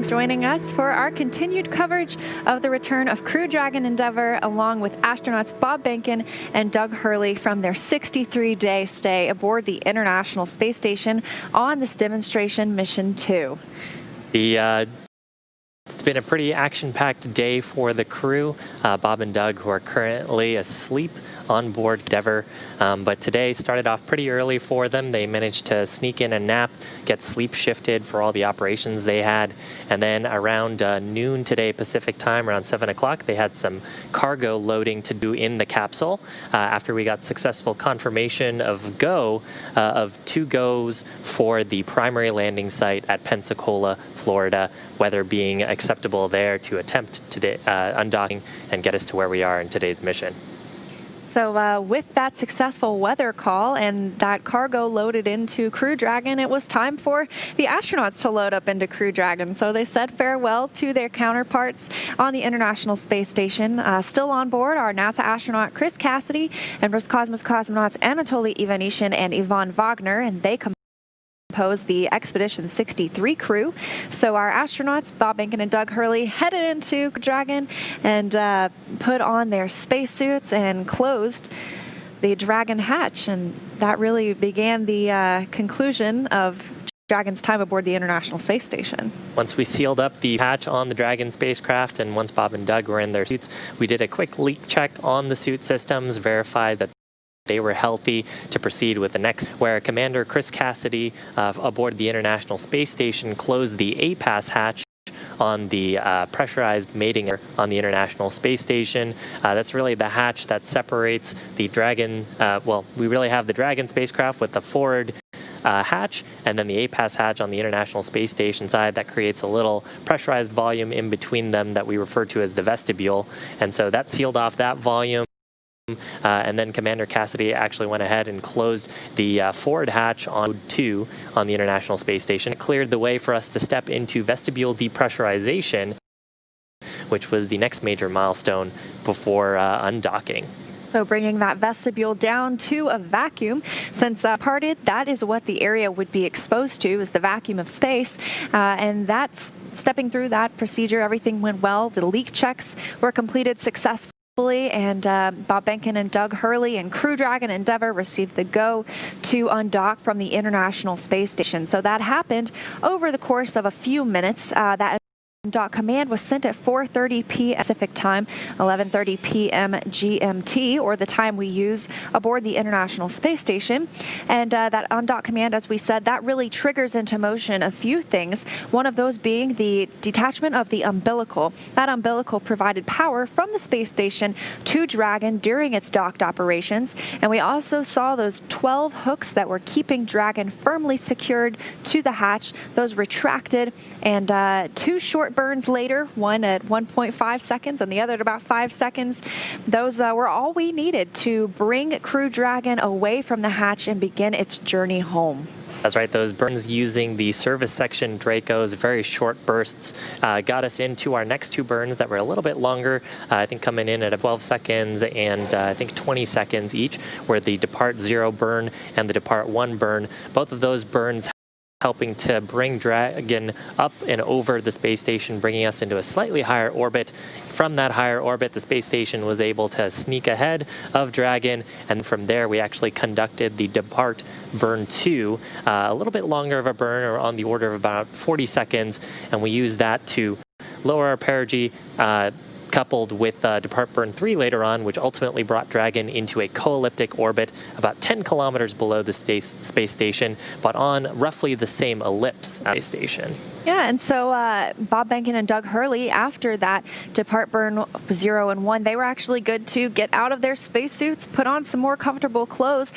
Thanks for joining us for our continued coverage of the return of Crew Dragon Endeavour, along with astronauts Bob Behnken and Doug Hurley from their 63-day stay aboard the International Space Station on this demonstration mission 2. It's been a pretty action-packed day for the crew, Bob and Doug, who are currently asleep on board Endeavour. But today started off pretty early for them. They managed to sneak in a nap, get sleep shifted for all the operations they had. And then around noon today Pacific time, around 7 o'clock, they had some cargo loading to do in the capsule after we got successful confirmation of two goes for the primary landing site at Pensacola, Florida, weather being acceptable there to attempt today undocking and get us to where we are in today's mission. So with that successful weather call and that cargo loaded into Crew Dragon, it was time for the astronauts to load up into Crew Dragon. So they said farewell to their counterparts on the International Space Station. Still on board are NASA astronaut Chris Cassidy and Roscosmos cosmonauts Anatoly Ivanishin and Ivan Wagner, and they compose the Expedition 63 crew. So our astronauts, Bob Behnken and Doug Hurley, headed into Dragon and put on their spacesuits and closed the Dragon hatch. And that really began the conclusion of Dragon's time aboard the International Space Station. Once we sealed up the hatch on the Dragon spacecraft and once Bob and Doug were in their suits, we did a quick leak check on the suit systems, verified that they were healthy to proceed with the next, where Commander Chris Cassidy aboard the International Space Station closed the APAS hatch on the pressurized mating on the International Space Station. That's really the hatch that separates the Dragon, we really have the Dragon spacecraft with the forward hatch, and then the APAS hatch on the International Space Station side that creates a little pressurized volume in between them that we refer to as the vestibule. And so that sealed off that volume. And then Commander Cassidy actually went ahead and closed the forward hatch on 2 on the International Space Station. It cleared the way for us to step into vestibule depressurization, which was the next major milestone before undocking. So bringing that vestibule down to a vacuum. Since parted, that is what the area would be exposed to, is the vacuum of space. And that's stepping through that procedure, everything went well. The leak checks were completed successfully. And Bob Behnken and Doug Hurley and Crew Dragon Endeavour received the go to undock from the International Space Station. So that happened over the course of a few minutes. That undock command was sent at 4:30 p.m. Pacific time, 11:30 p.m. GMT, or the time we use aboard the International Space Station. And that undock command, as we said, that really triggers into motion a few things. One of those being the detachment of the umbilical. That umbilical provided power from the space station to Dragon during its docked operations. And we also saw those 12 hooks that were keeping Dragon firmly secured to the hatch. Those retracted, and 2 short burns later, one at 1.5 seconds and the other at about 5 seconds. Those were all we needed to bring Crew Dragon away from the hatch and begin its journey home. That's right, those burns using the service section Dracos, very short bursts, got us into our next 2 burns that were a little bit longer, I think coming in at 12 seconds and I think 20 seconds each, were the Depart 0 burn and the Depart 1 burn. Both of those burns helping to bring Dragon up and over the space station, bringing us into a slightly higher orbit. From that higher orbit, the space station was able to sneak ahead of Dragon, and from there we actually conducted the Depart Burn 2, a little bit longer of a burn, or on the order of about 40 seconds, and we used that to lower our perigee, coupled with Depart Burn 3 later on, which ultimately brought Dragon into a co-elliptic orbit about 10 kilometers below the space station, but on roughly the same ellipse at the station. Yeah, and so Bob Behnken and Doug Hurley, after that Depart Burn 0 and 1, they were actually good to get out of their spacesuits, put on some more comfortable clothes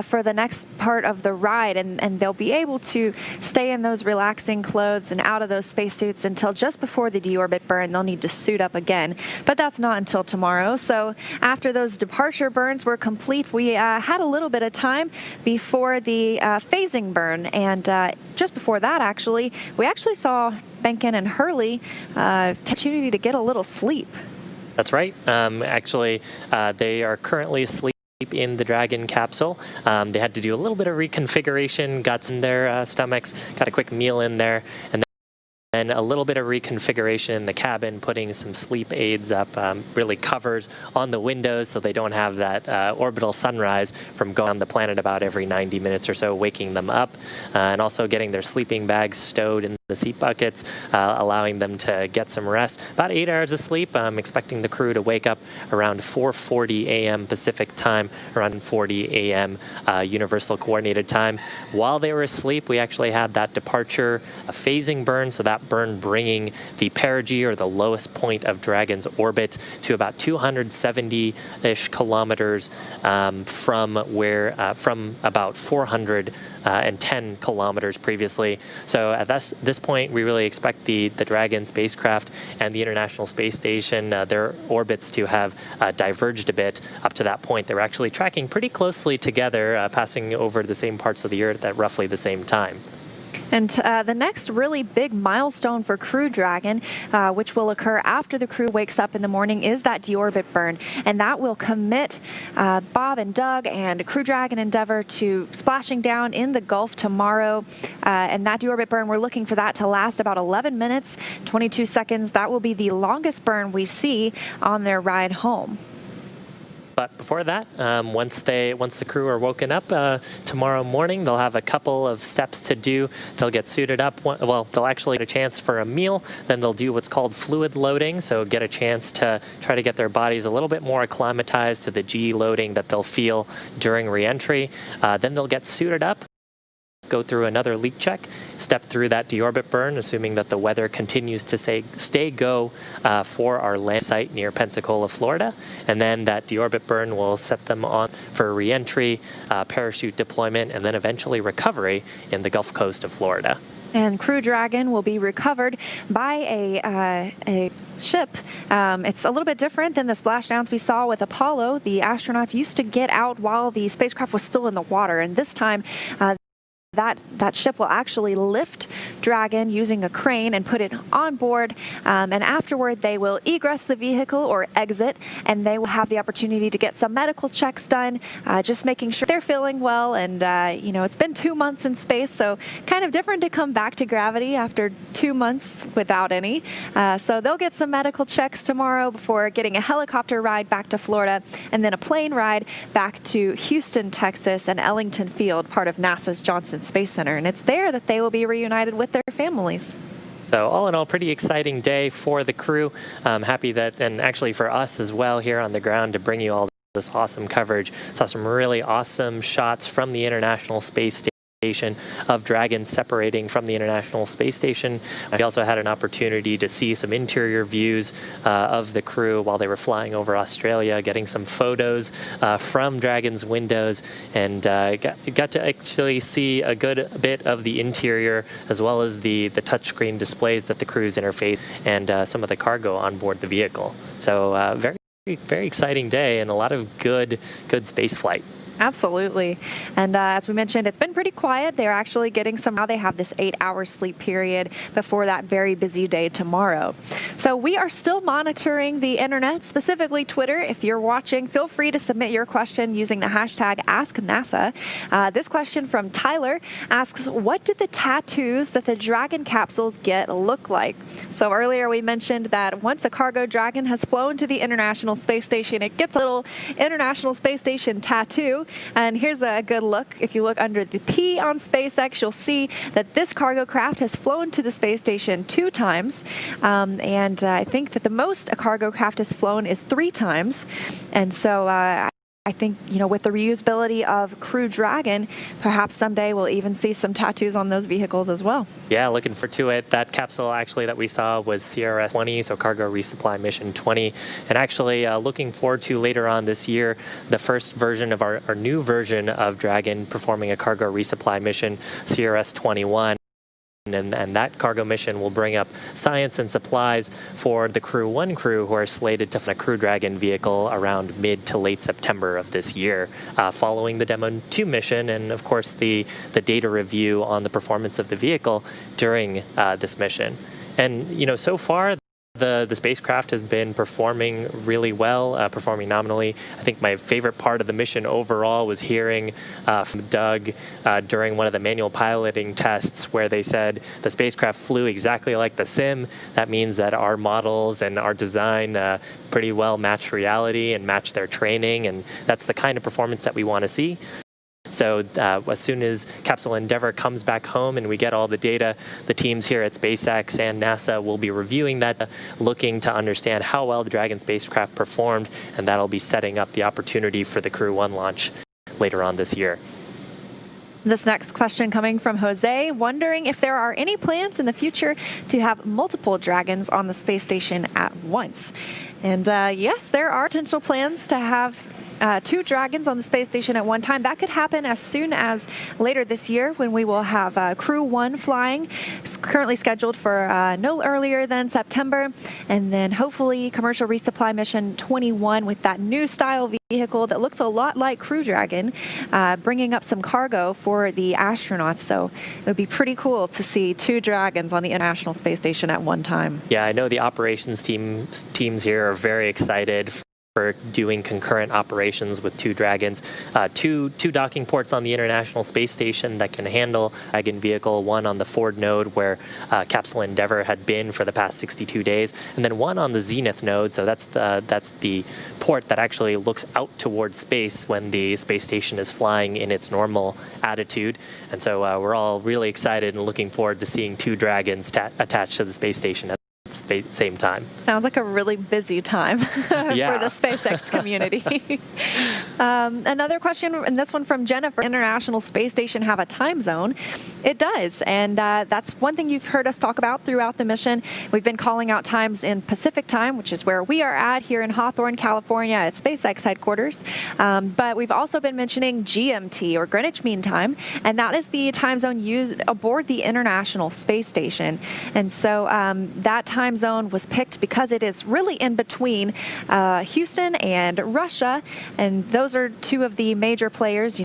for the next part of the ride, and they'll be able to stay in those relaxing clothes and out of those spacesuits until just before the deorbit burn. They'll need to suit up again, but that's not until tomorrow. So after those departure burns were complete, we had a little bit of time before the phasing burn, and just before that, actually, we saw Behnken and Hurley opportunity to get a little sleep. That's right. Actually, they are currently asleep in the Dragon capsule. They had to do a little bit of reconfiguration, got some in their stomachs, got a quick meal in there, and then a little bit of reconfiguration in the cabin, putting some sleep aids up, really covers on the windows so they don't have that orbital sunrise from going on the planet about every 90 minutes or so, waking them up, and also getting their sleeping bags stowed in the seat buckets, allowing them to get some rest. About 8 hours of sleep. I'm expecting the crew to wake up around 4:40 a.m. Pacific time, around 40 a.m. Universal Coordinated Time. While they were asleep, we actually had that departure phasing burn, so that burn bringing the perigee, or the lowest point of Dragon's orbit, to about 270-ish kilometers from about 410 kilometers previously. So at this point, we really expect the Dragon spacecraft and the International Space Station, their orbits to have diverged a bit up to that point. They were actually tracking pretty closely together, passing over the same parts of the Earth at roughly the same time. And the next really big milestone for Crew Dragon, which will occur after the crew wakes up in the morning, is that deorbit burn. And that will commit Bob and Doug and Crew Dragon Endeavour to splashing down in the Gulf tomorrow. And that deorbit burn, we're looking for that to last about 11 minutes, 22 seconds. That will be the longest burn we see on their ride home. But before that, once the crew are woken up tomorrow morning, they'll have a couple of steps to do. They'll get suited up. Well, they'll actually get a chance for a meal. Then they'll do what's called fluid loading, so get a chance to try to get their bodies a little bit more acclimatized to the G loading that they'll feel during reentry. Then they'll get suited up, go through another leak check, step through that deorbit burn, assuming that the weather continues to stay go for our land site near Pensacola, Florida. And then that deorbit burn will set them on for reentry, parachute deployment, and then eventually recovery in the Gulf Coast of Florida. And Crew Dragon will be recovered by a ship. It's a little bit different than the splashdowns we saw with Apollo. The astronauts used to get out while the spacecraft was still in the water, and this time that ship will actually lift Dragon using a crane and put it on board, and afterward they will egress the vehicle or exit, and they will have the opportunity to get some medical checks done, just making sure they're feeling well. And you know, it's been 2 months in space, so kind of different to come back to gravity after 2 months without any. So they'll get some medical checks tomorrow before getting a helicopter ride back to Florida, and then a plane ride back to Houston, Texas, and Ellington Field, part of NASA's Johnson Space Center, and it's there that they will be reunited with their families. So all in all, pretty exciting day for the crew. I'm happy that, and actually for us as well here on the ground, to bring you all this awesome coverage. Saw some really awesome shots from the International Space Station of Dragon separating from the International Space Station. We also had an opportunity to see some interior views of the crew while they were flying over Australia, getting some photos from Dragon's windows, and got to actually see a good bit of the interior, as well as the touchscreen displays that the crews interface, and some of the cargo on board the vehicle. So very exciting day, and a lot of good space flight. Absolutely. And as we mentioned, it's been pretty quiet. They're actually getting some, now they have this 8-hour sleep period before that very busy day tomorrow. So we are still monitoring the internet, specifically Twitter. If you're watching, feel free to submit your question using the hashtag AskNASA. This question from Tyler asks, what did the tattoos that the Dragon capsules get look like? So earlier we mentioned that once a cargo Dragon has flown to the International Space Station, it gets a little International Space Station tattoo. And here's a good look. If you look under the P on SpaceX, you'll see that this cargo craft has flown to the space station 2 times. And I think that the most a cargo craft has flown is 3 times. And so I think, you know, with the reusability of Crew Dragon, perhaps someday we'll even see some tattoos on those vehicles as well. Yeah, looking forward to it. That capsule actually that we saw was CRS-20, so Cargo Resupply Mission 20. And actually looking forward to later on this year, the first version of our new version of Dragon performing a cargo resupply mission, CRS-21. And that cargo mission will bring up science and supplies for the Crew 1 crew, who are slated to fly a Crew Dragon vehicle around mid to late September of this year, following the Demo 2 mission, and of course the data review on the performance of the vehicle during this mission. And you know, so far The spacecraft has been performing really well, performing nominally. I think my favorite part of the mission overall was hearing from Doug during one of the manual piloting tests where they said the spacecraft flew exactly like the sim. That means that our models and our design pretty well match reality and match their training, and that's the kind of performance that we want to see. So as soon as Capsule Endeavour comes back home and we get all the data, the teams here at SpaceX and NASA will be reviewing that, looking to understand how well the Dragon spacecraft performed, and that'll be setting up the opportunity for the Crew 1 launch later on this year. This next question coming from Jose, wondering if there are any plans in the future to have multiple Dragons on the space station at once. And yes, there are potential plans to have 2 Dragons on the space station at one time. That could happen as soon as later this year when we will have Crew 1 flying. It's currently scheduled for no earlier than September. And then hopefully commercial resupply mission 21 with that new style vehicle that looks a lot like Crew Dragon, bringing up some cargo for the astronauts. So it would be pretty cool to see 2 Dragons on the International Space Station at one time. Yeah, I know the operations teams here are very excited for doing concurrent operations with 2 Dragons, two docking ports on the International Space Station that can handle Dragon vehicle, one on the Ford node where Capsule Endeavour had been for the past 62 days, and then one on the Zenith node. So that's the port that actually looks out towards space when the space station is flying in its normal attitude. And so we're all really excited and looking forward to seeing 2 Dragons attached to the space station at the same time. Sounds like a really busy time for the SpaceX community. Another question, and this one from Jennifer. International Space Station have a time zone? It does, and that's one thing you've heard us talk about throughout the mission. We've been calling out times in Pacific time, which is where we are at here in Hawthorne, California at SpaceX headquarters. But we've also been mentioning GMT, or Greenwich Mean Time, and that is the time zone used aboard the International Space Station. And so that time zone was picked because it is really in between Houston and Russia, and those are 2 of the major players. You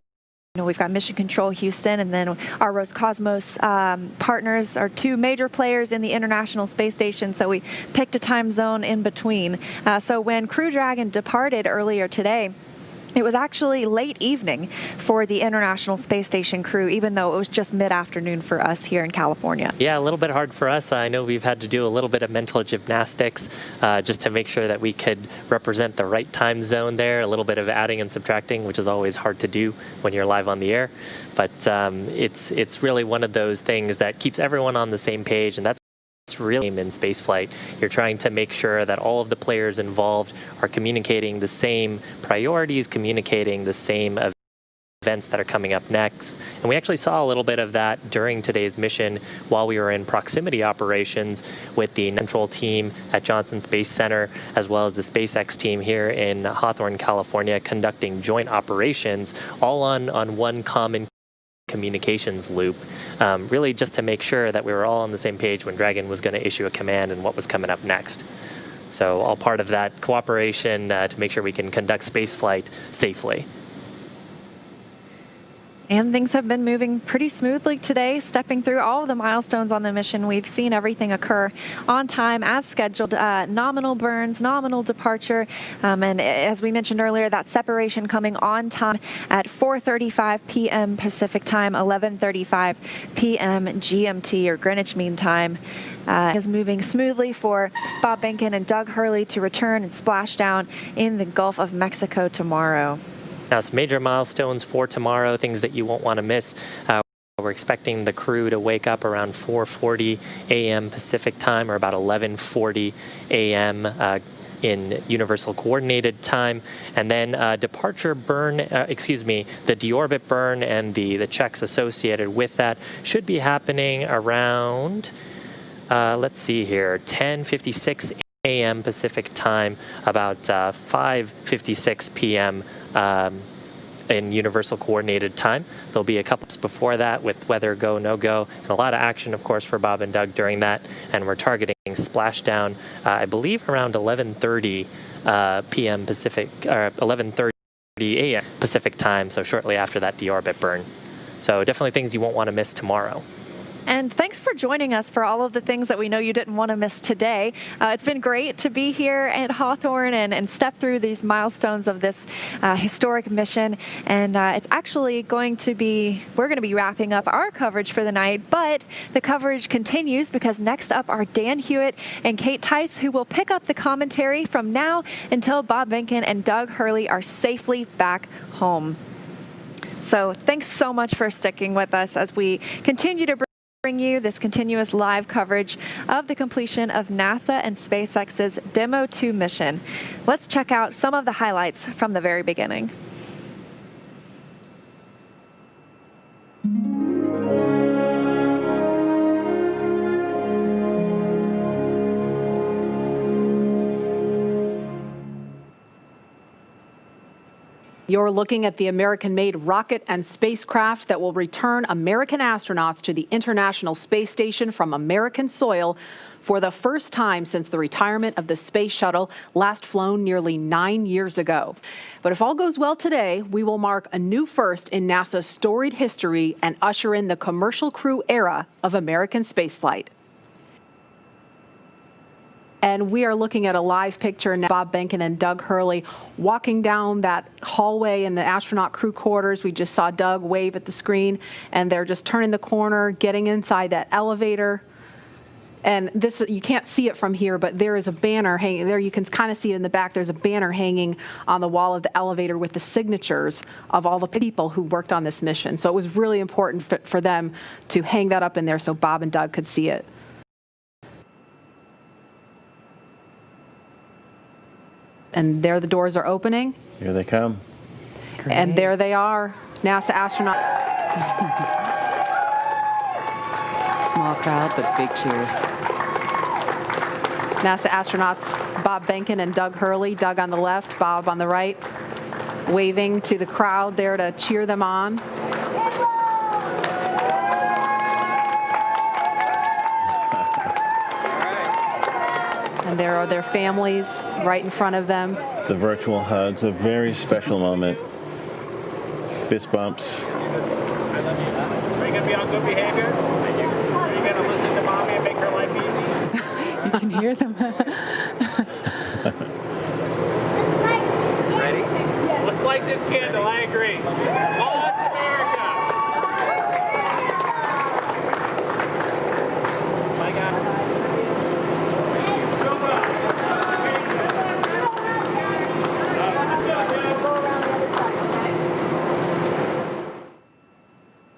know, we've got Mission Control Houston, and then our Roscosmos partners are 2 major players in the International Space Station, so we picked a time zone in between. So when Crew Dragon departed earlier today, it was actually late evening for the International Space Station crew, even though it was just mid-afternoon for us here in California. Yeah, a little bit hard for us. I know we've had to do a little bit of mental gymnastics just to make sure that we could represent the right time zone there, a little bit of adding and subtracting, which is always hard to do when you're live on the air. But it's really one of those things that keeps everyone on the same page, and that's really in spaceflight. You're trying to make sure that all of the players involved are communicating the same priorities, communicating the same events that are coming up next. And we actually saw a little bit of that during today's mission while we were in proximity operations with the control team at Johnson Space Center, as well as the SpaceX team here in Hawthorne, California, conducting joint operations all on one common communications loop, really just to make sure that we were all on the same page when Dragon was going to issue a command and what was coming up next. So all part of that cooperation to make sure we can conduct spaceflight safely. And things have been moving pretty smoothly today, stepping through all of the milestones on the mission. We've seen everything occur on time as scheduled, nominal burns, nominal departure, and as we mentioned earlier, that separation coming on time at 4:35 p.m. Pacific time, 11:35 p.m. GMT, or Greenwich Mean Time. Is moving smoothly for Bob Behnken and Doug Hurley to return and splash down in the Gulf of Mexico tomorrow. Now, some major milestones for tomorrow, things that you won't want to miss. We're expecting the crew to wake up around 4:40 a.m. Pacific time, or about 11:40 a.m. In Universal Coordinated Time, and then departure burn, the deorbit burn and the checks associated with that should be happening around, let's see here, 10:56 a.m. Pacific time, about 5:56 p.m. In Universal Coordinated Time. There'll be a couple before that with weather go, no go, and a lot of action, of course, for Bob and Doug during that. And we're targeting splashdown, I believe, around 11:30 p.m. Pacific, or 11:30 a.m. Pacific time, so shortly after that deorbit burn. So definitely things you won't want to miss tomorrow. And thanks for joining us for all of the things that we know you didn't want to miss today. It's been great to be here at Hawthorne and step through these milestones of this historic mission. And it's actually going to be, we're going to be wrapping up our coverage for the night, but the coverage continues because next up are Dan Hewitt and Kate Tice, who will pick up the commentary from now until Bob Behnken and Doug Hurley are safely back home. So thanks so much for sticking with us as we continue to bring you this continuous live coverage of the completion of NASA and SpaceX's DM-2 mission. Let's check out some of the highlights from the very beginning. You're looking at the American-made rocket and spacecraft that will return American astronauts to the International Space Station from American soil for the first time since the retirement of the space shuttle, last flown nearly 9 years ago. But if all goes well today, we will mark a new first in NASA's storied history and usher in the commercial crew era of American spaceflight. And we are looking at a live picture now. Bob Behnken and Doug Hurley walking down that hallway in the astronaut crew quarters. We just saw Doug wave at the screen, and they're just turning the corner, getting inside that elevator. And this, you can't see it from here, but there is a banner hanging there. You can kind of see it in the back. There's a banner hanging on the wall of the elevator with the signatures of all the people who worked on this mission. So it was really important for them to hang that up in there so Bob and Doug could see it. And there the doors are opening. Here they come. Great. And there they are, NASA astronaut. Small crowd, but big cheers. NASA astronauts Bob Behnken and Doug Hurley, Doug on the left, Bob on the right, waving to the crowd there to cheer them on. And there are their families right in front of them. The virtual hugs, a very special moment. Fist bumps. Are you going to be on good behavior? Are you going to listen to mommy and make her life easy? You can hear them. Ready? Let's light this candle, I agree. Launch America! My God.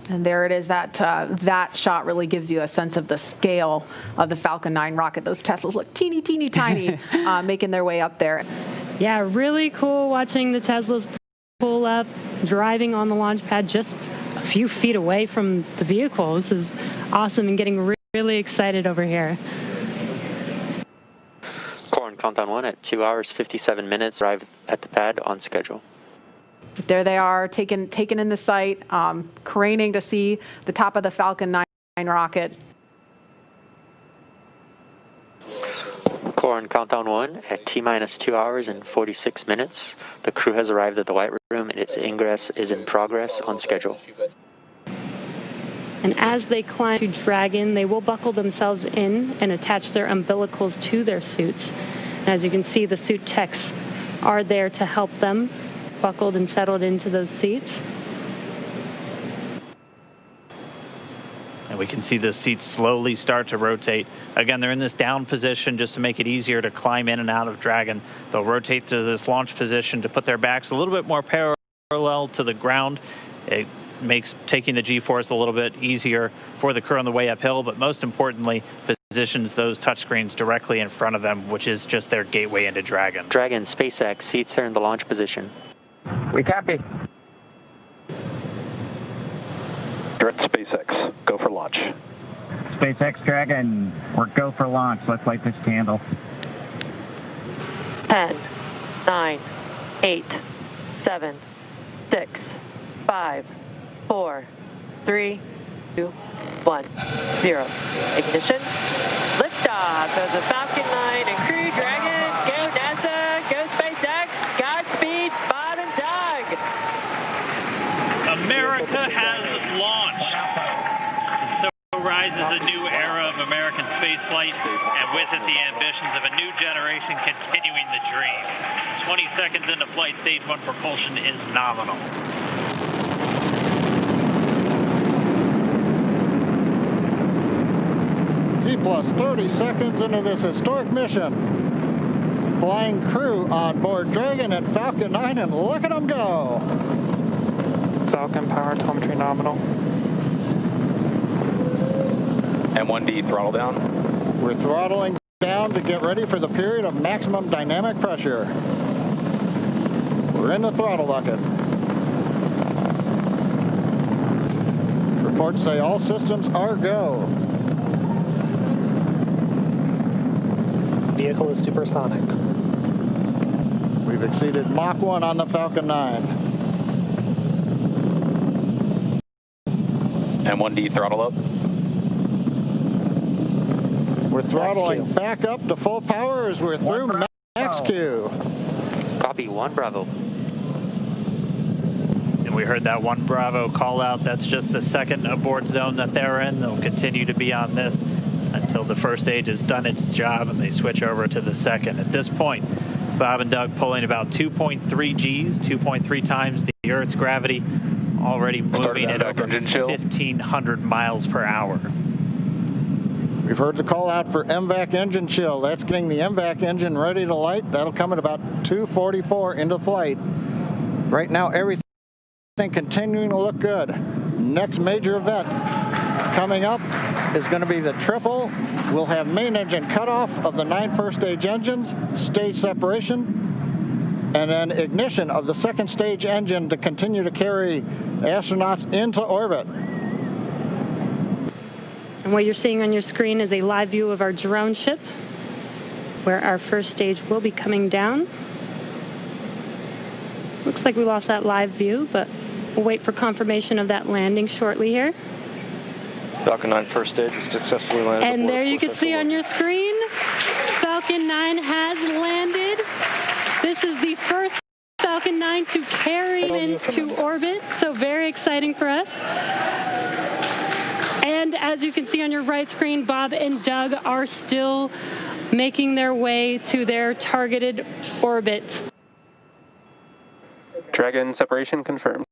And there it is. That shot really gives you a sense of the scale of the Falcon 9 rocket. Those Teslas look teeny, teeny, tiny, making their way up there. Yeah, really cool watching the Teslas pull up, driving on the launch pad just a few feet away from the vehicle. This is awesome and getting really excited over here. Core on countdown 1 at 2 hours, 57 minutes. Arrive at the pad on schedule. There they are, taken in the sight, craning to see the top of the Falcon 9 rocket. Core on countdown 1 at T-minus 2 hours and 46 minutes. The crew has arrived at the White Room and its ingress is in progress on schedule. And as they climb to Dragon, they will buckle themselves in and attach their umbilicals to their suits. And as you can see, the suit techs are there to help them, buckled and settled into those seats. And we can see the seats slowly start to rotate. Again, they're in this down position just to make it easier to climb in and out of Dragon. They'll rotate to this launch position to put their backs a little bit more parallel to the ground. It makes taking the G-force a little bit easier for the crew on the way uphill, but most importantly, positions those touchscreens directly in front of them, which is just their gateway into Dragon. Dragon SpaceX seats are in the launch position. We copy. Direct SpaceX, go for launch. SpaceX Dragon, we're go for launch. Let's light this candle. 10, 9, 8, 7, 6, 5, 4, 3, 2, 1, 0. Ignition. Liftoff of the Falcon 9 and Crew Dragon. Go NASA, go SpaceX. Godspeed, Bob and Doug. America has launched. And so rises American spaceflight, and with it the ambitions of a new generation continuing the dream. 20 seconds into flight, stage 1 propulsion is nominal. T plus 30 seconds into this historic mission. Flying crew on board Dragon and Falcon 9, and look at them go. Falcon power telemetry nominal. M1D throttle down. We're throttling down to get ready for the period of maximum dynamic pressure. We're in the throttle bucket. Reports say all systems are go. Vehicle is supersonic. We've exceeded Mach 1 on the Falcon 9. M1D throttle up. We're throttling back up to full power as we're through max Q. Copy, 1 Bravo. And we heard that 1 Bravo call out. That's just the second abort zone that they're in. They'll continue to be on this until the first stage has done its job and they switch over to the second. At this point, Bob and Doug pulling about 2.3 Gs, 2.3 times the Earth's gravity, already moving at over 1,500 miles per hour. We've heard the call out for MVAC engine chill. That's getting the MVAC engine ready to light. That'll come at about 2:44 into flight. Right now, everything continuing to look good. Next major event coming up is going to be the triple. We'll have main engine cutoff of the 9 first stage engines, stage separation, and then ignition of the second stage engine to continue to carry astronauts into orbit. And what you're seeing on your screen is a live view of our drone ship, where our first stage will be coming down. Looks like we lost that live view, but we'll wait for confirmation of that landing shortly here. Falcon 9 first stage successfully landed. And there you can see on your screen, Falcon 9 has landed. This is the first Falcon 9 to carry into orbit, so very exciting for us. And as you can see on your right screen, Bob and Doug are still making their way to their targeted orbit. Dragon separation confirmed.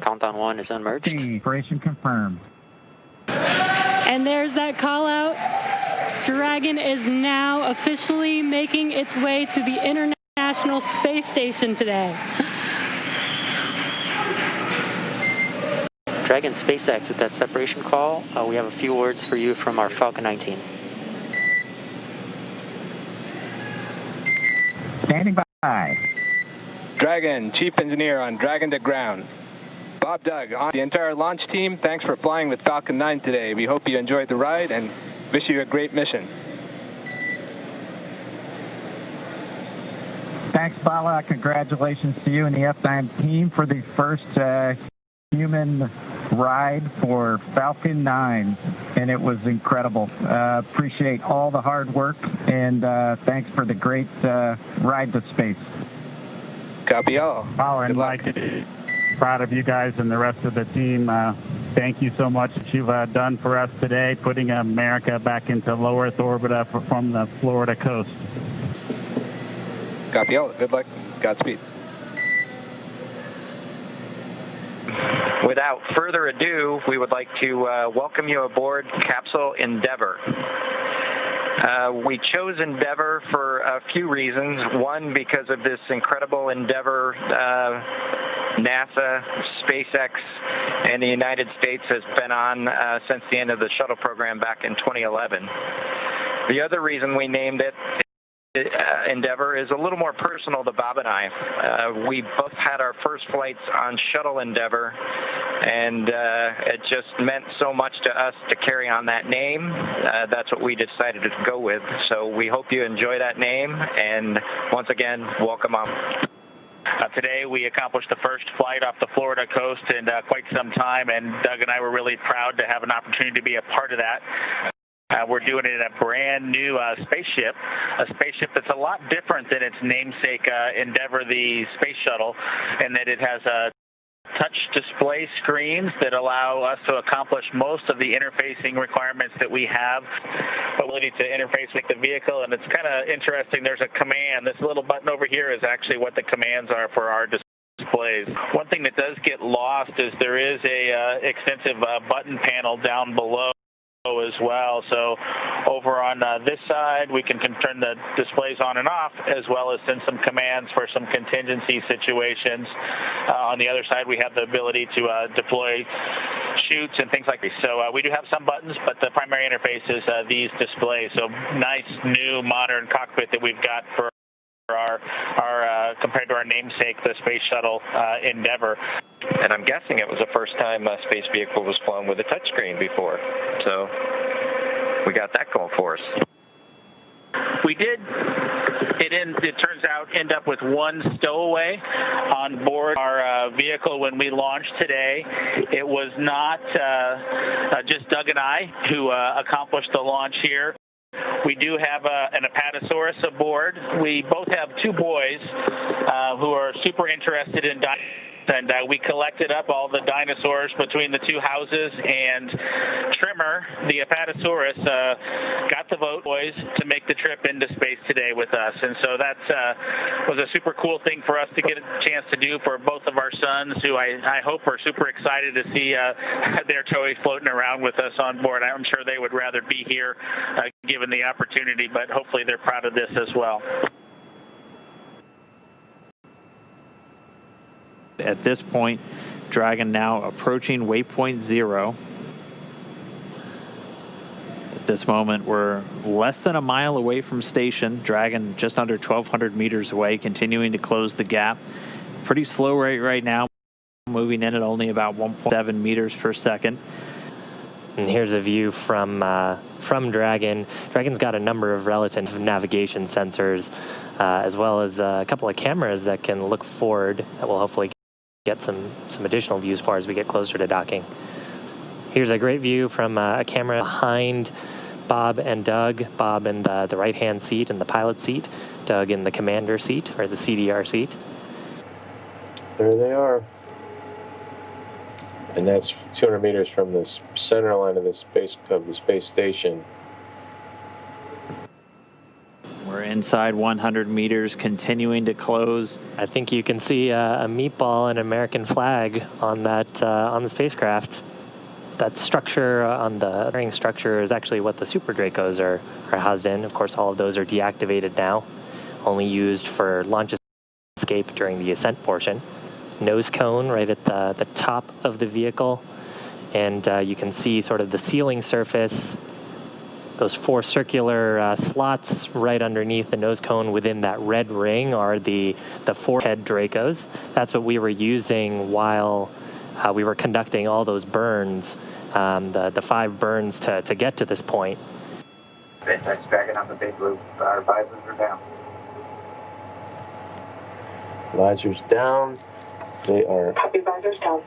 Countdown 1 is unmerged. Separation confirmed. And there's that call out. Dragon is now officially making its way to the International Space Station today. Dragon SpaceX with that separation call. We have a few words for you from our Falcon 9 team. Standing by. Dragon, Chief Engineer on Dragon to Ground. Bob, Doug, on the entire launch team, thanks for flying with Falcon 9 today. We hope you enjoyed the ride and wish you a great mission. Thanks, Bala. Congratulations to you and the F9 team for the first human ride for Falcon 9, and it was incredible. Appreciate all the hard work, and thanks for the great ride to space. Copy all. Bala and Mike, proud of you guys and the rest of the team. Thank you so much that you've done for us today, putting America back into low Earth orbit from the Florida coast. Copy all. Good luck. Godspeed. Without further ado, we would like to welcome you aboard Capsule Endeavour. We chose Endeavour for a few reasons. One, because of this incredible endeavor NASA, SpaceX, and the United States has been on since the end of the shuttle program back in 2011. The other reason we named it Endeavour is a little more personal to Bob and I. We both had our first flights on Shuttle Endeavour, and it just meant so much to us to carry on that name. That's what we decided to go with. So we hope you enjoy that name, and once again, welcome on. Today we accomplished the first flight off the Florida coast in quite some time, and Doug and I were really proud to have an opportunity to be a part of that. We're doing it in a brand new spaceship, a spaceship that's a lot different than its namesake Endeavour, the space shuttle, in that it has touch display screens that allow us to accomplish most of the interfacing requirements that we have. Ability to interface with the vehicle, and it's kind of interesting. There's a command. This little button over here is actually what the commands are for our displays. One thing that does get lost is there is a extensive button panel down below as well. So over on this side, we can turn the displays on and off, as well as send some commands for some contingency situations. On the other side, we have the ability to deploy chutes and things like this. So we do have some buttons, but the primary interface is these displays. So nice, new, modern cockpit that we've got for our compared to our namesake, the Space Shuttle Endeavour. And I'm guessing it was the first time a space vehicle was flown with a touchscreen before. So we got that going for us. We did. It turns out, end up with one stowaway on board our vehicle when we launched today. It was not just Doug and I who accomplished the launch here. We do have an Apatosaurus aboard. We both have two boys who are super interested in dinosaurs, and we collected up all the dinosaurs between the two houses, and Trimmer, the Apatosaurus, got the vote, boys, to make the trip into space today with us. And so that was a super cool thing for us to get a chance to do for both of our sons, who I hope are super excited to see their toy floating around with us on board. I'm sure they would rather be here given the opportunity, but hopefully they're proud of this as well. At this point, Dragon now approaching waypoint 0. At this moment, we're less than a mile away from station. Dragon just under 1,200 meters away, continuing to close the gap. Pretty slow rate right now, moving in at only about 1.7 meters per second. And here's a view from Dragon. Dragon's got a number of relative navigation sensors, as well as a couple of cameras that can look forward that will hopefully get some additional views for as we get closer to docking. Here's a great view from a camera behind Bob and Doug. Bob in the right-hand seat in the pilot seat, Doug in the commander seat, or the CDR seat. There they are. And that's 200 meters from the center line of the space station. We're inside 100 meters, continuing to close. I think you can see a meatball and American flag on that on the spacecraft. That structure on the ring structure is actually what the Super Dracos are housed in. Of course, all of those are deactivated now, only used for launch escape during the ascent portion. Nose cone right at the top of the vehicle, and you can see sort of the ceiling surface. Those 4 circular slots right underneath the nose cone within that red ring are the 4 head Dracos. That's what we were using while we were conducting all those burns, the 5 burns to get to this point. SpaceX Dragon on the big loop. Our visors are down. Visors down. They are. Copy, visors down.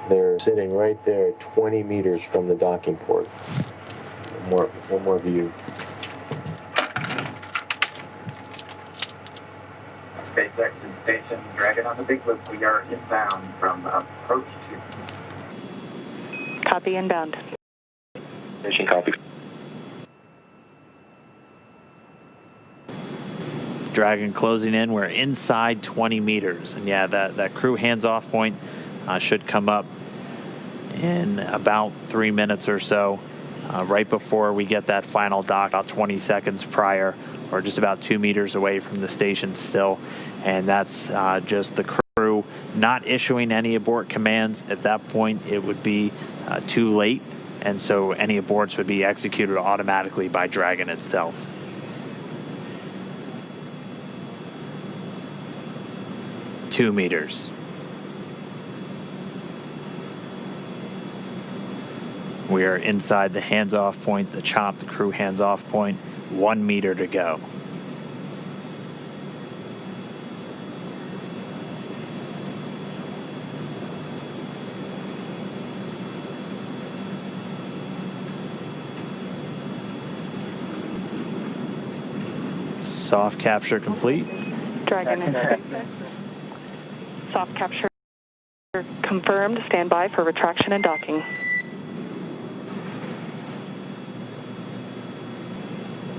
They're sitting right there, 20 meters from the docking port. One more view. SpaceX and Station Dragon on the big loop. We are inbound from approach 2. Copy, inbound. Station copy. Dragon closing in. We're inside 20 meters. And yeah, that crew hands-off point should come up in about 3 minutes or so. Right before we get that final dock, about 20 seconds prior, or just about 2 meters away from the station still. And that's just the crew not issuing any abort commands. At that point, it would be too late, and so any aborts would be executed automatically by Dragon itself. Two meters. We are inside the hands-off point, the chop, the crew hands-off point. 1 meter to go. Soft capture complete. Dragon and SpaceX. Soft capture confirmed. Stand by for retraction and docking.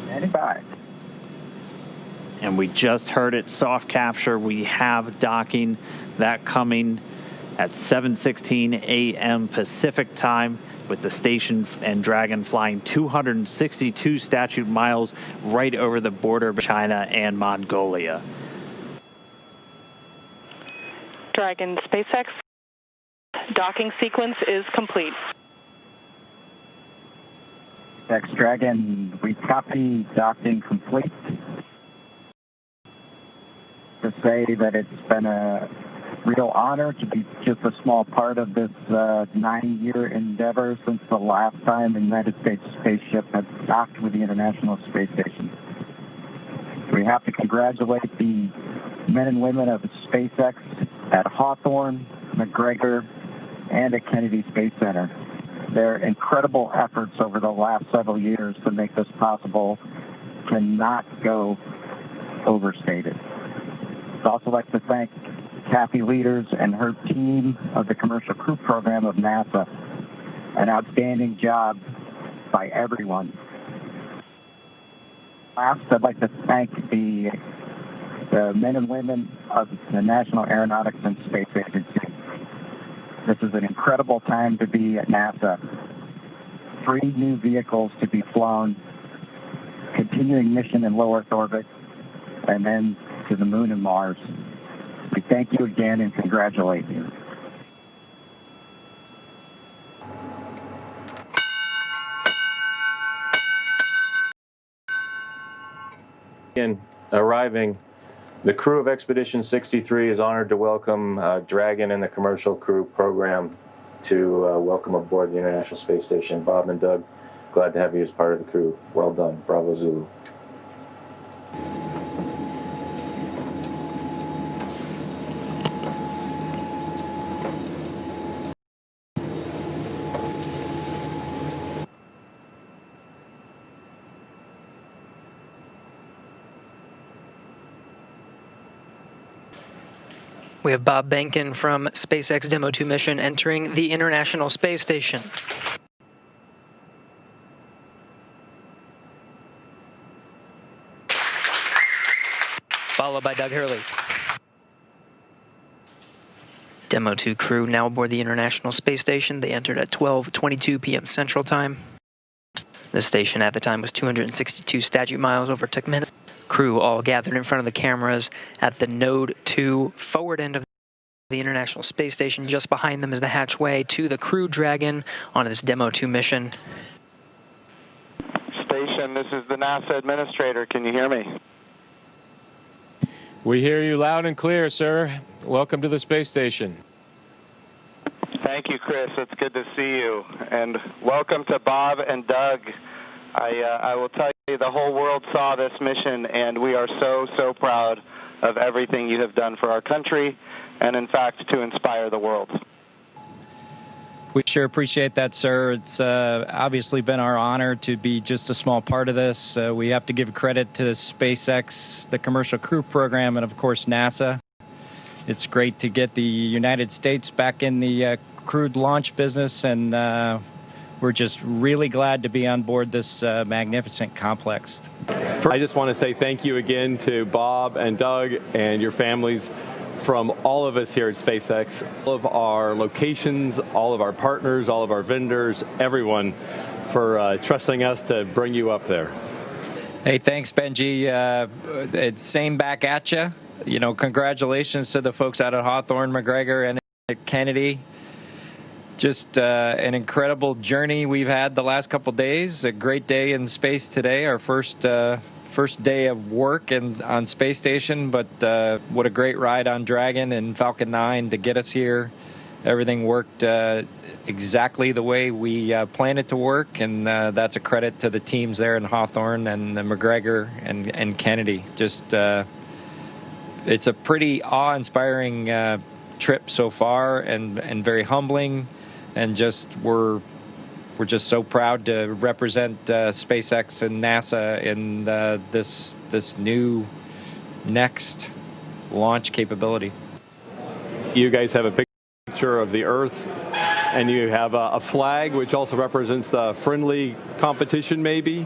Standing by. And we just heard it soft capture. We have docking, that coming at 7:16 a.m. Pacific time, with the station and Dragon flying 262 statute miles right over the border of China and Mongolia. Dragon SpaceX docking sequence is complete. SpaceX Dragon, we copy docking complete. To say that it's been a real honor to be just a small part of this 9-year endeavor since the last time the United States spaceship had docked with the International Space Station. We have to congratulate the men and women of SpaceX at Hawthorne, McGregor, and at Kennedy Space Center. Their incredible efforts over the last several years to make this possible cannot go overstated. I'd also like to thank Kathy Leaders and her team of the Commercial Crew Program of NASA. An outstanding job by everyone. Last, I'd like to thank the men and women of the National Aeronautics and Space Agency. This is an incredible time to be at NASA. 3 new vehicles to be flown, continuing mission in low Earth orbit, and then to the moon and Mars. We thank you again and congratulate you. Again, arriving, the crew of Expedition 63 is honored to welcome Dragon and the Commercial Crew Program to welcome aboard the International Space Station. Bob and Doug, glad to have you as part of the crew. Well done. Bravo Zulu. We have Bob Behnken from SpaceX Demo-2 mission entering the International Space Station. Followed by Doug Hurley. Demo-2 crew now aboard the International Space Station. They entered at 12:22 p.m. Central Time. The station at the time was 262 statute miles over tick minutes. Crew all gathered in front of the cameras at the Node 2 forward end of the International Space Station. Just behind them is the hatchway to the Crew Dragon on this Demo-2 mission. Station, this is the NASA administrator. Can you hear me? We hear you loud and clear, sir. Welcome to the space station. Thank you, Chris. It's good to see you. And welcome to Bob and Doug. I will tell you, the whole world saw this mission, and we are so proud of everything you have done for our country, and in fact, to inspire the world. We sure appreciate that, sir. It's obviously been our honor to be just a small part of this. We have to give credit to SpaceX, the Commercial Crew Program, and of course, NASA. It's great to get the United States back in the crewed launch business, and we're just really glad to be on board this magnificent complex. I just want to say thank you again to Bob and Doug and your families from all of us here at SpaceX, all of our locations, all of our partners, all of our vendors, everyone for trusting us to bring you up there. Hey, thanks, Benji. It's same back at you. You know, congratulations to the folks out at Hawthorne, McGregor, and at Kennedy. Just an incredible journey we've had the last couple days. A great day in space today, our first day of work on Space Station, but what a great ride on Dragon and Falcon 9 to get us here. Everything worked exactly the way we planned it to work, and that's a credit to the teams there in Hawthorne and McGregor and Kennedy. Just it's a pretty awe-inspiring trip so far, and very humbling, and just we're just so proud to represent SpaceX and NASA in this new next launch capability. You guys have a big picture of the Earth, and you have a flag which also represents the friendly competition, maybe,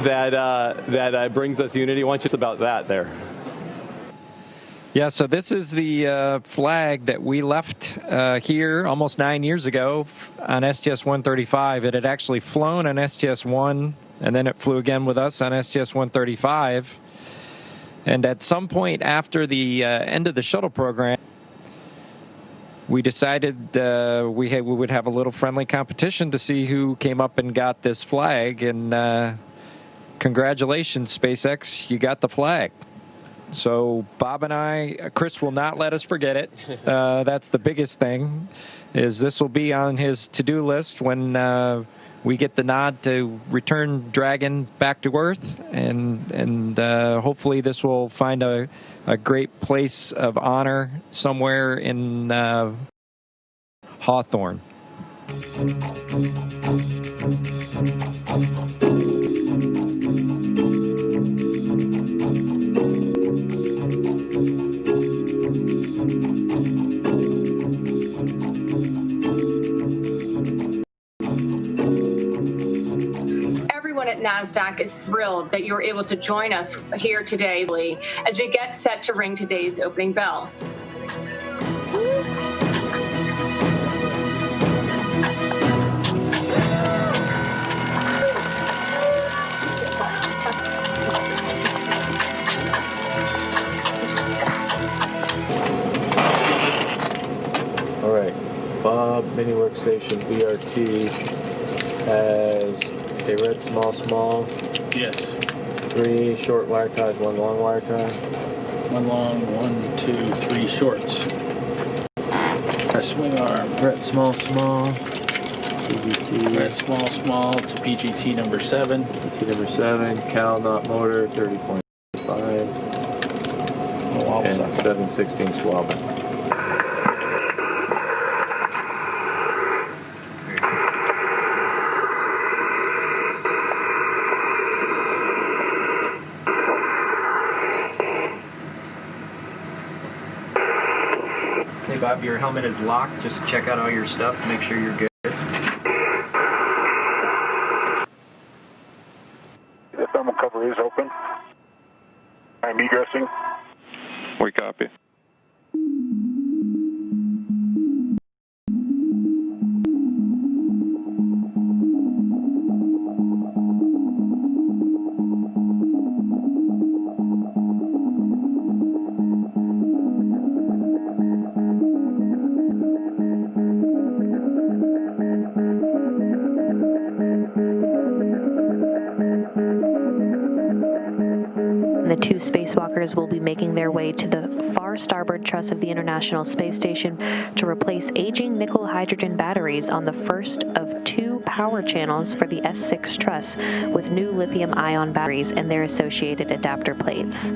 that brings us unity. Why don't you tell us about that there? Yeah, so this is the flag that we left here almost 9 years ago on STS-135. It had actually flown on STS-1, and then it flew again with us on STS-135. And at some point after the end of the shuttle program, we decided we would have a little friendly competition to see who came up and got this flag. And congratulations, SpaceX, you got the flag. So Bob and I, Chris will not let us forget it. That's the biggest thing, is this will be on his to-do list when we get the nod to return Dragon back to Earth, and hopefully this will find a great place of honor somewhere in Hawthorne. At NASDAQ is thrilled that you're able to join us here today as we get set to ring today's opening bell. All right, Bob, mini workstation BRT has a red small. Yes. 3 short wire ties, 1 long wire tie. 1 long, 1, 2, 3 shorts. Swing arm. Red small. PGT. Red small to PGT number 7. PGT number 7. Cal knot motor 30.5. And 7/16 swabbing. Hey Bob, your helmet is locked. Just check out all your stuff, make sure you're good. The thermal cover is open. I'm egressing. We copy. The 2 spacewalkers will be making their way to the far starboard truss of the International Space Station to replace aging nickel-hydrogen batteries on the first of 2 power channels for the S6 truss with new lithium-ion batteries and their associated adapter plates.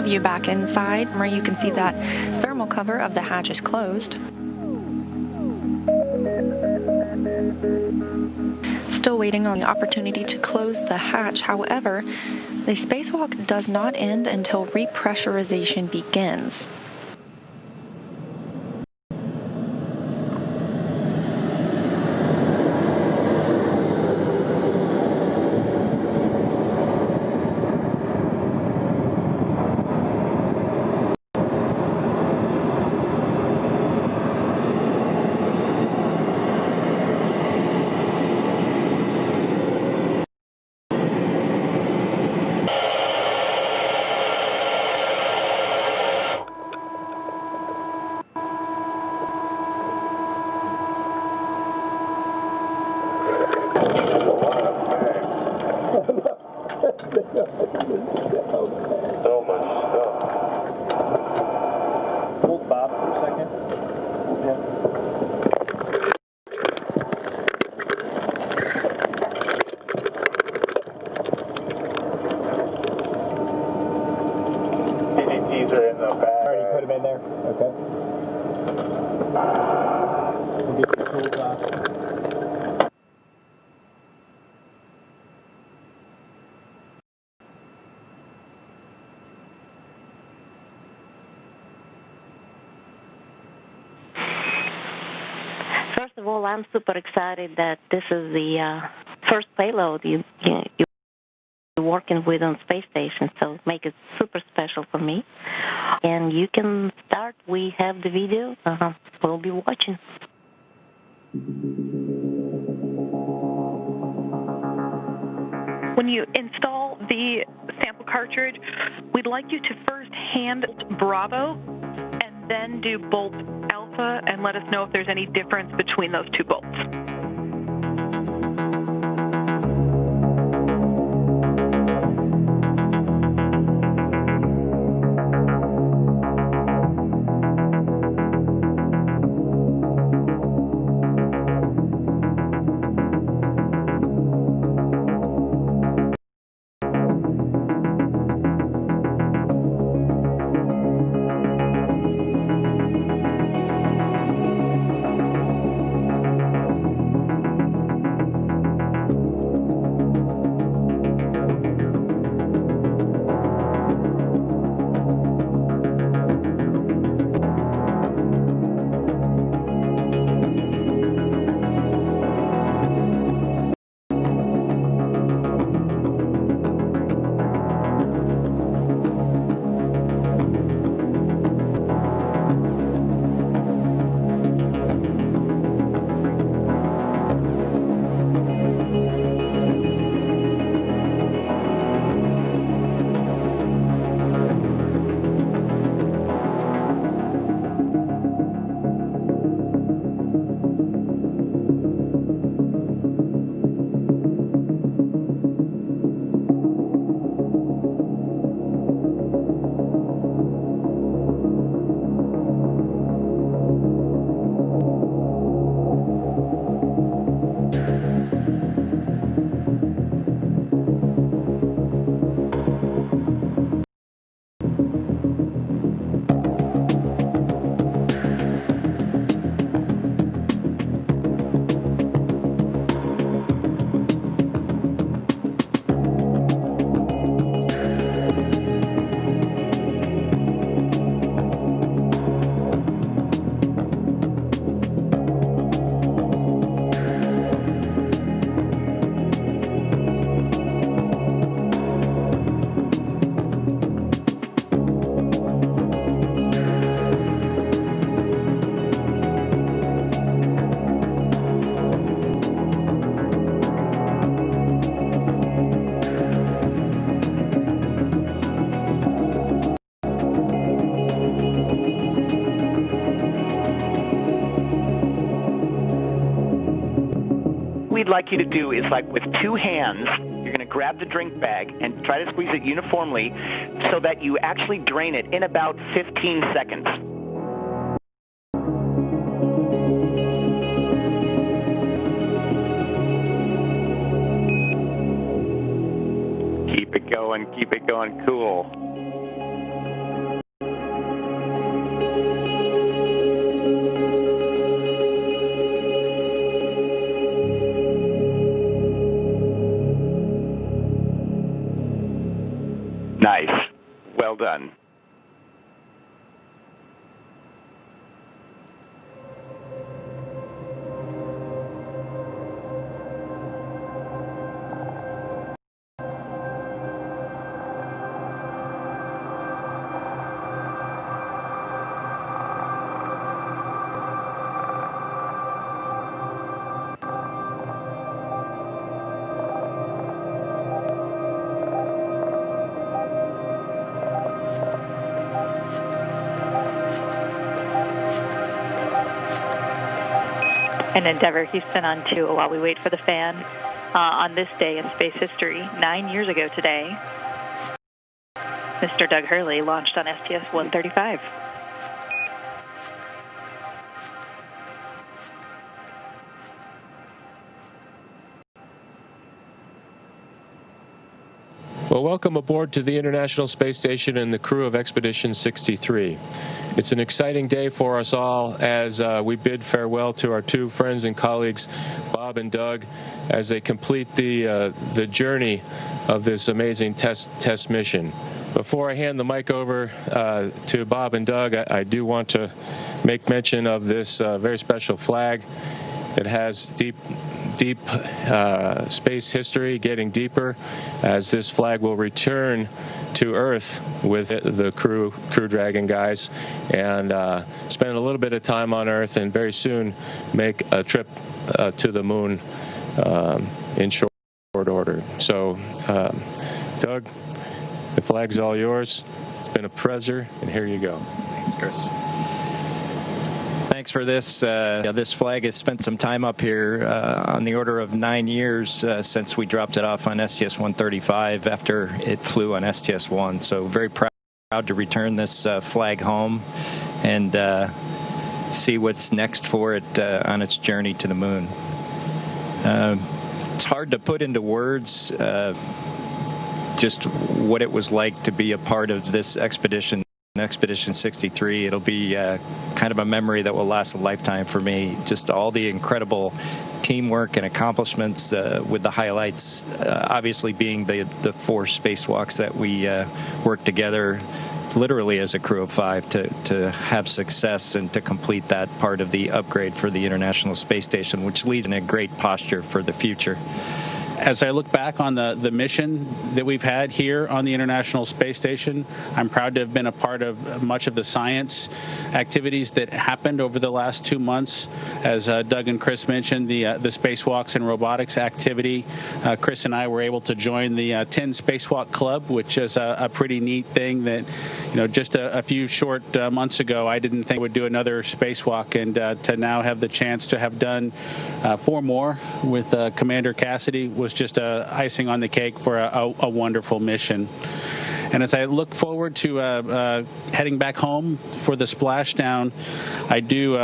View back inside where you can see that thermal cover of the hatch is closed. Still waiting on the opportunity to close the hatch. However, the spacewalk does not end until repressurization begins. So much stuff. Hold Bob for a second. PGTs are in the bag. Already put them in there? Okay. We'll get your tools off. First of all, I'm super excited that this is the first payload you're working with on space station, so it makes it super special for me. And you can start. We have the video. We'll be watching. When you install the sample cartridge, we'd like you to first hand Bravo and then do bolt Alpha and let us know if there's any difference between those two bolts. we'd like you to do is, like, with two hands, you're going to grab the drink bag and try to squeeze it uniformly so that you actually drain it in about 15 seconds. Keep it going, cool. Nice. Well done. And Endeavour, Houston on 2 while we wait for the fan. On this day in space history, 9 years ago today, Mr. Doug Hurley launched on STS-135. Well, welcome aboard to the International Space Station and the crew of Expedition 63. It's an exciting day for us all as we bid farewell to our two friends and colleagues, Bob and Doug, as they complete the journey of this amazing test mission. Before I hand the mic over to Bob and Doug, I do want to make mention of this very special flag. It has deep space history, getting deeper, as this flag will return to Earth with the Crew Dragon guys and spend a little bit of time on Earth and very soon make a trip to the moon in short order. So, Doug, the flag's all yours. It's been a pleasure, and here you go. Thanks, Chris. Thanks for this. This flag has spent some time up here, on the order of 9 years since we dropped it off on STS-135 after it flew on STS-1. So very proud to return this flag home and see what's next for it on its journey to the moon. It's hard to put into words just what it was like to be a part of this expedition. Expedition 63. It'll be kind of a memory that will last a lifetime for me. Just all the incredible teamwork and accomplishments, with the highlights obviously being the 4 spacewalks that we worked together literally as a crew of 5 to have success and to complete that part of the upgrade for the International Space Station, which leaves in a great posture for the future. As I look back on the mission that we've had here on the International Space Station, I'm proud to have been a part of much of the science activities that happened over the last 2 months. As Doug and Chris mentioned, the spacewalks and robotics activity. Chris and I were able to join the 10 Spacewalk Club, which is a pretty neat thing that, just a few short months ago, I didn't think I would do another spacewalk, and to now have the chance to have done 4 more with Commander Cassidy was just icing on the cake for a wonderful mission. And as I look forward to heading back home for the splashdown, I do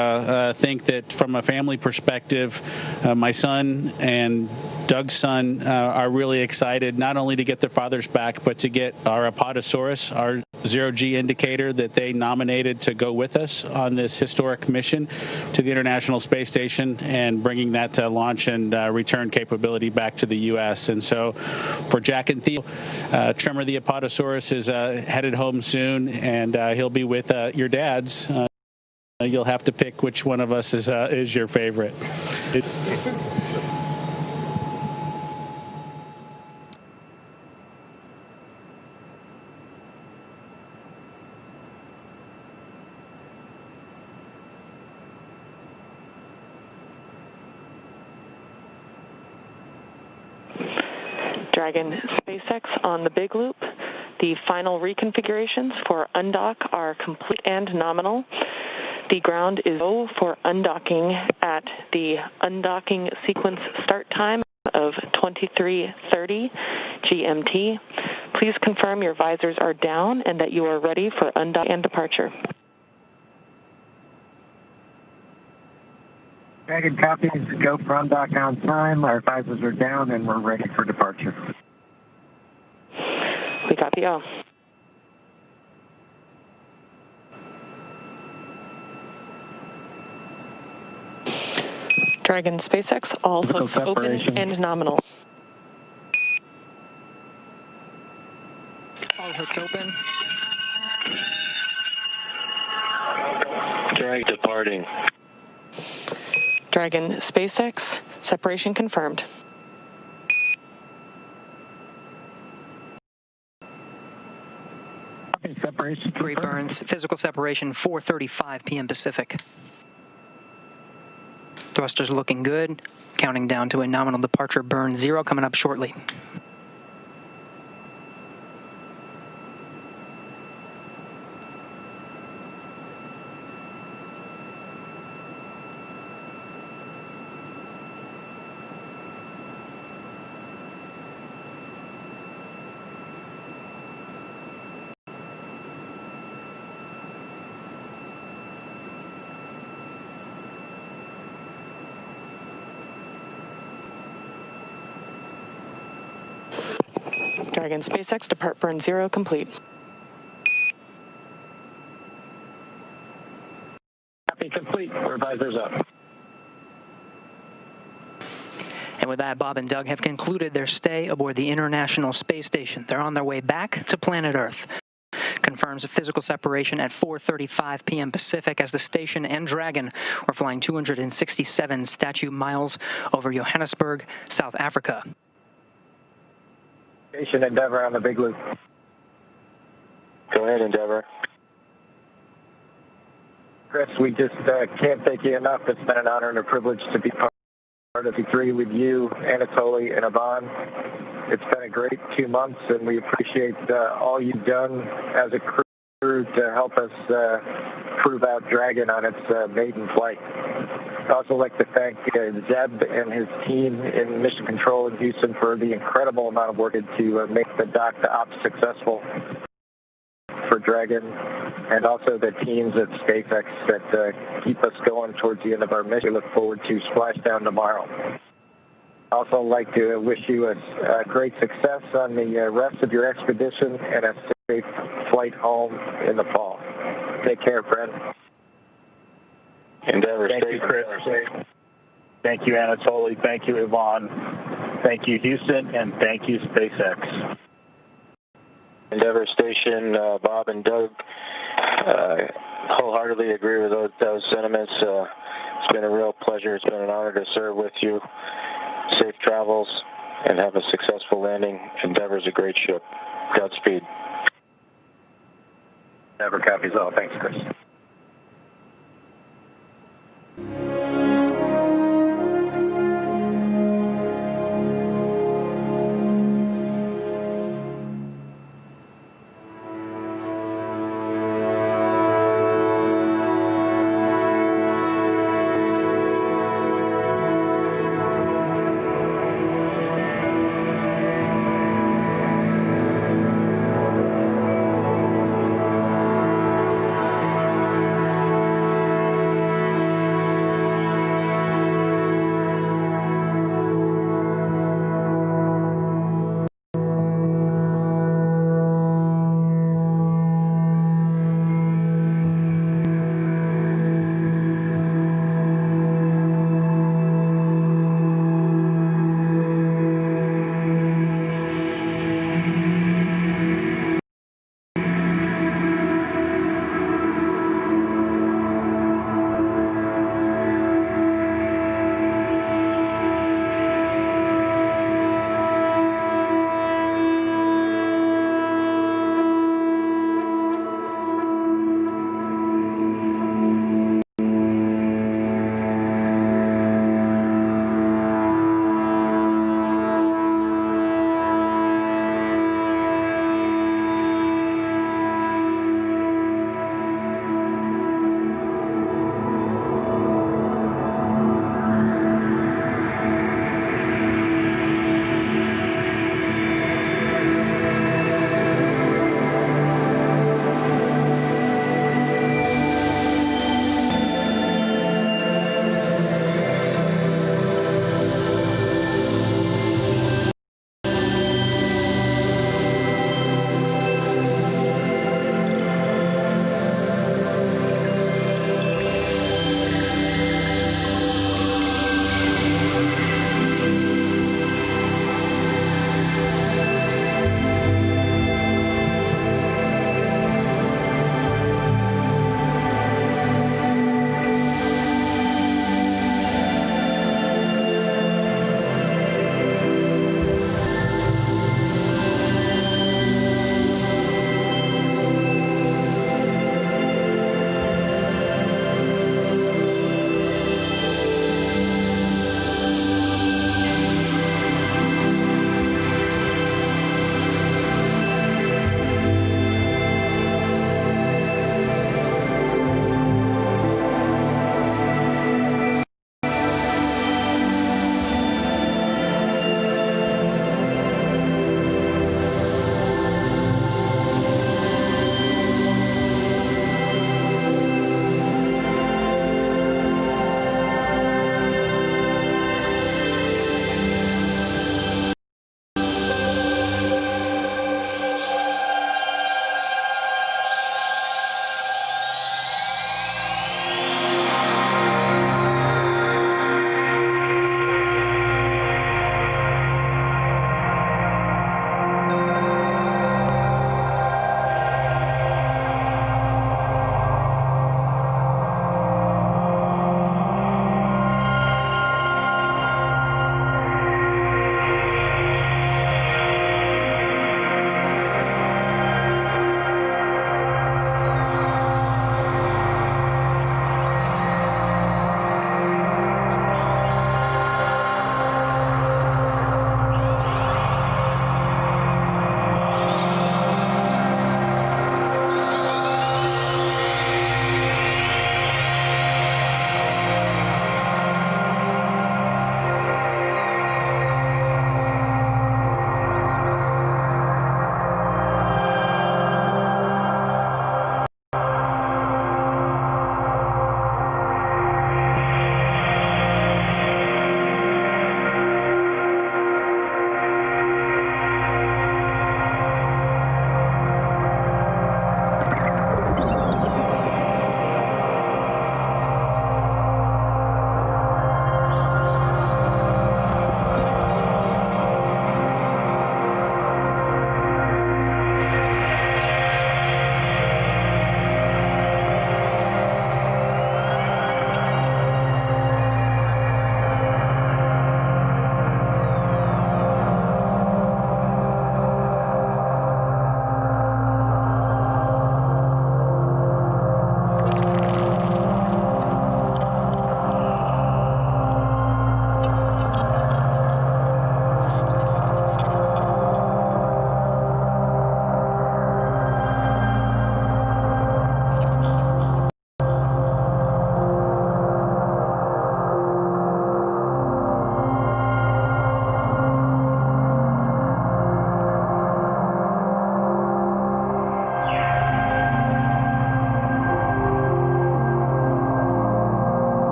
think that from a family perspective, my son and Doug's son are really excited not only to get their fathers back, but to get our Apatosaurus, our zero-G indicator that they nominated to go with us on this historic mission to the International Space Station, and bringing that to launch and return capability back to the U.S. And so for Jack and Theo, Tremor the Apatosaurus is headed home soon, and he'll be with your dads. You'll have to pick which one of us is your favorite. Dragon SpaceX on the big loop. The final reconfigurations for undock are complete and nominal. The ground is low for undocking at the undocking sequence start time of 23:30 GMT. Please confirm your visors are down and that you are ready for undock and departure. Dragon copies, go for undock on time. Our visors are down and we're ready for departure. We copy all. Dragon SpaceX, all hooks open and nominal. All hooks open. Dragon departing. Dragon SpaceX, separation confirmed. Okay, separation Great burns. Physical separation 4:35 p.m. Pacific. Thrusters looking good. Counting down to a nominal departure burn 0 coming up shortly. Dragon SpaceX, depart burn 0 complete. Copy complete. Our visors up. And with that, Bob and Doug have concluded their stay aboard the International Space Station. They're on their way back to planet Earth. Confirms a physical separation at 4:35 p.m. Pacific as the station and Dragon were flying 267 statute miles over Johannesburg, South Africa. Station Endeavour on the big loop. Go ahead, Endeavour. Chris, we just can't thank you enough. It's been an honor and a privilege to be part of the 3 with you, Anatoly, and Ivan. It's been a great 2 months, and we appreciate all you've done as a crew to help us prove out Dragon on its maiden flight. I'd also like to thank Zeb and his team in Mission Control in Houston for the incredible amount of work to make the dock to ops successful for Dragon, and also the teams at SpaceX that keep us going towards the end of our mission. We look forward to splashdown tomorrow. I'd also like to wish you a great success on the rest of your expedition and a safe flight home in the fall. Take care, friend. Endeavour, Thank you, Chris. Thank you, Anatoly. Thank you, Ivan. Thank you, Houston, and thank you, SpaceX. Endeavour Station, Bob and Doug wholeheartedly agree with those sentiments. It's been a real pleasure. It's been an honor to serve with you. Safe travels and have a successful landing. Endeavour's a great ship. Godspeed. Endeavour copies all. Thanks, Chris.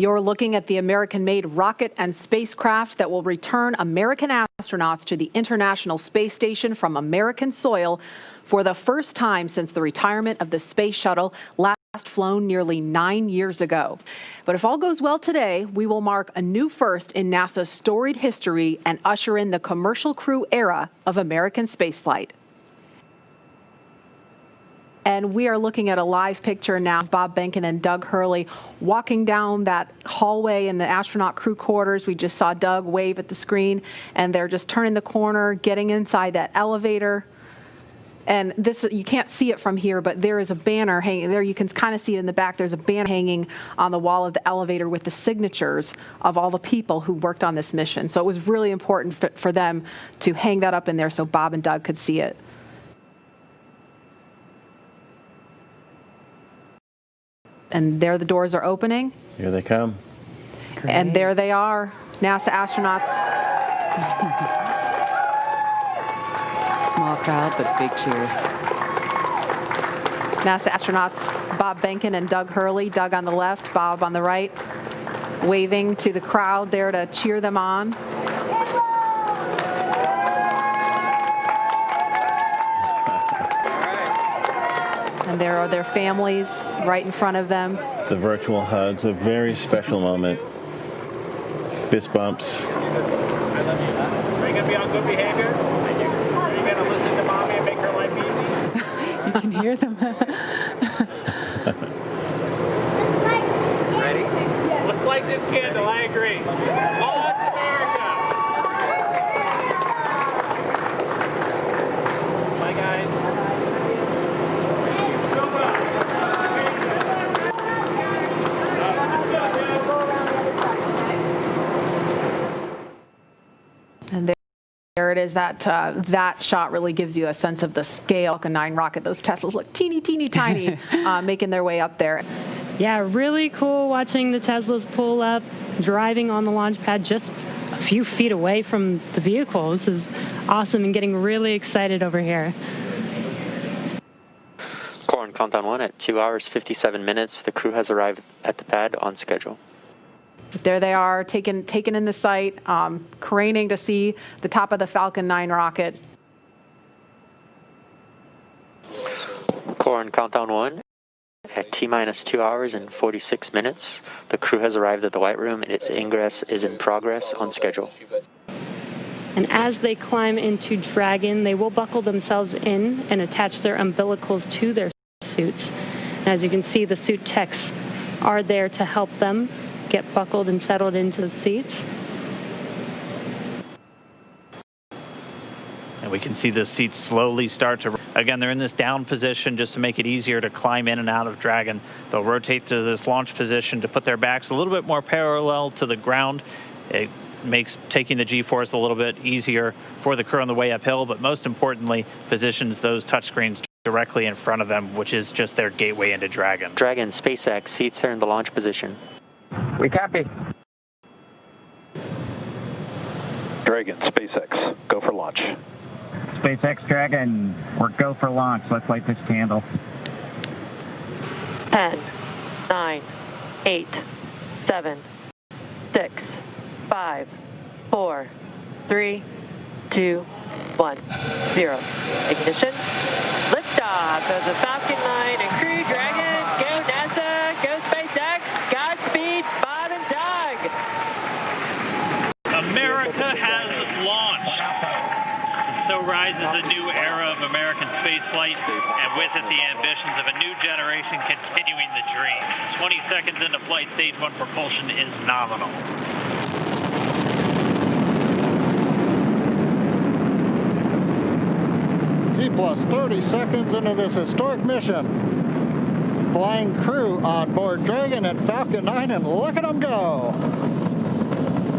You're looking at the American-made rocket and spacecraft that will return American astronauts to the International Space Station from American soil for the first time since the retirement of the space shuttle last flown nearly 9 years ago. But if all goes well today, we will mark a new first in NASA's storied history and usher in the commercial crew era of American spaceflight. And we are looking at a live picture now of Bob Behnken and Doug Hurley walking down that hallway in the astronaut crew quarters. We just saw Doug wave at the screen, and they're just turning the corner, getting inside that elevator. And this, you can't see it from here, but there is a banner hanging there. You can kind of see it in the back. There's a banner hanging on the wall of the elevator with the signatures of all the people who worked on this mission. So it was really important for them to hang that up in there so Bob and Doug could see it. And there the doors are opening. Here they come. Great. And there they are, NASA astronauts. Small crowd, but big cheers. NASA astronauts Bob Behnken and Doug Hurley, Doug on the left, Bob on the right, waving to the crowd there to cheer them on. And there are their families right in front of them. The virtual hugs, a very special moment. Fist bumps. Are you going to be on good behavior? Are you going to listen to mommy and make her life easy? You can hear them. Ready? Let's light this candle, I agree. Launch America! Bye, guys. And there it is. That shot really gives you a sense of the scale. Falcon 9 rocket. Those Teslas look teeny, teeny, tiny, making their way up there. Yeah, really cool watching the Teslas pull up, driving on the launch pad just a few feet away from the vehicle. This is awesome and getting really excited over here. Core on countdown 1 at 2 hours, 57 minutes. The crew has arrived at the pad on schedule. There they are, taken in the sight, craning to see the top of the Falcon 9 rocket. Core on countdown 1 at T-minus 2 hours and 46 minutes. The crew has arrived at the White Room and its ingress is in progress on schedule. And as they climb into Dragon, they will buckle themselves in and attach their umbilicals to their suits. And as you can see, the suit techs are there to help them get buckled and settled into the seats. And we can see the seats slowly start to, again, they're in this down position just to make it easier to climb in and out of Dragon. They'll rotate to this launch position to put their backs a little bit more parallel to the ground. It makes taking the G-force a little bit easier for the crew on the way uphill, but most importantly, positions those touchscreens directly in front of them, which is just their gateway into Dragon. Dragon, SpaceX, seats are in the launch position. We copy. Dragon, SpaceX, go for launch. SpaceX Dragon, we're go for launch. Let's light this candle. 10, 9, 8, 7, 6, 5, 4, 3, 2, 1, 0. Ignition. Liftoff of the Falcon 9 and Crew Dragon. Go NASA, go SpaceX, Godspeed, Bob and Doug. America has launched. And so rises a new era of American spaceflight, and with it the ambitions of a new generation continuing the dream. 20 seconds into flight, stage 1 propulsion is nominal. T plus 30 seconds into this historic mission. Flying crew on board Dragon and Falcon 9, and look at them go.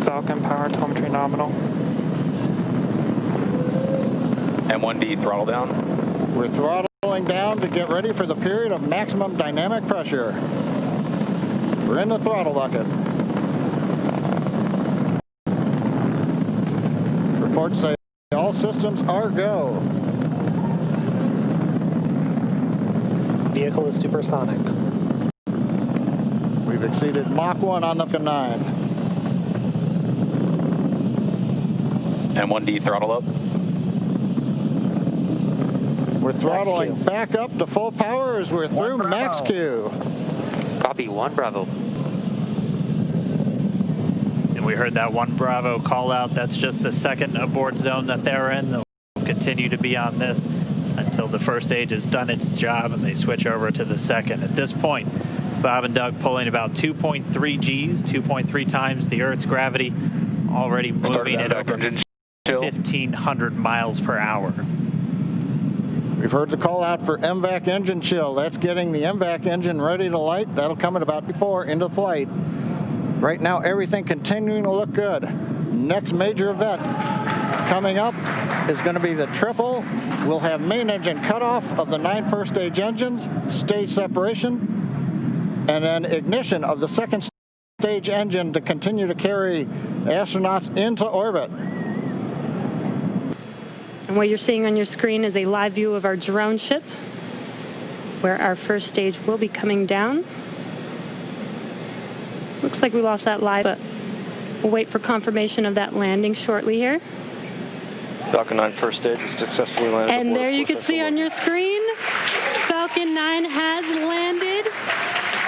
Falcon power telemetry nominal. M1D throttle down. We're throttling down to get ready for the period of maximum dynamic pressure. We're in the throttle bucket. Reports say all systems are go. Vehicle is supersonic. We We've exceeded Mach 1 on the Falcon 9. M1D throttle up. We're throttling back up to full power as we're through max Q. Copy, 1 Bravo. And we heard that 1 Bravo call out. That's just the second abort zone that they're in. They'll continue to be on this until the first stage has done its job and they switch over to the second. At this point, Bob and Doug pulling about 2.3 Gs, 2.3 times the Earth's gravity, already moving at over 1,500 miles per hour. We've heard the call out for MVAC engine chill. That's getting the MVAC engine ready to light. That'll come at about 4 into flight. Right now, everything continuing to look good. Next major event coming up is going to be the triple. We'll have main engine cutoff of the 9 first stage engines, stage separation, and then ignition of the second stage engine to continue to carry astronauts into orbit. And what you're seeing on your screen is a live view of our drone ship, where our first stage will be coming down. Looks like we lost that live, but we'll wait for confirmation of that landing shortly here. Falcon 9 first stage is successfully landed. And there you can see on your screen, Falcon 9 has landed.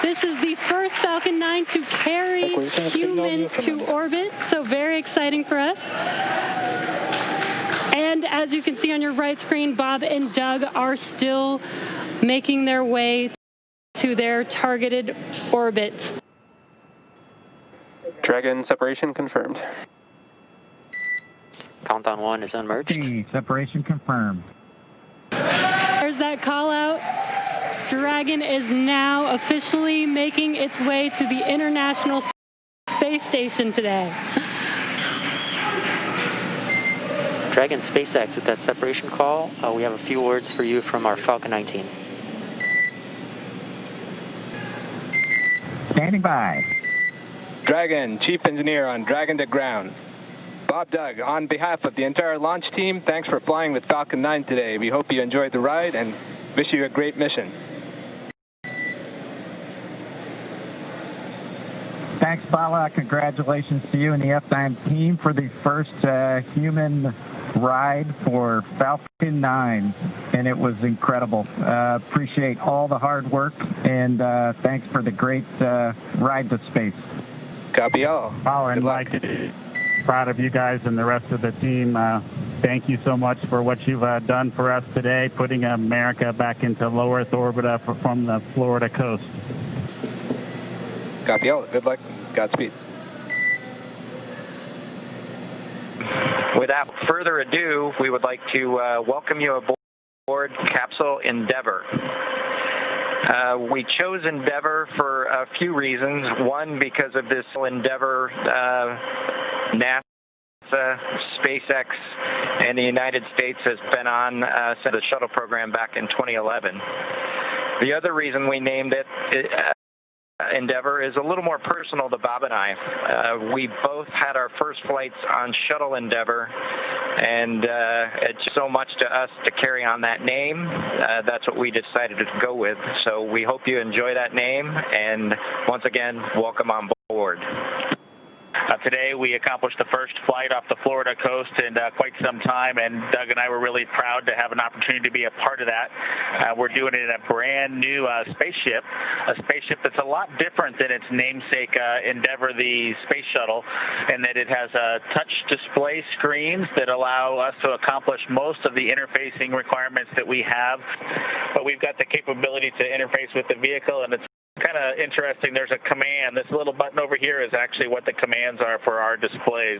This is the first Falcon 9 to carry humans to orbit, so very exciting for us. And as you can see on your right screen, Bob and Doug are still making their way to their targeted orbit. Dragon separation confirmed. Countdown 1 is unmerged. Separation confirmed. There's that call out. Dragon is now officially making its way to the International Space Station today. Dragon SpaceX with that separation call. We have a few words for you from our Falcon 9 team. Standing by. Dragon, Chief Engineer on Dragon to ground. Bob, Doug, on behalf of the entire launch team, thanks for flying with Falcon 9 today. We hope you enjoyed the ride and wish you a great mission. Thanks, Bala. Congratulations to you and the F9 team for the first human ride for Falcon 9, and it was incredible. Appreciate all the hard work, and thanks for the great ride to space. Copy all. Bala and Mike, proud of you guys and the rest of the team. Thank you so much for what you've done for us today, putting America back into low Earth orbit from the Florida coast. Copy all. Good luck. Godspeed. Without further ado, we would like to welcome you aboard Capsule Endeavour. We chose Endeavour for a few reasons. One, because of this Endeavour, NASA, SpaceX, and the United States has been on since the shuttle program back in 2011. The other reason we named it Endeavour is a little more personal to Bob and I. We both had our first flights on Shuttle Endeavour, and it's so much to us to carry on that name. That's what we decided to go with. So we hope you enjoy that name, and once again, welcome on board. Today we accomplished the first flight off the Florida coast in quite some time, and Doug and I were really proud to have an opportunity to be a part of that. We're doing it in a brand new spaceship, a spaceship that's a lot different than its namesake Endeavour, the space shuttle, in that it has touch display screens that allow us to accomplish most of the interfacing requirements that we have, but we've got the capability to interface with the vehicle, and it's kind of interesting. There's a command. This little button over here is actually what the commands are for our displays.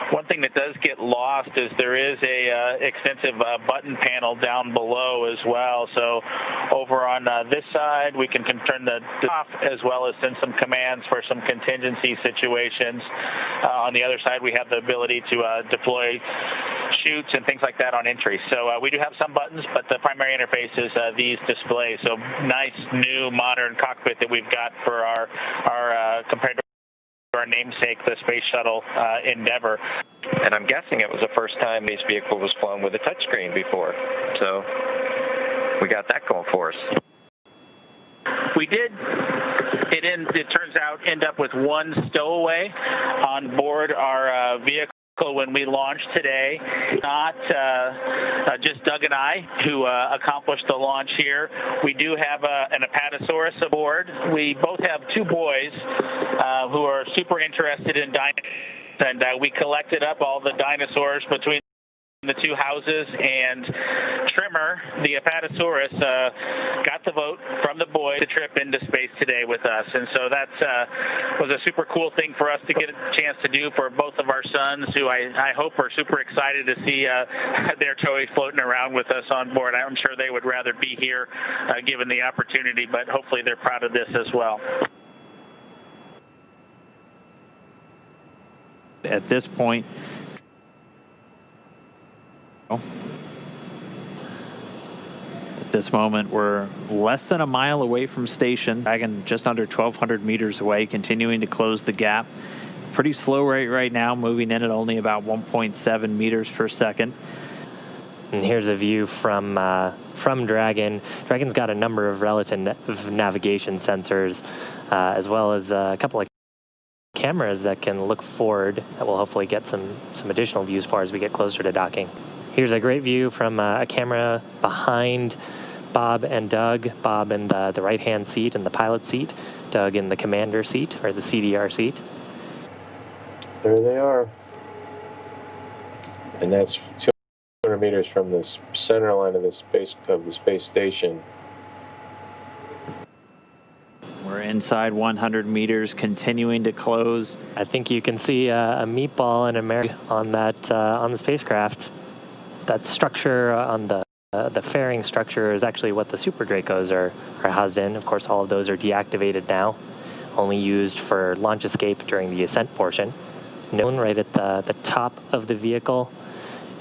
One thing that does get lost is there is a extensive button panel down below as well. So over on this side, we can turn the off as well as send some commands for some contingency situations. On the other side, we have the ability to deploy chutes and things like that on entry. So we do have some buttons, but the primary interface is these displays. So nice, new, modern cockpit that we've got for our compared to our namesake, the Space Shuttle Endeavour. And I'm guessing it was the first time this vehicle was flown with a touchscreen before. So we got that going for us. We did. It turns turns out, end up with one stowaway on board our vehicle when we launched today. Not just Doug and I who accomplished the launch here. We do have an Apatosaurus aboard. We both have two boys who are super interested in dinosaurs, and we collected up all the dinosaurs between the two houses, and Trimmer, the Apatosaurus, got the vote from the boys to trip into space today with us. And so that was a super cool thing for us to get a chance to do for both of our sons, who I hope are super excited to see their toy floating around with us on board. I'm sure they would rather be here given the opportunity, but hopefully they're proud of this as well. At this point, at this moment, we're less than a mile away from station. Dragon just under 1,200 meters away, continuing to close the gap. Pretty slow rate right now, moving in at only about 1.7 meters per second. And here's a view from Dragon. Dragon's got a number of relative navigation sensors, as well as a couple of cameras that can look forward. That will hopefully get some additional views as far as we get closer to docking. Here's a great view from a camera behind Bob and Doug. Bob in the right-hand seat in the pilot seat. Doug in the commander seat, or the CDR seat. There they are. And that's 200 meters from the center line of the space station. We're inside 100 meters, continuing to close. I think you can see a meatball and a Mary on that on the spacecraft. That structure on the fairing structure is actually what the Super Dracos are housed in. Of course, all of those are deactivated now, only used for launch escape during the ascent portion. Known right at the top of the vehicle,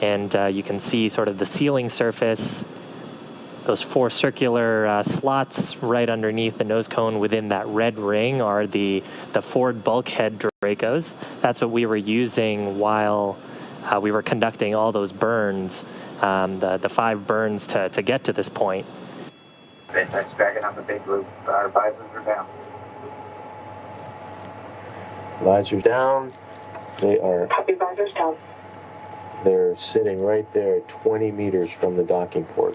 and you can see sort of the sealing surface. Those four circular slots right underneath the nose cone within that red ring are the forward bulkhead Dracos. That's what we were using while we were conducting all those burns, the 5 burns to get to this point. SpaceX Dragon on the big loop. Our visors are down. Visors down. They are. Copy, visors down. They're sitting right there, 20 meters from the docking port.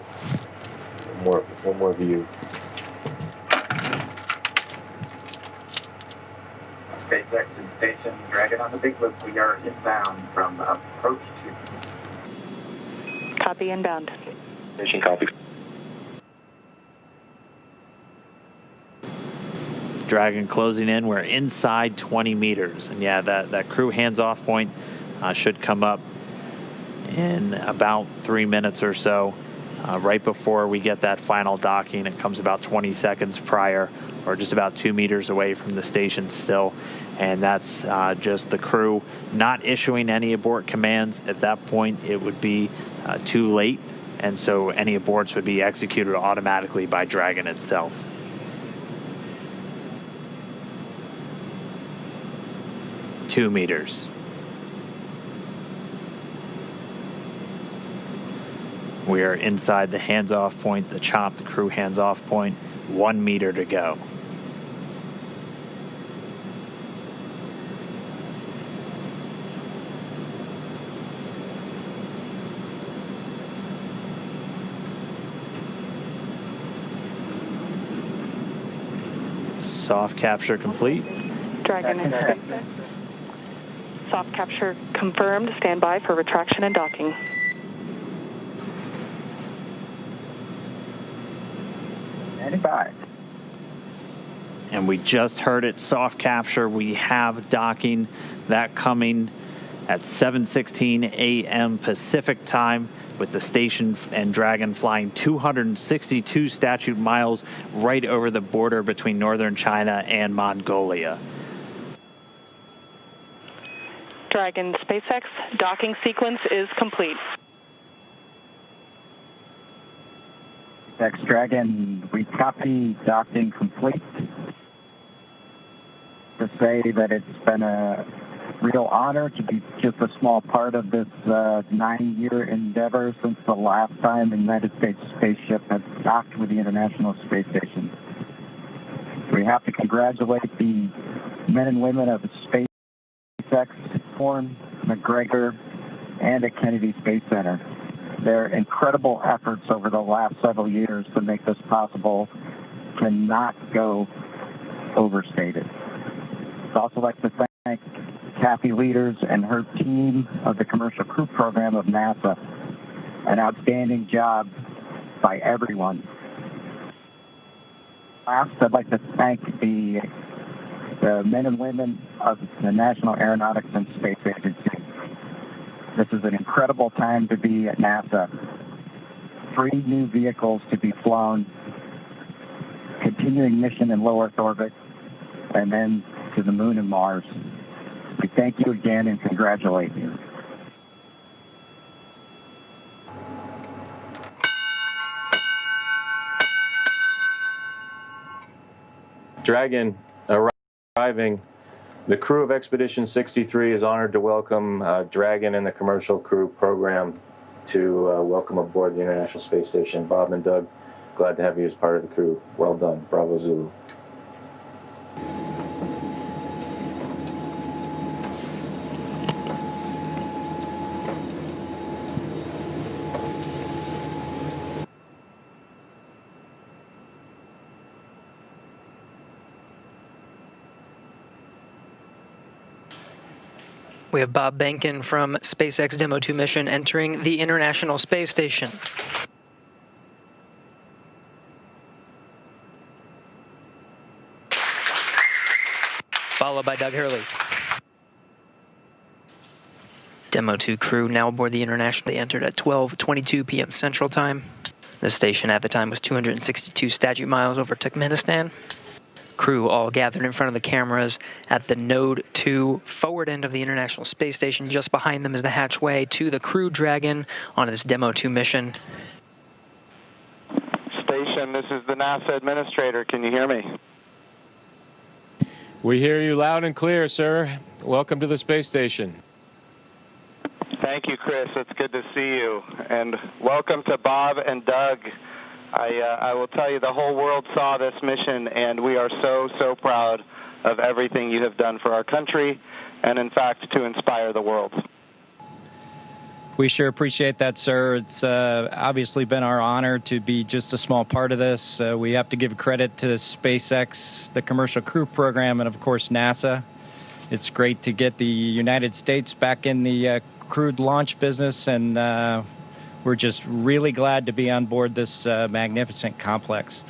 One more view. SpaceX and Station Dragon on the big loop. We are inbound from approach 2. Copy, inbound. Station copy. Dragon closing in. We're inside 20 meters. And yeah, that crew hands-off point should come up in about 3 minutes or so. Right before we get that final docking. It comes about 20 seconds prior, or just about 2 meters away from the station still. And that's just the crew not issuing any abort commands. At that point, it would be too late. And so any aborts would be executed automatically by Dragon itself. Two meters. We are inside the hands-off point, the chop, the crew hands-off point. 1 meter to go. Soft capture complete. Dragon and SpaceX. Soft capture confirmed. Stand by for retraction and docking. And we just heard it, soft capture. We have docking, that coming at 7:16 a.m. Pacific time, with the station and Dragon flying 262 statute miles right over the border between northern China and Mongolia. Dragon SpaceX docking sequence is complete. SpaceX Dragon, we copy docking complete. To say that it's been a real honor to be just a small part of this 9-year endeavor since the last time the United States spaceship has docked with the International Space Station. We have to congratulate the men and women of SpaceX, McGregor, and at Kennedy Space Center. Their incredible efforts over the last several years to make this possible cannot go overstated. I'd also like to thank Kathy Leaders and her team of the Commercial Crew Program of NASA. An outstanding job by everyone. Last, I'd like to thank the men and women of the National Aeronautics and Space Agency. This is an incredible time to be at NASA. 3 new vehicles to be flown, continuing mission in low Earth orbit, and then to the moon and Mars. We thank you again and congratulate you. Dragon arriving. The crew of Expedition 63 is honored to welcome Dragon and the Commercial Crew Program to welcome aboard the International Space Station. Bob and Doug, glad to have you as part of the crew. Well done. Bravo Zulu. We have Bob Behnken from SpaceX Demo-2 mission entering the International Space Station. Followed by Doug Hurley. Demo-2 crew now aboard the International. They entered at 12:22 p.m. Central Time. The station at the time was 262 statute miles over Turkmenistan. Crew all gathered in front of the cameras at the Node 2 forward end of the International Space Station. Just behind them is the hatchway to the Crew Dragon on this Demo-2 mission. Station, this is the NASA administrator. Can you hear me? We hear you loud and clear, sir. Welcome to the space station. Thank you, Chris. It's good to see you. And welcome to Bob and Doug. I will tell you, the whole world saw this mission, and we are so proud of everything you have done for our country and, in fact, to inspire the world. We sure appreciate that, sir. It's obviously been our honor to be just a small part of this. We have to give credit to SpaceX, the Commercial Crew Program, and, of course, NASA. It's great to get the United States back in the crewed launch business, and we're just really glad to be on board this magnificent complex.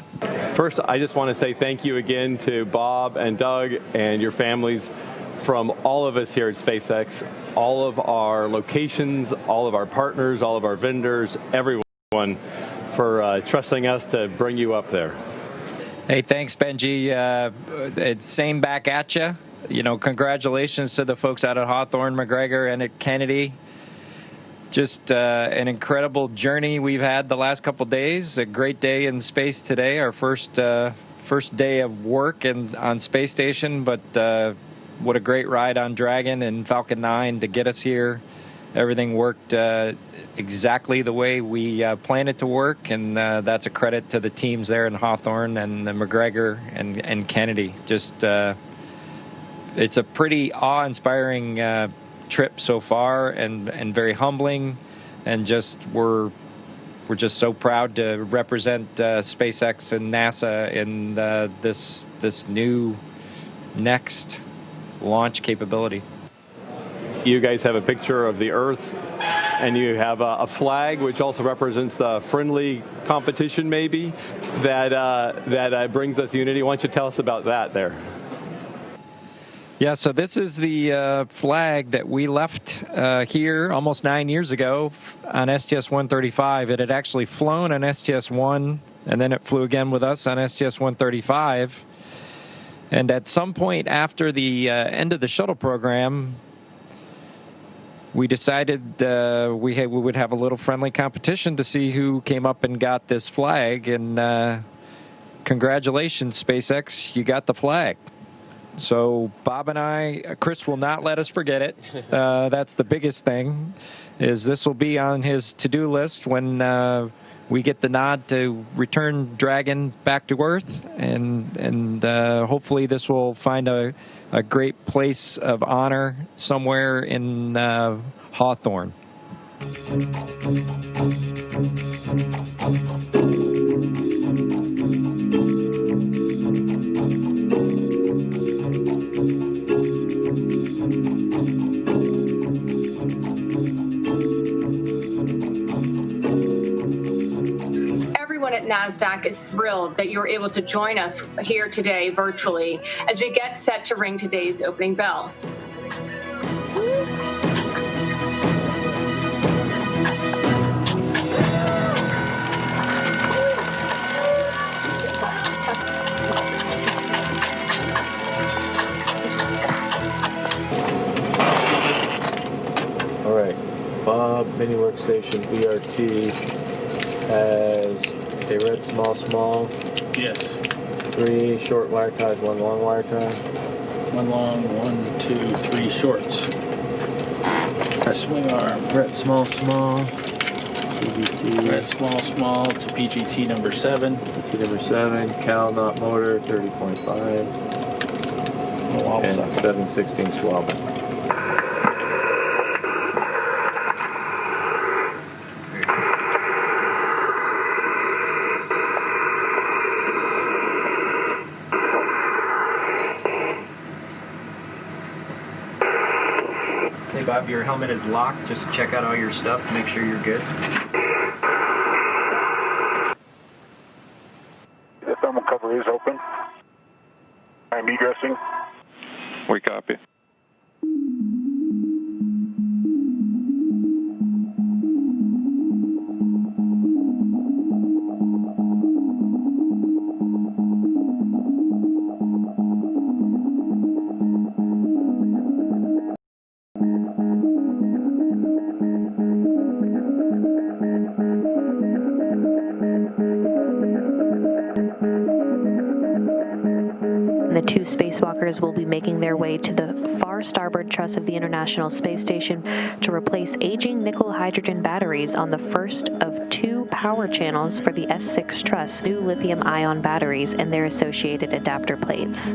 First, I just want to say thank you again to Bob and Doug and your families from all of us here at SpaceX, all of our locations, all of our partners, all of our vendors, everyone for trusting us to bring you up there. Hey, thanks, Benji. It's same back at you. You know, congratulations to the folks out at Hawthorne, McGregor, and at Kennedy. Just an incredible journey we've had the last couple days. A great day in space today, our first day of work on Space Station, but what a great ride on Dragon and Falcon 9 to get us here. Everything worked exactly the way we planned it to work, and that's a credit to the teams there in Hawthorne and McGregor and Kennedy. Just it's a pretty awe-inspiring trip so far, and very humbling, and just we're just so proud to represent SpaceX and NASA in this new next launch capability. You guys have a picture of the Earth, and you have a flag which also represents the friendly competition, maybe that brings us unity. Why don't you tell us about that there? Yeah, so this is the flag that we left here almost 9 years ago on STS-135. It had actually flown on STS-1, and then it flew again with us on STS-135. And at some point after the end of the shuttle program, we decided we would have a little friendly competition to see who came up and got this flag. And congratulations, SpaceX, you got the flag. So Bob and I, Chris will not let us forget it. That's the biggest thing, is this will be on his to-do list when we get the nod to return Dragon back to Earth, and hopefully this will find a great place of honor somewhere in Hawthorne. Everyone at NASDAQ is thrilled that you're able to join us here today virtually as we get set to ring today's opening bell. All right, Bob Mini Workstation BRT has a red small. Yes. 3 short wire ties, 1 long wire tie. 1 long, 1, 2, 3 shorts. Swing arm. Red small. PGT. Red small to PGT number 7. PGT number 7. Cal knot motor 30.5. And 7/16 swabber. Hey Bob, your helmet is locked. Just check out all your stuff to make sure you're good. The thermal cover is open. I'm egressing. We copy. The 2 spacewalkers will be making their way to the far starboard truss of the International Space Station to replace aging nickel-hydrogen batteries on the first of 2 power channels for the S6 truss, new lithium-ion batteries and their associated adapter plates.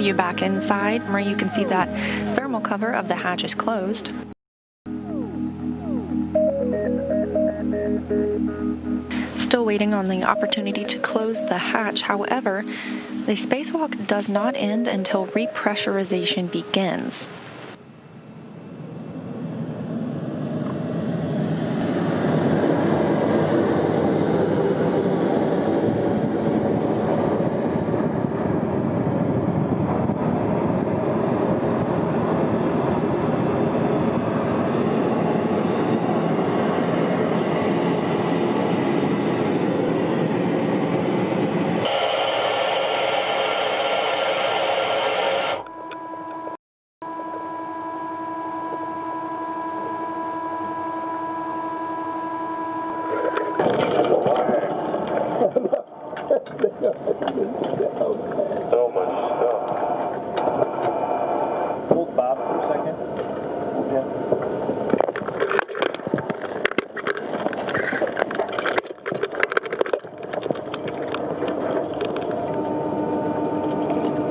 you back inside where you can see that thermal cover of the hatch is closed. Still waiting on the opportunity to close the hatch. However, the spacewalk does not end until repressurization begins. So much stuff. Hold Bob for a second.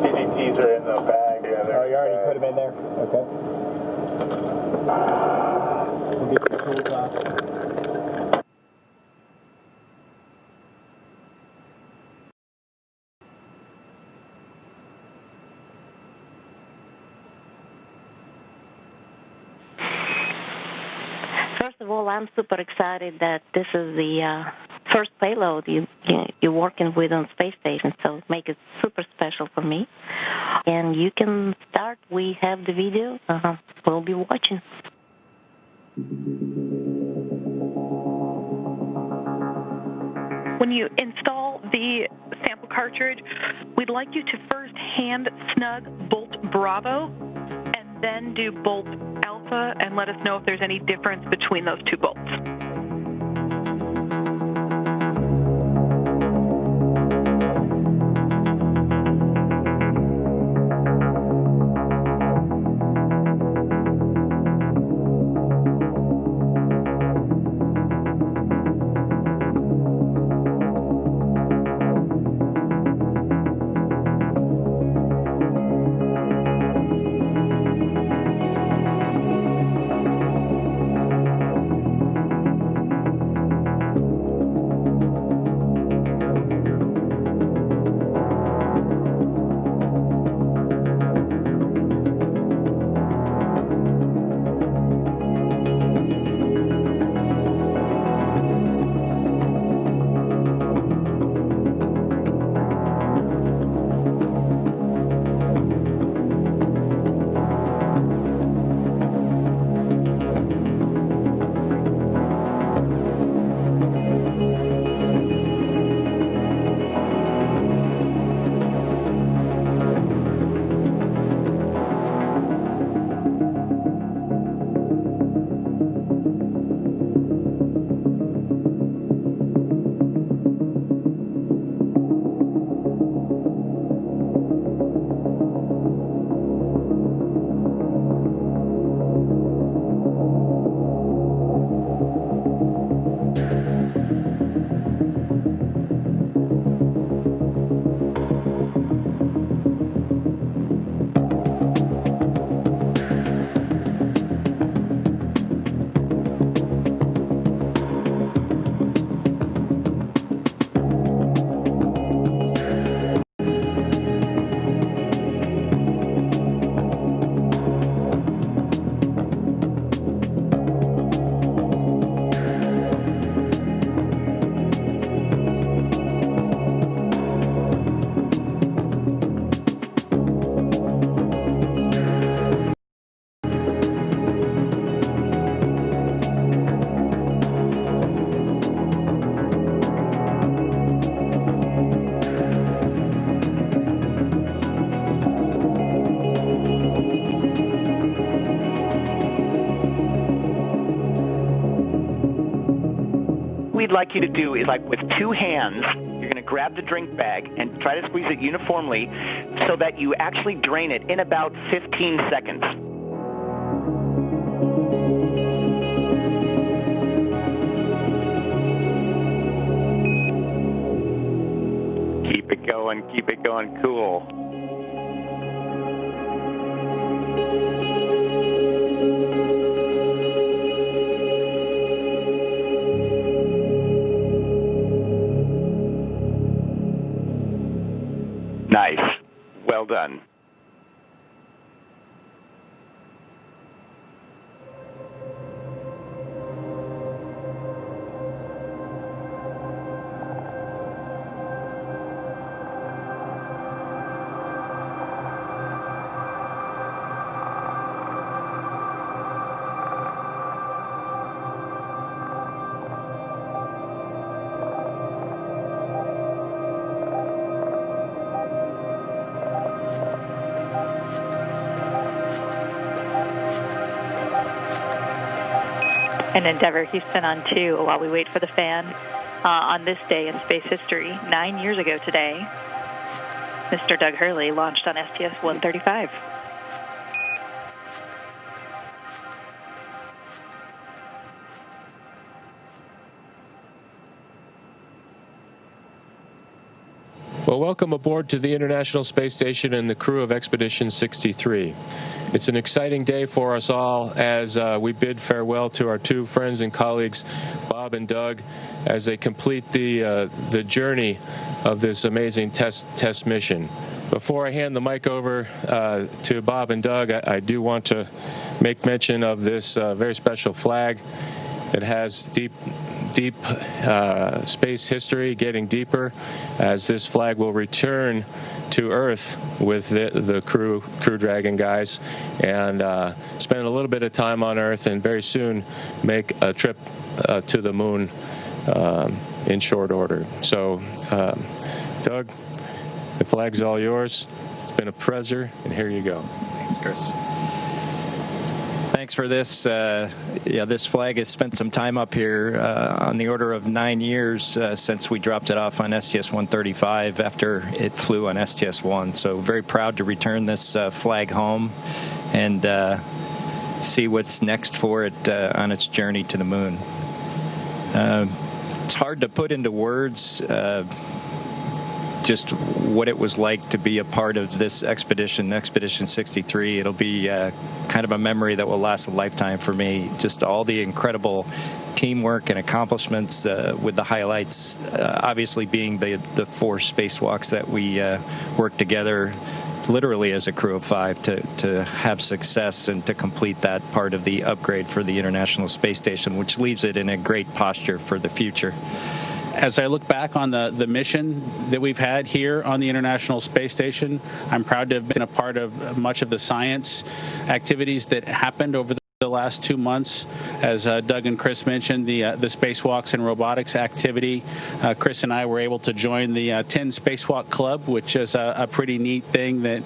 PDTs are in the bag. Yeah, oh, you already put them in there? Okay. We'll get the tools off. First of all, I'm super excited that this is the first payload you're working with on space station, so it makes it super special for me. And you can start. We have the video. We'll be watching. When you install the sample cartridge, we'd like you to first hand snug bolt Bravo and then do bolt Alpha and let us know if there's any difference between those two bolts. we'd like you to do is, like, with two hands, you're going to grab the drink bag and try to squeeze it uniformly so that you actually drain it in about 15 seconds. Keep it going, cool. Well done. And Endeavour Houston on 2 while we wait for the fan. On this day in space history, 9 years ago today, Mr. Doug Hurley launched on STS-135. Well, welcome aboard to the International Space Station and the crew of Expedition 63. It's an exciting day for us all as we bid farewell to our two friends and colleagues, Bob and Doug, as they complete the journey of this amazing test mission. Before I hand the mic over to Bob and Doug, I do want to make mention of this very special flag. It has deep space history, getting deeper, as this flag will return to Earth with the Crew Dragon guys and spend a little bit of time on Earth and very soon make a trip to the moon in short order. So, Doug, the flag's all yours. It's been a pleasure, and here you go. Thanks, Chris. Thanks for this. This flag has spent some time up here, on the order of 9 years since we dropped it off on STS-135 after it flew on STS-1. So very proud to return this flag home and see what's next for it on its journey to the moon. It's hard to put into words just what it was like to be a part of this expedition, Expedition 63. It'll be kind of a memory that will last a lifetime for me. Just all the incredible teamwork and accomplishments, with the highlights obviously being the 4 spacewalks that we worked together literally as a crew of 5 to have success and to complete that part of the upgrade for the International Space Station, which leaves it in a great posture for the future. As I look back on the mission that we've had here on the International Space Station, I'm proud to have been a part of much of the science activities that happened over the last 2 months. As Doug and Chris mentioned, the spacewalks and robotics activity. Chris and I were able to join the 10 Spacewalk Club, which is a pretty neat thing that,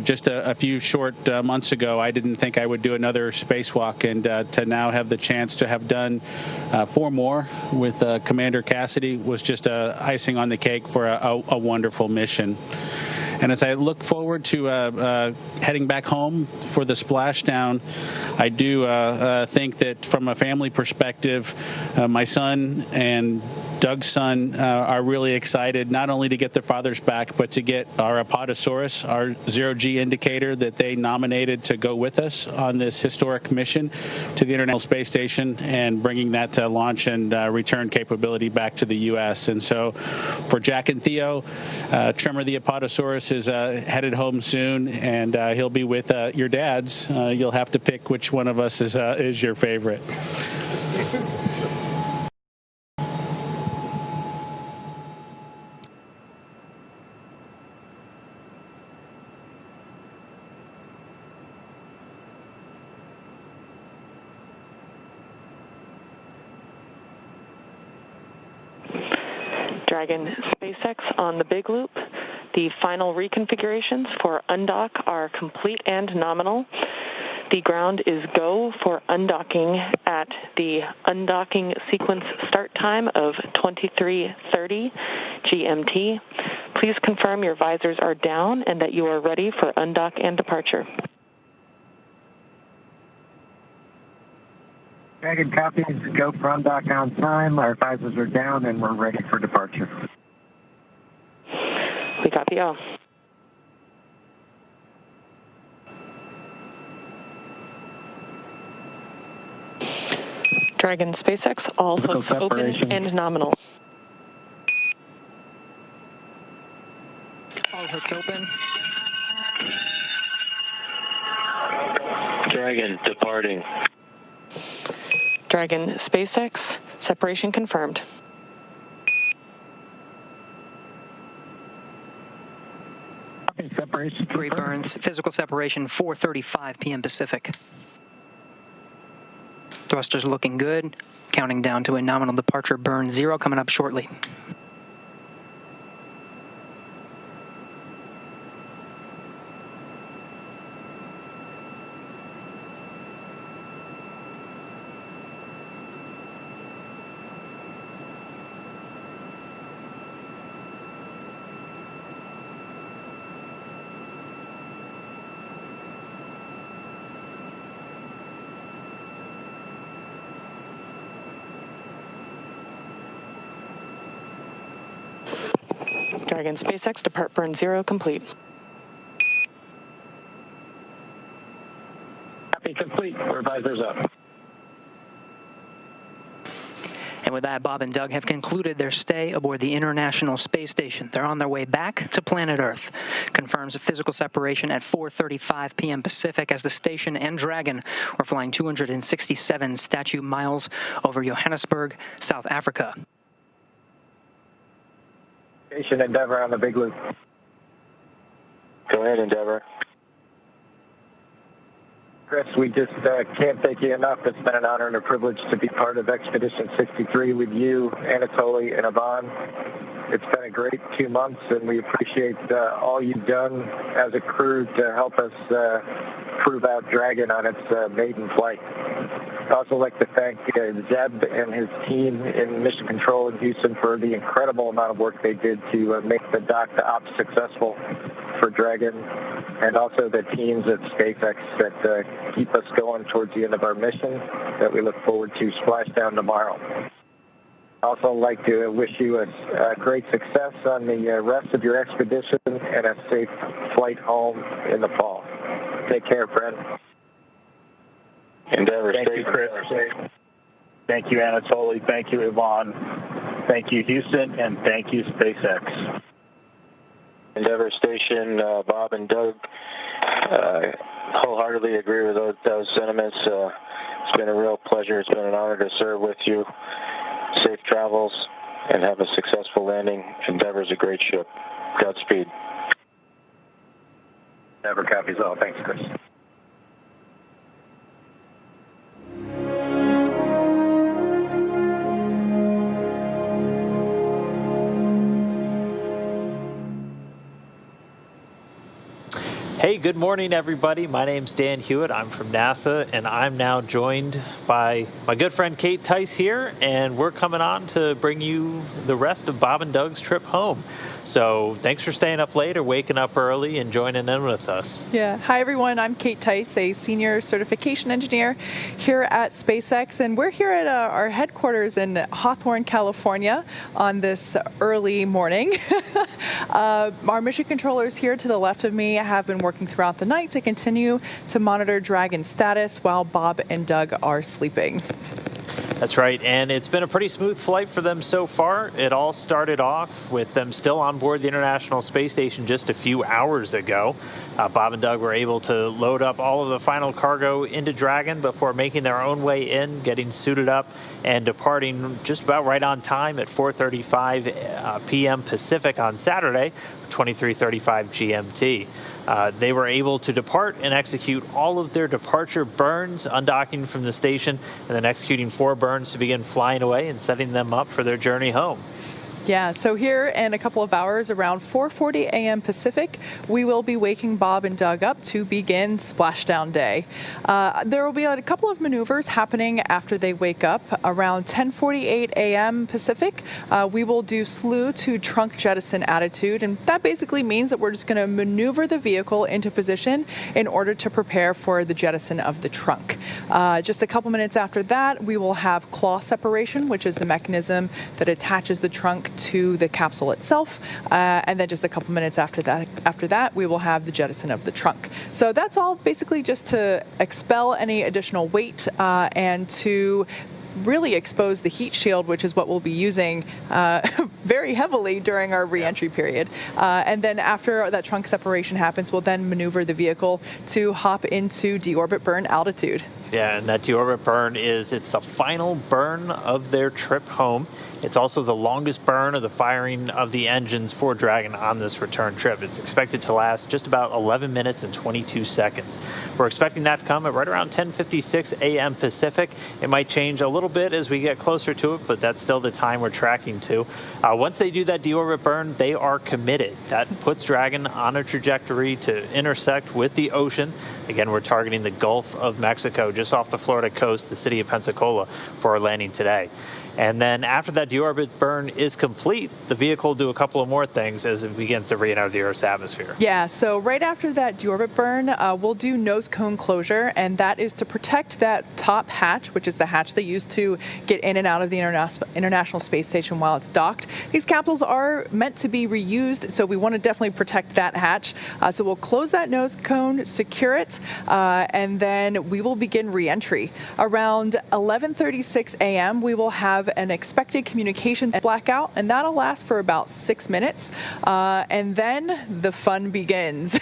just a few short months ago, I didn't think I would do another spacewalk, and to now have the chance to have done 4 more with Commander Cassidy was just icing on the cake for a wonderful mission. And as I look forward to heading back home for the splashdown, I do think that from a family perspective, my son and Doug's son are really excited not only to get their fathers back, but to get our Apatosaurus, our zero-G indicator that they nominated to go with us on this historic mission to the International Space Station and bringing that to launch and return capability back to the U.S. And so for Jack and Theo, Tremor the Apatosaurus is headed home soon, and he'll be with your dads. You'll have to pick which one of us is your favorite. Dragon SpaceX on the big loop. The final reconfigurations for undock are complete and nominal. The ground is go for undocking at the undocking sequence start time of 23:30 GMT. Please confirm your visors are down and that you are ready for undock and departure. Dragon copies, go for undock on time. Our visors are down and we're ready for departure. We copy all. Dragon SpaceX, all hooks open and nominal. All hooks open. Dragon departing. Dragon SpaceX, separation confirmed. Separation. Great burns. Physical separation 4:35 p.m. Pacific. Thrusters looking good. Counting down to a nominal departure burn 0 coming up shortly. Dragon SpaceX, depart burn 0 complete. Copy complete. Visors up. And with that, Bob and Doug have concluded their stay aboard the International Space Station. They're on their way back to planet Earth. Confirms a physical separation at 4:35 p.m. Pacific as the station and Dragon were flying 267 statute miles over Johannesburg, South Africa. Station Endeavour on the big loop. Go ahead, Endeavour. Chris, we just can't thank you enough. It's been an honor and a privilege to be part of Expedition 63 with you, Anatoly, and Yvonne. It's been a great 2 months, and we appreciate all you've done as a crew to help us prove out Dragon on its maiden flight. I'd also like to thank Zeb and his team in Mission Control in Houston for the incredible amount of work they did to make the dock to ops successful for Dragon, and also the teams at SpaceX that keep us going towards the end of our mission that we look forward to splashdown tomorrow. I'd also like to wish you a great success on the rest of your expedition and a safe flight home in the fall. Take care, friend. Endeavour, Thank stay you, Chris. Thank you, Anatoly. Thank you, Yvonne. Thank you, Houston, and thank you, SpaceX. Endeavour Station, Bob and Doug wholeheartedly agree with those sentiments. It's been a real pleasure. It's been an honor to serve with you. Safe travels and have a successful landing. Endeavour's a great ship. Godspeed. Endeavour copies all. Thanks, Chris. Hey, good morning, everybody. My name's Dan Hewitt. I'm from NASA, and I'm now joined by my good friend Kate Tice here, and we're coming on to bring you the rest of Bob and Doug's trip home. So thanks for staying up late or waking up early and joining in with us. Yeah. Hi, everyone. I'm Kate Tice, a senior certification engineer here at SpaceX, and we're here at our headquarters in Hawthorne, California on this early morning. Our mission controllers here to the left of me have been working throughout the night to continue to monitor Dragon status while Bob and Doug are sleeping. That's right, and it's been a pretty smooth flight for them so far. It all started off with them still on board the International Space Station just a few hours ago. Bob and Doug were able to load up all of the final cargo into Dragon before making their own way in, getting suited up, and departing just about right on time at 4:35 p.m. Pacific on Saturday, 23:35 GMT. They were able to depart and execute all of their departure burns, undocking from the station, and then executing 4 burns to begin flying away and setting them up for their journey home. Yeah, so here in a couple of hours, around 4:40 a.m. Pacific, we will be waking Bob and Doug up to begin splashdown day. There will be a couple of maneuvers happening after they wake up. Around 10:48 a.m. Pacific, we will do slew to trunk jettison attitude, and that basically means that we're just going to maneuver the vehicle into position in order to prepare for the jettison of the trunk. Just a couple minutes after that, we will have claw separation, which is the mechanism that attaches the trunk to the capsule itself, and then just a couple minutes after that, we will have the jettison of the trunk. So that's all basically just to expel any additional weight and to really expose the heat shield, which is what we'll be using very heavily during our re-entry period. And then after that trunk separation happens, we'll then maneuver the vehicle to hop into deorbit burn altitude. Yeah, and that deorbit burn it's the final burn of their trip home. It's also the longest burn of the firing of the engines for Dragon on this return trip. It's expected to last just about 11 minutes and 22 seconds. We're expecting that to come at right around 10:56 a.m. Pacific. It might change a little bit as we get closer to it, but that's still the time we're tracking to. Once they do that deorbit burn, they are committed. That puts Dragon on a trajectory to intersect with the ocean. Again, we're targeting the Gulf of Mexico, just off the Florida coast, the city of Pensacola, for our landing today. And then after that deorbit burn is complete, the vehicle will do a couple of more things as it begins to re-enter the Earth's atmosphere. Yeah, so right after that deorbit burn, we'll do nose cone closure, and that is to protect that top hatch, which is the hatch they use to get in and out of the International Space Station while it's docked. These capsules are meant to be reused, so we want to definitely protect that hatch. So we'll close that nose cone, secure it, and then we will begin re-entry. Around 11:36 a.m., we will have an expected communications blackout, and that'll last for about 6 minutes, and then the fun begins.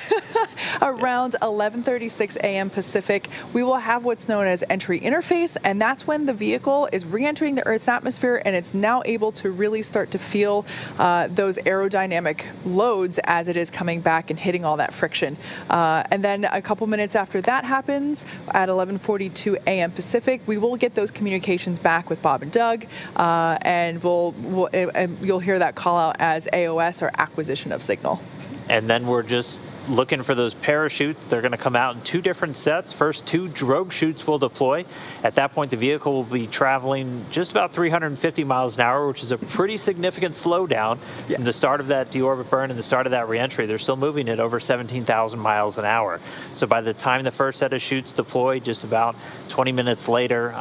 Around 11:36 a.m. Pacific, we will have what's known as entry interface, and that's when the vehicle is re-entering the Earth's atmosphere, and it's now able to really start to feel those aerodynamic loads as it is coming back and hitting all that friction. And then a couple minutes after that happens, at 11:42 a.m. Pacific, we will get those communications back with Bob and Doug, and you'll hear that call out as AOS, or acquisition of signal. And then we're just looking for those parachutes. They're going to come out in two different sets. First, 2 drogue chutes will deploy. At that point, the vehicle will be traveling just about 350 miles an hour, which is a pretty significant slowdown from the start of that deorbit burn and the start of that reentry. They're still moving at over 17,000 miles an hour. So by the time the first set of chutes deploy, just about 20 minutes later,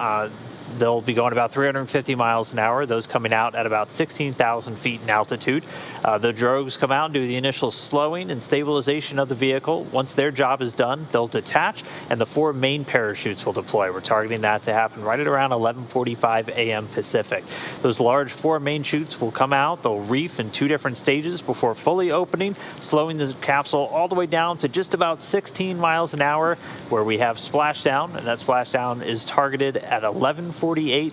they'll be going about 350 miles an hour, those coming out at about 16,000 feet in altitude. The drogues come out and do the initial slowing and stabilization of the vehicle. Once their job is done, they'll detach, and the 4 main parachutes will deploy. We're targeting that to happen right at around 11:45 a.m. Pacific. Those large 4 main chutes will come out. They'll reef in 2 different stages before fully opening, slowing the capsule all the way down to just about 16 miles an hour, where we have splashdown, and that splashdown is targeted at 11:48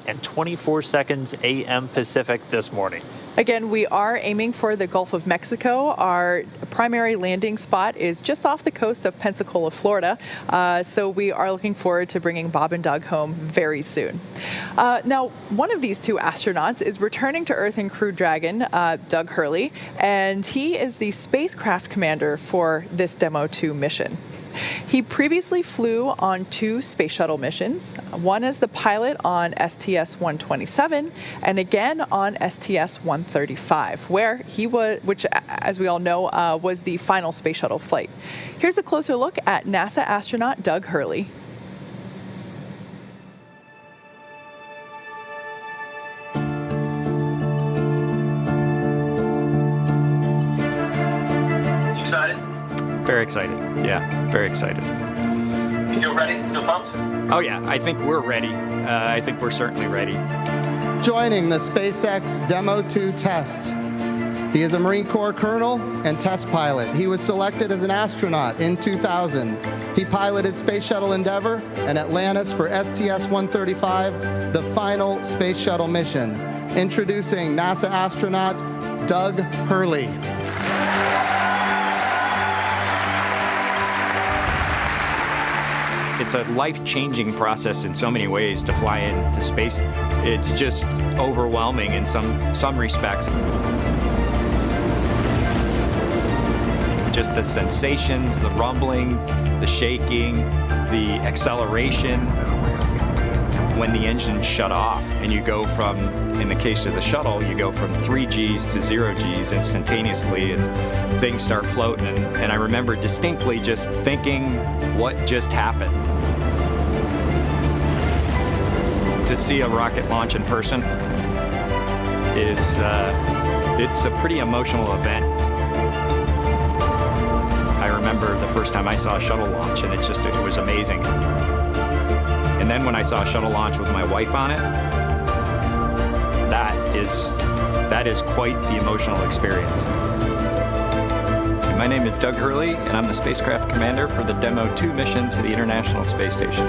and 24 seconds a.m. Pacific this morning. Again, we are aiming for the Gulf of Mexico. Our primary landing spot is just off the coast of Pensacola, Florida. So we are looking forward to bringing Bob and Doug home very soon. Now, one of these 2 astronauts is returning to Earth in Crew Dragon, Doug Hurley, and he is the spacecraft commander for this Demo 2 mission. He previously flew on 2 space shuttle missions, one as the pilot on STS-127 and again on STS-135, where he was, which as we all know, was the final space shuttle flight. Here's a closer look at NASA astronaut Doug Hurley. Excited? Very excited. Yeah, very excited. You feel ready? Still pumped? Oh yeah, I think we're ready. I think we're certainly ready. Joining the SpaceX Demo 2 test. He is a Marine Corps colonel and test pilot. He was selected as an astronaut in 2000. He piloted Space Shuttle Endeavour and Atlantis for STS-135, the final space shuttle mission. Introducing NASA astronaut Doug Hurley. It's a life-changing process in so many ways to fly into space. It's just overwhelming in some respects. Just the sensations, the rumbling, the shaking, the acceleration. When the engines shut off and you go from, in the case of the shuttle, you go from 3 Gs to 0 Gs instantaneously, and things start floating. And I remember distinctly just thinking, what just happened? To see a rocket launch in person is, it's a pretty emotional event. I remember the first time I saw a shuttle launch, and it was amazing. And then when I saw a shuttle launch with my wife on it, that is quite the emotional experience. My name is Doug Hurley, and I'm the spacecraft commander for the Demo-2 mission to the International Space Station.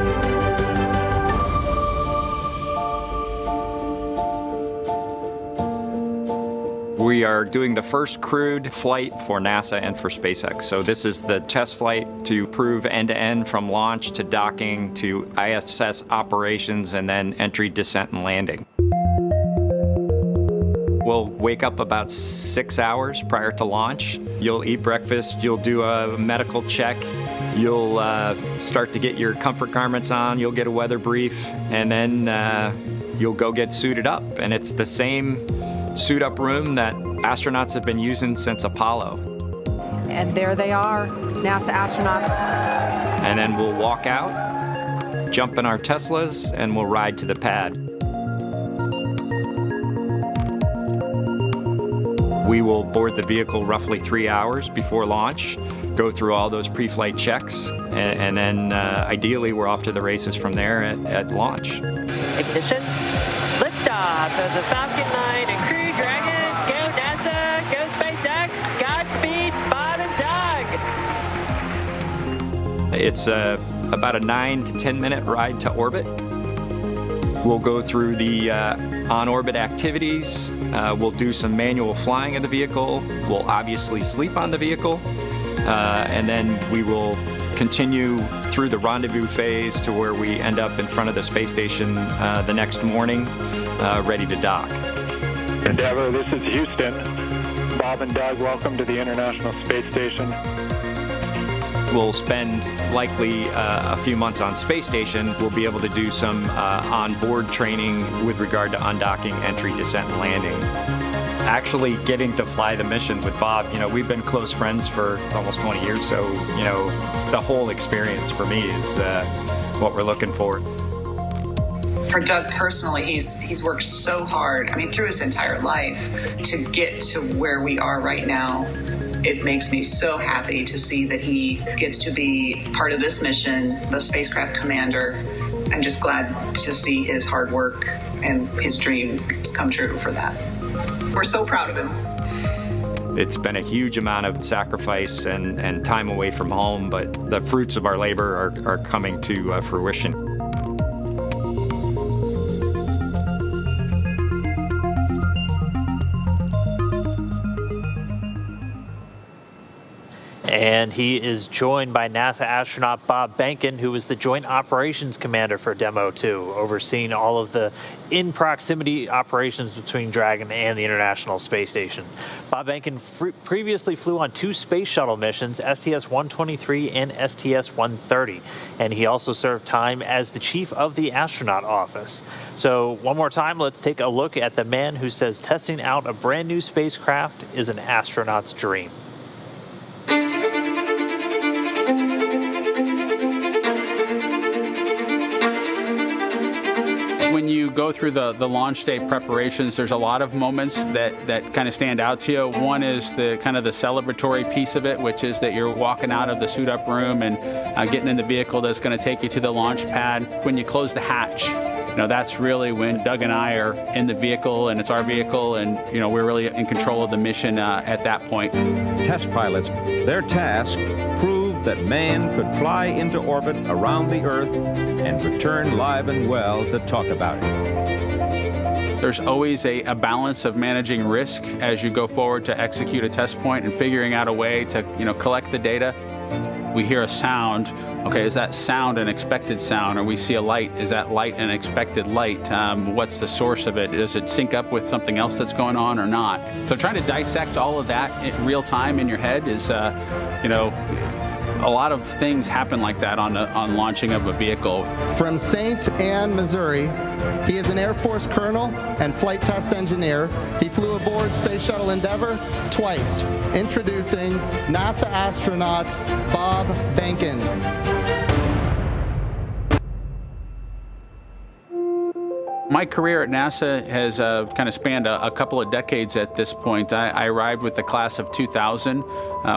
We are doing the first crewed flight for NASA and for SpaceX. So this is the test flight to prove end-to-end from launch to docking to ISS operations and then entry, descent, and landing. We'll wake up about 6 hours prior to launch. You'll eat breakfast, you'll do a medical check, you'll start to get your comfort garments on, you'll get a weather brief, and then you'll go get suited up. And it's the same suit up room that astronauts have been using since Apollo. And there they are, NASA astronauts. And then we'll walk out, jump in our Teslas, and we'll ride to the pad. We will board the vehicle roughly 3 hours before launch, go through all those pre-flight checks, and then ideally we're off to the races from there at launch. Ignition, liftoff of the Falcon 9 and Crew Dragon. Go NASA, go SpaceX, Godspeed, Bob and Doug. It's about a 9 to 10 minute ride to orbit. We'll go through the on-orbit activities. We'll do some manual flying of the vehicle. We'll obviously sleep on the vehicle. And then we will continue through the rendezvous phase to where we end up in front of the space station the next morning, ready to dock. Endeavour, this is Houston. Bob and Doug, welcome to the International Space Station. We'll spend likely a few months on space station. We'll be able to do some on-board training with regard to undocking, entry, descent, and landing. Actually getting to fly the mission with Bob, we've been close friends for almost 20 years, so, the whole experience for me is what we're looking for. For Doug personally, he's worked so hard, through his entire life to get to where we are right now. It makes me so happy to see that he gets to be part of this mission, the spacecraft commander. I'm just glad to see his hard work and his dreams come true for that. We're so proud of him. It's been a huge amount of sacrifice and time away from home, but the fruits of our labor are coming to fruition. And he is joined by NASA astronaut Bob Behnken, who was the Joint Operations Commander for Demo-2, overseeing all of the in-proximity operations between Dragon and the International Space Station. Bob Behnken previously flew on 2 space shuttle missions, STS-123 and STS-130, and he also served time as the chief of the astronaut office. So one more time, let's take a look at the man who says testing out a brand new spacecraft is an astronaut's dream. When you go through the launch day preparations, there's a lot of moments that kind of stand out to you. One is the kind of the celebratory piece of it, which is that you're walking out of the suit up room and getting in the vehicle that's going to take you to the launch pad. When you close the hatch, that's really when Doug and I are in the vehicle, and it's our vehicle, and we're really in control of the mission at that point. Test pilots, their task proved that man could fly into orbit around the Earth and return live and well to talk about it. There's always a balance of managing risk as you go forward to execute a test point and figuring out a way to collect the data. We hear a sound. Okay, is that sound an expected sound? Or we see a light, is that light an expected light? What's the source of it? Does it sync up with something else that's going on or not? So trying to dissect all of that in real time in your head is, a lot of things happen like that on launching of a vehicle. From St. Anne, Missouri, he is an Air Force colonel and flight test engineer. He flew aboard Space Shuttle Endeavour twice. Introducing NASA astronaut Bob Behnken. My career at NASA has kind of spanned a couple of decades at this point. I arrived with the class of 2000,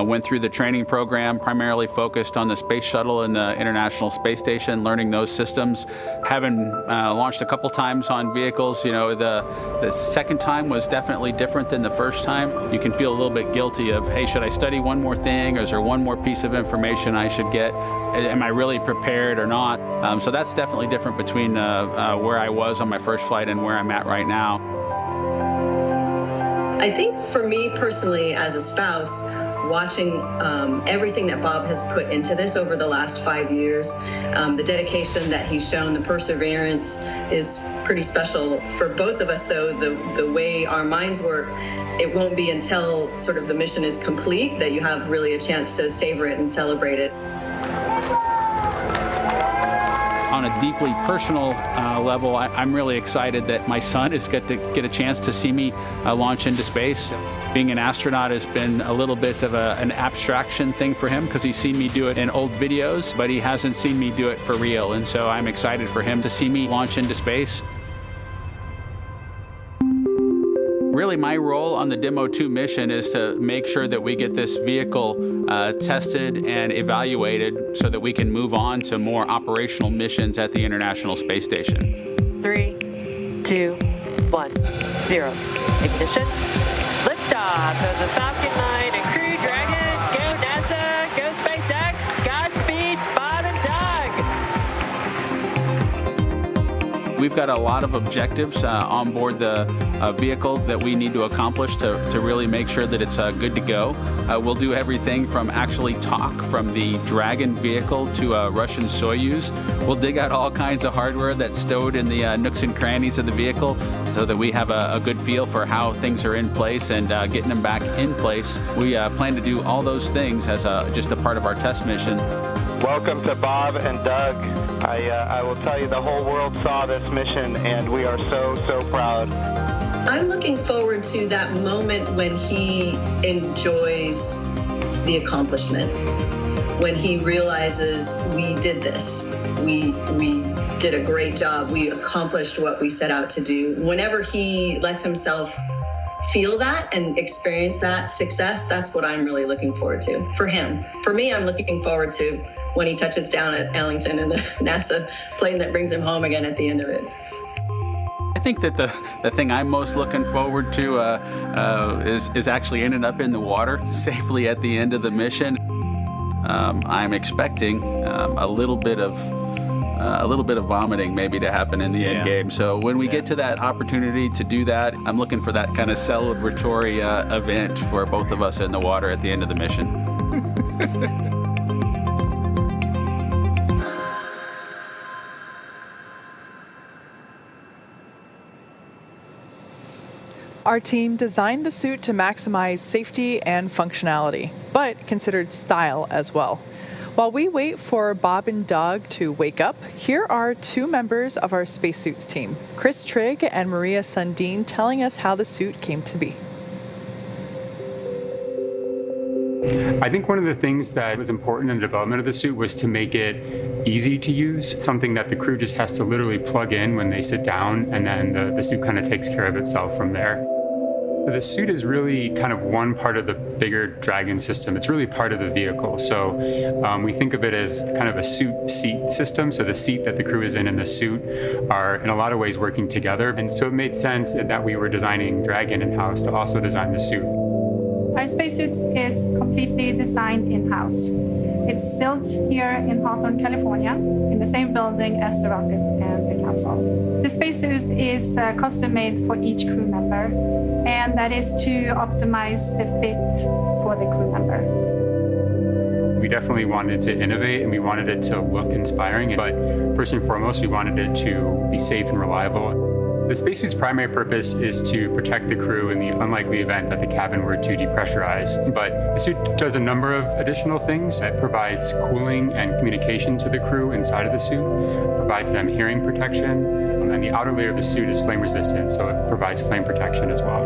went through the training program, primarily focused on the Space Shuttle and the International Space Station, learning those systems. Having launched a couple times on vehicles, you know, the second time was definitely different than the first time. You can feel a little bit guilty of, hey, should I study one more thing, or is there one more piece of information I should get? Am I really prepared or not? So that's definitely different between where I was on my first flight and where I'm at right now. I think for me personally, as a spouse, watching everything that Bob has put into this over the last 5 years, the dedication that he's shown, the perseverance is pretty special. For both of us, though, the way our minds work, it won't be until sort of the mission is complete that you have really a chance to savor it and celebrate it. On a deeply personal level, I'm really excited that my son is get a chance to see me launch into space. Being an astronaut has been a little bit of an abstraction thing for him because he's seen me do it in old videos, but he hasn't seen me do it for real. And so I'm excited for him to see me launch into space. Really, my role on the Demo-2 mission is to make sure that we get this vehicle tested and evaluated so that we can move on to more operational missions at the International Space Station. 3, 2, 1, 0. Ignition. Liftoff of the Falcon 9 and Crew Dragon. Go NASA, go SpaceX, Godspeed, Bob and Doug. We've got a lot of objectives on board the vehicle that we need to accomplish to really make sure that it's good to go. We'll do everything from actually talk from the Dragon vehicle to a Russian Soyuz. We'll dig out all kinds of hardware that's stowed in the nooks and crannies of the vehicle so that we have a good feel for how things are in place and getting them back in place. We plan to do all those things as just a part of our test mission. Welcome to Bob and Doug. I will tell you, the whole world saw this mission, and we are so proud. I'm looking forward to that moment when he enjoys the accomplishment, when he realizes we did this, we did a great job, we accomplished what we set out to do. Whenever he lets himself feel that and experience that success, that's what I'm really looking forward to for him. For me, I'm looking forward to when he touches down at Ellington in the NASA plane that brings him home again at the end of it. I think that the thing I'm most looking forward to is actually ending up in the water safely at the end of the mission. I'm expecting a little bit of vomiting maybe to happen in the end game. So when we get to that opportunity to do that, I'm looking for that kind of celebratory event for both of us in the water at the end of the mission. Our team designed the suit to maximize safety and functionality, but considered style as well. While we wait for Bob and Doug to wake up, here are two members of our spacesuits team, Chris Trigg and Maria Sundin, telling us how the suit came to be. I think one of the things that was important in the development of the suit was to make it easy to use, something that the crew just has to literally plug in when they sit down, and then the suit kind of takes care of itself from there. So the suit is really kind of one part of the bigger Dragon system. It's really part of the vehicle. So we think of it as kind of a suit seat system. So the seat that the crew is in and the suit are in a lot of ways working together. And so it made sense that we were designing Dragon in-house to also design the suit. Our spacesuit is completely designed in-house. It's built here in Hawthorne, California, in the same building as the rocket and the capsule. The spacesuit is custom-made for each crew member, and that is to optimize the fit for the crew member. We definitely wanted to innovate, and we wanted it to look inspiring, but first and foremost, we wanted it to be safe and reliable. The spacesuit's primary purpose is to protect the crew in the unlikely event that the cabin were to depressurize. But the suit does a number of additional things. It provides cooling and communication to the crew inside of the suit, provides them hearing protection, and the outer layer of the suit is flame resistant, so it provides flame protection as well.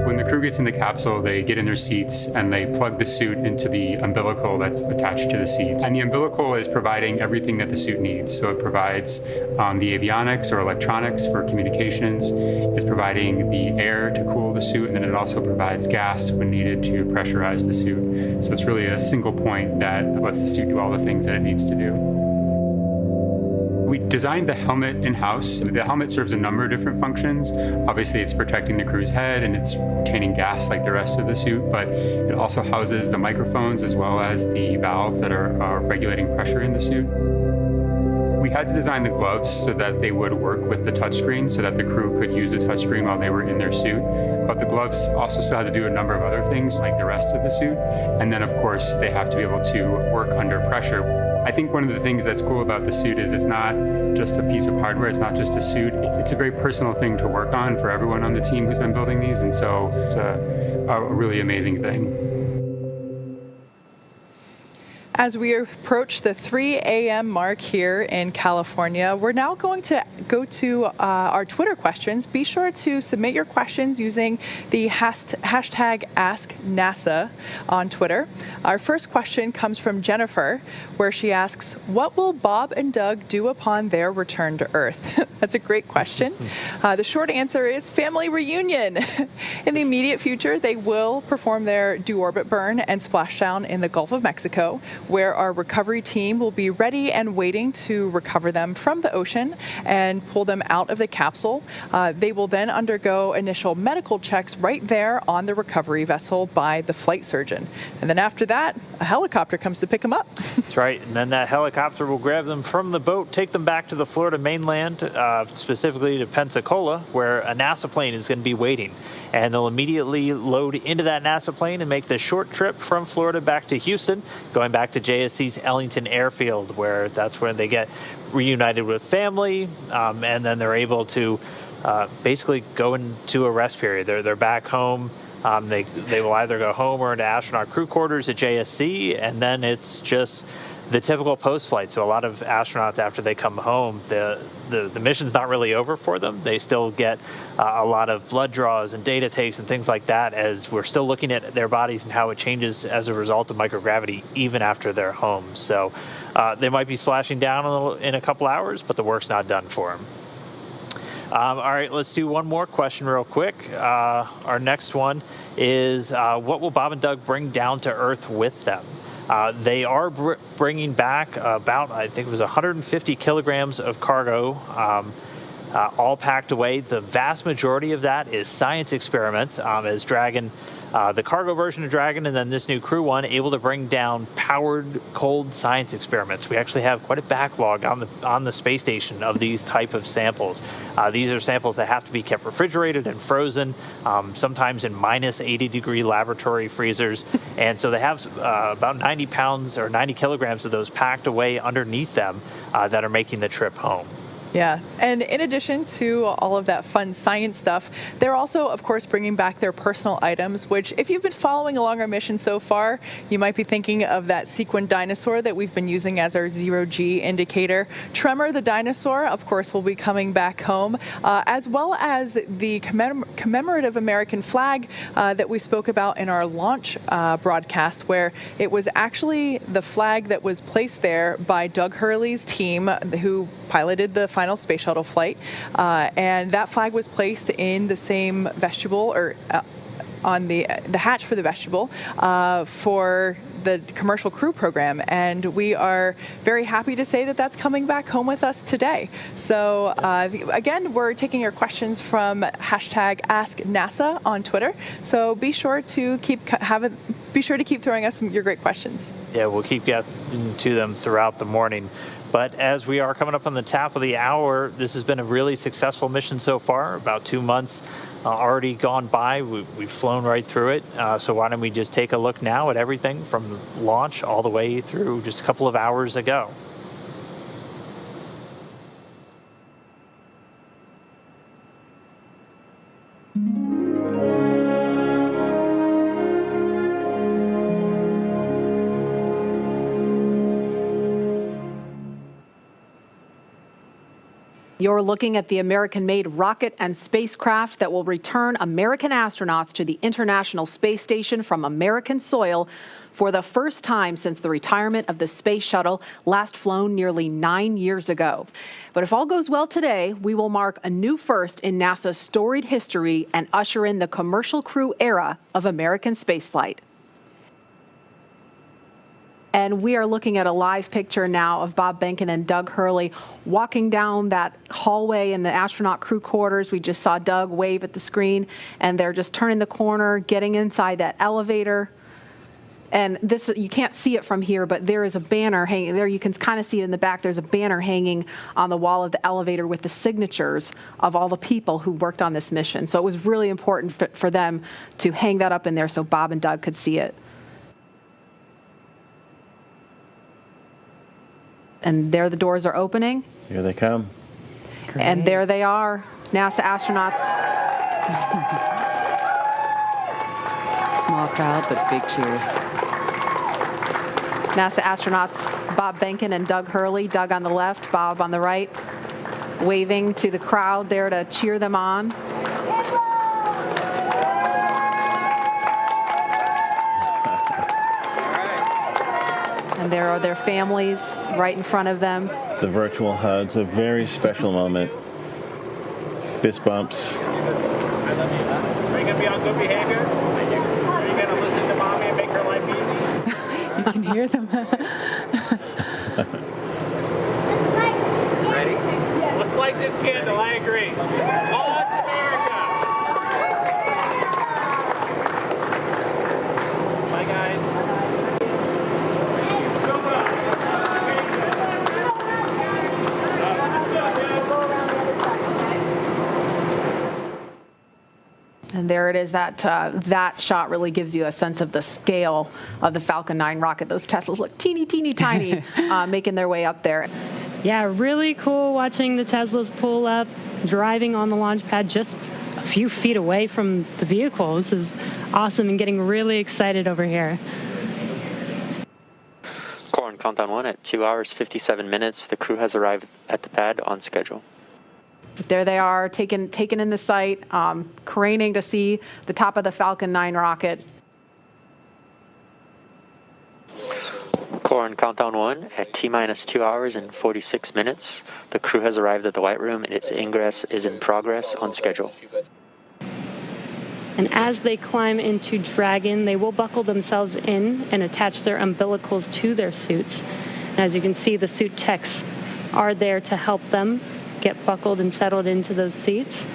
When the crew gets in the capsule, they get in their seats and they plug the suit into the umbilical that's attached to the seats. And the umbilical is providing everything that the suit needs. So it provides the avionics or electronics for communications. It's providing the air to cool the suit, and then it also provides gas when needed to pressurize the suit. So it's really a single point that lets the suit do all the things that it needs to do. We designed the helmet in-house. The helmet serves a number of different functions. Obviously, it's protecting the crew's head and it's retaining gas like the rest of the suit, but it also houses the microphones as well as the valves that are regulating pressure in the suit. We had to design the gloves so that they would work with the touchscreen so that the crew could use the touchscreen while they were in their suit. But the gloves also still had to do a number of other things like the rest of the suit. And then, of course, they have to be able to work under pressure. I think one of the things that's cool about the suit is it's not just a piece of hardware, it's not just a suit. It's a very personal thing to work on for everyone on the team who's been building these, and so it's a really amazing thing. As we approach the 3 a.m. mark here in California, we're now going to go to our Twitter questions. Be sure to submit your questions using the hashtag AskNASA on Twitter. Our first question comes from Jennifer, where she asks, what will Bob and Doug do upon their return to Earth? That's a great question. The short answer is family reunion. In the immediate future, they will perform their do-orbit burn and splashdown in the Gulf of Mexico, where our recovery team will be ready and waiting to recover them from the ocean and pull them out of the capsule. They will then undergo initial medical checks right there on the recovery vessel by the flight surgeon. And then after that, a helicopter comes to pick them up. That's right. And then that helicopter will grab them from the boat, take them back to the Florida mainland, specifically to Pensacola, where a NASA plane is going to be waiting. And they'll immediately load into that NASA plane and make the short trip from Florida back to Houston, going back to JSC's Ellington Airfield, where that's where they get reunited with family, and then they're able to basically go into a rest period. They're back home. They will either go home or into astronaut crew quarters at JSC, and then it's just the typical post-flight. So a lot of astronauts, after they come home, the mission's not really over for them. They still get a lot of blood draws and data takes and things like that, as we're still looking at their bodies and how it changes as a result of microgravity even after they're home. So they might be splashing down in a couple hours, but the work's not done for them. All right, let's do one more question real quick. Our next one is, what will Bob and Doug bring down to Earth with them? They are bringing back about, I think it was 150 kilograms of cargo, all packed away. The vast majority of that is science experiments, as Dragon, the cargo version of Dragon, and then this new crew one, able to bring down powered cold science experiments. We actually have quite a backlog on the space station of these type of samples. These are samples that have to be kept refrigerated and frozen, sometimes in minus 80-degree laboratory freezers. And so they have about 90 pounds or 90 kilograms of those packed away underneath them that are making the trip home. Yeah, and in addition to all of that fun science stuff, they're also, of course, bringing back their personal items, which, if you've been following along our mission so far, you might be thinking of that sequin dinosaur that we've been using as our zero-G indicator. Tremor the dinosaur, of course, will be coming back home, as well as the commemorative American flag that we spoke about in our launch broadcast, where it was actually the flag that was placed there by Doug Hurley's team, who piloted the final space shuttle flight, and that flag was placed in the same vestibule, or on the hatch for the vestibule for the commercial crew program, and we are very happy to say that that's coming back home with us today. So again, we're taking your questions from hashtag AskNASA on Twitter. So be sure to keep throwing us your great questions. Yeah, we'll keep getting to them throughout the morning. But as we are coming up on the top of the hour, this has been a really successful mission so far. About 2 months already gone by. We've flown right through it. So why don't we just take a look now at everything from launch all the way through just a couple of hours ago. You're looking at the American-made rocket and spacecraft that will return American astronauts to the International Space Station from American soil for the first time since the retirement of the space shuttle, last flown nearly 9 years ago. But if all goes well today, we will mark a new first in NASA's storied history and usher in the commercial crew era of American spaceflight. And we are looking at a live picture now of Bob Behnken and Doug Hurley walking down that hallway in the astronaut crew quarters. We just saw Doug wave at the screen, and they're just turning the corner, getting inside that elevator. And this, you can't see it from here, but there is a banner hanging there. You can kind of see it in the back. There's a banner hanging on the wall of the elevator with the signatures of all the people who worked on this mission. So it was really important for them to hang that up in there so Bob and Doug could see it. And there the doors are opening. Here they come. Great. And there they are, NASA astronauts. Small crowd, but big cheers. NASA astronauts Bob Behnken and Doug Hurley, Doug on the left, Bob on the right, waving to the crowd there to cheer them on. And there are their families right in front of them. The virtual hugs, a very special moment. Fist bumps. I love you. Are you going to be on good behavior? Are you going to listen to mommy and make her life easy? You can hear them. Ready? Let's light this candle. I agree. Launch America! Bye, guys. And there it is. That shot really gives you a sense of the scale of the Falcon 9 rocket. Those Teslas look teeny, teeny, tiny, making their way up there. Yeah, really cool watching the Teslas pull up, driving on the launch pad just a few feet away from the vehicle. This is awesome and getting really excited over here. Core on countdown 1 at 2 hours, 57 minutes. The crew has arrived at the pad on schedule. There they are, taken in the sight, craning to see the top of the Falcon 9 rocket. Core on countdown 1 at T-minus 2 hours and 46 minutes. The crew has arrived at the White Room and its ingress is in progress on schedule. And as they climb into Dragon, they will buckle themselves in and attach their umbilicals to their suits. And as you can see, the suit techs are there to help them get buckled and settled into those seats.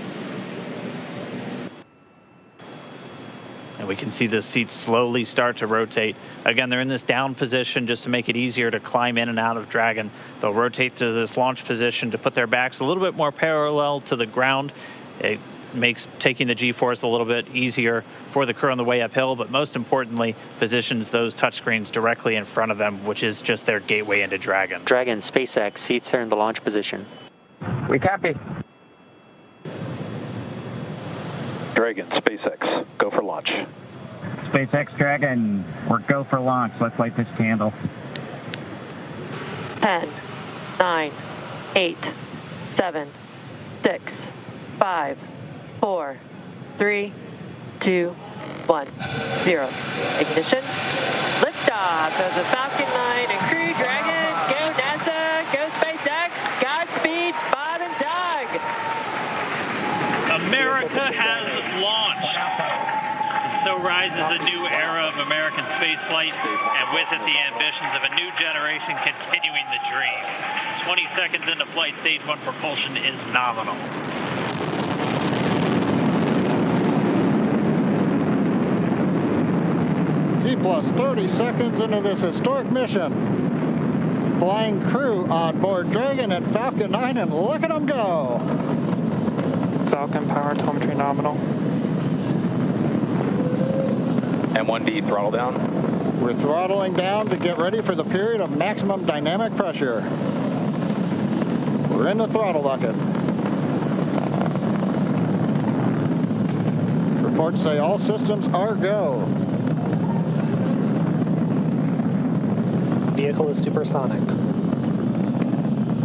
And we can see the seats slowly start to rotate. Again, they're in this down position just to make it easier to climb in and out of Dragon. They'll rotate to this launch position to put their backs a little bit more parallel to the ground. It makes taking the G-force a little bit easier for the crew on the way uphill, but most importantly, positions those touchscreens directly in front of them, which is just their gateway into Dragon. Dragon, SpaceX, seats are in the launch position. We copy. Dragon, SpaceX, go for launch. SpaceX Dragon, we're go for launch. Let's light this candle. 10, 9, 8, 7, 6, 5, 4, 3, 2, 1, 0. Ignition. Liftoff of the Falcon 9 and Crew Dragon. Go NASA, go SpaceX, Godspeed, Bob and Doug. America has launched. And so rises a new era of American spaceflight, and with it the ambitions of a new generation continuing the dream. 20 seconds into flight, stage 1 propulsion is nominal. T plus 30 seconds into this historic mission. Flying crew on board Dragon and Falcon 9, and look at them go. Falcon power telemetry nominal. M1D throttle down. We're throttling down to get ready for the period of maximum dynamic pressure. We're in the throttle bucket. Reports say all systems are go. Vehicle is supersonic.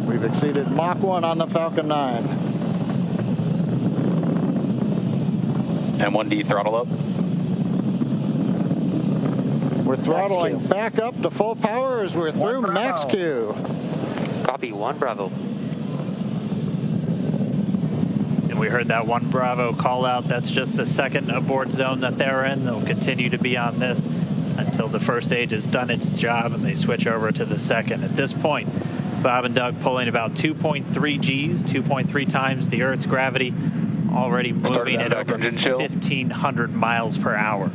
We've We've exceeded Mach 1 on the Falcon 9. And 1D throttle up. We're throttling back up to full power as we're through max Q. Copy, 1 Bravo. And we heard that 1 Bravo call out. That's just the second abort zone that they're in. They'll continue to be on this until the first stage has done its job and they switch over to the second. At this point, Bob and Doug pulling about 2.3 Gs, 2.3 times the Earth's gravity, already moving at over 1,500 miles per hour.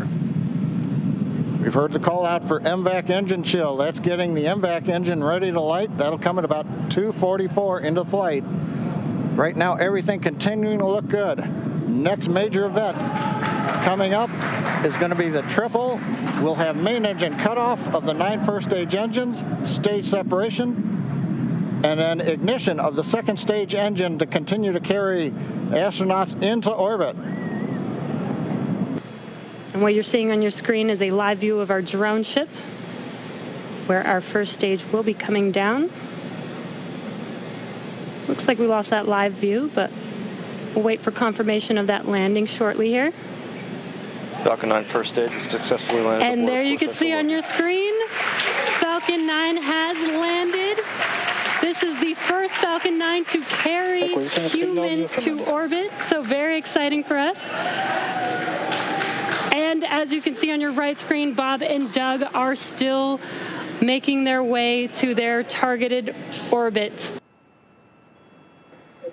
We've heard the call out for MVAC engine chill. That's getting the MVAC engine ready to light. That'll come at about 2:44 into flight. Right now, everything continuing to look good. Next major event coming up is going to be the triple. We'll have main engine cutoff of the 9 first stage engines, stage separation, and then ignition of the second stage engine to continue to carry astronauts into orbit. And what you're seeing on your screen is a live view of our drone ship, where our first stage will be coming down. Looks like we lost that live view, but we'll wait for confirmation of that landing shortly here. Falcon 9 first stage is successfully landed. And there you can see on your screen, Falcon 9 has landed. This is the first Falcon 9 to carry humans to orbit, so very exciting for us. And as you can see on your right screen, Bob and Doug are still making their way to their targeted orbit.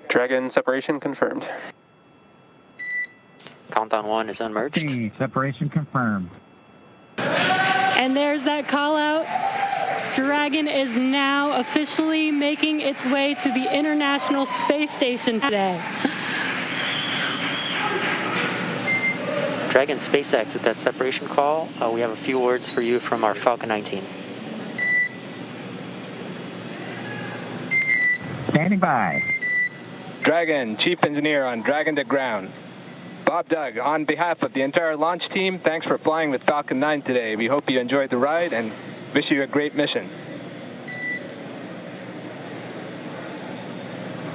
Dragon separation confirmed. Countdown 1 is unmerged. Separation confirmed. And there's that call out. Dragon is now officially making its way to the International Space Station today. Dragon SpaceX with that separation call. We have a few words for you from our Falcon 9 team. Standing by. Dragon, Chief Engineer on Dragon to ground. Bob, Doug, on behalf of the entire launch team, thanks for flying with Falcon 9 today. We hope you enjoyed the ride and wish you a great mission.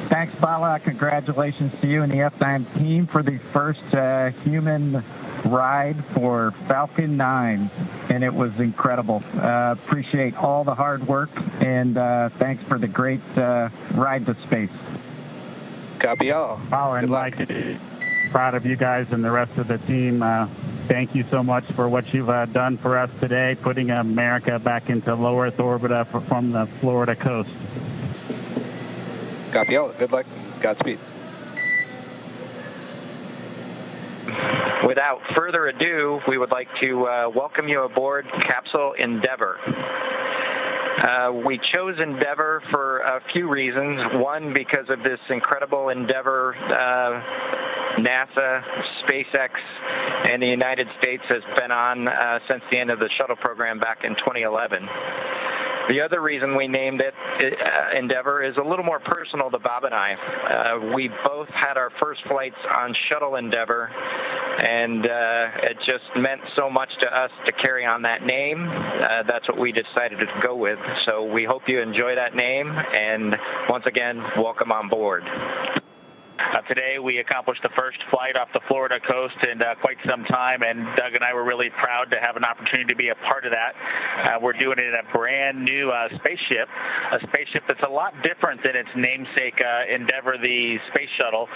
Thanks, Bala. Congratulations to you and the F9 team for the first human ride for Falcon 9, and it was incredible. Appreciate all the hard work, and thanks for the great ride to space. Copy all. And Mike, proud of you guys and the rest of the team. Thank you so much for what you've done for us today, putting America back into low Earth orbit from the Florida coast. Copy all. Good luck. Godspeed. Without further ado, we would like to welcome you aboard Capsule Endeavour. We chose Endeavour for a few reasons. One, because of this incredible endeavor NASA, SpaceX, and the United States has been on since the end of the shuttle program back in 2011. The other reason we named it Endeavour is a little more personal to Bob and I. We both had our first flights on Shuttle Endeavour, and it just meant so much to us to carry on that name. That's what we decided to go with. So we hope you enjoy that name, and once again, welcome on board. Today we accomplished the first flight off the Florida coast in quite some time, and Doug and I were really proud to have an opportunity to be a part of that. We're doing it in a brand new spaceship, a spaceship that's a lot different than its namesake Endeavour, the space shuttle,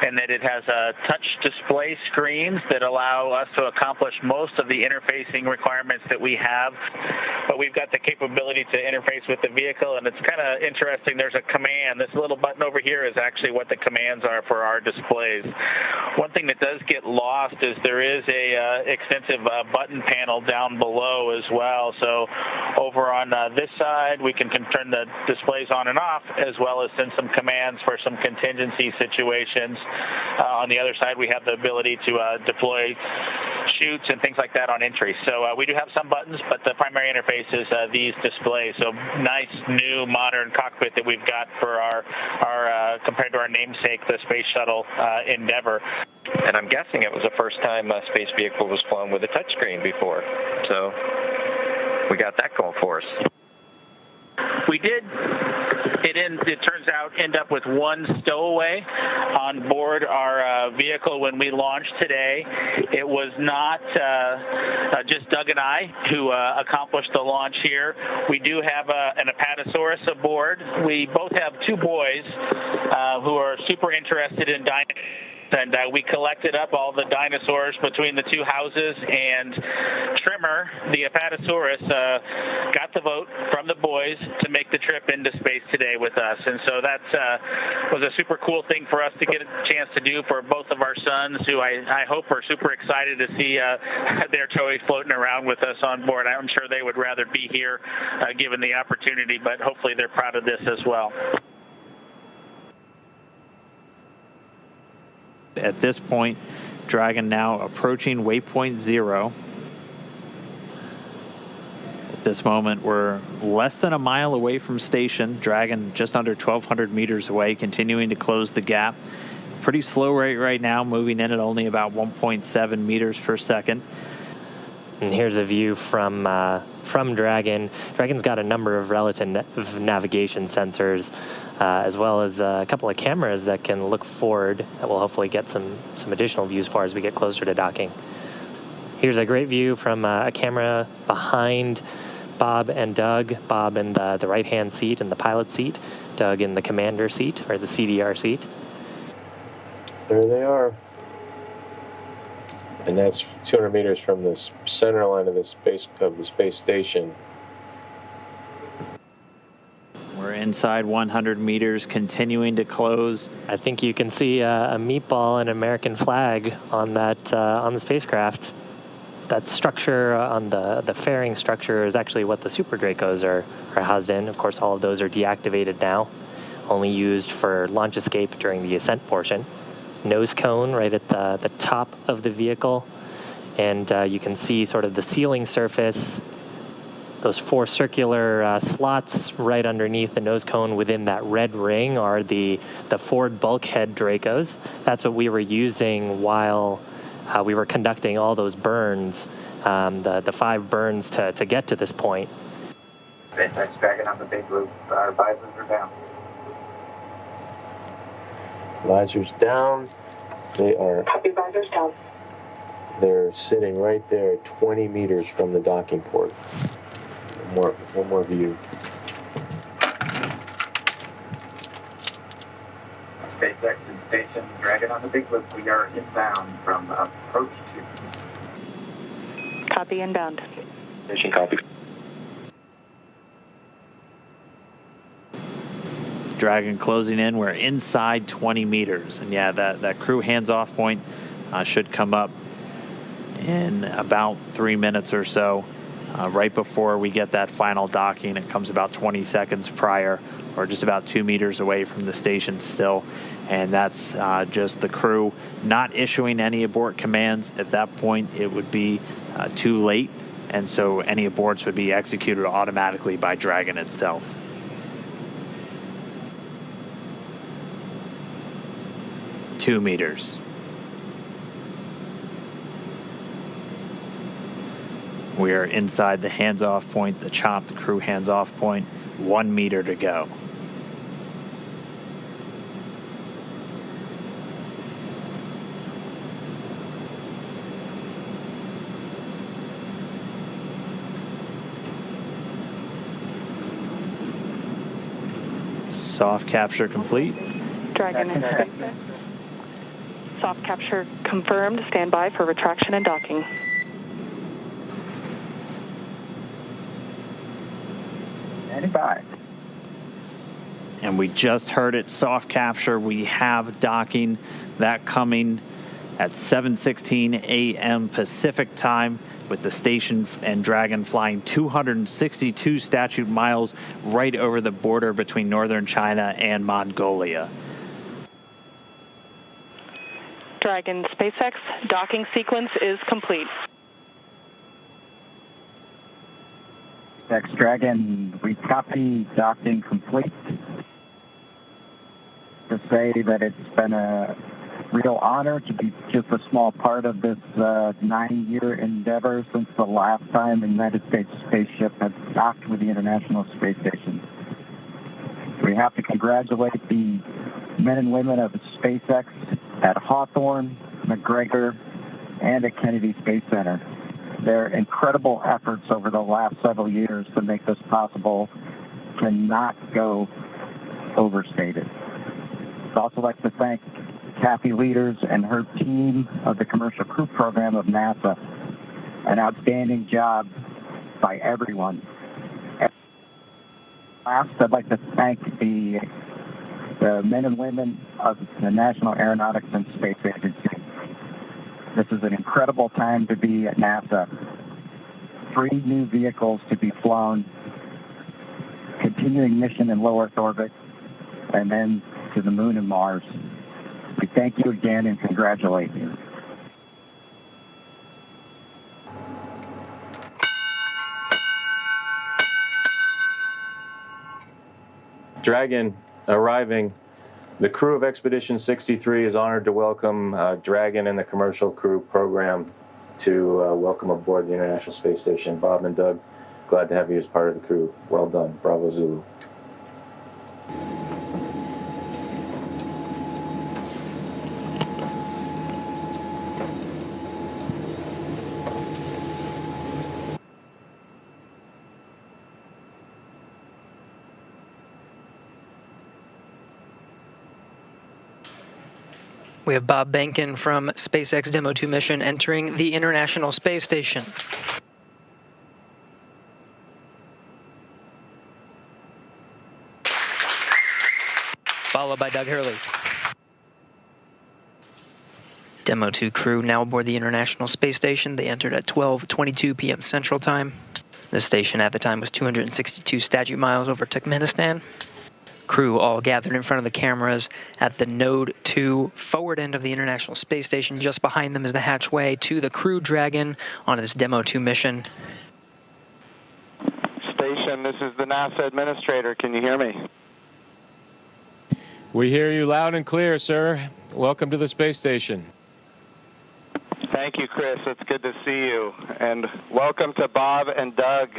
in that it has touch display screens that allow us to accomplish most of the interfacing requirements that we have. But we've got the capability to interface with the vehicle, and it's kind of interesting. There's a command. This little button over here is actually what the commands are for our displays. One thing that does get lost is there is a extensive button panel down below as well. So over on this side, we can turn the displays on and off, as well as send some commands for some contingency situations. On the other side, we have the ability to deploy chutes and things like that on entry. So we do have some buttons, but the primary interface is these displays. So nice, new, modern cockpit that we've got for our compared to our namesake, the Space Shuttle Endeavour. And I'm guessing it was the first time a space vehicle was flown with a touchscreen before. So we got that going for us. We did. It it turns out, end up with one stowaway on board our vehicle when we launched today. It was not just Doug and I who accomplished the launch here. We do have an Apatosaurus aboard. We both have two boys who are super interested in dinosaurs. And we collected up all the dinosaurs between the two houses, and Trimmer, the Apatosaurus, got the vote from the boys to make the trip into space today with us. And so that was a super cool thing for us to get a chance to do for both of our sons, who I hope are super excited to see their toy floating around with us on board. I'm sure they would rather be here given the opportunity, but hopefully they're proud of this as well. At this point, Dragon now approaching waypoint 0. At this moment, we're less than a mile away from station. Dragon just under 1,200 meters away, continuing to close the gap. Pretty slow rate right now, moving in at only about 1.7 meters per second. And here's a view from Dragon. Dragon's got a number of relative navigation sensors, as well as a couple of cameras that can look forward that will hopefully get some additional views for as we get closer to docking. Here's a great view from a camera behind Bob and Doug. Bob in the right-hand seat in the pilot seat, Doug in the commander seat, or the CDR seat. There they are. And that's 200 meters from the center line of the space station. We're inside 100 meters, continuing to close. I think you can see a meatball and American flag on that on the spacecraft. That structure on the fairing structure is actually what the Super Dracos are housed in. Of course, all of those are deactivated now, only used for launch escape during the ascent portion. Nose cone right at the top of the vehicle, and you can see sort of the sealing surface, those 4 circular slots right underneath the nose cone within that red ring are the Ford bulkhead Dracos. That's what we were using while we were conducting all those burns, the 5 burns to get to this point. SpaceX Dragon on the big roof. Our visors are down. Visors down. They are. Copy, visors down. They're sitting right there at 20 meters from the docking port. One more view. SpaceX in station. Dragon on the big roof. We are inbound from approach 2. Copy, inbound. Station copy. Dragon closing in. We're inside 20 meters. And yeah, that crew hands-off point should come up in about 3 minutes or so. Right before we get that final docking, it comes about 20 seconds prior, or just about 2 meters away from the station still. And that's just the crew not issuing any abort commands. At that point, it would be too late. And so any aborts would be executed automatically by Dragon itself. Two meters. We are inside the hands-off point, the chop, the crew hands-off point. 1 meter to go. Soft capture complete. Dragon in space. Soft capture confirmed. Stand by for retraction and docking. And we just heard it, soft capture. We have docking, that coming at 7:16 a.m. Pacific time, with the station and Dragon flying 262 statute miles right over the border between northern China and Mongolia. Dragon SpaceX docking sequence is complete. SpaceX Dragon, we copy docking complete. To say that it's been a real honor to be just a small part of this 9-year endeavor since the last time the United States spaceship had docked with the International Space Station. We we have to congratulate the men and women of SpaceX at Hawthorne, McGregor, and at Kennedy Space Center. Their incredible efforts over the last several years to make this possible cannot go overstated. I'd also like to thank Kathy Leaders and her team of the Commercial Crew Program of NASA. An outstanding job by everyone. Last, I'd like to thank the men and women of the National Aeronautics and Space Agency. This is an incredible time to be at NASA. 3 new vehicles to be flown, continuing mission in low Earth orbit, and then to the moon and Mars. We thank you again and congratulate you. Dragon arriving. The crew of Expedition 63 is honored to welcome Dragon and the Commercial Crew Program to welcome aboard the International Space Station. Bob and Doug, glad to have you as part of the crew. Well done. Bravo Zulu. We have Bob Behnken from SpaceX Demo-2 mission entering the International Space Station. Followed by Doug Hurley. Demo-2 crew now aboard the International Space Station. They entered at 12:22 p.m. Central Time. The station at the time was 262 statute miles over Turkmenistan. Crew all gathered in front of the cameras at the Node 2 forward end of the International Space Station. Just behind them is the hatchway to the Crew Dragon on this Demo-2 mission. Station, this is the NASA administrator. Can you hear me? We hear you loud and clear, sir. Welcome to the space station. Thank you, Chris. It's good to see you. And welcome to Bob and Doug.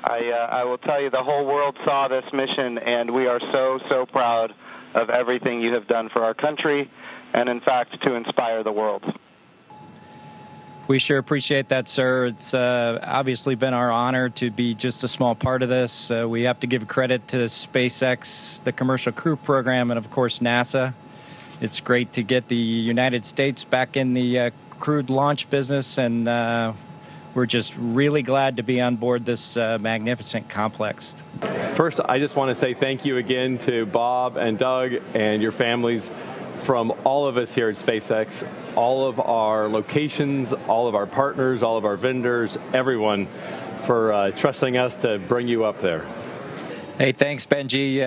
I will tell you, the whole world saw this mission, and we are so proud of everything you have done for our country, and in fact, to inspire the world. We sure appreciate that, sir. It's obviously been our honor to be just a small part of this. We have to give credit to SpaceX, the Commercial Crew Program, and of course NASA. It's great to get the United States back in the crewed launch business, and we're just really glad to be on board this magnificent complex. First, I just want to say thank you again to Bob and Doug and your families from all of us here at SpaceX, all of our locations, all of our partners, all of our vendors, everyone for trusting us to bring you up there. Hey, thanks, Benji.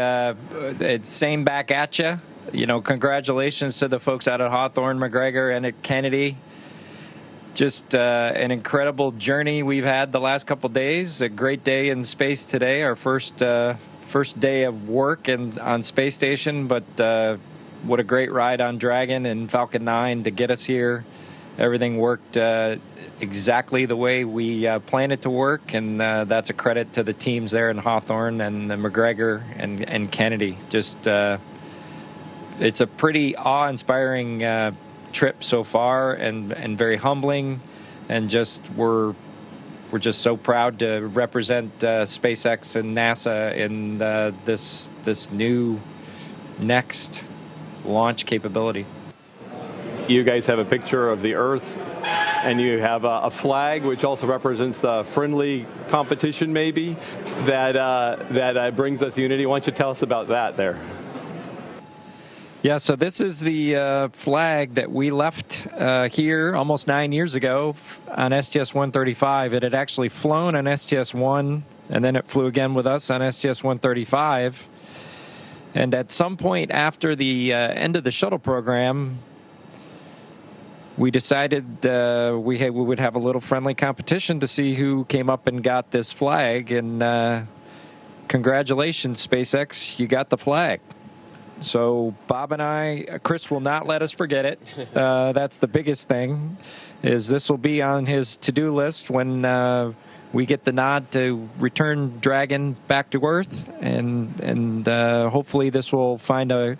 It's same back at you. You know, congratulations to the folks out at Hawthorne, McGregor, and at Kennedy. Just an incredible journey we've had the last couple days. A great day in space today, our first day of work on Space Station, but what a great ride on Dragon and Falcon 9 to get us here. Everything worked exactly the way we planned it to work, and that's a credit to the teams there in Hawthorne and McGregor and Kennedy. Just it's a pretty awe-inspiring trip so far, and very humbling, and just we're just so proud to represent SpaceX and NASA in this new next launch capability. You guys have a picture of the Earth, and you have a flag which also represents the friendly competition, maybe that brings us unity. Why don't you tell us about that there? Yeah, so this is the flag that we left here almost 9 years ago on STS-135. It had actually flown on STS-1, and then it flew again with us on STS-135. And at some point after the end of the shuttle program, we decided we would have a little friendly competition to see who came up and got this flag. And congratulations, SpaceX, you got the flag. So Bob and I, Chris will not let us forget it. That's the biggest thing, is this will be on his to-do list when we get the nod to return Dragon back to Earth, and hopefully this will find a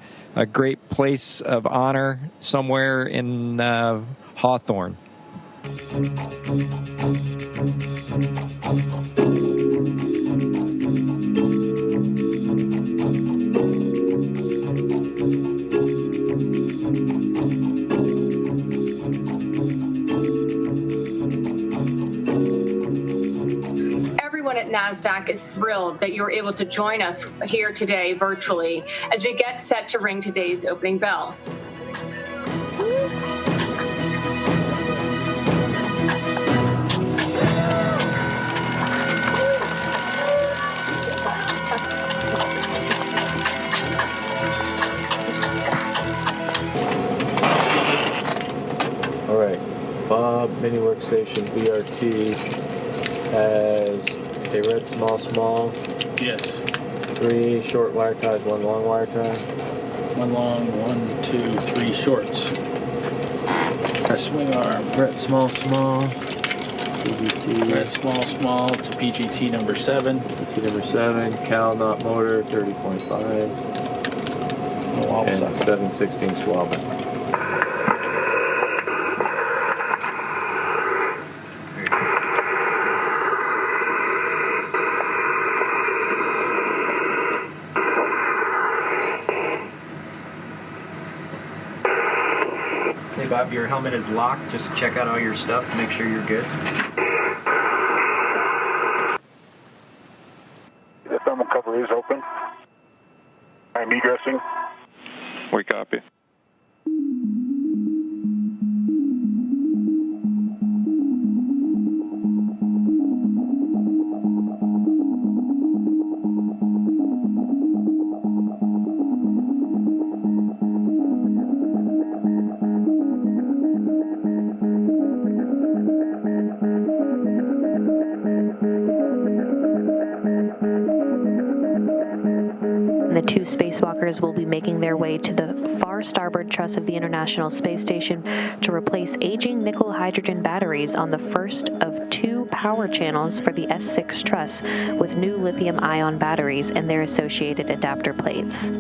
great place of honor somewhere in Hawthorne. Everyone at NASDAQ is thrilled that you're able to join us here today virtually as we get set to ring today's opening bell. All right, Bob Mini Workstation BRT has a red small. Yes. 3 short wire ties, 1 long wire tie. 1 long, 1, 2, 3 shorts. Swing arm. Red small. PGT. Red small to PGT number 7. PGT number 7. Cal knot motor 30.5. And 7/16 swabbing. Hey Bob, your helmet is locked. Just check out all your stuff, make sure you're good. The thermal cover is open. I'm egressing. We copy. The 2 spacewalkers will be making their way to the far starboard truss of the International Space Station to replace aging nickel-hydrogen batteries on the first of 2 power channels for the S6 truss with new lithium-ion batteries and their associated adapter plates.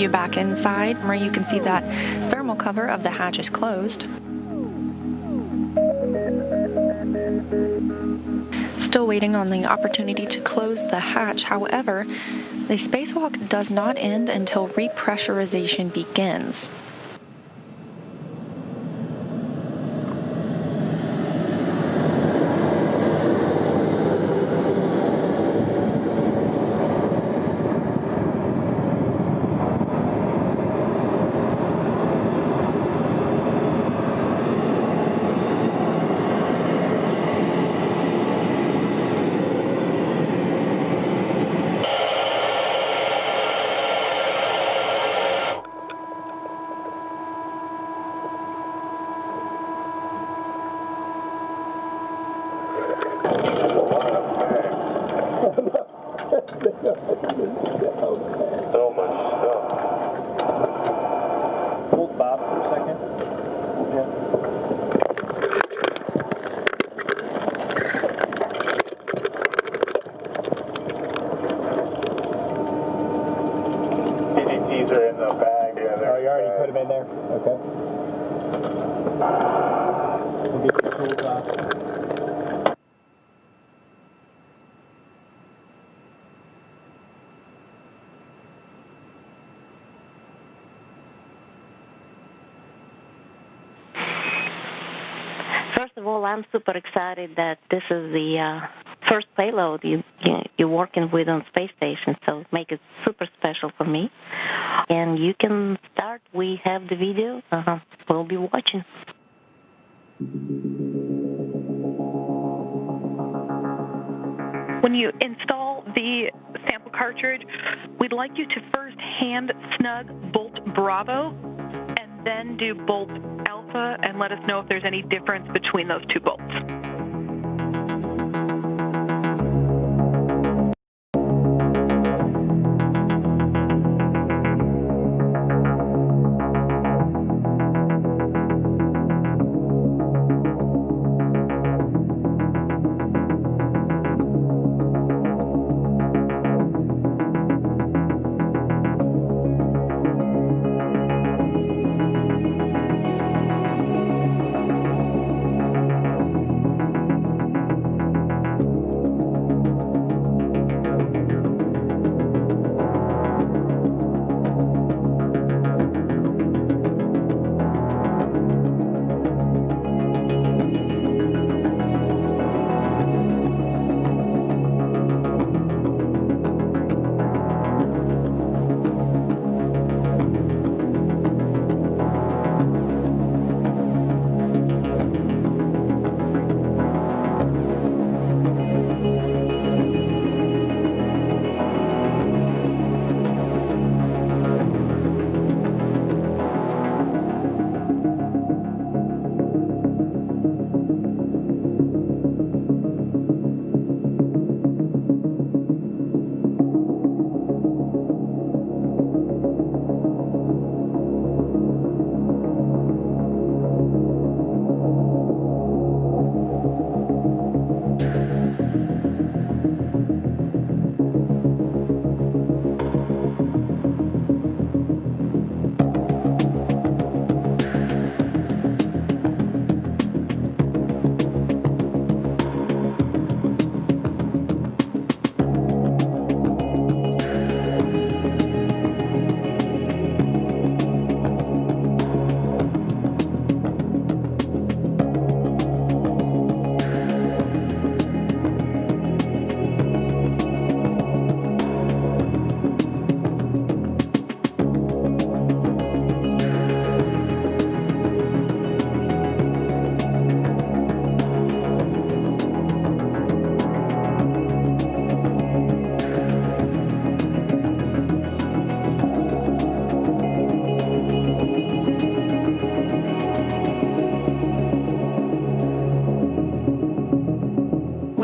view back inside, where you can see that thermal cover of the hatch is closed. Still waiting on the opportunity to close the hatch. However, the spacewalk does not end until repressurization begins. So much stuff. Hold Bob for a second. PDTs are in the bag. Yeah, oh, you already put them in there? Okay. We'll get the tools off. First of all, I'm super excited that this is the first payload you're working with on space station, so make it super special for me. And you can start. We have the video. We'll be watching. When you install the sample cartridge, we'd like you to first hand snug bolt Bravo and then do bolt Alpha and let us know if there's any difference between those two bolts.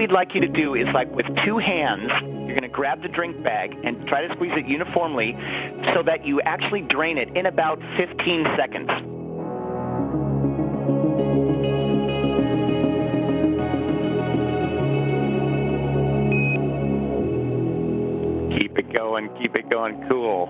we'd like you to do is, like, with two hands, you're going to grab the drink bag and try to squeeze it uniformly so that you actually drain it in about 15 seconds. Keep it going, cool.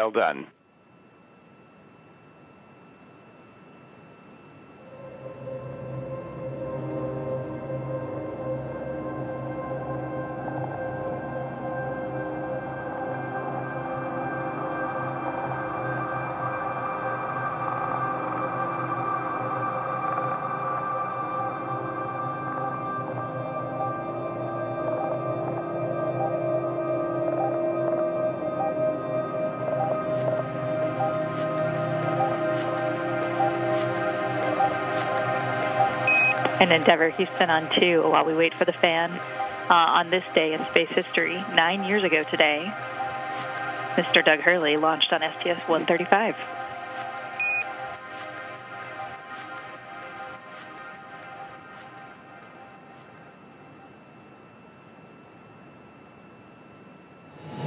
Well done. And Endeavour Houston on 2 while we wait for the fan. On this day in space history, 9 years ago today, Mr. Doug Hurley launched on STS-135.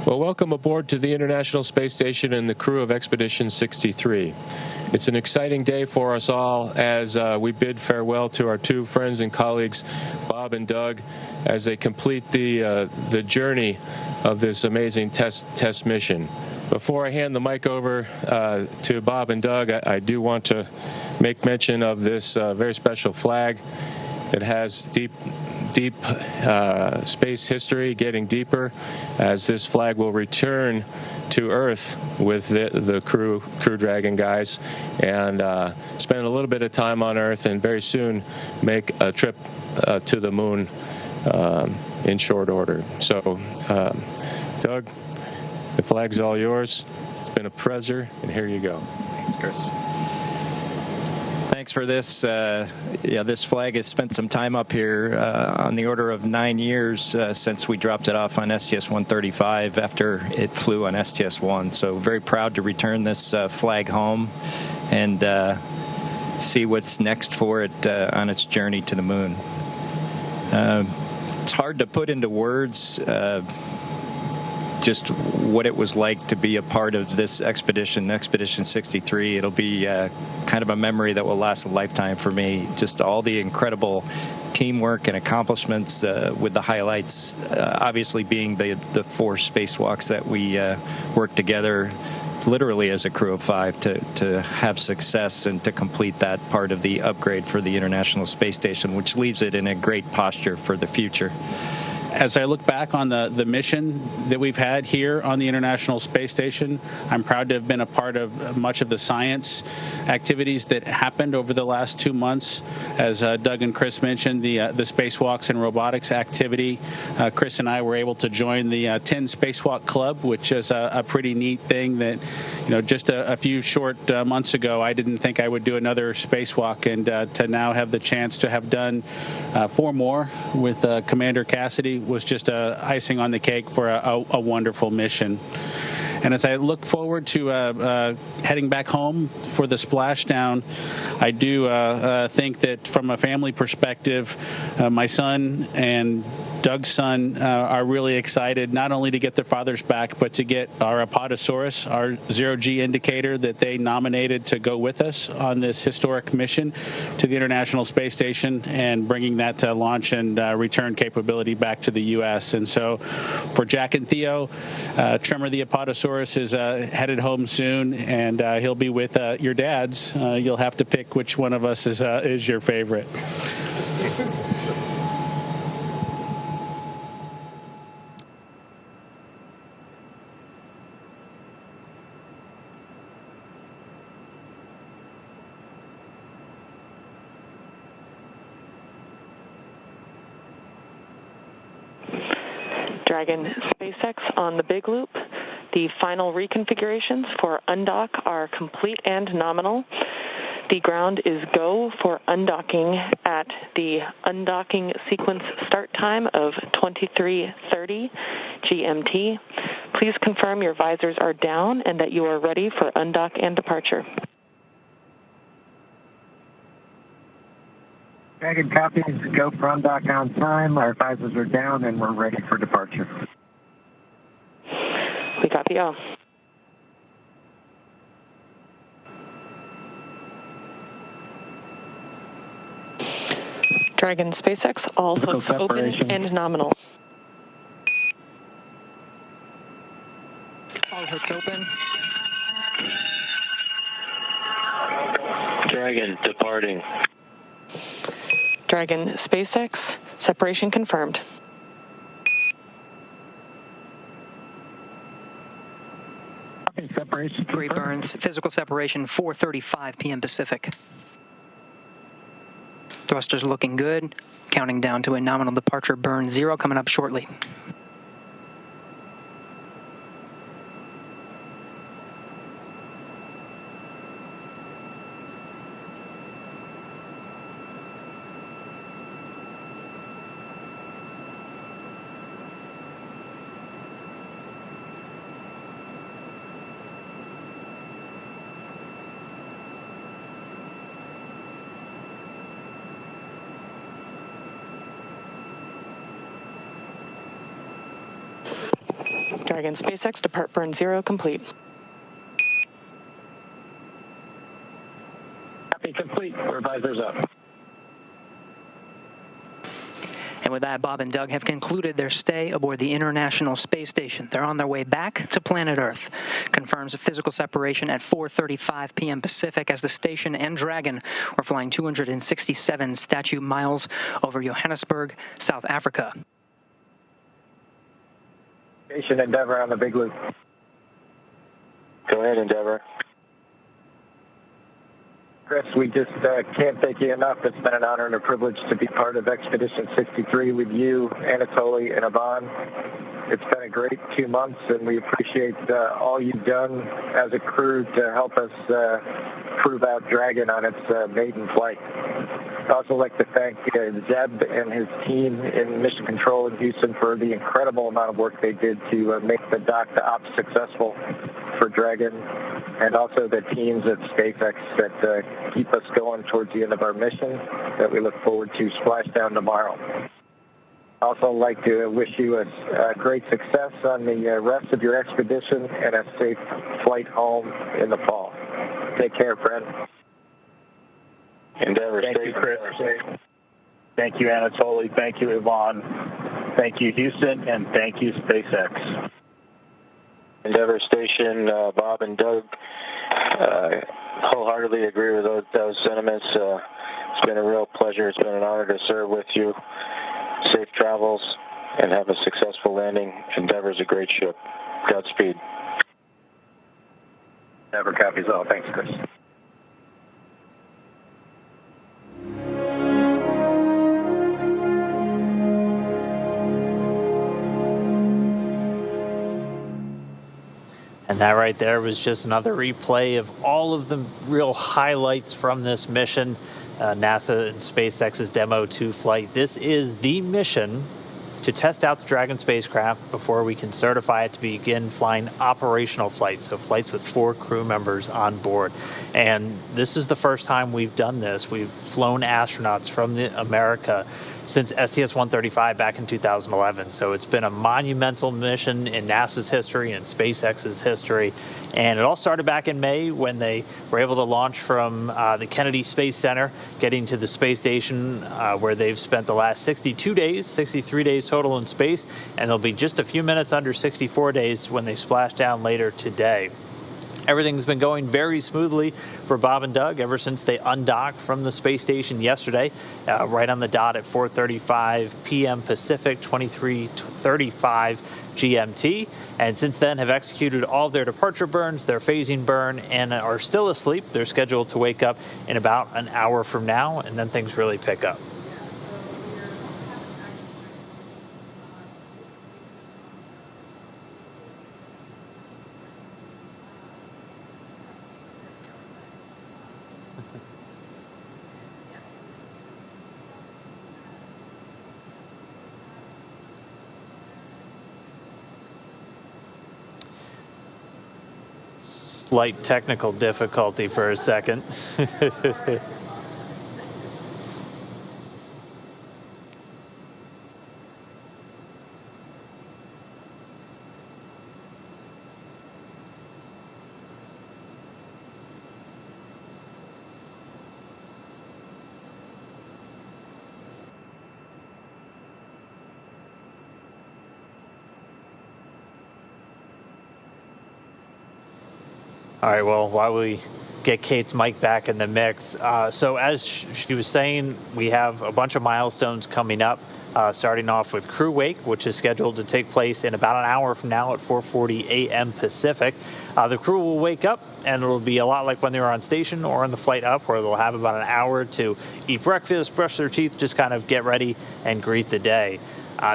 Well, welcome aboard to the International Space Station and the crew of Expedition 63. It's an exciting day for us all as we bid farewell to our two friends and colleagues, Bob and Doug, as they complete the journey of this amazing test mission. Before I hand the mic over to Bob and Doug, I do want to make mention of this very special flag. It has deep space history, getting deeper, as this flag will return to Earth with the Crew Dragon guys and spend a little bit of time on Earth and very soon make a trip to the moon in short order. So, Doug, the flag's all yours. It's been a pleasure, and here you go. Thanks, Chris. Thanks for this. This flag has spent some time up here, on the order of 9 years since we dropped it off on STS-135 after it flew on STS-1. So very proud to return this flag home and see what's next for it on its journey to the moon. It's hard to put into words just what it was like to be a part of this expedition, Expedition 63. It'll be kind of a memory that will last a lifetime for me. Just all the incredible teamwork and accomplishments, with the highlights obviously being the 4 spacewalks that we worked together literally as a crew of 5 to have success and to complete that part of the upgrade for the International Space Station, which leaves it in a great posture for the future. As I look back on the mission that we've had here on the International Space Station, I'm proud to have been a part of much of the science activities that happened over the last 2 months. As Doug and Chris mentioned, the spacewalks and robotics activity. Chris and I were able to join the 10 Spacewalk Club, which is a pretty neat thing that, just a few short months ago, I didn't think I would do another spacewalk, and to now have the chance to have done 4 more with Commander Cassidy was just icing on the cake for a wonderful mission. And as I look forward to heading back home for the splashdown, I do think that from a family perspective, my son and Doug's son are really excited not only to get their fathers back, but to get our Apatosaurus, our zero-G indicator that they nominated to go with us on this historic mission to the International Space Station, and bringing that to launch and return capability back to the U.S. And so for Jack and Theo, Tremor the Apatosaurus is headed home soon, and he'll be with your dads. You'll have to pick which one of us is your favorite. Dragon SpaceX on the big loop. The final reconfigurations for undock are complete and nominal. The ground is go for undocking at the undocking sequence start time of 23:30 GMT. Please confirm your visors are down and that you are ready for undock and departure. Dragon copies, go for undock on time. Our visors are down and we're ready for departure. We copy all. Dragon SpaceX, all hooks open and nominal. All hooks open. Dragon departing. Dragon SpaceX, separation confirmed. Separation. Great burns. Physical separation 4:35 p.m. Pacific. Thrusters looking good. Counting down to a nominal departure burn 0 coming up shortly. Dragon SpaceX, depart burn 0 complete. Copy complete. Visors up. And with that, Bob and Doug have concluded their stay aboard the International Space Station. They're on their way back to planet Earth. Confirms a physical separation at 4:35 p.m. Pacific as the station and Dragon were flying 267 statute miles over Johannesburg, South Africa. Station Endeavour on the big loop. Go ahead, Endeavour. Chris, we just can't thank you enough. It's been an honor and a privilege to be part of Expedition 63 with you, Anatoly, and Ivan. It's been a great 2 months, and we appreciate all you've done as a crew to help us prove out Dragon on its maiden flight. I'd also like to thank Zeb and his team in Mission Control in Houston for the incredible amount of work they did to make the dock to ops successful for Dragon, and also the teams at SpaceX that keep us going towards the end of our mission that we look forward to splashdown tomorrow. I'd also like to wish you a great success on the rest of your expedition and a safe flight home in the fall. Take care, friend. Endeavour, thank you, Chris. Thank you, Anatoly. Thank you, Ivan. Thank you, Houston, and thank you, SpaceX. Endeavour Station, Bob and Doug wholeheartedly agree with those sentiments. It's been a real pleasure. It's been an honor to serve with you. Safe travels and have a successful landing. Endeavour's a great ship. Godspeed. Endeavour copies all. Thanks, Chris. And that right there was just another replay of all of the real highlights from this mission, NASA and SpaceX's Demo 2 flight. This is the mission to test out the Dragon spacecraft before we can certify it to begin flying operational flights, so flights with 4 crew members on board. And this is the first time we've done this. We've flown astronauts from America since STS-135 back in 2011. So it's been a monumental mission in NASA's history and SpaceX's history. And it all started back in May when they were able to launch from the Kennedy Space Center, getting to the space station where they've spent the last 62 days, 63 days total in space, and they'll be just a few minutes under 64 days when they splash down later today. Everything's been going very smoothly for Bob and Doug ever since they undocked from the space station yesterday, right on the dot at 4:35 p.m. Pacific, 23:35 GMT. And since then have executed all their departure burns, their phasing burn, and are still asleep. They're scheduled to wake up in about an hour from now, and then things really pick up. Slight technical difficulty for a second. All right, well, while we get Kate's mic back in the mix. So as she was saying, we have a bunch of milestones coming up, starting off with Crew Wake, which is scheduled to take place in about an hour from now at 4:40 a.m. Pacific. The crew will wake up, and it'll be a lot like when they were on station or on the flight up, where they'll have about an hour to eat breakfast, brush their teeth, just kind of get ready and greet the day.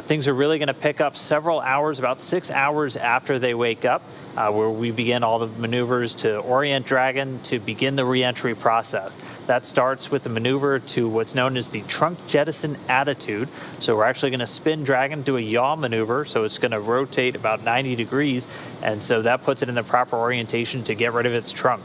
Things are really going to pick up several hours, about 6 hours after they wake up, where we begin all the maneuvers to orient Dragon to begin the re-entry process. That starts with the maneuver to what's known as the trunk jettison attitude. So we're actually going to spin Dragon, do a yaw maneuver, so it's going to rotate about 90 degrees, and so that puts it in the proper orientation to get rid of its trunk.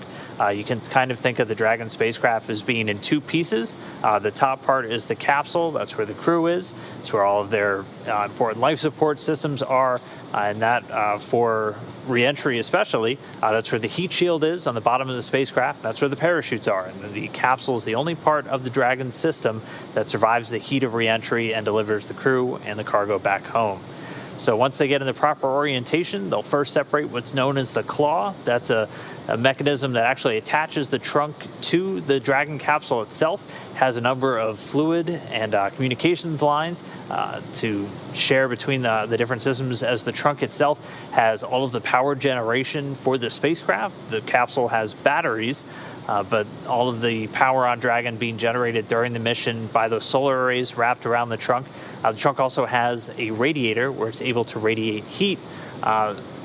You can kind of think of the Dragon spacecraft as being in two pieces. The top part is the capsule. That's where the crew is. It's where all of their important life support systems are. And that for re-entry especially, that's where the heat shield is on the bottom of the spacecraft. That's where the parachutes are. And the capsule is the only part of the Dragon system that survives the heat of re-entry and delivers the crew and the cargo back home. So once they get in the proper orientation, they'll first separate what's known as the claw. That's a mechanism that actually attaches the trunk to the Dragon capsule itself. It has a number of fluid and communications lines to share between the different systems, as the trunk itself has all of the power generation for the spacecraft. The capsule has batteries, but all of the power on Dragon being generated during the mission by those solar arrays wrapped around the trunk. The trunk also has a radiator where it's able to radiate heat.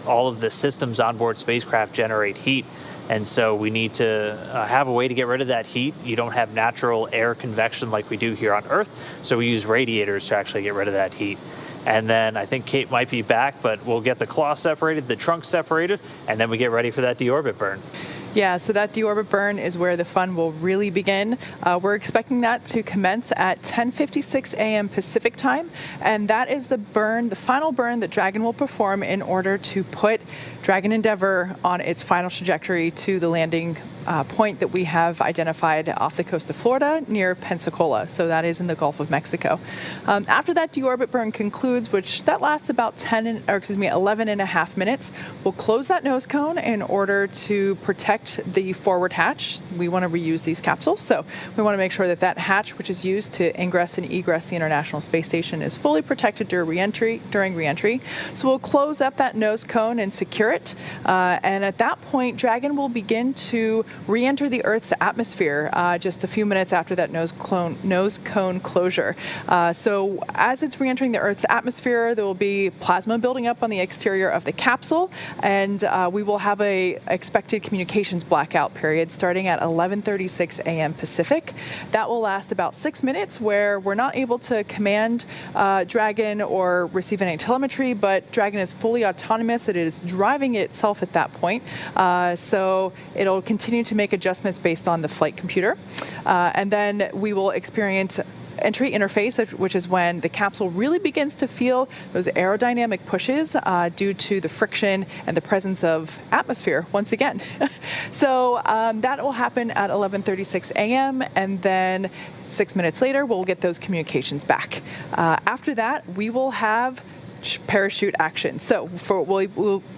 All of the systems on board spacecraft generate heat, and so we need to have a way to get rid of that heat. You don't have natural air convection like we do here on Earth, so we use radiators to actually get rid of that heat. And then I think Kate might be back, but we'll get the claw separated, the trunk separated, and then we get ready for that deorbit burn. Yeah, so that deorbit burn is where the fun will really begin. We're expecting that to commence at 10:56 a.m. Pacific time, and that is the burn, the final burn that Dragon will perform in order to put Dragon Endeavour on its final trajectory to the landing point that we have identified off the coast of Florida near Pensacola. So that is in the Gulf of Mexico. After that deorbit burn concludes, which that lasts about 11 and a half minutes, we'll close that nose cone in order to protect the forward hatch. We want to reuse these capsules, so we want to make sure that that hatch, which is used to ingress and egress the International Space Station, is fully protected during re-entry. So we'll close up that nose cone and secure it. And at that point, Dragon will begin to re-enter the Earth's atmosphere just a few minutes after that nose cone closure. So as it's re-entering the Earth's atmosphere, there will be plasma building up on the exterior of the capsule, and we will have a expected communications blackout period starting at 11:36 a.m. Pacific. That will last about 6 minutes, where we're not able to command Dragon or receive any telemetry, but Dragon is fully autonomous. It is driving itself at that point. So it'll continue to make adjustments based on the flight computer. And then we will experience entry interface, which is when the capsule really begins to feel those aerodynamic pushes due to the friction and the presence of atmosphere once again. So that will happen at 11:36 a.m. and then 6 minutes later we'll get those communications back. After that, we will have parachute action. So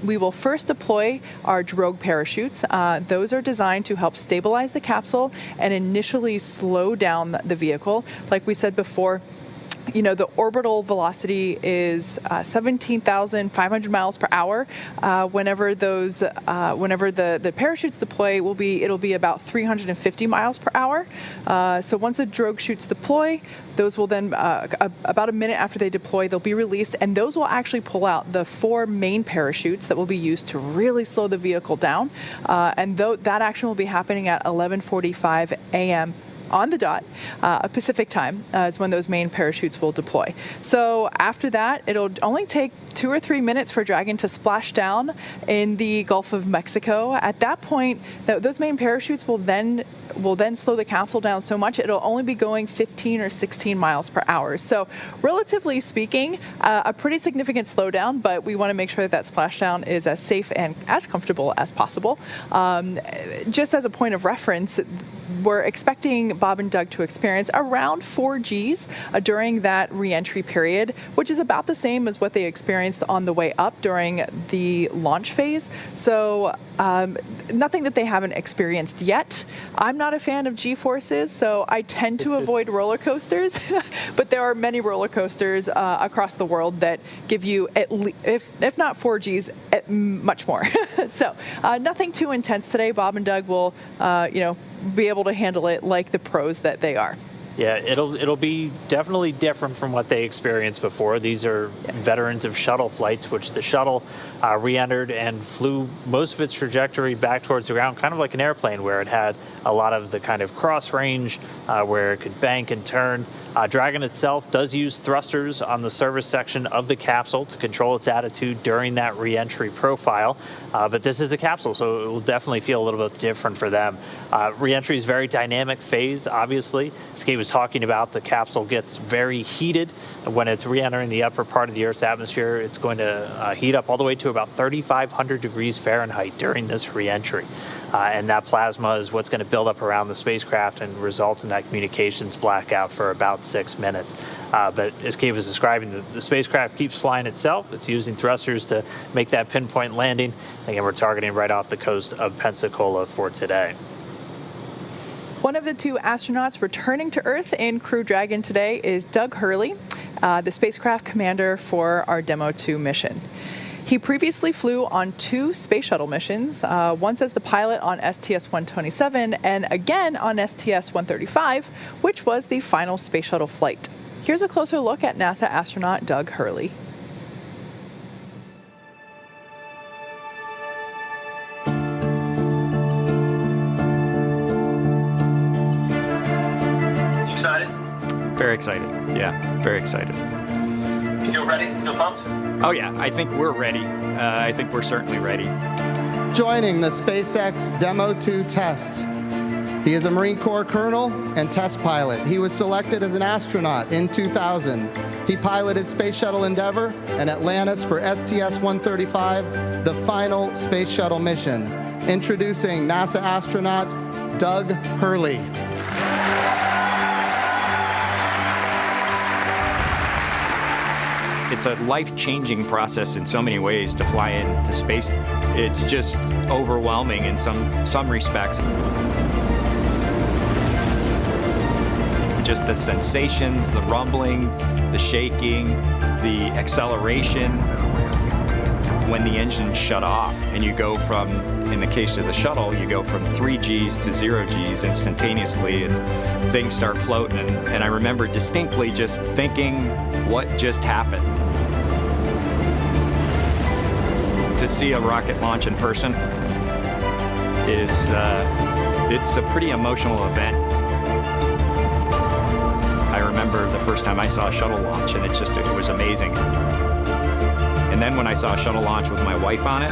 we will first deploy our drogue parachutes. Those are designed to help stabilize the capsule and initially slow down the vehicle. Like we said before, you know, the orbital velocity is 17,500 miles per hour. Whenever the parachutes deploy, it'll be about 350 miles per hour. So once the drogue chutes deploy, those will then, about a minute after they deploy, they'll be released, and those will actually pull out the 4 main parachutes that will be used to really slow the vehicle down. And that action will be happening at 11:45 a.m. on the dot, Pacific time, is when those main parachutes will deploy. So after that, it'll only take 2 or 3 minutes for Dragon to splash down in the Gulf of Mexico. At that point, those main parachutes will then slow the capsule down so much it'll only be going 15 or 16 miles per hour. So relatively speaking, a pretty significant slowdown, but we want to make sure that splashdown is as safe and as comfortable as possible. Just as a point of reference, we're expecting Bob and Doug to experience around 4 Gs during that re-entry period, which is about the same as what they experienced on the way up during the launch phase. So nothing that they haven't experienced yet. I'm not a fan of G-forces, so I tend to avoid roller coasters, but there are many roller coasters across the world that give you, if not 4 Gs, much more. So nothing too intense today. Bob and Doug will, be able to handle it like the pros that they are. Yeah, it'll be definitely different from what they experienced before. These are veterans of shuttle flights, which the shuttle re-entered and flew most of its trajectory back towards the ground, kind of like an airplane, where it had a lot of the kind of cross range where it could bank and turn. Dragon itself does use thrusters on the service section of the capsule to control its attitude during that re-entry profile. But this is a capsule, so it will definitely feel a little bit different for them. Re-entry is a very dynamic phase, obviously. Skate was talking about the capsule gets very heated when it's re-entering the upper part of the Earth's atmosphere. It's going to heat up all the way to about 3,500 degrees Fahrenheit during this re-entry. And that plasma is what's going to build up around the spacecraft and result in that communications blackout for about 6 minutes. But as Kate was describing, the spacecraft keeps flying itself. It's using thrusters to make that pinpoint landing. Again, we're targeting right off the coast of Pensacola for today. One of the 2 astronauts returning to Earth in Crew Dragon today is Doug Hurley, the spacecraft commander for our Demo 2 mission. He previously flew on 2 space shuttle missions, once as the pilot on STS-127 and again on STS-135, which was the final space shuttle flight. Here's a closer look at NASA astronaut Doug Hurley. You excited? Very excited. Yeah, very excited. You feel ready? Feel pumped? Oh yeah, I think we're ready. I think we're certainly ready. Joining the SpaceX Demo 2 test. He is a Marine Corps colonel and test pilot. He was selected as an astronaut in 2000. He piloted Space Shuttle Endeavour and Atlantis for STS-135, the final space shuttle mission. Introducing NASA astronaut Doug Hurley. It's a life-changing process in so many ways to fly into space. It's just overwhelming in some respects. Just the sensations, the rumbling, the shaking, the acceleration. When the engines shut off and you go from, in the case of the shuttle, you go from 3 Gs to 0 Gs instantaneously and things start floating. And I remember distinctly just thinking, what just happened? To see a rocket launch in person is, it's a pretty emotional event. I remember the first time I saw a shuttle launch and it was amazing. And then when I saw a shuttle launch with my wife on it,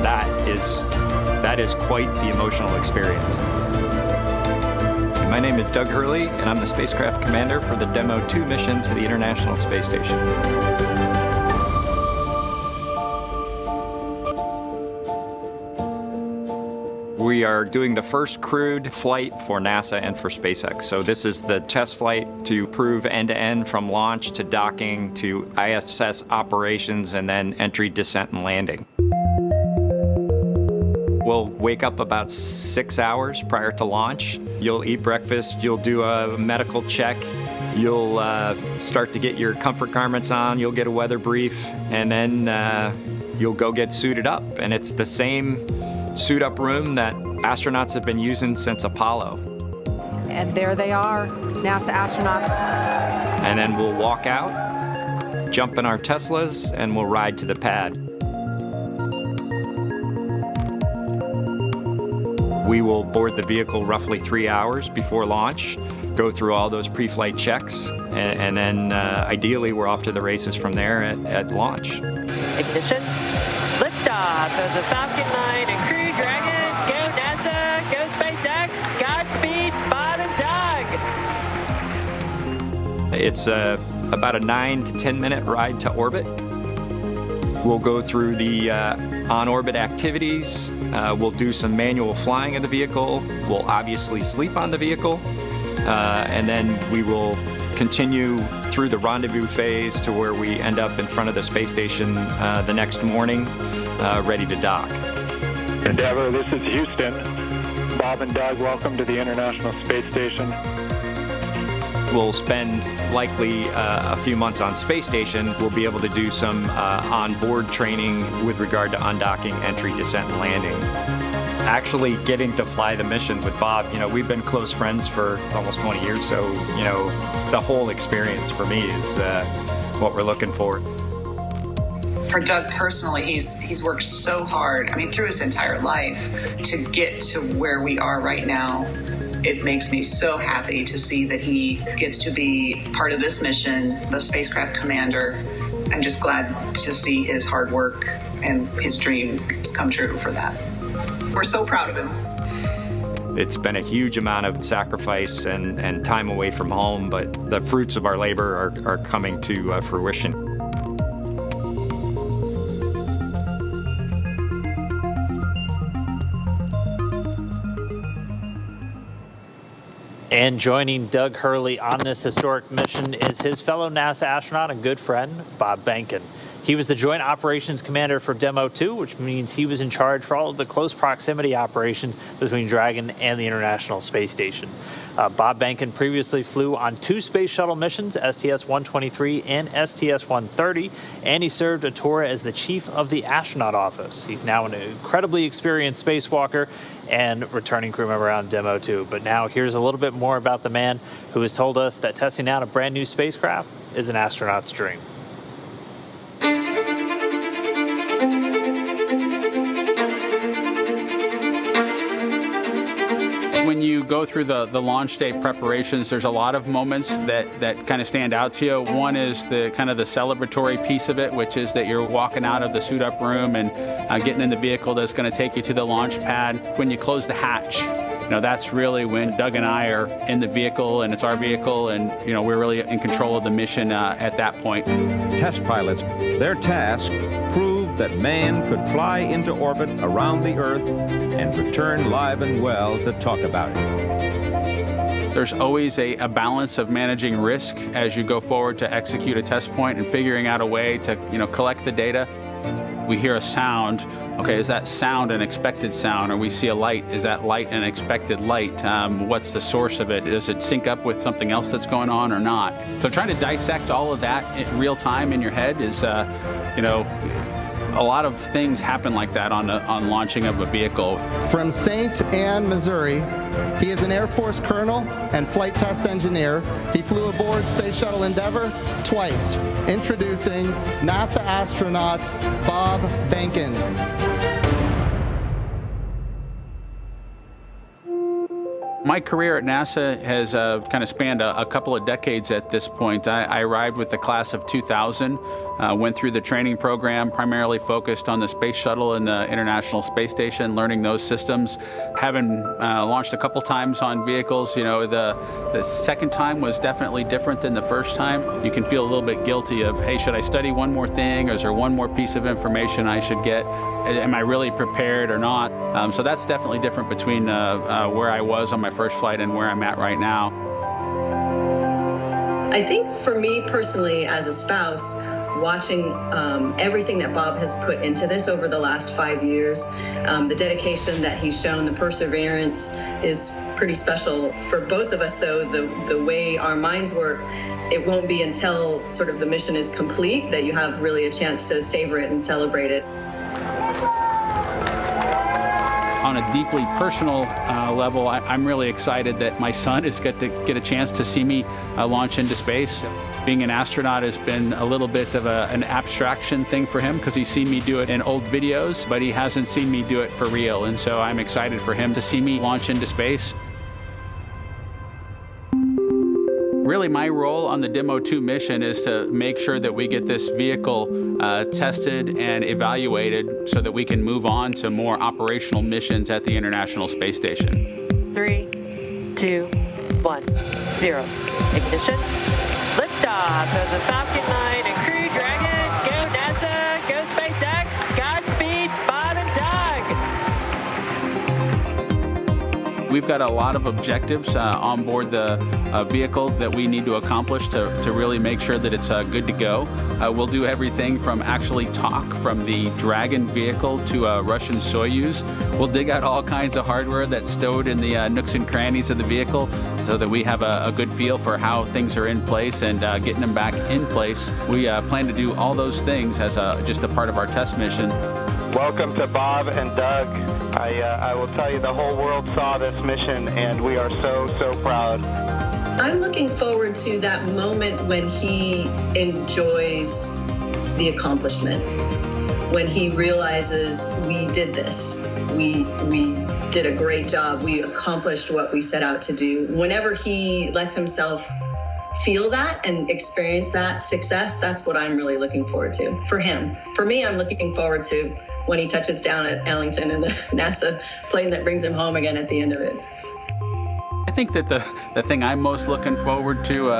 that is quite the emotional experience. My name is Doug Hurley, and I'm the spacecraft commander for the Demo 2 mission to the International Space Station. We are doing the first crewed flight for NASA and for SpaceX. So this is the test flight to prove end-to-end from launch to docking to ISS operations and then entry, descent, and landing. We'll wake up about 6 hours prior to launch. You'll eat breakfast, you'll do a medical check, you'll start to get your comfort garments on, you'll get a weather brief, and then you'll go get suited up. And it's the same suit-up room that astronauts have been using since Apollo. And there they are, NASA astronauts. And then we'll walk out, jump in our Teslas, and we'll ride to the pad. We will board the vehicle roughly 3 hours before launch, go through all those pre-flight checks, and then ideally we're off to the races from there at launch. Ignition, liftoff of the Falcon 9 and Crew Dragon. Go NASA, go SpaceX, Godspeed, Bob and Doug. It's about a 9 to 10 minute ride to orbit. We'll go through the on-orbit activities. We'll do some manual flying of the vehicle. We'll obviously sleep on the vehicle. And then we will continue through the rendezvous phase to where we end up in front of the space station the next morning, ready to dock. Endeavour, this is Houston. Bob and Doug, welcome to the International Space Station. We'll spend likely a few months on space station. We'll be able to do some on-board training with regard to undocking, entry, descent, and landing. Actually getting to fly the mission with Bob, we've been close friends for almost 20 years, so, the whole experience for me is what we're looking for. For Doug personally, he's worked so hard, through his entire life to get to where we are right now. It makes me so happy to see that he gets to be part of this mission, the spacecraft commander. I'm just glad to see his hard work and his dreams come true for that. We're so proud of him. It's been a huge amount of sacrifice and time away from home, but the fruits of our labor are coming to fruition. And joining Doug Hurley on this historic mission is his fellow NASA astronaut and good friend, Bob Behnken. He was the Joint Operations Commander for Demo-2, which means he was in charge for all of the close proximity operations between Dragon and the International Space Station. Bob Behnken previously flew on 2 space shuttle missions, STS-123 and STS-130, and he served a tour as the Chief of the Astronaut Office. He's now an incredibly experienced spacewalker and returning crew member on Demo-2. But now here's a little bit more about the man who has told us that testing out a brand new spacecraft is an astronaut's dream. When you go through the launch day preparations, there's a lot of moments that kind of stand out to you. One is the kind of the celebratory piece of it, which is that you're walking out of the suit up room and getting in the vehicle that's going to take you to the launch pad. When you close the hatch, that's really when Doug and I are in the vehicle, and it's our vehicle, and we're really in control of the mission at that point. Test pilots, their task proved that man could fly into orbit around the Earth and return live and well to talk about it. There's always a balance of managing risk as you go forward to execute a test point and figuring out a way to collect the data. We hear a sound. Okay, is that sound an expected sound? Or we see a light, is that light an expected light? What's the source of it? Does it sync up with something else that's going on or not? So trying to dissect all of that in real time in your head is, a lot of things happen like that on launching of a vehicle. From St. Anne, Missouri, he is an Air Force colonel and flight test engineer. He flew aboard Space Shuttle Endeavour twice. Introducing NASA astronaut Bob Behnken. My career at NASA has kind of spanned a couple of decades at this point. I arrived with the class of 2000, went through the training program, primarily focused on the Space Shuttle and the International Space Station, learning those systems. Having launched a couple times on vehicles, the second time was definitely different than the first time. You can feel a little bit guilty of, hey, should I study one more thing? Or is there one more piece of information I should get? Am I really prepared or not? So that's definitely different between where I was on my first flight and where I'm at right now. I think for me personally, as a spouse, watching everything that Bob has put into this over the last 5 years, the dedication that he's shown, the perseverance is pretty special. For both of us, though, the way our minds work, it won't be until sort of the mission is complete that you have really a chance to savor it and celebrate it. On a deeply personal level, I'm really excited that my son is going to get a chance to see me launch into space. Being an astronaut has been a little bit of an abstraction thing for him because he's seen me do it in old videos, but he hasn't seen me do it for real. And so I'm excited for him to see me launch into space. Really, my role on the Demo-2 mission is to make sure that we get this vehicle tested and evaluated so that we can move on to more operational missions at the International Space Station. 3, 2, 1, 0. Ignition. Liftoff of the Falcon 9 and Crew Dragon. Go NASA, Go SpaceX. Godspeed, Bob and Doug. We've got a lot of objectives on board the vehicle that we need to accomplish to really make sure that it's good to go. We'll do everything from actually talk from the Dragon vehicle to a Russian Soyuz. We'll dig out all kinds of hardware that's stowed in the nooks and crannies of the vehicle so that we have a good feel for how things are in place and getting them back in place. We plan to do all those things as just a part of our test mission. Welcome to Bob and Doug. I will tell you, the whole world saw this mission, and we are so proud. I'm looking forward to that moment when he enjoys the accomplishment, when he realizes we did this, we did a great job, we accomplished what we set out to do. Whenever he lets himself feel that and experience that success, that's what I'm really looking forward to for him. For me, I'm looking forward to when he touches down at Ellington and the NASA plane that brings him home again at the end of it. I think that the thing I'm most looking forward to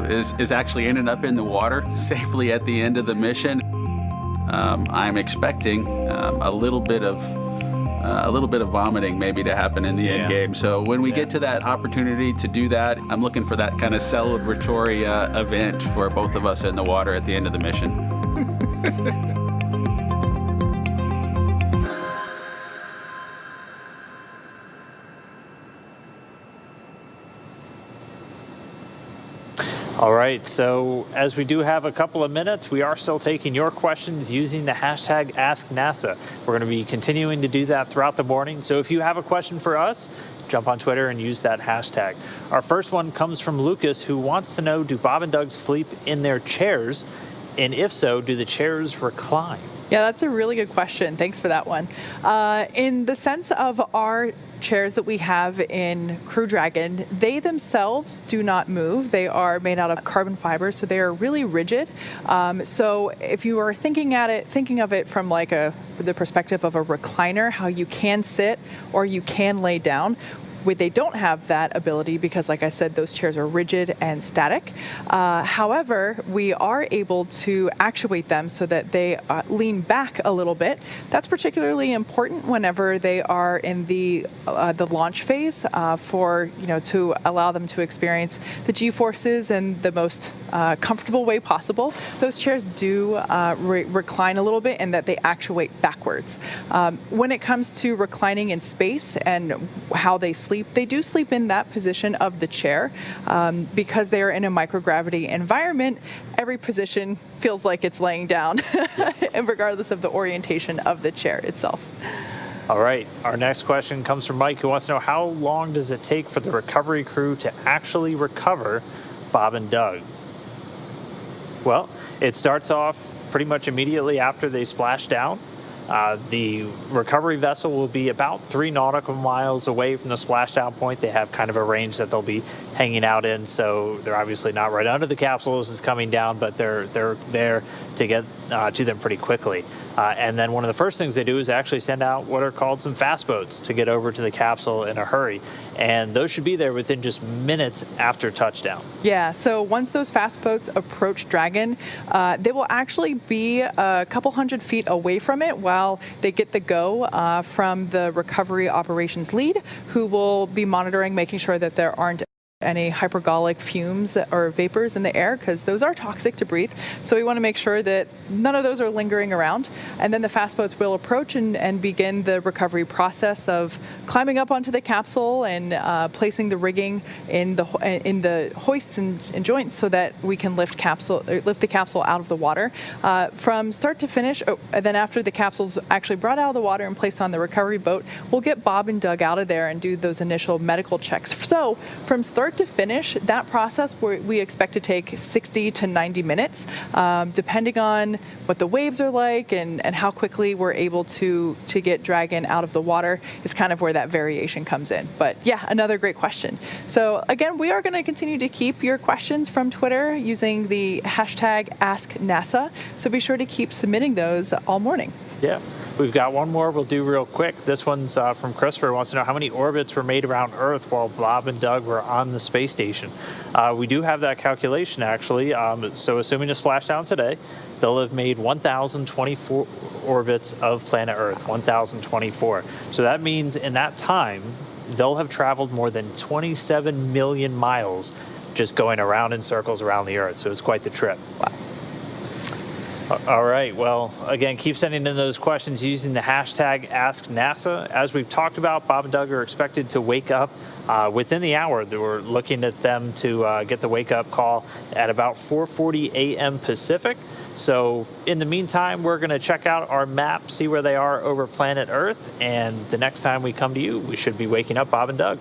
is actually ending up in the water safely at the end of the mission. I'm expecting a little bit of vomiting maybe to happen in the end game. So when we get to that opportunity to do that, I'm looking for that kind of celebratory event for both of us in the water at the end of the mission. All right, so as we do have a couple of minutes, we are still taking your questions using the hashtag AskNASA. We're going to be continuing to do that throughout the morning. So if you have a question for us, jump on Twitter and use that hashtag. Our first one comes from Lucas, who wants to know, do Bob and Doug sleep in their chairs? And if so, do the chairs recline? Yeah, that's a really good question. Thanks for that one. In the sense of our chairs that we have in Crew Dragon, they themselves do not move. They are made out of carbon fiber, so they are really rigid. So if you are thinking of it from like the perspective of a recliner, how you can sit or you can lay down, they don't have that ability because, like I said, those chairs are rigid and static. However, we are able to actuate them so that they lean back a little bit. That's particularly important whenever they are in the launch phase to allow them to experience the G-forces in the most comfortable way possible. Those chairs do recline a little bit and that they actuate backwards. When it comes to reclining in space and how they sleep, they do sleep in that position of the chair because they are in a microgravity environment. Every position feels like it's laying down, and regardless of the orientation of the chair itself. All right, our next question comes from Mike, who wants to know, how long does it take for the recovery crew to actually recover Bob and Doug? Well, it starts off pretty much immediately after they splash down. The recovery vessel will be about 3 nautical miles away from the splashdown point. They have kind of a range that they'll be hanging out in, so they're obviously not right under the capsule as it's coming down, but they're there to get to them pretty quickly. And then one of the first things they do is actually send out what are called some fast boats to get over to the capsule in a hurry. And those should be there within just minutes after touchdown. Yeah, so once those fast boats approach Dragon, they will actually be a couple hundred feet away from it while they get the go from the recovery operations lead, who will be monitoring, making sure that there aren't any hypergolic fumes or vapors in the air, because those are toxic to breathe. So we want to make sure that none of those are lingering around. And then the fast boats will approach and begin the recovery process of climbing up onto the capsule and placing the rigging in the hoists and joints so that we can lift the capsule out of the water from start to finish. And then after the capsule's actually brought out of the water and placed on the recovery boat, we'll get Bob and Doug out of there and do those initial medical checks. So from start to finish, that process we expect to take 60 to 90 minutes, depending on what the waves are like and how quickly we're able to get Dragon out of the water is kind of where that variation comes in. But yeah, another great question. So again, we are going to continue to keep your questions from Twitter using the hashtag AskNASA. So be sure to keep submitting those all morning. Yeah. We've got one more we'll do real quick. This one's from Christopher, who wants to know how many orbits were made around Earth while Bob and Doug were on the space station. We do have that calculation, actually. So assuming a splashdown today, they'll have made 1,024 orbits of planet Earth, 1,024. So that means in that time, they'll have traveled more than 27 million miles just going around in circles around the Earth. So it's quite the trip. Wow. All right. Well, again, keep sending in those questions using the hashtag AskNASA. As we've talked about, Bob and Doug are expected to wake up within the hour. We're looking at them to get the wake-up call at about 4:40 a.m. Pacific. So in the meantime, we're going to check out our map, see where they are over planet Earth, and the next time we come to you, we should be waking up Bob and Doug.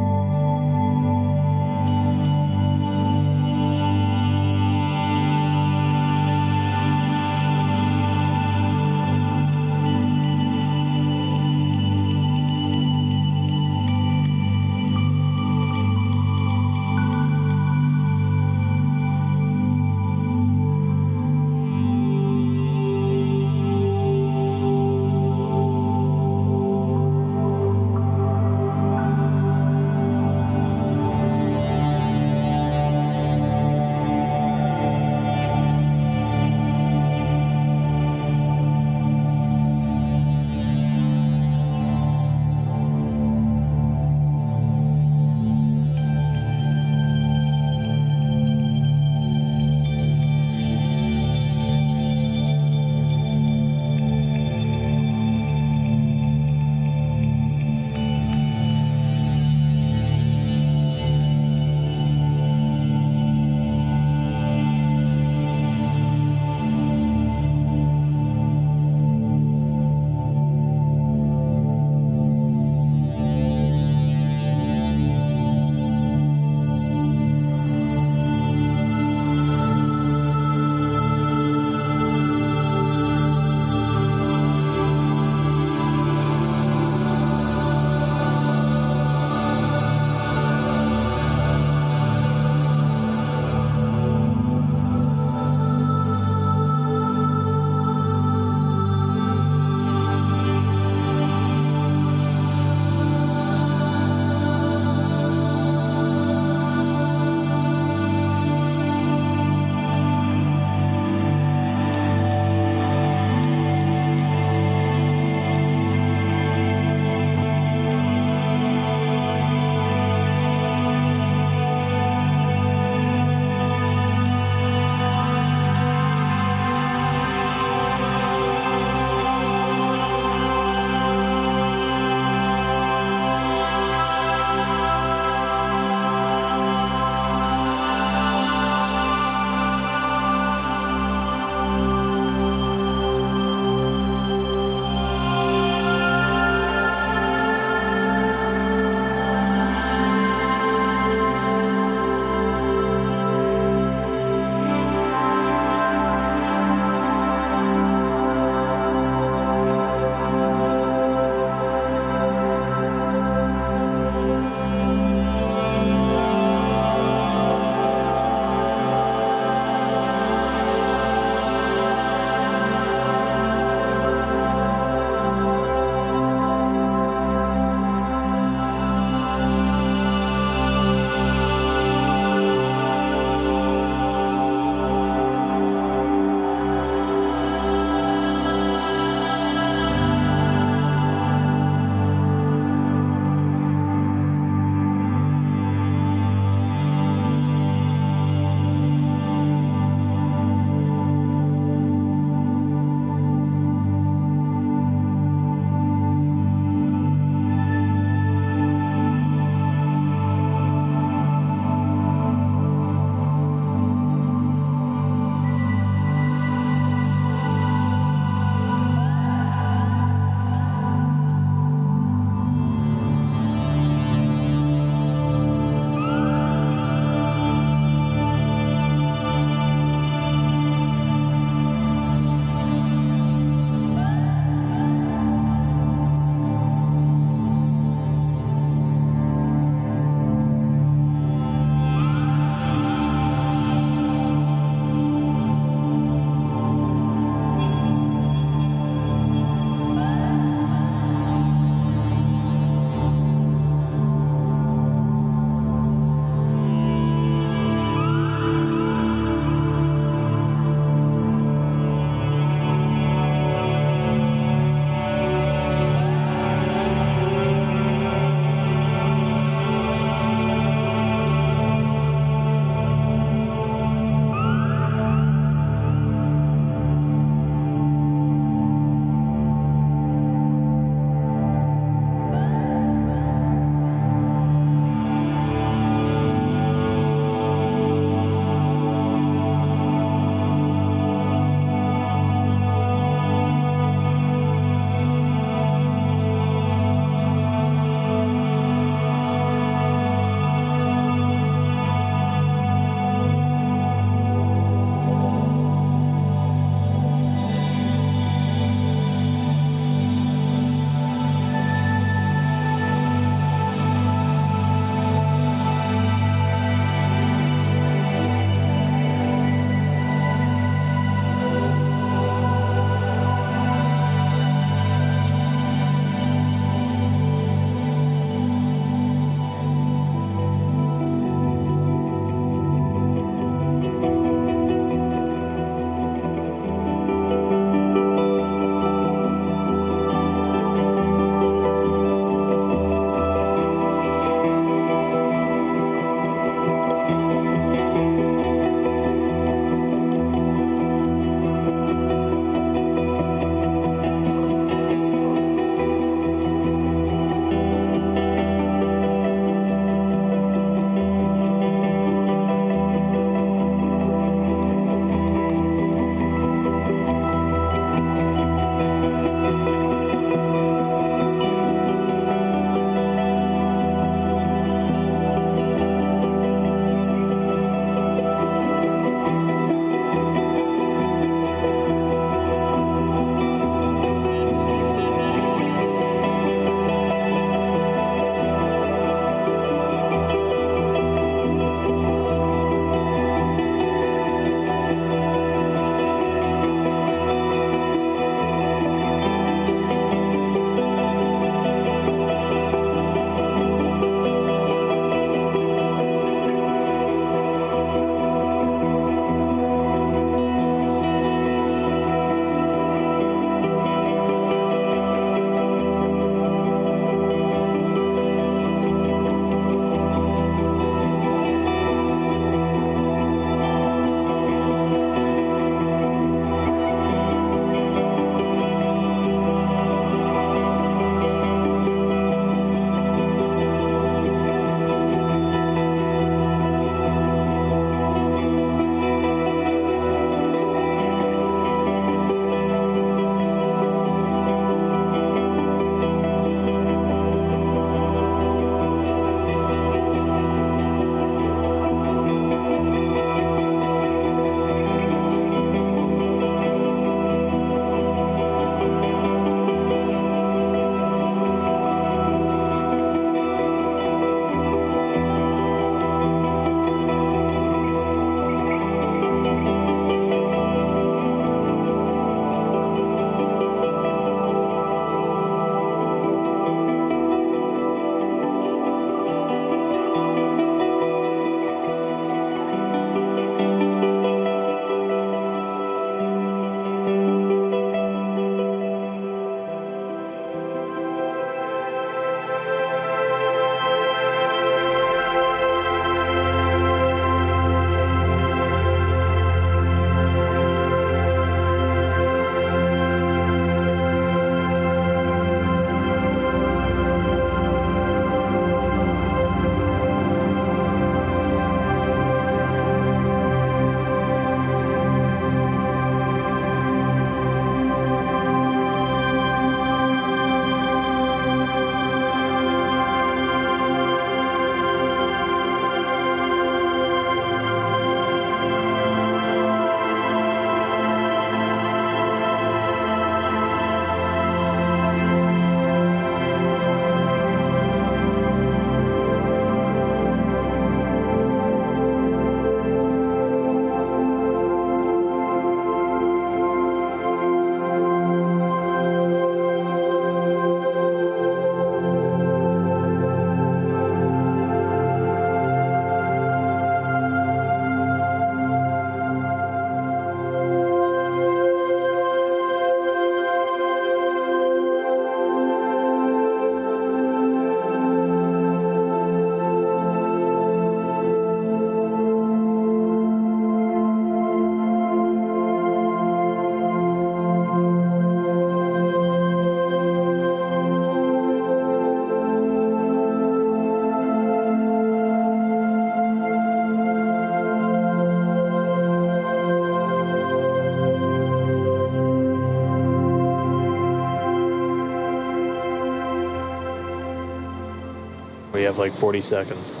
We have like 40 seconds.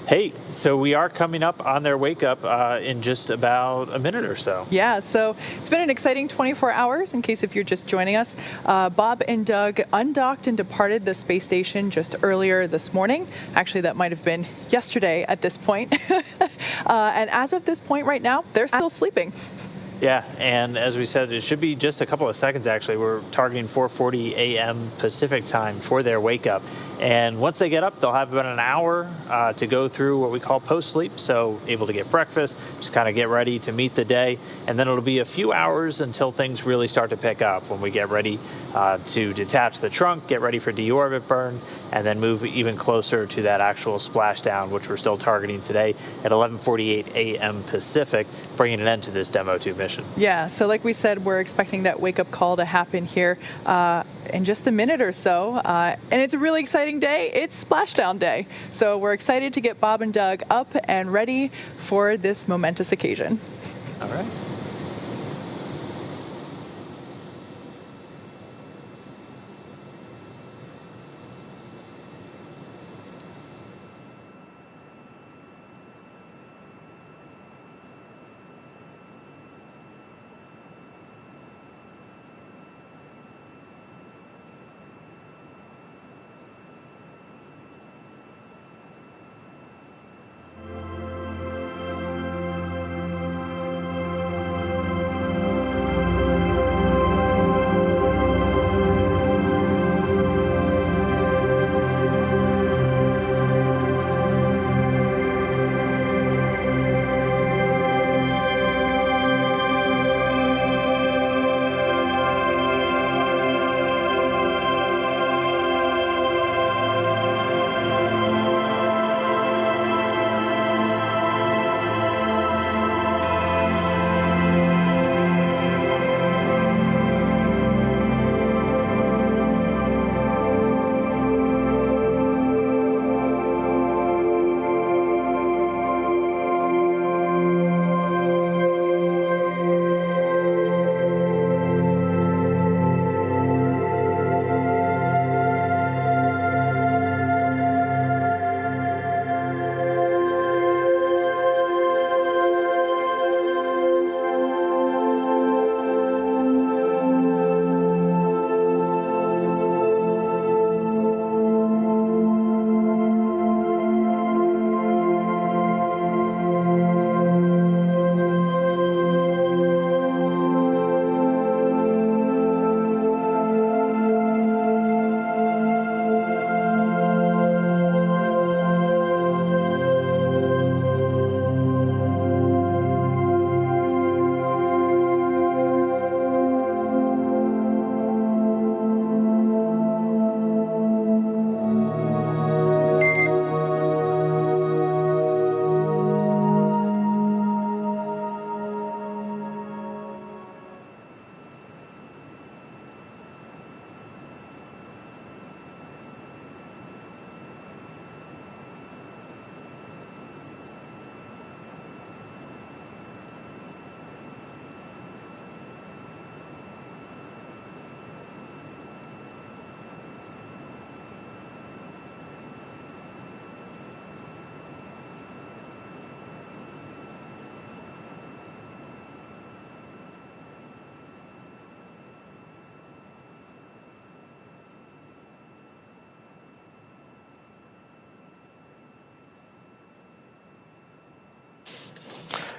Hey, so we are coming up on their wake up in just about a minute or so. Yeah, so it's been an exciting 24 hours, in case if you're just joining us. Bob and Doug undocked and departed the space station just earlier this morning. Actually, that might have been yesterday at this point. And as of this point right now, they're still sleeping. Yeah, and as we said, it should be just a couple of seconds, actually. We're targeting 4:40 a.m. Pacific time for their wake-up. And once they get up, they'll have about an hour to go through what we call post-sleep, so able to get breakfast, just kind of get ready to meet the day. And then it'll be a few hours until things really start to pick up, when we get ready to detach the trunk, get ready for deorbit burn, and then move even closer to that actual splashdown, which we're still targeting today at 11:48 a.m. Pacific, bringing an end to this Demo 2 mission. Yeah, so like we said, we're expecting that wake-up call to happen here in just a minute or so. And it's a really exciting day. It's Splashdown Day. So we're excited to get Bob and Doug up and ready for this momentous occasion. All right.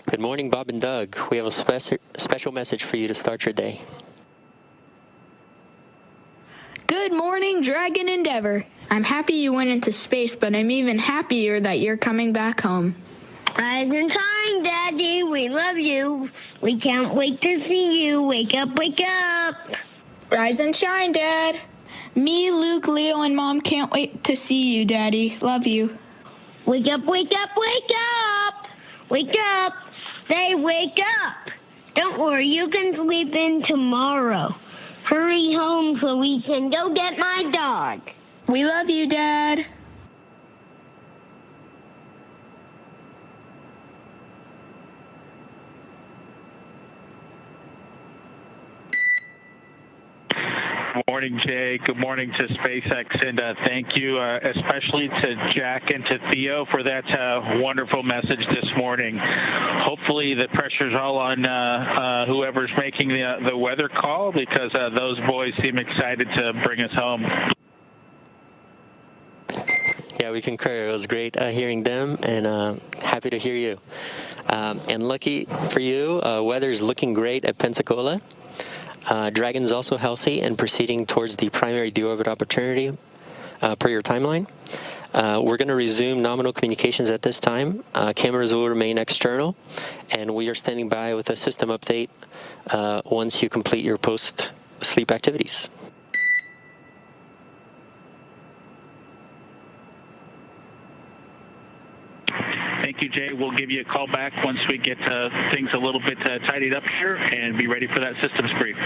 Good morning, Bob and Doug. We have a special message for you to start your day. Good morning, Dragon Endeavor. I'm happy you went into space, but I'm even happier that you're coming back home. Rise and shine, Daddy. We love you. We can't wait to see you. Wake up, wake up. Rise and shine, Dad. Me, Luke, Leo, and Mom can't wait to see you, Daddy. Love you. Wake up, wake up, wake up. Wake up. Say wake up. Don't worry, you can sleep in tomorrow. Hurry home so we can go get my dog. We love you, Dad. morning, Jay. Good morning to SpaceX, and thank you especially to Jack and to Theo for that wonderful message this morning. Hopefully the pressure's all on whoever's making the weather call, because those boys seem excited to bring us home. Yeah, we concur. It was great hearing them, and happy to hear you. And lucky for you, weather is looking great at Pensacola. Dragon is also healthy and proceeding towards the primary deorbit opportunity per your timeline. We're going to resume nominal communications at this time. Cameras will remain external, and we are standing by with a system update once you complete your post-sleep activities. Thank you, Jay. We'll give you a call back once we get things a little bit tidied up here and be ready for that systems brief.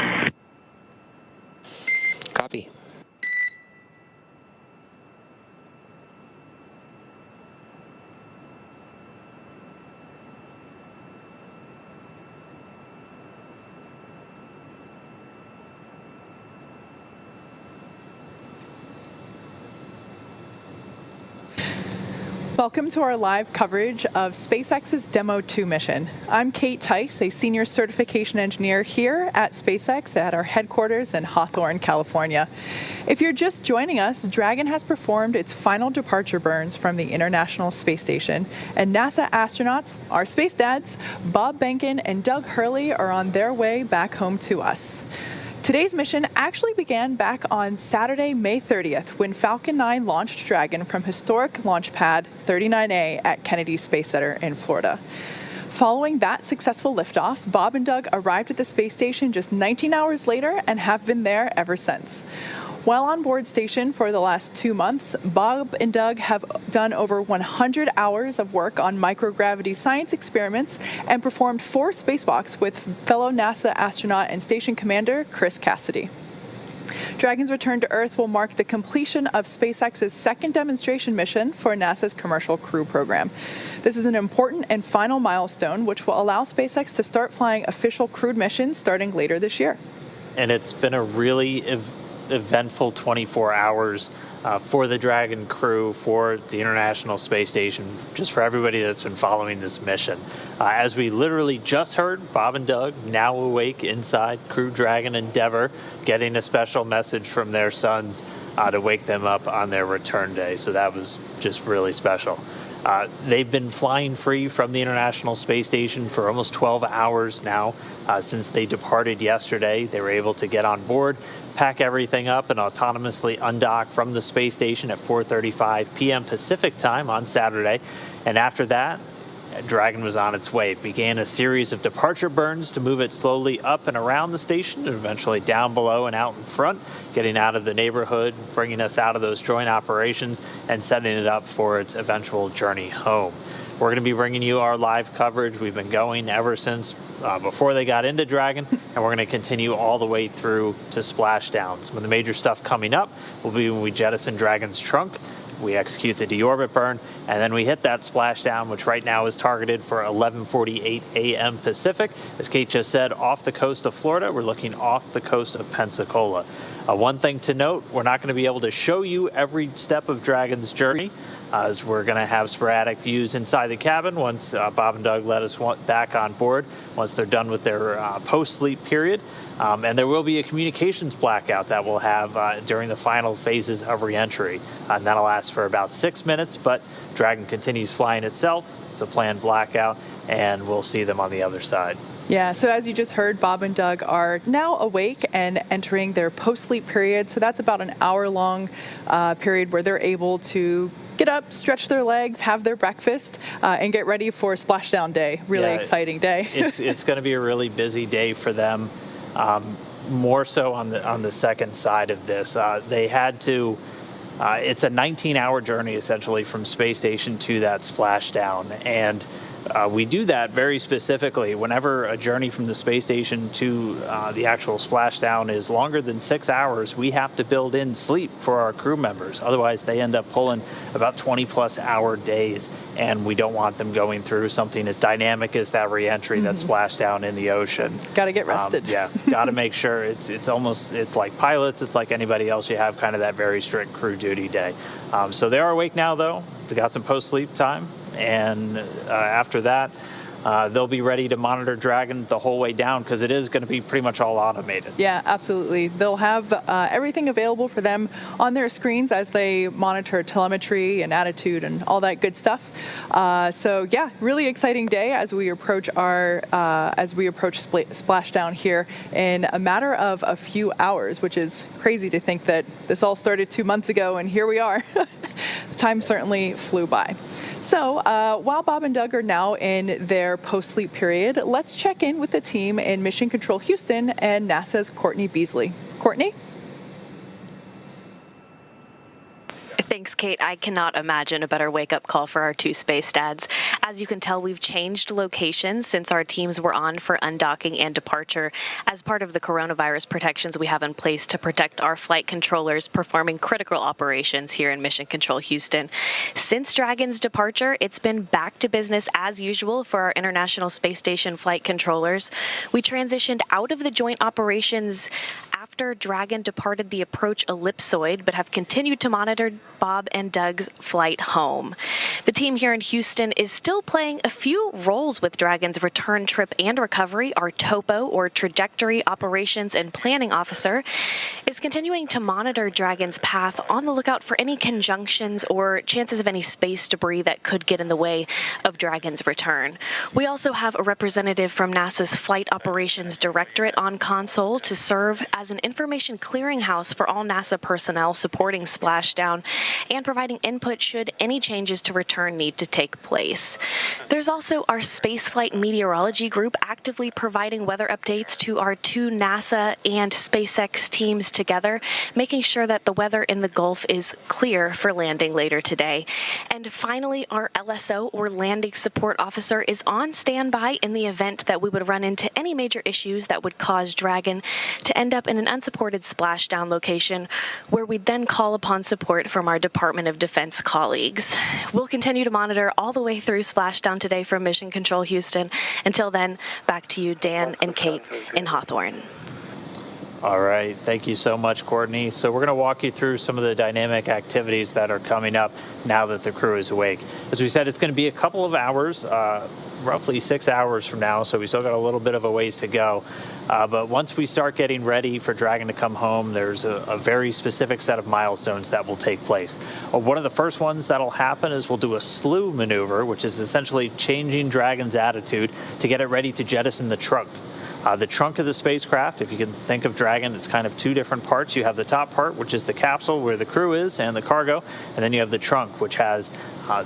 Copy. Welcome to our live coverage of SpaceX's Demo-2 mission. I'm Kate Tice, a senior certification engineer here at SpaceX at our headquarters in Hawthorne, California. If you're just joining us, Dragon has performed its final departure burns from the International Space Station, and NASA astronauts, our space dads, Bob Behnken and Doug Hurley, are on their way back home to us. Today's mission actually began back on Saturday, May 30th, when Falcon 9 launched Dragon from historic launch pad 39A at Kennedy Space Center in Florida. Following that successful liftoff, Bob and Doug arrived at the space station just 19 hours later and have been there ever since. While on board station for the last 2 months, Bob and Doug have done over 100 hours of work on microgravity science experiments and performed 4 spacewalks with fellow NASA astronaut and station commander Chris Cassidy. Dragon's return to Earth will mark the completion of SpaceX's second demonstration mission for NASA's Commercial Crew program. This is an important and final milestone which will allow SpaceX to start flying official crewed missions starting later this year. And it's been a really eventful 24 hours for the Dragon crew, for the International Space Station, just for everybody that's been following this mission. As we literally just heard, Bob and Doug, now awake inside Crew Dragon Endeavor, getting a special message from their sons to wake them up on their return day. So that was just really special. They've been flying free from the International Space Station for almost 12 hours now. Since they departed yesterday, they were able to get on board, pack everything up, and autonomously undock from the space station at 4:35 p.m. Pacific time on Saturday. And after that, Dragon was on its way. It began a series of departure burns to move it slowly up and around the station, and eventually down below and out in front, getting out of the neighborhood, bringing us out of those joint operations, and setting it up for its eventual journey home. We're going to be bringing you our live coverage. We've been going ever since before they got into Dragon, and we're going to continue all the way through to splashdown. Some of the major stuff coming up will be when we jettison Dragon's trunk, we execute the deorbit burn, and then we hit that splashdown, which right now is targeted for 11:48 a.m. Pacific. As Kate just said, off the coast of Florida. We're looking off the coast of Pensacola. One thing to note, we're not going to be able to show you every step of Dragon's journey, as we're going to have sporadic views inside the cabin once Bob and Doug let us back on board, once they're done with their post-sleep period. And there will be a communications blackout that we'll have during the final phases of reentry. And that'll last for about 6 minutes, but Dragon continues flying itself. It's a planned blackout, and we'll see them on the other side. Yeah, so as you just heard, Bob and Doug are now awake and entering their post-sleep period. So that's about an hour-long period where they're able to get up, stretch their legs, have their breakfast, and get ready for splashdown day. Really exciting day. It's going to be a really busy day for them. More so on the second side of this. They had to. It's a 19-hour journey essentially from space station to that splashdown, and We do that very specifically. Whenever a journey from the space station to the actual splashdown is longer than 6 hours, we have to build in sleep for our crew members. Otherwise, they end up pulling about 20-plus hour days, and we don't want them going through something as dynamic as that reentry, that splashdown in the ocean. Got to get rested. Yeah, got to make sure it's like pilots, it's like anybody else. You have kind of that very strict crew duty day. So they are awake now, though. They got some post-sleep time. And after that, they'll be ready to monitor Dragon the whole way down, because it is going to be pretty much all automated. Yeah, absolutely. They'll have everything available for them on their screens as they monitor telemetry and attitude and all that good stuff. So yeah, really exciting day as we approach splashdown here in a matter of a few hours, which is crazy to think that this all started 2 months ago and here we are. Time certainly flew by. So while Bob and Doug are now in their post-sleep period, let's check in with the team in Mission Control Houston and NASA's Courtney Beasley. Courtney? Thanks, Kate. I cannot imagine a better wake-up call for our two space dads. As you can tell, we've changed locations since our teams were on for undocking and departure as part of the coronavirus protections we have in place to protect our flight controllers performing critical operations here in Mission Control Houston. Since Dragon's departure, it's been back to business as usual for our International Space Station flight controllers. We transitioned out of the joint operations after Dragon departed the approach ellipsoid, but have continued to monitor Bob and Doug's flight home. The team here in Houston is still playing a few roles with Dragon's return trip and recovery. Our TOPO, or Trajectory Operations and Planning Officer, is continuing to monitor Dragon's path, on the lookout for any conjunctions or chances of any space debris that could get in the way of Dragon's return. We also have a representative from NASA's Flight Operations Directorate on console to serve as an information clearinghouse for all NASA personnel supporting splashdown and providing input should any changes to return need to take place. There's also our spaceflight meteorology group actively providing weather updates to our two NASA and SpaceX teams together, making sure that the weather in the Gulf is clear for landing later today. And finally, our LSO, or Landing Support Officer, is on standby in the event that we would run into any major issues that would cause Dragon to end up in an unsupported splashdown location, where we'd then call upon support from our Department of Defense colleagues. We'll continue to monitor all the way through splashdown today from Mission Control Houston. Until then, back to you, Dan and Kate in Hawthorne. All right. Thank you so much, Courtney. So we're going to walk you through some of the dynamic activities that are coming up now that the crew is awake. As we said, it's going to be a couple of hours, roughly 6 hours from now, so we still got a little bit of a ways to go. But once we start getting ready for Dragon to come home, there's a very specific set of milestones that will take place. One of the first ones that'll happen is we'll do a slew maneuver, which is essentially changing Dragon's attitude to get it ready to jettison the trunk. The trunk of the spacecraft, if you can think of Dragon, it's kind of two different parts. You have the top part, which is the capsule where the crew is and the cargo, and then you have the trunk, which has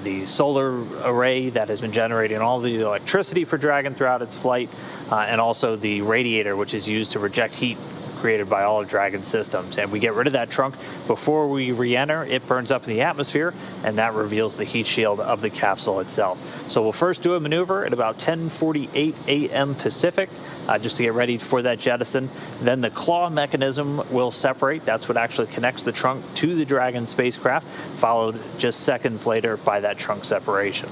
the solar array that has been generating all the electricity for Dragon throughout its flight, and also the radiator, which is used to reject heat created by all of Dragon's systems. And we get rid of that trunk before we re-enter. It burns up in the atmosphere, and that reveals the heat shield of the capsule itself. So we'll first do a maneuver at about 10:48 a.m. Pacific, just to get ready for that jettison. Then the claw mechanism will separate. That's what actually connects the trunk to the Dragon spacecraft, followed just seconds later by that trunk separation.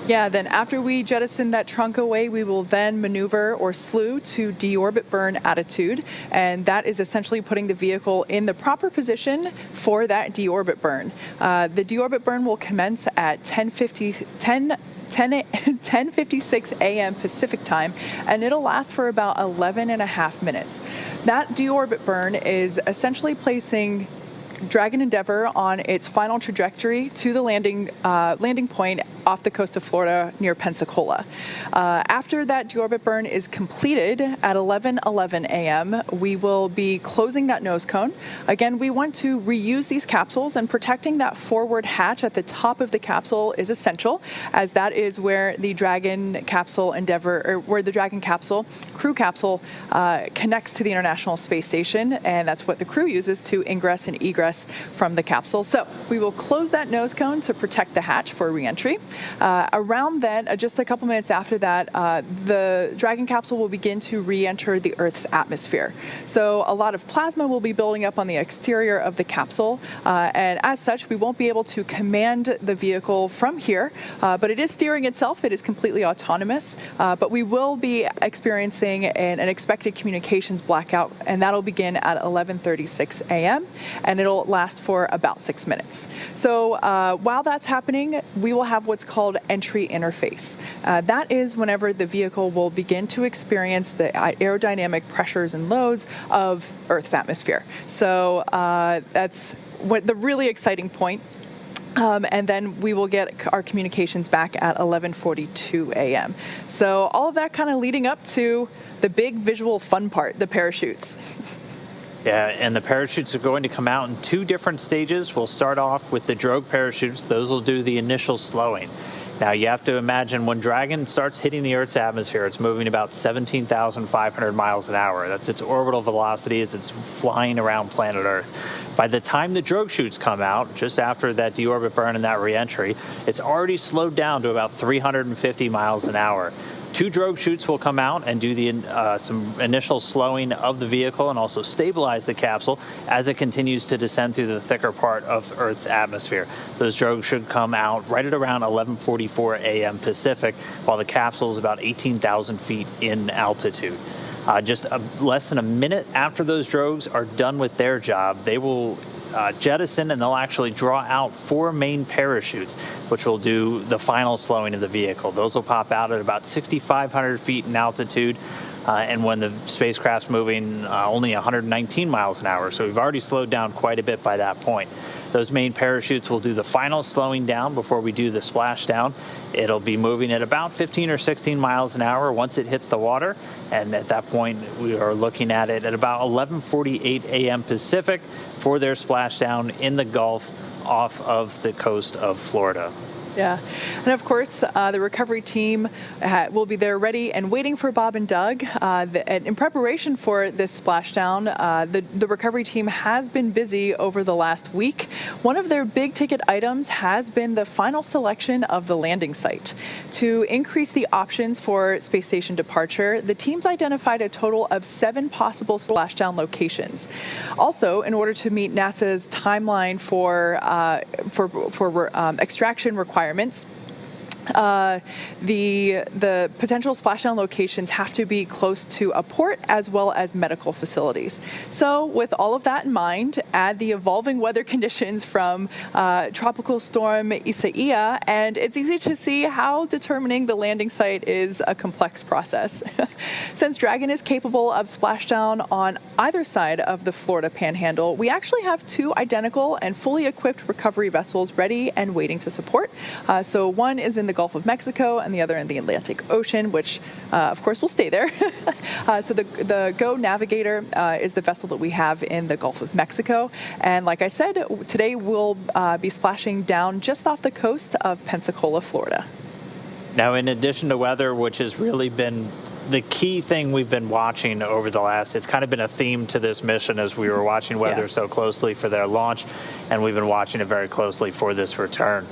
Yeah, then after we jettison that trunk away, we will then maneuver or slew to deorbit burn attitude, and that is essentially putting the vehicle in the proper position for that deorbit burn. The deorbit burn will commence at 10:56 a.m. Pacific time, and it'll last for about 11 and a half minutes. That deorbit burn is essentially placing Dragon Endeavour on its final trajectory to the landing point off the coast of Florida near Pensacola. After that deorbit burn is completed at 11:11 a.m., we will be closing that nose cone. Again, we want to reuse these capsules, and protecting that forward hatch at the top of the capsule is essential, as that is where the Dragon capsule Endeavour, or where the Dragon capsule, crew capsule, connects to the International Space Station, and that's what the crew uses to ingress and egress from the capsule. So we will close that nose cone to protect the hatch for re-entry. Around then, just a couple minutes after that, the Dragon capsule will begin to re-enter the Earth's atmosphere. So a lot of plasma will be building up on the exterior of the capsule, and as such, we won't be able to command the vehicle from here, but it is steering itself. It is completely autonomous, but we will be experiencing an expected communications blackout, and that'll begin at 11:36 a.m., and it'll last for about 6 minutes. So while that's happening, we will have what's called entry interface. That is whenever the vehicle will begin to experience the aerodynamic pressures and loads of Earth's atmosphere. So that's the really exciting point. And then we will get our communications back at 11:42 a.m. So all of that kind of leading up to the big visual fun part, the parachutes. Yeah, and the parachutes are going to come out in 2 different stages. We'll start off with the drogue parachutes. Those will do the initial slowing. Now, you have to imagine when Dragon starts hitting the Earth's atmosphere, it's moving about 17,500 miles an hour. That's its orbital velocity as it's flying around planet Earth. By the time the drogue chutes come out, just after that deorbit burn and that reentry, it's already slowed down to about 350 miles an hour. 2 drogue chutes will come out and do some initial slowing of the vehicle and also stabilize the capsule as it continues to descend through the thicker part of Earth's atmosphere. Those drogues should come out right at around 11:44 a.m. Pacific, while the capsule is about 18,000 feet in altitude. Just less than a minute after those drogues are done with their job, they will jettison, and they'll actually draw out 4 main parachutes, which will do the final slowing of the vehicle. Those will pop out at about 6,500 feet in altitude, and when the spacecraft's moving only 119 miles an hour. So we've already slowed down quite a bit by that point. Those main parachutes will do the final slowing down before we do the splashdown. It'll be moving at about 15 or 16 miles an hour once it hits the water, and at that point we are looking at it at about 11:48 a.m. Pacific for their splashdown in the Gulf off of the coast of Florida. Yeah. And of course, the recovery team will be there ready and waiting for Bob and Doug. In preparation for this splashdown, the recovery team has been busy over the last week. One of their big ticket items has been the final selection of the landing site. To increase the options for space station departure, the teams identified a total of 7 possible splashdown locations. Also, in order to meet NASA's timeline for extraction requirements, the potential splashdown locations have to be close to a port as well as medical facilities. So with all of that in mind, add the evolving weather conditions from tropical storm Isaiah, and it's easy to see how determining the landing site is a complex process. Since Dragon is capable of splashdown on either side of the Florida Panhandle, we actually have 2 identical and fully equipped recovery vessels ready and waiting to support. So one is in the Gulf of Mexico and the other in the Atlantic Ocean, which of course will stay there. So the Go Navigator is the vessel that we have in the Gulf of Mexico. And like I said, today we'll be splashing down just off the coast of Pensacola, Florida. Now, in addition to weather, which has really been the key thing we've been watching over the last, it's kind of been a theme to this mission as we were watching weather so closely for their launch, and we've been watching it very closely for this return.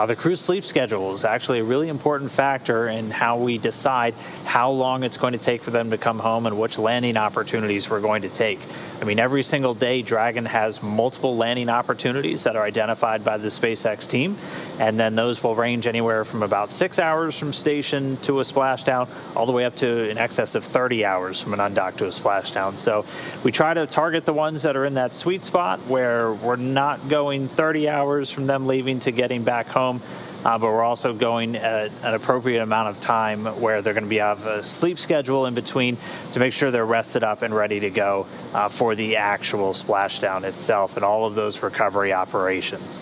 The crew's sleep schedule is actually a really important factor in how we decide how long it's going to take for them to come home and which landing opportunities we're going to take. I mean, every single day, Dragon has multiple landing opportunities that are identified by the SpaceX team, and then those will range anywhere from about 6 hours from station to a splashdown, all the way up to in excess of 30 hours from an undock to a splashdown. So we try to target the ones that are in that sweet spot where we're not going 30 hours from them leaving to getting back home, but we're also going at an appropriate amount of time where they're going to have a sleep schedule in between to make sure they're rested up and ready to go for the actual splashdown itself and all of those recovery operations.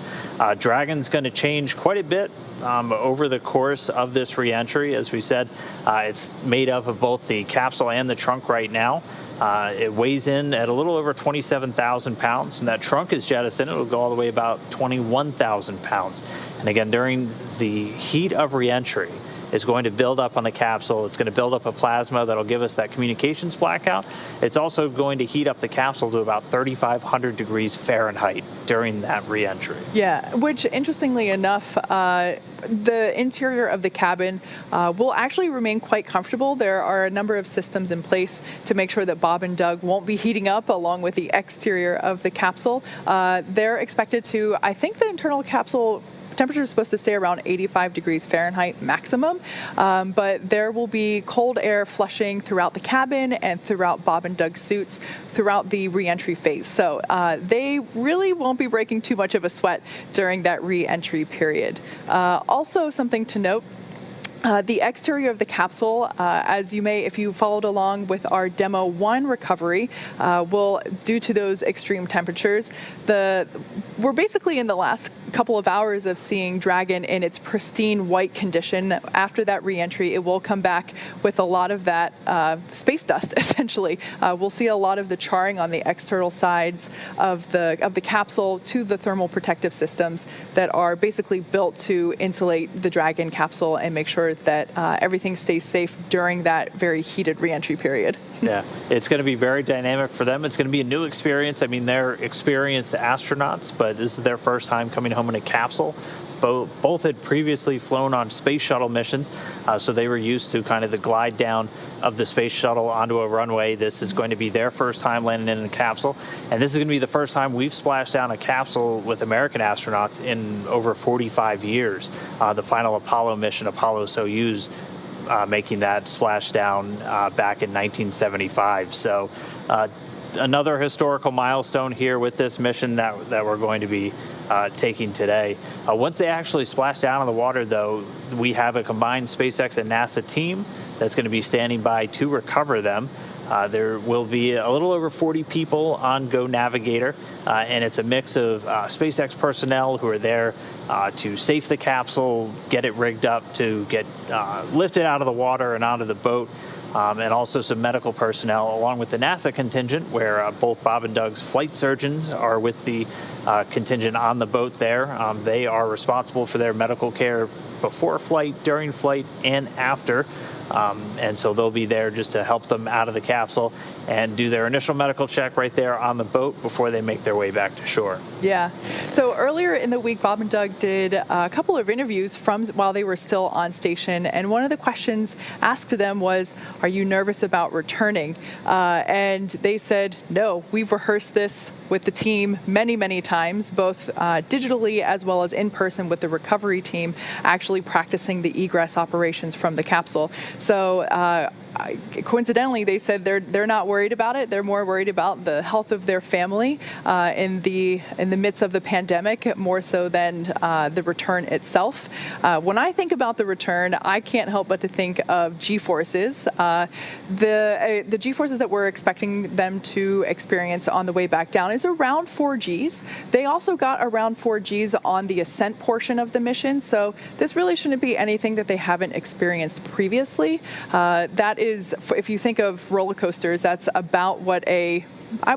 Dragon's going to change quite a bit over the course of this reentry. As we said, it's made up of both the capsule and the trunk right now. It weighs in at a little over 27,000 pounds, and that trunk is jettisoned. It'll go all the way about 21,000 pounds. And again, during the heat of reentry, is going to build up on the capsule. It's going to build up a plasma that'll give us that communications blackout. It's also going to heat up the capsule to about 3,500 degrees Fahrenheit during that re-entry. Yeah, which interestingly enough, the interior of the cabin will actually remain quite comfortable. There are a number of systems in place to make sure that Bob and Doug won't be heating up along with the exterior of the capsule. They're expected to, I think the internal capsule temperature is supposed to stay around 85 degrees Fahrenheit maximum, but there will be cold air flushing throughout the cabin and throughout Bob and Doug's suits throughout the re-entry phase. So they really won't be breaking too much of a sweat during that re-entry period. Also, something to note, the exterior of the capsule, as you may, if you followed along with our Demo 1 recovery, will, due to those extreme temperatures, we're basically in the last couple of hours of seeing Dragon in its pristine white condition. After that re-entry, it will come back with a lot of that space dust, essentially. We'll see a lot of the charring on the external sides of the capsule to the thermal protective systems that are basically built to insulate the Dragon capsule and make sure that everything stays safe during that very heated re-entry period. Yeah, it's going to be very dynamic for them. It's going to be a new experience. I mean, they're experienced astronauts, but this is their first time coming home in a capsule. Both had previously flown on space shuttle missions, so they were used to kind of the glide down of the space shuttle onto a runway. This is going to be their first time landing in a capsule, and this is going to be the first time we've splashed down a capsule with American astronauts in over 45 years. The final Apollo mission, Apollo-Soyuz, making that splashdown back in 1975. So another historical milestone here with this mission that we're going to be taking today. Once they actually splash down in the water, though, we have a combined SpaceX and NASA team that's going to be standing by to recover them. There will be a little over 40 people on Go Navigator, and it's a mix of SpaceX personnel who are there to safe the capsule, get it rigged up to get lifted out of the water and onto the boat, and also some medical personnel, along with the NASA contingent, where both Bob and Doug's flight surgeons are with the contingent on the boat there. They are responsible for their medical care before flight, during flight, and after. And so they'll be there just to help them out of the capsule and do their initial medical check right there on the boat before they make their way back to shore. Yeah. So earlier in the week, Bob and Doug did a couple of interviews from while they were still on station, and one of the questions asked to them was, "Are you nervous about returning?" And they said, "No, we've rehearsed this with the team many, many times, both digitally as well as in person with the recovery team, actually practicing the egress operations from the capsule." So coincidentally, they said they're not worried about it. They're more worried about the health of their family in the midst of the pandemic, more so than the return itself. When I think about the return, I can't help but to think of G-forces. The G-forces that we're expecting them to experience on the way back down is around 4 Gs. They also got around 4 Gs on the ascent portion of the mission, so this really shouldn't be anything that they haven't experienced previously. That is, if you think of roller coasters, that's about what I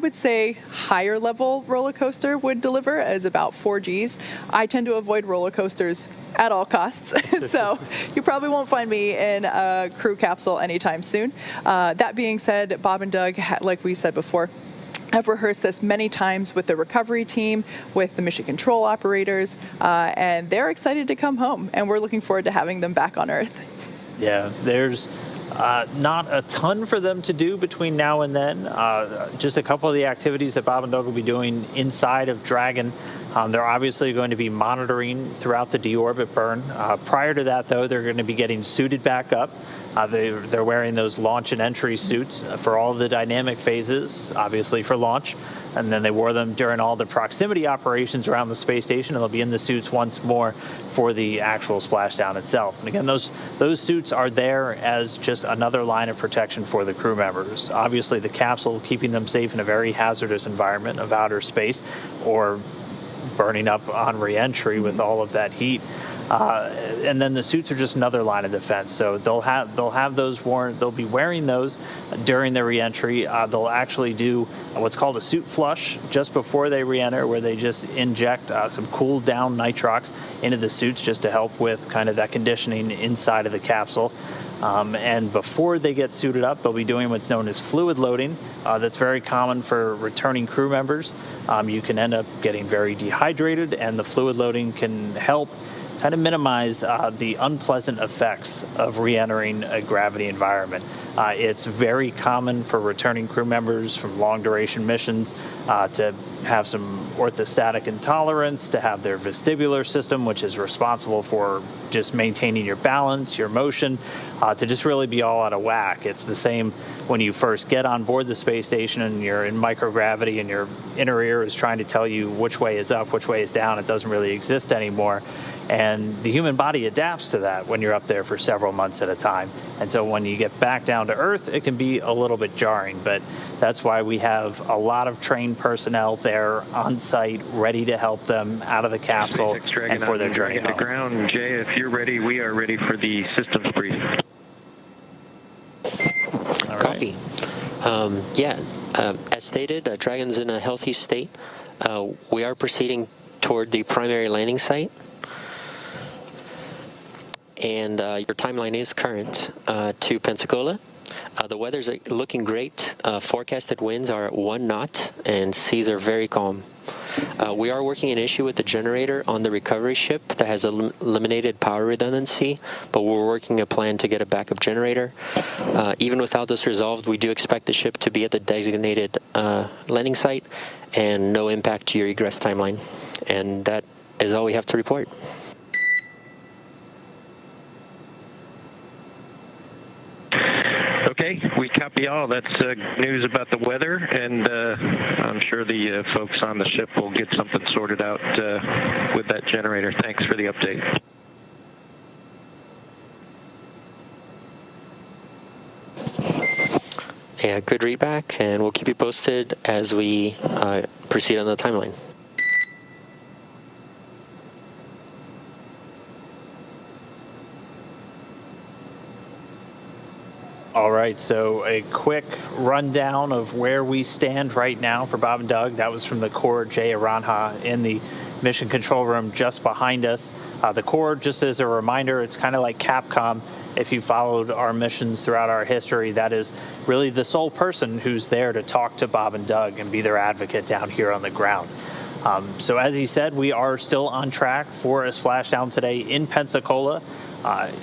would say higher level roller coaster would deliver, as about 4 Gs. I tend to avoid roller coasters at all costs, so you probably won't find me in a crew capsule anytime soon. That being said, Bob and Doug, like we said before, I've rehearsed this many times with the recovery team, with the mission control operators, and they're excited to come home, and we're looking forward to having them back on Earth. Yeah, there's not a ton for them to do between now and then. Just a couple of the activities that Bob and Doug will be doing inside of Dragon. They're obviously going to be monitoring throughout the deorbit burn. Prior to that, though, they're going to be getting suited back up. They're wearing those launch and entry suits for all the dynamic phases, obviously for launch. And then they wore them during all the proximity operations around the space station, and they'll be in the suits once more for the actual splashdown itself. And again, those suits are there as just another line of protection for the crew members. Obviously, the capsule keeping them safe in a very hazardous environment of outer space, or burning up on re-entry with all of that heat. And then the suits are just another line of defense. So they'll have those worn. They'll be wearing those during their reentry. They'll actually do what's called a suit flush just before they reenter, where they just inject some cooled down nitrox into the suits just to help with kind of that conditioning inside of the capsule. And before they get suited up, they'll be doing what's known as fluid loading. That's very common for returning crew members. You can end up getting very dehydrated, and the fluid loading can help kind of minimize the unpleasant effects of re-entering a gravity environment. It's very common for returning crew members from long-duration missions to have some orthostatic intolerance, to have their vestibular system, which is responsible for just maintaining your balance, your motion, to just really be all out of whack. It's the same when you first get on board the space station and you're in microgravity and your inner ear is trying to tell you which way is up, which way is down. It doesn't really exist anymore. And the human body adapts to that when you're up there for several months at a time. And so when you get back down to Earth, it can be a little bit jarring. But that's why we have a lot of trained personnel there on site, ready to help them out of the capsule and for their journey home. To ground. Jay, if you're ready, we are ready for the systems briefing. Copy. As stated, Dragon's in a healthy state. We are proceeding toward the primary landing site. And your timeline is current to Pensacola. The weather's looking great. Forecasted winds are at 1 knot, and seas are very calm. We are working an issue with the generator on the recovery ship that has eliminated power redundancy, but we're working a plan to get a backup generator. Even without this resolved, we do expect the ship to be at the designated landing site and no impact to your egress timeline. And that is all we have to report. Okay, we copy all. That's news about the weather, and I'm sure the folks on the ship will get something sorted out with that generator. Thanks for the update. Yeah, good readback, and we'll keep you posted as we proceed on the timeline. All right, so a quick rundown of where we stand right now for Bob and Doug. That was from the core, Jay Aranja, in the mission control room just behind us. The core, just as a reminder, it's kind of like Capcom. If you followed our missions throughout our history, that is really the sole person who's there to talk to Bob and Doug and be their advocate down here on the ground. So as he said, we are still on track for a splashdown today in Pensacola.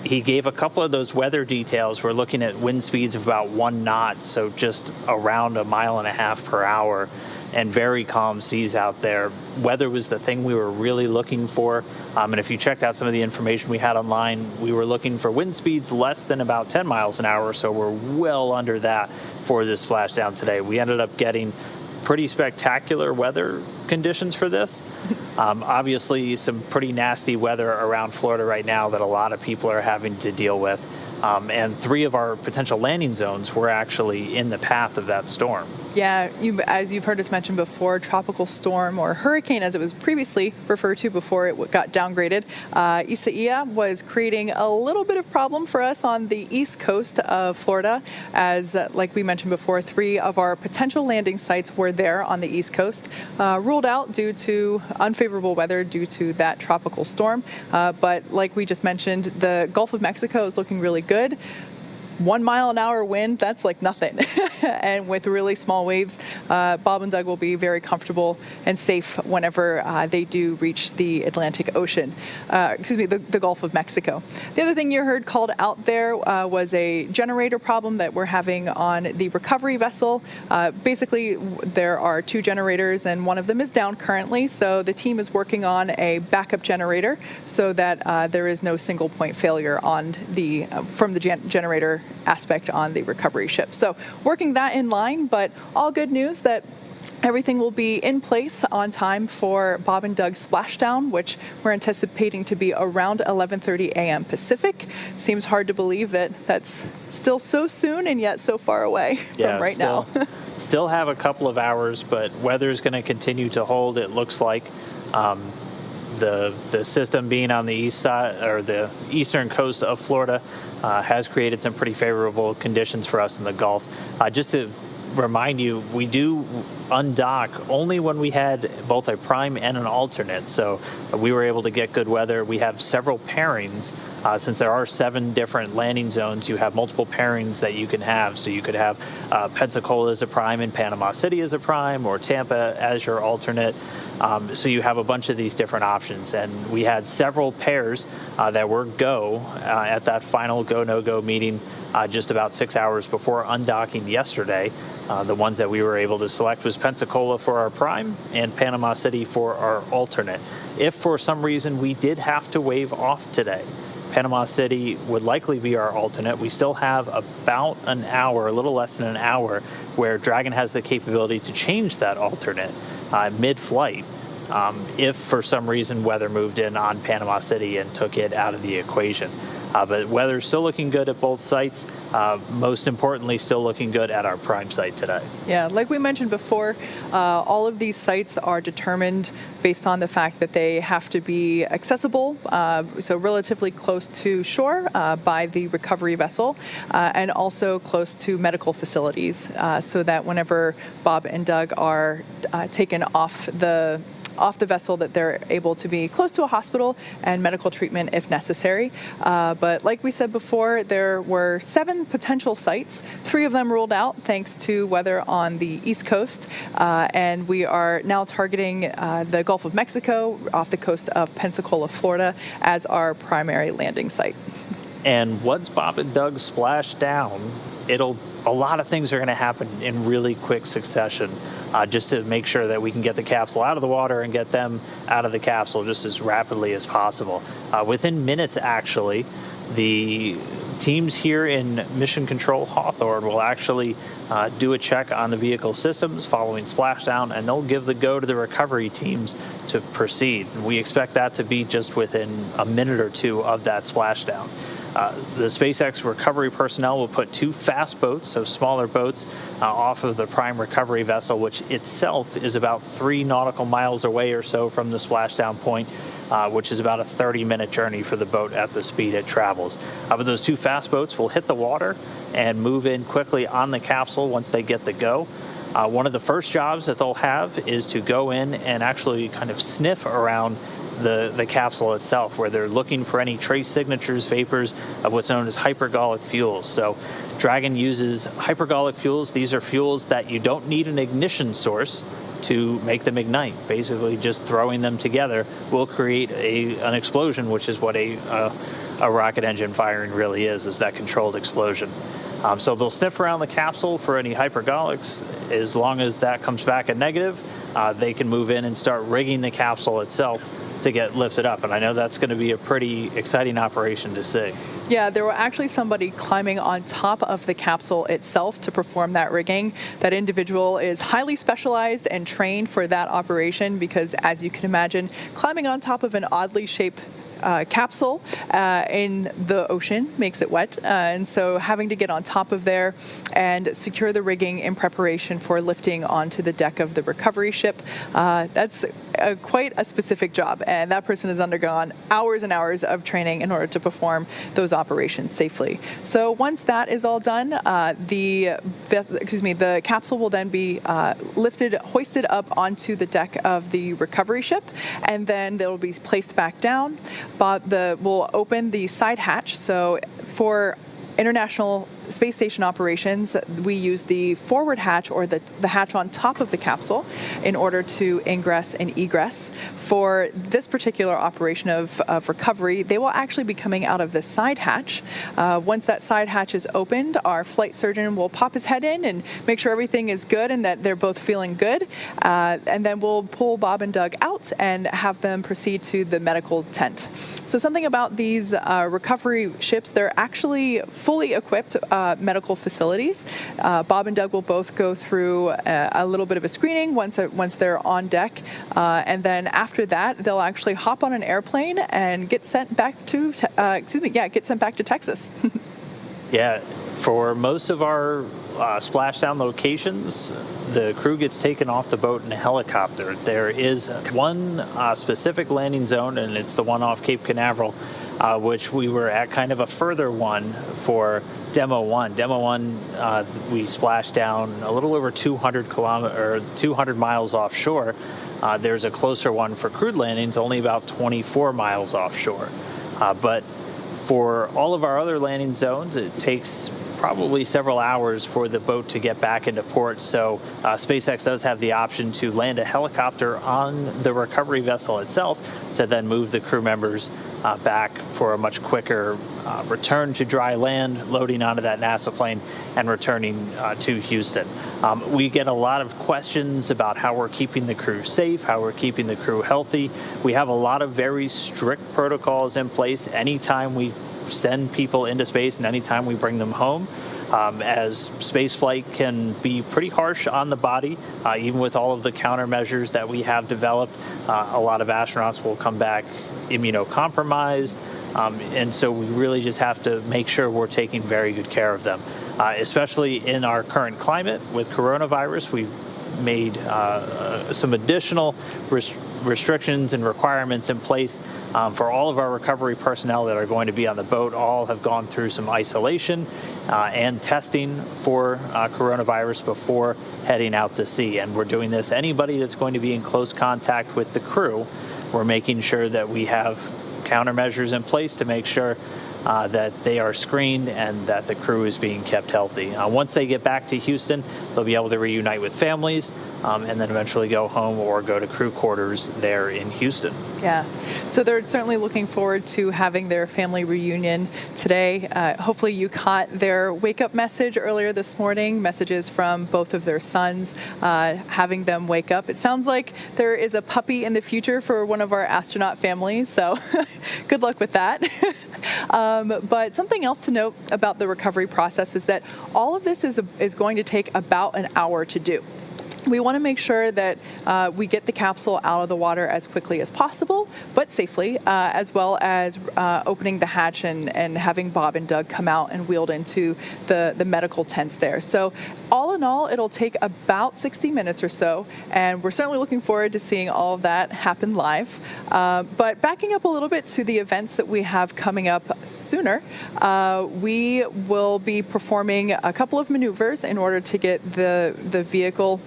He gave a couple of those weather details. We're looking at wind speeds of about 1 knot, so just around 1.5 miles per hour, and very calm seas out there. Weather was the thing we were really looking for. And if you checked out some of the information we had online, we were looking for wind speeds less than about 10 miles an hour, so we're well under that for this splashdown today. We ended up getting pretty spectacular weather conditions for this. Obviously, some pretty nasty weather around Florida right now that a lot of people are having to deal with. And 3 of our potential landing zones were actually in the path of that storm. Yeah, as you've heard us mention before, tropical storm, or hurricane as it was previously referred to before it got downgraded, Isaiah was creating a little bit of problem for us on the east coast of Florida, as like we mentioned before, 3 of our potential landing sites were there on the east coast, ruled out due to unfavorable weather due to that tropical storm. But like we just mentioned, the Gulf of Mexico is looking really good. 1 mile an hour wind, that's like nothing. And with really small waves, Bob and Doug will be very comfortable and safe whenever they do reach the Atlantic Ocean, the Gulf of Mexico. The other thing you heard called out there was a generator problem that we're having on the recovery vessel. Basically, there are 2 generators and one of them is down currently, so the team is working on a backup generator so that there is no single point failure on from the generator aspect on the recovery ship. So working that in line, but all good news that everything will be in place on time for Bob and Doug's splashdown, which we're anticipating to be around 11:30 a.m. Pacific. Seems hard to believe that that's still so soon and yet so far away from right now. Still have a couple of hours, but weather's going to continue to hold, it looks like. the system being on the east side or the eastern coast of Florida has created some pretty favorable conditions for us in the Gulf. Just to remind you, we do undock only when we had both a prime and an alternate, so we were able to get good weather. We have several pairings. Since there are 7 different landing zones, you have multiple pairings that you can have. So you could have Pensacola as a prime and Panama City as a prime, or Tampa as your alternate. So you have a bunch of these different options, and we had several pairs that were go at that final go-no-go meeting just about 6 hours before undocking yesterday. The ones that we were able to select was Pensacola for our prime and Panama City for our alternate. If for some reason we did have to wave off today, Panama City would likely be our alternate. We still have about an hour, a little less than an hour, where Dragon has the capability to change that alternate mid-flight if for some reason weather moved in on Panama City and took it out of the equation. But weather's still looking good at both sites. Most importantly, still looking good at our prime site today. Yeah, like we mentioned before, all of these sites are determined based on the fact that they have to be accessible, so relatively close to shore by the recovery vessel, and also close to medical facilities, so that whenever Bob and Doug are taken off the vessel, that they're able to be close to a hospital and medical treatment if necessary. But like we said before, there were 7 potential sites. 3 of them ruled out thanks to weather on the East Coast. And we are now targeting the Gulf of Mexico off the coast of Pensacola, Florida as our primary landing site. And once Bob and Doug splash down, a lot of things are going to happen in really quick succession, just to make sure that we can get the capsule out of the water and get them out of the capsule just as rapidly as possible. Within minutes, actually, the teams here in Mission Control Hawthorne will actually do a check on the vehicle systems following splashdown, and they'll give the go to the recovery teams to proceed. And we expect that to be just within a minute or 2 of that splashdown. The SpaceX recovery personnel will put 2 fast boats, so smaller boats, off of the prime recovery vessel, which itself is about 3 nautical miles away or so from the splashdown point, which is about a 30-minute journey for the boat at the speed it travels. But those 2 fast boats will hit the water and move in quickly on the capsule once they get the go. One of the first jobs that they'll have is to go in and actually kind of sniff around the capsule itself, where they're looking for any trace signatures, vapors of what's known as hypergolic fuels. So Dragon uses hypergolic fuels. These are fuels that you don't need an ignition source to make them ignite. Basically, just throwing them together will create an explosion, which is what a rocket engine firing really is that controlled explosion. So they'll sniff around the capsule for any hypergolics. As long as that comes back a negative, they can move in and start rigging the capsule itself to get lifted up. And I know that's going to be a pretty exciting operation to see. Yeah, there were actually somebody climbing on top of the capsule itself to perform that rigging. That individual is highly specialized and trained for that operation because, as you can imagine, climbing on top of an oddly shaped capsule in the ocean makes it wet, and so having to get on top of there and secure the rigging in preparation for lifting onto the deck of the recovery ship, that's quite a specific job, and that person has undergone hours and hours of training in order to perform those operations safely. So once that is all done, the capsule will then be hoisted up onto the deck of the recovery ship, and then they will be placed back down. We'll open the side hatch. So for International Space Station operations, we use the forward hatch, or the hatch on top of the capsule, in order to ingress and egress. For this particular operation of recovery, they will actually be coming out of the side hatch. Once that side hatch is opened, our flight surgeon will pop his head in and make sure everything is good and that they're both feeling good. And then we'll pull Bob and Doug out and have them proceed to the medical tent. So something about these recovery ships, they're actually fully equipped medical facilities. Bob and Doug will both go through a little bit of a screening once they're on deck, and then after that, they'll actually hop on an airplane and get sent back to Texas. Yeah, for most of our splashdown locations, the crew gets taken off the boat in a helicopter. There is one specific landing zone, and it's the one off Cape Canaveral, which we were at kind of a further one for Demo 1. Demo 1, we splashed down a little over 200 miles offshore. There's a closer one for crewed landings, only about 24 miles offshore. But for all of our other landing zones, it takes probably several hours for the boat to get back into port. So SpaceX does have the option to land a helicopter on the recovery vessel itself to then move the crew members back for a much quicker return to dry land, loading onto that NASA plane and returning to Houston. We get a lot of questions about how we're keeping the crew safe, how we're keeping the crew healthy. We have a lot of very strict protocols in place anytime we send people into space and anytime we bring them home. As spaceflight can be pretty harsh on the body, even with all of the countermeasures that we have developed, a lot of astronauts will come back immunocompromised, and so we really just have to make sure we're taking very good care of them. Especially in our current climate with coronavirus, we've made some additional restrictions and requirements in place for all of our recovery personnel that are going to be on the boat. All have gone through some isolation and testing for coronavirus before heading out to sea. And we're doing this. Anybody that's going to be in close contact with the crew, we're making sure that we have countermeasures in place to make sure that they are screened and that the crew is being kept healthy. Once they get back to Houston, they'll be able to reunite with families and then eventually go home or go to crew quarters there in Houston. Yeah, so they're certainly looking forward to having their family reunion today. Hopefully you caught their wake-up message earlier this morning, messages from both of their sons, having them wake up. It sounds like there is a puppy in the future for one of our astronaut families, so good luck with that. But something else to note about the recovery process is that all of this is going to take about an hour to do. We want to make sure that we get the capsule out of the water as quickly as possible, but safely, as well as opening the hatch and having Bob and Doug come out and wheeled into the medical tents there. So all in all, it'll take about 60 minutes or so, and we're certainly looking forward to seeing all of that happen live. But backing up a little bit to the events that we have coming up sooner, we will be performing a couple of maneuvers in order to get the vehicle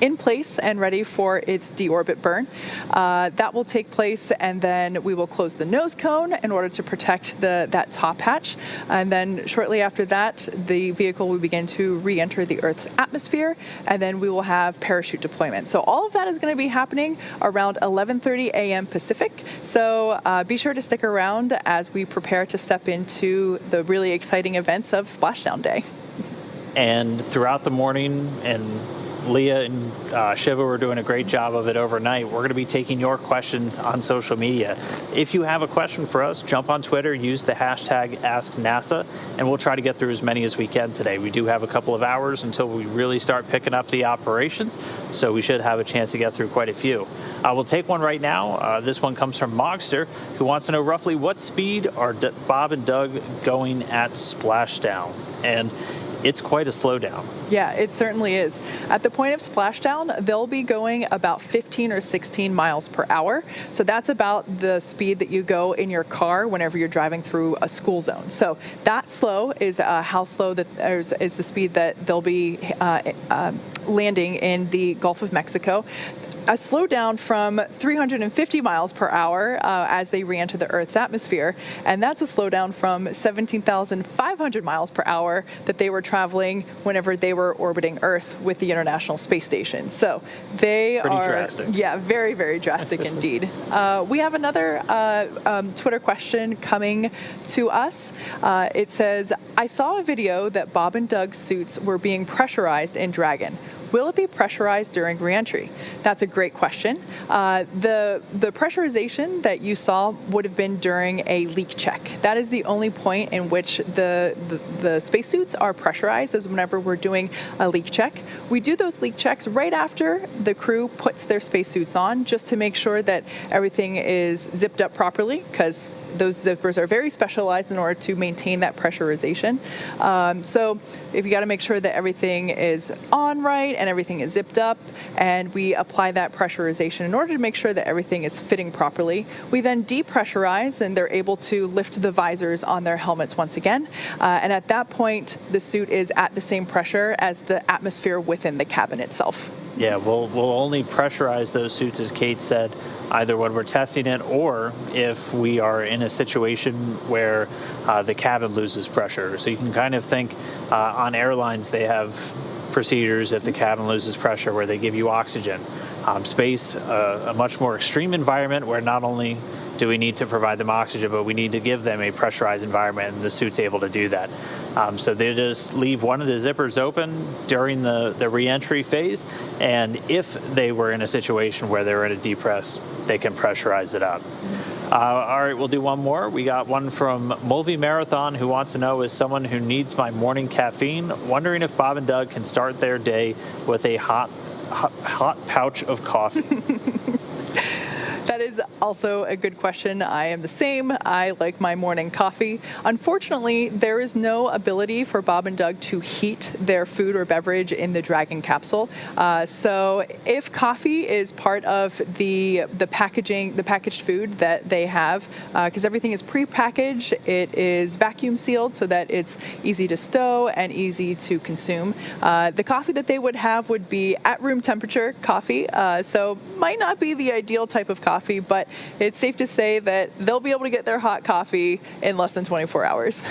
in place and ready for its deorbit burn. That will take place, and then we will close the nose cone in order to protect that top hatch. And then shortly after that, the vehicle will begin to re-enter the Earth's atmosphere, and then we will have parachute deployment. So all of that is going to be happening around 11:30 a.m. Pacific. So be sure to stick around as we prepare to step into the really exciting events of Splashdown Day. And throughout the morning, and Leah and Shiva were doing a great job of it overnight. We're going to be taking your questions on social media. If you have a question for us, jump on Twitter, use the hashtag AskNASA, and we'll try to get through as many as we can today. We do have a couple of hours until we really start picking up the operations, so we should have a chance to get through quite a few. We'll take one right now. This one comes from Mogster, who wants to know roughly what speed are Bob and Doug going at splashdown. And it's quite a slowdown. Yeah, it certainly is. At the point of splashdown, they'll be going about 15 or 16 miles per hour. So that's about the speed that you go in your car whenever you're driving through a school zone. So that slow is how slow that is the speed that they'll be landing in the Gulf of Mexico. A slowdown from 350 miles per hour as they re-enter the Earth's atmosphere, and that's a slowdown from 17,500 miles per hour that they were traveling whenever they were orbiting Earth with the International Space Station. So they pretty are drastic. Yeah, very, very drastic indeed. We have another Twitter question coming to us. It says, I saw a video that Bob and Doug's suits were being pressurized in Dragon. Will it be pressurized during reentry? That's a great question. The pressurization that you saw would have been during a leak check. That is the only point in which the spacesuits are pressurized, is whenever we're doing a leak check. We do those leak checks right after the crew puts their spacesuits on, just to make sure that everything is zipped up properly, because those zippers are very specialized in order to maintain that pressurization. So if you got to make sure that everything is on right and everything is zipped up, and we apply that pressurization in order to make sure that everything is fitting properly. We then depressurize, and they're able to lift the visors on their helmets once again. And at that point, the suit is at the same pressure as the atmosphere within the cabin itself. Yeah, we'll only pressurize those suits, as Kate said, either when we're testing it or if we are in a situation where the cabin loses pressure. So you can kind of think on airlines, they have procedures if the cabin loses pressure where they give you oxygen. Space, a much more extreme environment where not only do we need to provide them oxygen, but we need to give them a pressurized environment, and the suit's able to do that. So they just leave one of the zippers open during the re-entry phase, and if they were in a situation where they were in a depress, they can pressurize it up. All right, we'll do one more. We got one from Mulvey Marathon, who wants to know, as someone who needs my morning caffeine, wondering if Bob and Doug can start their day with a hot pouch of coffee. That is also a good question. I am the same. I like my morning coffee. Unfortunately, there is no ability for Bob and Doug to heat their food or beverage in the Dragon capsule. So if coffee is part of the packaging, the packaged food that they have, because everything is pre-packaged, it is vacuum sealed so that it's easy to stow and easy to consume. The coffee that they would have would be at room temperature coffee, so might not be the ideal type of coffee, but it's safe to say that they'll be able to get their hot coffee in less than 24 hours.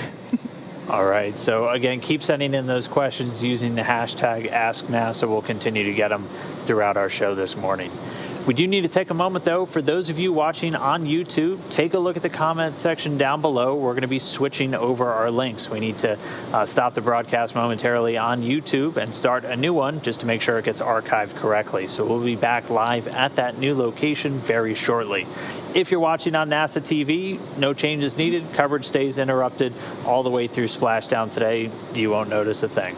All right. So again, keep sending in those questions using the hashtag AskNASA. We'll continue to get them throughout our show this morning. We do need to take a moment, though. For those of you watching on YouTube, take a look at the comment section down below. We're going to be switching over our links. We need to stop the broadcast momentarily on YouTube and start a new one just to make sure it gets archived correctly. So we'll be back live at that new location very shortly. If you're watching on NASA TV, no changes needed. Coverage stays interrupted all the way through Splashdown today. You won't notice a thing.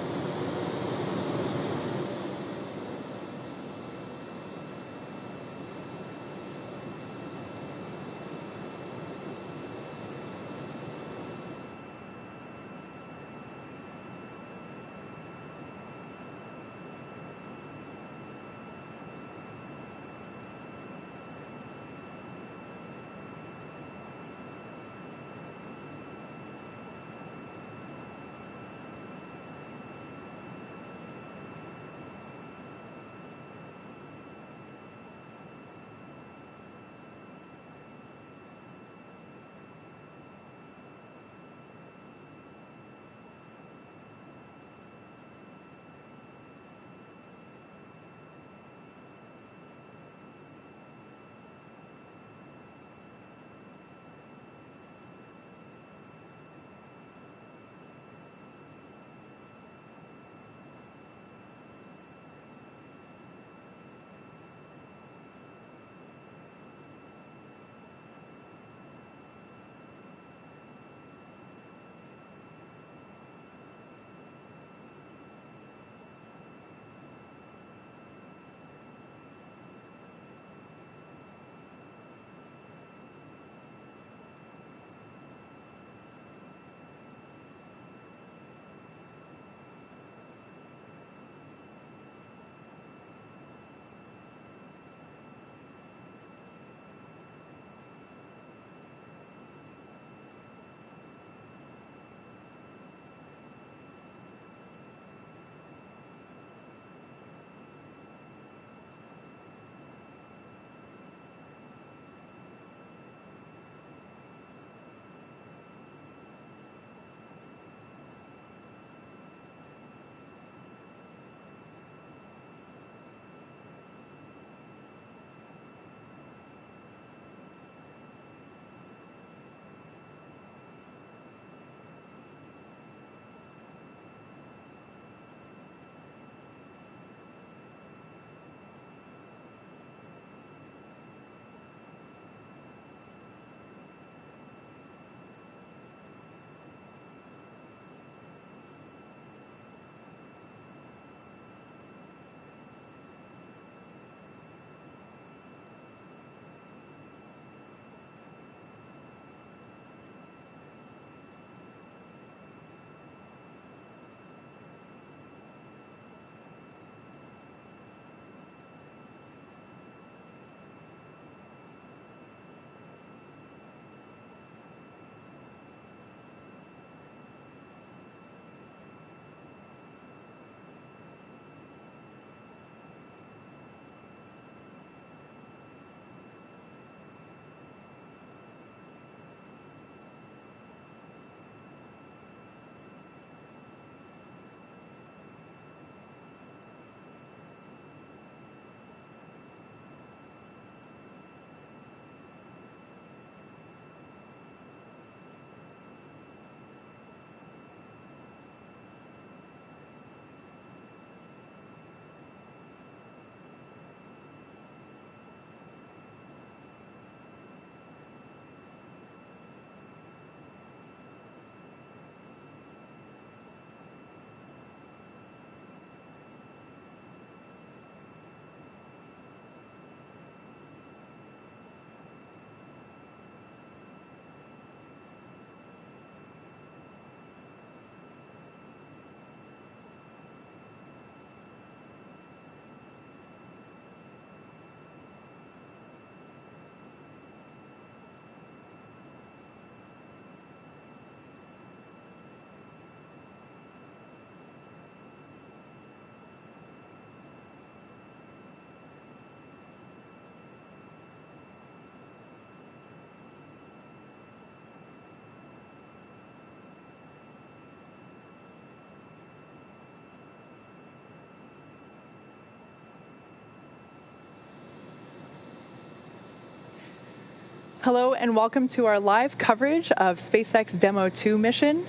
Hello and welcome to our live coverage of SpaceX Demo-2 mission.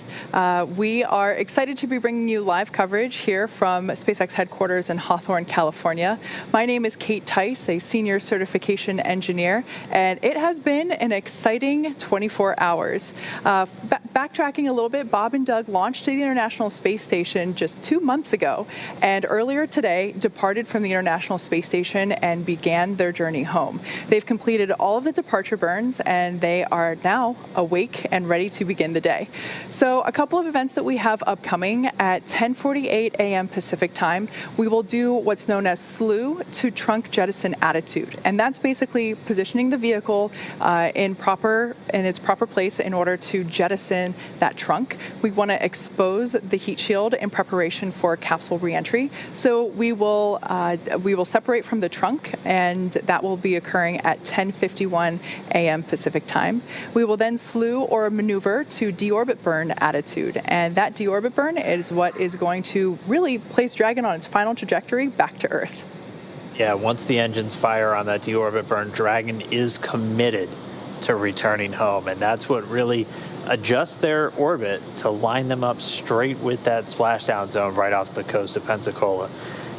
We are excited to be bringing you live coverage here from SpaceX headquarters in Hawthorne, California. My name is Kate Tice, a senior certification engineer, and it has been an exciting 24 hours. Backtracking a little bit, Bob and Doug launched to the International Space Station just 2 months ago, and earlier today departed from the International Space Station and began their journey home. They've completed all of the departure burns, and they are now awake and ready to begin the day. So a couple of events that we have upcoming at 10:48 a.m. Pacific time, we will do what's known as slew to trunk jettison attitude, and that's basically positioning the vehicle in its proper place in order to jettison that trunk. We want to expose the heat shield in preparation for capsule reentry. So we will separate from the trunk, and that will be occurring at 10:51 a.m. Pacific time. We will then slew or maneuver to deorbit burn attitude, and that deorbit burn is what is going to really place Dragon on its final trajectory back to Earth. Yeah, once the engines fire on that deorbit burn, Dragon is committed to returning home, and that's what really adjusts their orbit to line them up straight with that splashdown zone right off the coast of Pensacola.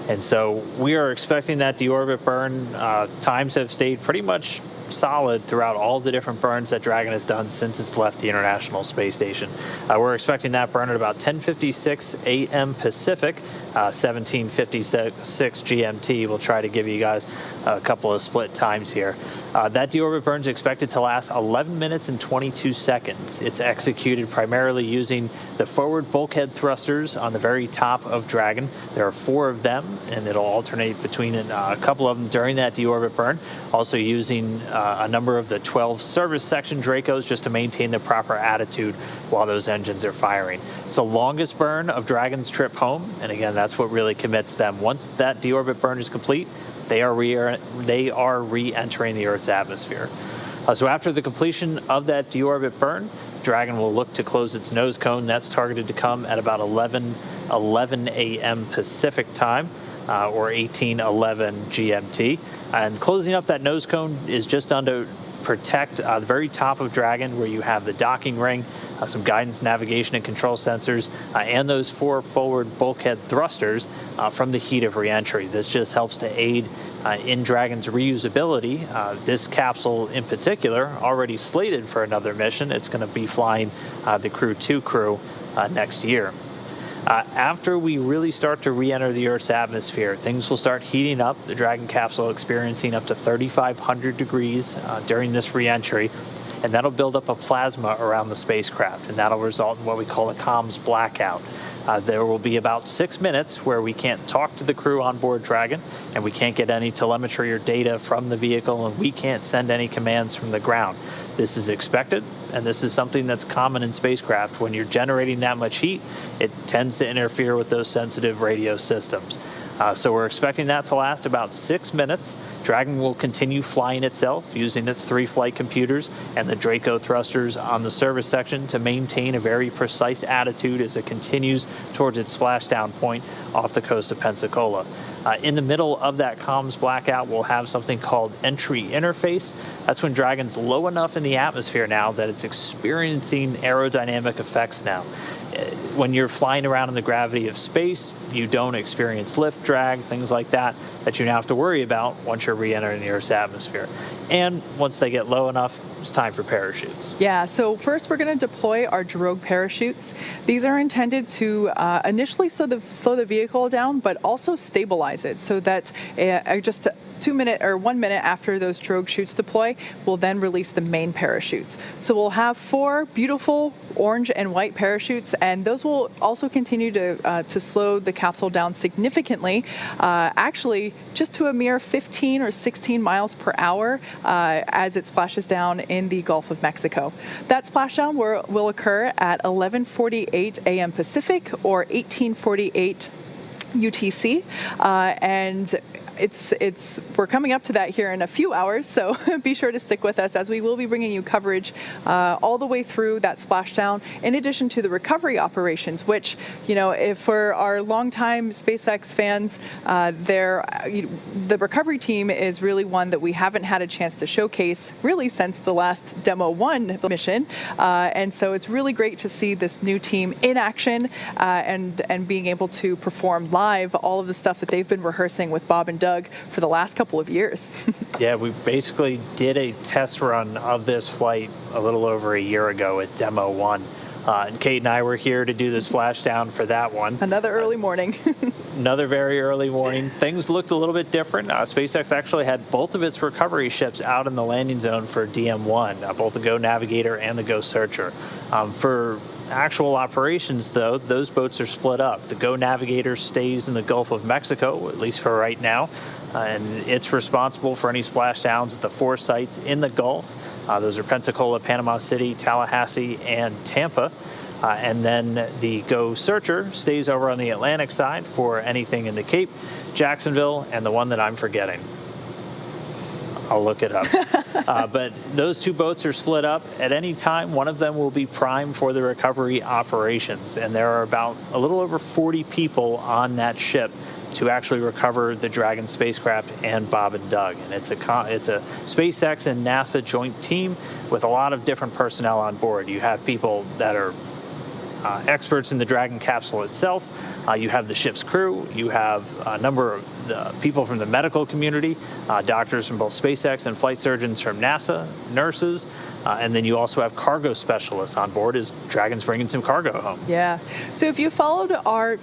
And so we are expecting that deorbit burn. Times have stayed pretty much solid throughout all the different burns that Dragon has done since it's left the International Space Station. We're expecting that burn at about 10:56 a.m. Pacific, 17:56 GMT. We'll try to give you guys a couple of split times here. That deorbit burn is expected to last 11 minutes and 22 seconds. It's executed primarily using the forward bulkhead thrusters on the very top of Dragon. There are 4 of them, and it'll alternate between a couple of them during that deorbit burn. Also using a number of the 12 service section Dracos just to maintain the proper attitude while those engines are firing. It's the longest burn of Dragon's trip home, and again, that's what really commits them. Once that deorbit burn is complete, they are re-entering the Earth's atmosphere. So after the completion of that deorbit burn, Dragon will look to close its nose cone. That's targeted to come at about 11 a.m. Pacific time, or 18:11 GMT. And closing up that nose cone is just done to protect the very top of Dragon, where you have the docking ring, some guidance, navigation, and control sensors, and those 4 forward bulkhead thrusters from the heat of reentry. This just helps to aid in Dragon's reusability. This capsule in particular, already slated for another mission. It's going to be flying the Crew 2 crew next year. After we really start to re-enter the Earth's atmosphere, things will start heating up. The Dragon capsule experiencing up to 3,500 degrees during this re-entry, and that'll build up a plasma around the spacecraft, and that'll result in what we call a comms blackout. There will be about 6 minutes where we can't talk to the crew on board Dragon, and we can't get any telemetry or data from the vehicle, and we can't send any commands from the ground. This is expected, and this is something that's common in spacecraft. When you're generating that much heat, it tends to interfere with those sensitive radio systems. So we're expecting that to last about 6 minutes. Dragon will continue flying itself using its 3 flight computers and the Draco thrusters on the service section to maintain a very precise attitude as it continues towards its splashdown point off the coast of Pensacola. In the middle of that comms blackout, we'll have something called entry interface. That's when Dragon's low enough in the atmosphere now that it's experiencing aerodynamic effects now. When you're flying around in the gravity of space, you don't experience lift, drag, things like that you now have to worry about once you're re-entering the Earth's atmosphere. And once they get low enough, it's time for parachutes. Yeah, so first we're going to deploy our drogue parachutes. These are intended to initially slow the vehicle down, but also stabilize it so that just 1 minute after those drogue chutes deploy, we'll then release the main parachutes. So we'll have 4 beautiful orange and white parachutes, and those will also continue to slow the capsule down significantly, actually just to a mere 15 or 16 miles per hour as it splashes down in the Gulf of Mexico. That splashdown will occur at 11:48 a.m. Pacific or 18:48 UTC, and we're coming up to that here in a few hours, so be sure to stick with us as we will be bringing you coverage all the way through that splashdown, in addition to the recovery operations, which, if for our longtime SpaceX fans, the recovery team is really one that we haven't had a chance to showcase really since the last Demo 1 mission, and so it's really great to see this new team in action and being able to perform live all of the stuff that they've been rehearsing with Bob and Doug for the last couple of years. Yeah, we basically did a test run of this flight a little over a year ago at Demo 1. And Kate and I were here to do the splashdown for that one. Another early morning. Another very early morning. Things looked a little bit different. SpaceX actually had both of its recovery ships out in the landing zone for DM1, both the Go Navigator and the Go Searcher. For actual operations, though, those boats are split up. The Go Navigator stays in the Gulf of Mexico, at least for right now, and it's responsible for any splashdowns at the 4 sites in the Gulf. Those are Pensacola, Panama City, Tallahassee, and Tampa. And then the Go Searcher stays over on the Atlantic side for anything in the Cape, Jacksonville, and the one that I'm forgetting. I'll look it up. But those 2 boats are split up. At any time, one of them will be primed for the recovery operations. And there are about a little over 40 people on that ship to actually recover the Dragon spacecraft and Bob and Doug. And it's a SpaceX and NASA joint team with a lot of different personnel on board. You have people that are experts in the Dragon capsule itself. You have the ship's crew. You have a number of people from the medical community, doctors from both SpaceX and flight surgeons from NASA, nurses, and then you also have cargo specialists on board as Dragon's bringing some cargo home. Yeah. So if you followed our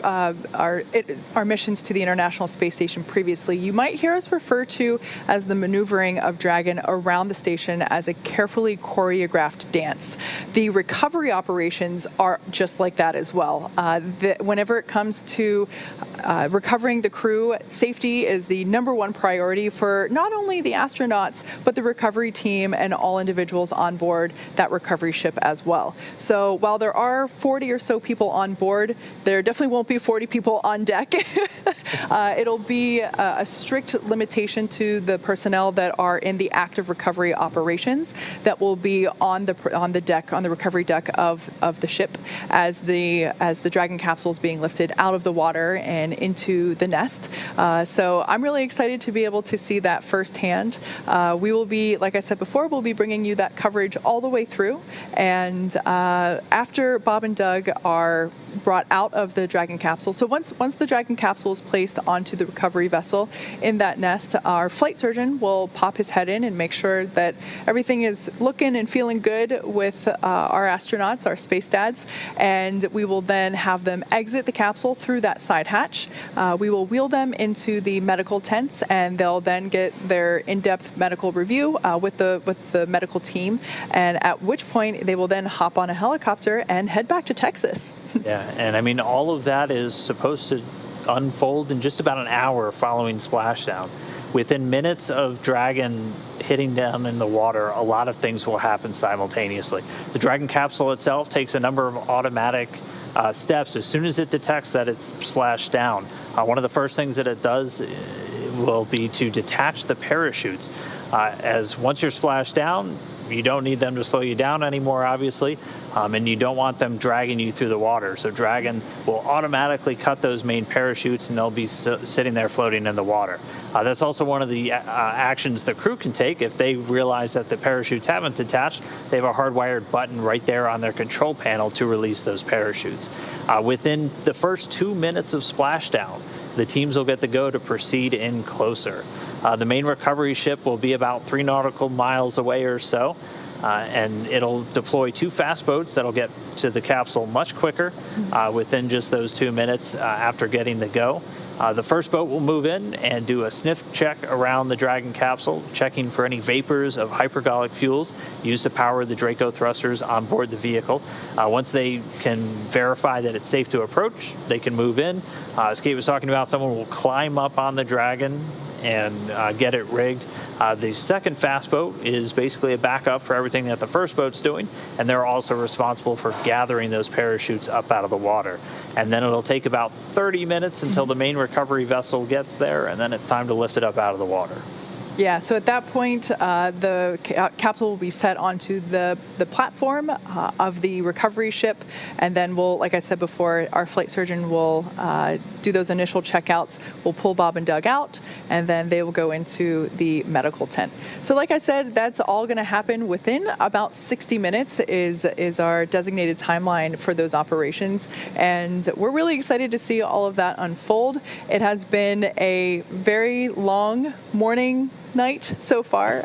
missions to the International Space Station previously, you might hear us refer to as the maneuvering of Dragon around the station as a carefully choreographed dance. The recovery operations are just like that as well. Whenever it comes to recovering the crew, safety is the #1 priority for not only the astronauts, but the recovery team and all individuals on board that recovery ship as well. So while there are 40 or so people on board, there definitely won't be 40 people on deck. It'll be a strict limitation to the personnel that are in the active recovery operations that will be on the deck, on the recovery deck of the ship as the Dragon capsule is being lifted out of the water and into the nest. So I'm really excited to be able to see that firsthand. We will be, like I said before, we'll be bringing you that coverage all the way through. And after Bob and Doug are brought out of the Dragon capsule, so once the Dragon capsule is placed onto the recovery vessel in that nest, our flight surgeon will pop his head in and make sure that everything is looking and feeling good with our astronauts, our space dads, and we will then have them exit the capsule through that side hatch. We will wheel them into the medical tents, and they'll then get their in-depth medical review with the medical team, and at which point they will then hop on a helicopter and head back to Texas. Yeah, and I mean, all of that is supposed to unfold in just about an hour following splashdown. Within minutes of Dragon hitting down in the water, a lot of things will happen simultaneously. The Dragon capsule itself takes a number of automatic steps as soon as it detects that it's splashed down. One of the first things that it does will be to detach the parachutes. As once you're splashed down, you don't need them to slow you down anymore, obviously, and you don't want them dragging you through the water. So Dragon will automatically cut those main parachutes, and they'll be sitting there floating in the water. That's also one of the actions the crew can take if they realize that the parachutes haven't detached. They have a hardwired button right there on their control panel to release those parachutes. Within the first 2 minutes of splashdown, the teams will get the go to proceed in closer. The main recovery ship will be about 3 nautical miles away or so, and it'll deploy 2 fast boats that'll get to the capsule much quicker within just those 2 minutes after getting the go. The first boat will move in and do a sniff check around the Dragon capsule, checking for any vapors of hypergolic fuels used to power the Draco thrusters on board the vehicle. Once they can verify that it's safe to approach, they can move in. As Kate was talking about, someone will climb up on the Dragon and get it rigged. The second fast boat is basically a backup for everything that the first boat's doing, and they're also responsible for gathering those parachutes up out of the water. And then it'll take about 30 minutes until the main recovery vessel gets there, and then it's time to lift it up out of the water. Yeah, so at that point, the capsule will be set onto the platform of the recovery ship, and then we'll, like I said before, our flight surgeon will do those initial checkouts. We'll pull Bob and Doug out, and then they will go into the medical tent. So like I said, that's all going to happen within about 60 minutes is our designated timeline for those operations, and we're really excited to see all of that unfold. It has been a very long morning, night so far.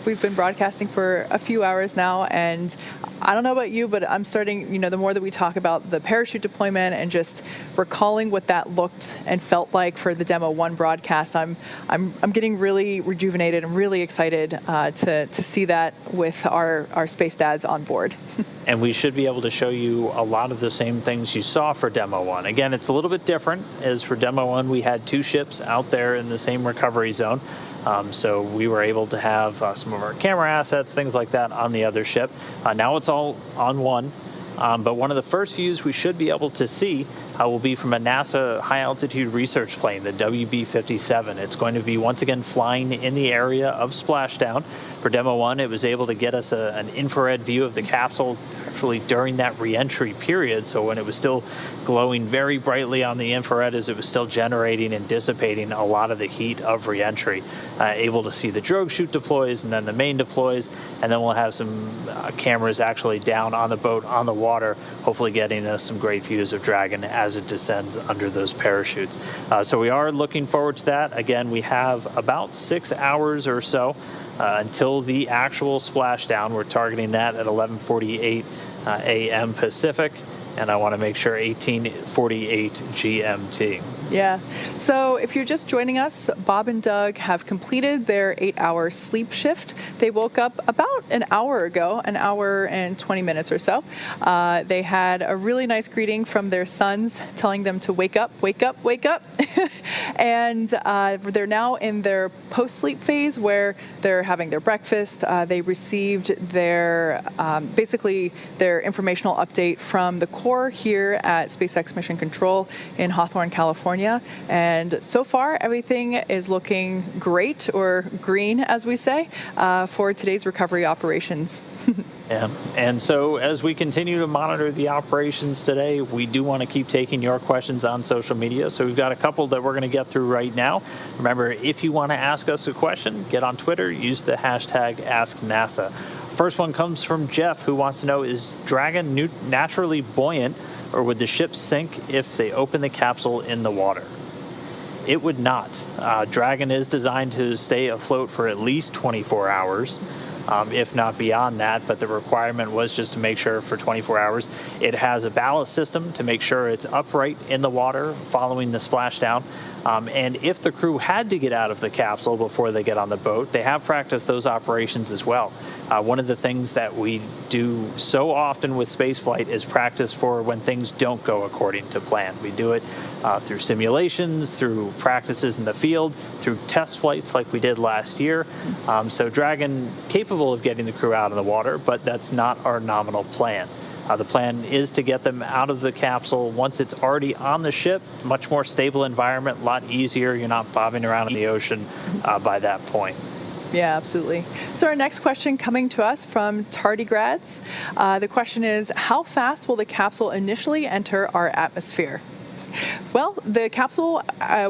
We've been broadcasting for a few hours now, and I don't know about you, but I'm starting, the more that we talk about the parachute deployment and just recalling what that looked and felt like for the Demo 1 broadcast, I'm getting really rejuvenated and really excited to see that with our space dads on board. And we should be able to show you a lot of the same things you saw for Demo 1. Again, it's a little bit different, as for Demo 1, we had 2 ships out there in the same recovery zone. So we were able to have some of our camera assets, things like that, on the other ship. Now it's all on one. But one of the first views we should be able to see will be from a NASA high-altitude research plane, the WB-57. It's going to be, once again, flying in the area of splashdown. For Demo 1, it was able to get us an infrared view of the capsule actually during that re-entry period. So when it was still glowing very brightly on the infrared, as it was still generating and dissipating a lot of the heat of re-entry. Able to see the drogue chute deploys, and then the main deploys, and then we'll have some cameras actually down on the boat, on the water, hopefully getting us some great views of Dragon as it descends under those parachutes. So we are looking forward to that. Again, we have about 6 hours or so until the actual splashdown. We're targeting that at 11:48 a.m. Pacific, and I want to make sure 18:48 GMT. Yeah. So if you're just joining us, Bob and Doug have completed their 8-hour sleep shift. They woke up about an hour ago, an hour and 20 minutes or so. They had a really nice greeting from their sons telling them to wake up, wake up, wake up. And they're now in their post-sleep phase where they're having their breakfast. They received their basically their informational update from the core here at SpaceX Mission Control in Hawthorne, California. And so far, everything is looking great, or green, as we say, for today's recovery operations. Yeah. And so as we continue to monitor the operations today, we do want to keep taking your questions on social media. So we've got a couple that we're going to get through right now. Remember, if you want to ask us a question, get on Twitter, use the hashtag AskNASA. First one comes from Jeff, who wants to know, is Dragon naturally buoyant, or would the ship sink if they open the capsule in the water? It would not. Dragon is designed to stay afloat for at least 24 hours. If not beyond that, but the requirement was just to make sure for 24 hours. It has a ballast system to make sure it's upright in the water following the splashdown. And if the crew had to get out of the capsule before they get on the boat, they have practiced those operations as well. One of the things that we do so often with spaceflight is practice for when things don't go according to plan. We do it through simulations, through practices in the field, through test flights like we did last year. So Dragon capable of getting the crew out of the water, but that's not our nominal plan. The plan is to get them out of the capsule once it's already on the ship. Much more stable environment, a lot easier. You're not bobbing around in the ocean by that point. Yeah, absolutely. So our next question coming to us from Tardigrads. The question is, how fast will the capsule initially enter our atmosphere? Well, the capsule,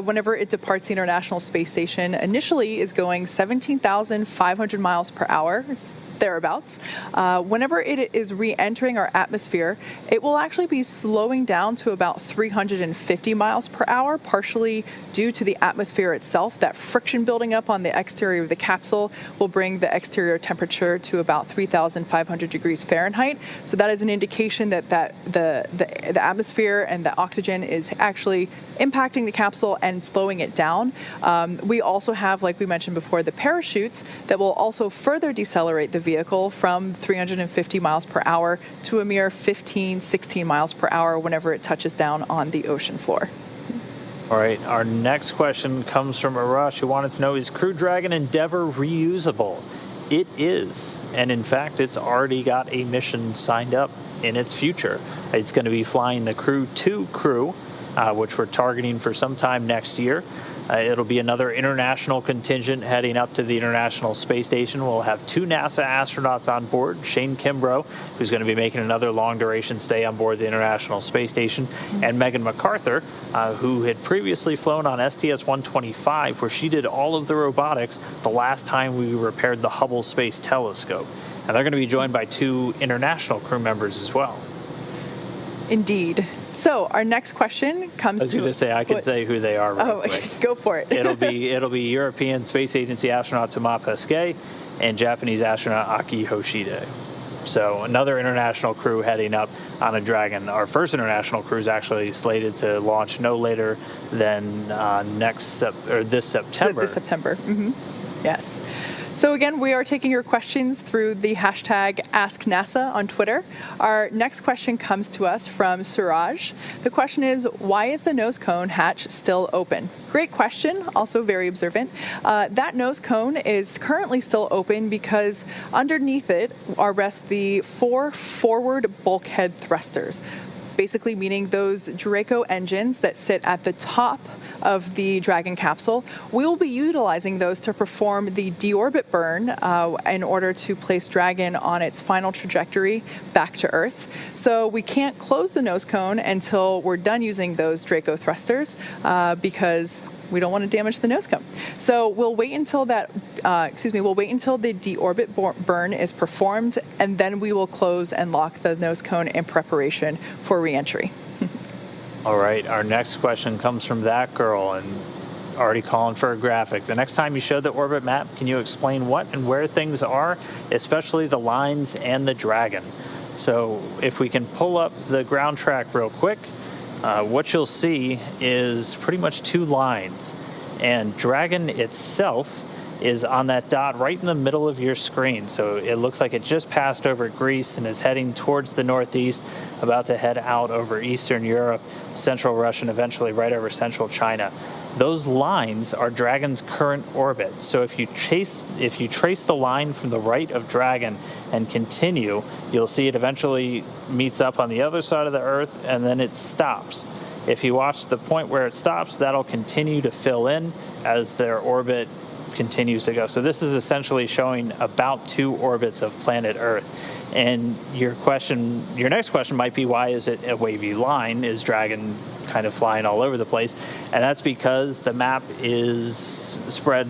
whenever it departs the International Space Station, initially is going 17,500 miles per hour, thereabouts. Whenever it is re-entering our atmosphere, it will actually be slowing down to about 350 miles per hour, partially due to the atmosphere itself. That friction building up on the exterior of the capsule will bring the exterior temperature to about 3,500 degrees Fahrenheit. So that is an indication that the atmosphere and the oxygen is actually impacting the capsule and slowing it down. We also have, like we mentioned before, the parachutes that will also further decelerate the vehicle from 350 miles per hour to a mere 15, 16 miles per hour whenever it touches down on the ocean floor. All right, our next question comes from Arash, who wanted to know, is Crew Dragon Endeavour reusable? It is, and in fact, it's already got a mission signed up in its future. It's going to be flying the Crew 2 crew, which we're targeting for sometime next year. It'll be another international contingent heading up to the International Space Station. We'll have 2 NASA astronauts on board, Shane Kimbrough, who's going to be making another long-duration stay on board the International Space Station, and Megan MacArthur, who had previously flown on STS-125, where she did all of the robotics the last time we repaired the Hubble Space Telescope. And they're going to be joined by 2 international crew members as well. Indeed. So our next question comes to... I was going to say, I can say who they are real quick. Go for it. It'll be European Space Agency astronaut Thomas Pesquet and Japanese astronaut Aki Hoshide. So another international crew heading up on a Dragon. Our first international crew is actually slated to launch no later than this September. This September. Yes. So again, we are taking your questions through the hashtag AskNASA on Twitter. Our next question comes to us from Suraj. The question is, why is the nose cone hatch still open? Great question, also very observant. That nose cone is currently still open because underneath it rest the 4 forward bulkhead thrusters, basically meaning those Draco engines that sit at the top of the Dragon capsule. We will be utilizing those to perform the deorbit burn in order to place Dragon on its final trajectory back to Earth. So we can't close the nose cone until we're done using those Draco thrusters because we don't want to damage the nose cone. So we'll wait until that, we'll wait until the deorbit burn is performed, and then we will close and lock the nose cone in preparation for reentry. All right, our next question comes from that girl, and already calling for a graphic. The next time you show the orbit map, can you explain what and where things are, especially the lines and the Dragon? So if we can pull up the ground track real quick, what you'll see is pretty much 2 lines, and Dragon itself is on that dot right in the middle of your screen. So it looks like it just passed over Greece and is heading towards the northeast, about to head out over Eastern Europe, Central Russia, and eventually right over Central China. Those lines are Dragon's current orbit. So if you trace the line from the right of Dragon and continue, you'll see it eventually meets up on the other side of the Earth, and then it stops. If you watch the point where it stops, that'll continue to fill in as their orbit continues to go. So this is essentially showing about 2 orbits of planet Earth. And your next question might be, why is it a wavy line? Is Dragon kind of flying all over the place? And that's because the map is spread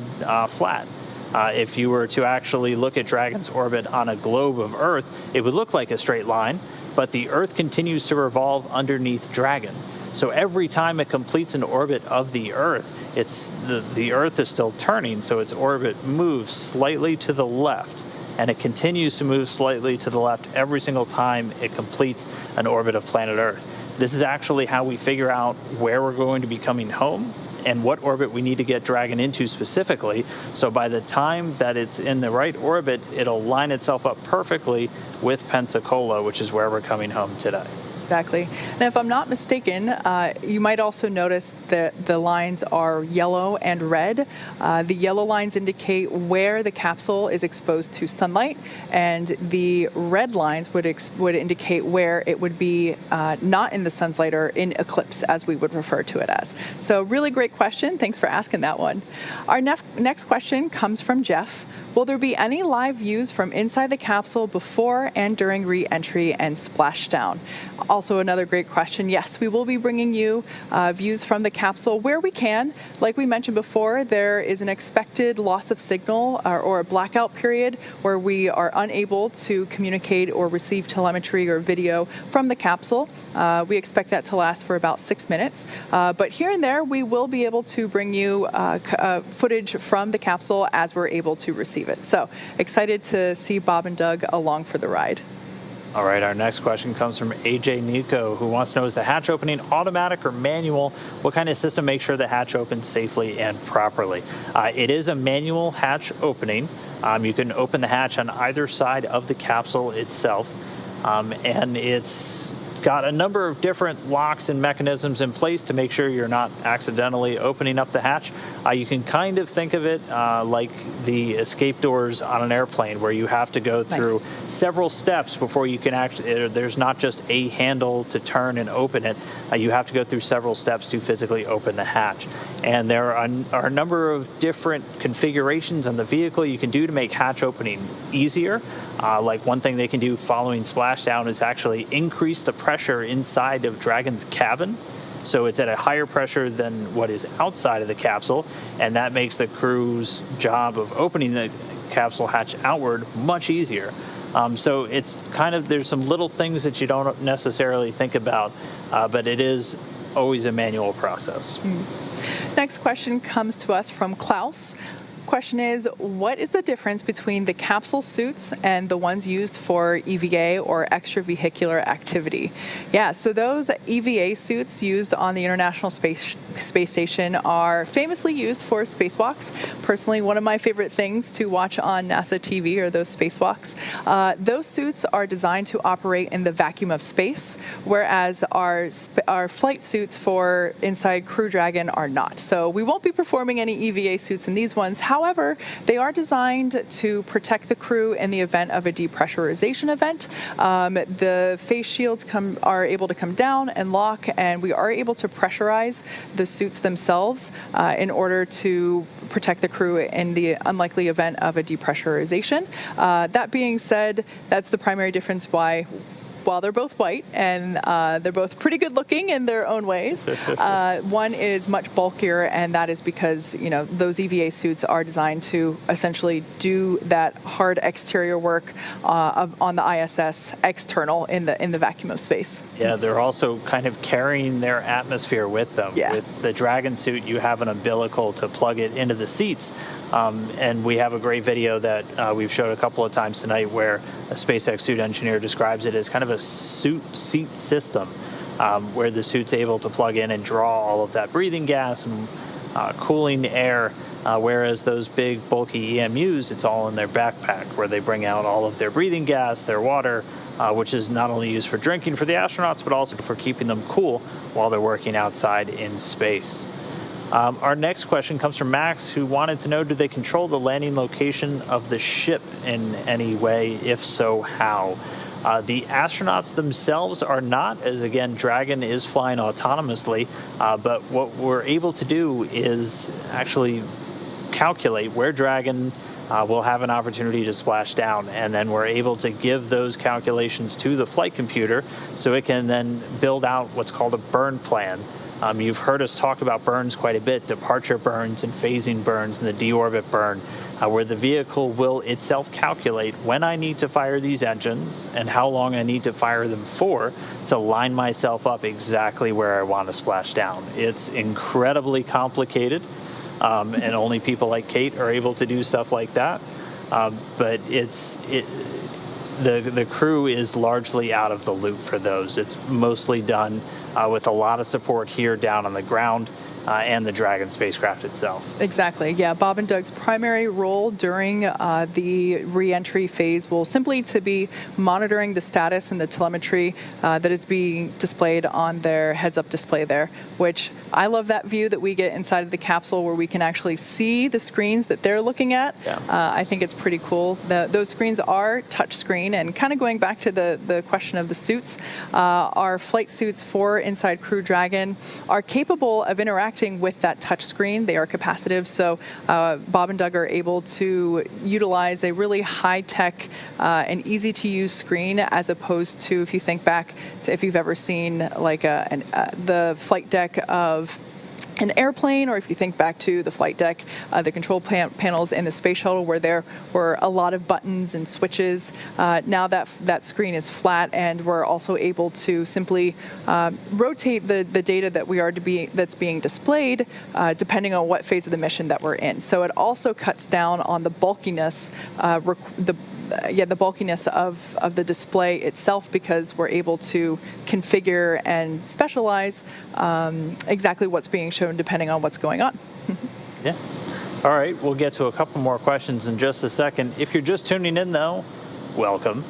flat. If you were to actually look at Dragon's orbit on a globe of Earth, it would look like a straight line, but the Earth continues to revolve underneath Dragon. So every time it completes an orbit of the Earth, the Earth is still turning, so its orbit moves slightly to the left, and it continues to move slightly to the left every single time it completes an orbit of planet Earth. This is actually how we figure out where we're going to be coming home and what orbit we need to get Dragon into specifically. So by the time that it's in the right orbit, it'll line itself up perfectly with Pensacola, which is where we're coming home today. Exactly. And if I'm not mistaken, you might also notice that the lines are yellow and red. The yellow lines indicate where the capsule is exposed to sunlight, and the red lines would indicate where it would be not in the sunlight or in eclipse, as we would refer to it as. So really great question. Thanks for asking that one. Our next question comes from Jeff. Will there be any live views from inside the capsule before and during re-entry and splashdown? Also another great question. Yes, we will be bringing you views from the capsule where we can. Like we mentioned before, there is an expected loss of signal or a blackout period where we are unable to communicate or receive telemetry or video from the capsule. We expect that to last for about 6 minutes. But here and there, we will be able to bring you footage from the capsule as we're able to receive it. So excited to see Bob and Doug along for the ride. All right, our next question comes from AJ Nico, who wants to know, is the hatch opening automatic or manual? What kind of system makes sure the hatch opens safely and properly? It is a manual hatch opening. You can open the hatch on either side of the capsule itself, and it's got a number of different locks and mechanisms in place to make sure you're not accidentally opening up the hatch. You can kind of think of it like the escape doors on an airplane, where you have to go through several steps before you can actually, there's not just a handle to turn and open it. You have to go through several steps to physically open the hatch. And there are a number of different configurations on the vehicle you can do to make hatch opening easier. Like one thing they can do following splashdown is actually increase the pressure inside of Dragon's cabin. So it's at a higher pressure than what is outside of the capsule, and that makes the crew's job of opening the capsule hatch outward much easier. So it's kind of, there's some little things that you don't necessarily think about, but it is always a manual process. Next question comes to us from Klaus. Question is, what is the difference between the capsule suits and the ones used for EVA or extravehicular activity? Yeah, so those EVA suits used on the International Space Station are famously used for spacewalks. Personally, one of my favorite things to watch on NASA TV are those spacewalks. Those suits are designed to operate in the vacuum of space, whereas our flight suits for inside Crew Dragon are not. So we won't be performing any EVA suits in these ones. However, they are designed to protect the crew in the event of a depressurization event. The face shields are able to come down and lock, and we are able to pressurize the suits themselves in order to protect the crew in the unlikely event of a depressurization. That being said, that's the primary difference why, while they're both white and they're both pretty good looking in their own ways, one is much bulkier, and that is because, you know, those EVA suits are designed to essentially do that hard exterior work on the ISS external in the vacuum of space. Yeah, they're also kind of carrying their atmosphere with them. Yeah. With the Dragon suit, you have an umbilical to plug it into the seats. And we have a great video that we've showed a couple of times tonight where a SpaceX suit engineer describes it as kind of a suit seat system where the suit's able to plug in and draw all of that breathing gas and cooling air, whereas those big bulky EMUs, it's all in their backpack where they bring out all of their breathing gas, their water, which is not only used for drinking for the astronauts, but also for keeping them cool while they're working outside in space. Our next question comes from Max, who wanted to know, do they control the landing location of the ship in any way? If so, how? The astronauts themselves are not, as again, Dragon is flying autonomously, but what we're able to do is actually calculate where Dragon will have an opportunity to splash down, and then we're able to give those calculations to the flight computer so it can then build out what's called a burn plan. You've heard us talk about burns quite a bit, departure burns and phasing burns and the deorbit burn, where the vehicle will itself calculate when I need to fire these engines and how long I need to fire them for to line myself up exactly where I want to splash down. It's incredibly complicated, and only people like Kate are able to do stuff like that. But the crew is largely out of the loop for those. It's mostly done with a lot of support here down on the ground and the Dragon spacecraft itself. Exactly. Yeah, Bob and Doug's primary role during the re-entry phase will simply to be monitoring the status and the telemetry that is being displayed on their heads-up display there, which I love that view that we get inside of the capsule where we can actually see the screens that they're looking at. Yeah. I think it's pretty cool. Those screens are touch screen, and kind of going back to the question of the suits, our flight suits for inside Crew Dragon are capable of interacting with that touch screen. They are capacitive, so Bob and Doug are able to utilize a really high-tech and easy-to-use screen, as opposed to, if you think back to if you've ever seen like the flight deck of an airplane, or if you think back to the flight deck, the control panels in the space shuttle, where there were a lot of buttons and switches. Now that screen is flat, and we're also able to simply rotate the data that's being displayed depending on what phase of the mission that we're in. So it also cuts down on the bulkiness, the bulkiness of the display itself, because we're able to configure and specialize exactly what's being shown depending on what's going on. Yeah. All right, we'll get to a couple more questions in just a second. If you're just tuning in, though, welcome.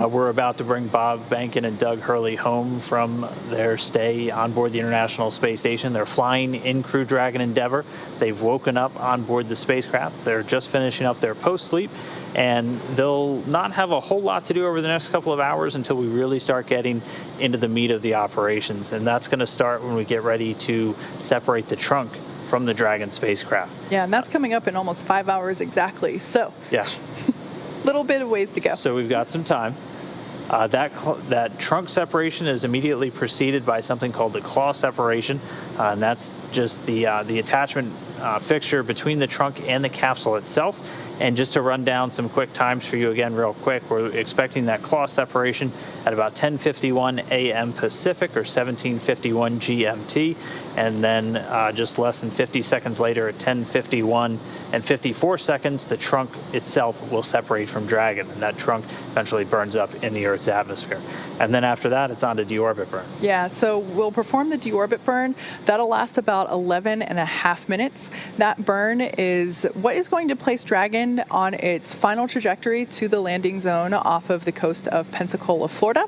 We're about to bring Bob Behnken and Doug Hurley home from their stay on board the International Space Station. They're flying in Crew Dragon Endeavour. They've woken up on board the spacecraft. They're just finishing up their post-sleep, and they'll not have a whole lot to do over the next couple of hours until we really start getting into the meat of the operations. And that's going to start when we get ready to separate the trunk from the Dragon spacecraft. Yeah, and that's coming up in almost 5 hours exactly. So, yeah, little bit of ways to go. So we've got some time. That trunk separation is immediately preceded by something called the claw separation, and that's just the attachment fixture between the trunk and the capsule itself. And just to run down some quick times for you again real quick, we're expecting that claw separation at about 10:51 a.m. Pacific or 17:51 GMT, and then just less than 50 seconds later at 10:51 and 54 seconds, the trunk itself will separate from Dragon, and that trunk eventually burns up in the Earth's atmosphere. And then after that, it's on to deorbit burn. Yeah, so we'll perform the deorbit burn. That'll last about 11.5 minutes. That burn is what is going to place Dragon on its final trajectory to the landing zone off of the coast of Pensacola, Florida.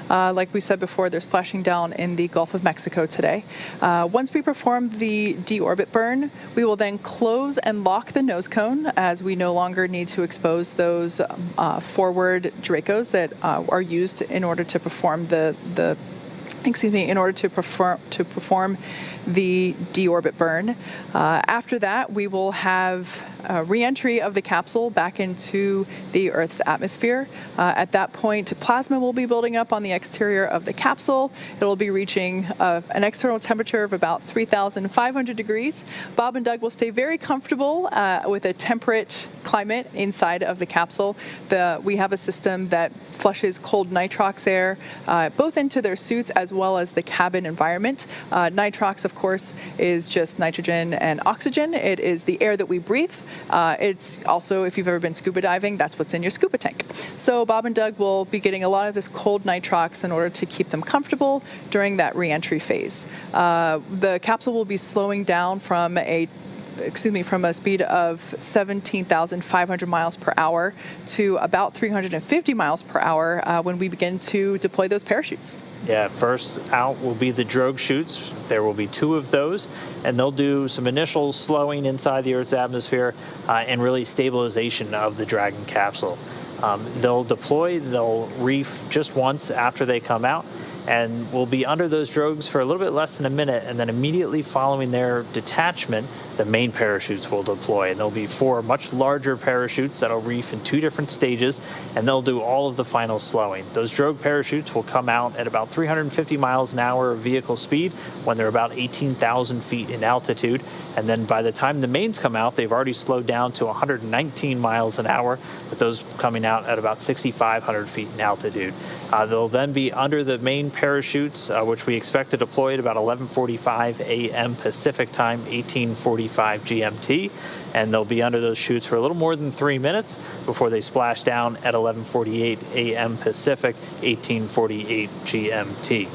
Like we said before, they're splashing down in the Gulf of Mexico today. Once we perform the deorbit burn, we will then close and lock the nose cone, as we no longer need to expose those forward Dracos that are used in order to perform the deorbit burn. After that, we will have re-entry of the capsule back into the Earth's atmosphere. At that point, plasma will be building up on the exterior of the capsule. It will be reaching an external temperature of about 3,500 degrees. Bob and Doug will stay very comfortable with a temperate climate inside of the capsule. We have a system that flushes cold nitrox air both into their suits as well as the cabin environment. Nitrox, of course, is just nitrogen and oxygen. It is the air that we breathe. It's also, if you've ever been scuba diving, that's what's in your scuba tank. So Bob and Doug will be getting a lot of this cold nitrox in order to keep them comfortable during that re-entry phase. The capsule will be slowing down from a speed of 17,500 miles per hour to about 350 miles per hour when we begin to deploy those parachutes. Yeah, first out will be the drogue chutes. There will be 2 of those, and they'll do some initial slowing inside the Earth's atmosphere and really stabilization of the Dragon capsule. They'll deploy, they'll reef just once after they come out, and we'll be under those drogues for a little bit less than a minute, and then immediately following their detachment, the main parachutes will deploy. And there'll be 4 much larger parachutes that'll reef in 2 different stages, and they'll do all of the final slowing. Those drogue parachutes will come out at about 350 miles an hour of vehicle speed when they're about 18,000 feet in altitude. And then by the time the mains come out, they've already slowed down to 119 miles an hour, with those coming out at about 6,500 feet in altitude. They'll then be under the main parachutes, which we expect to deploy at about 11:45 a.m. Pacific time, 18:45 GMT. And they'll be under those chutes for a little more than 3 minutes before they splash down at 11:48 a.m. Pacific, 18:48 GMT.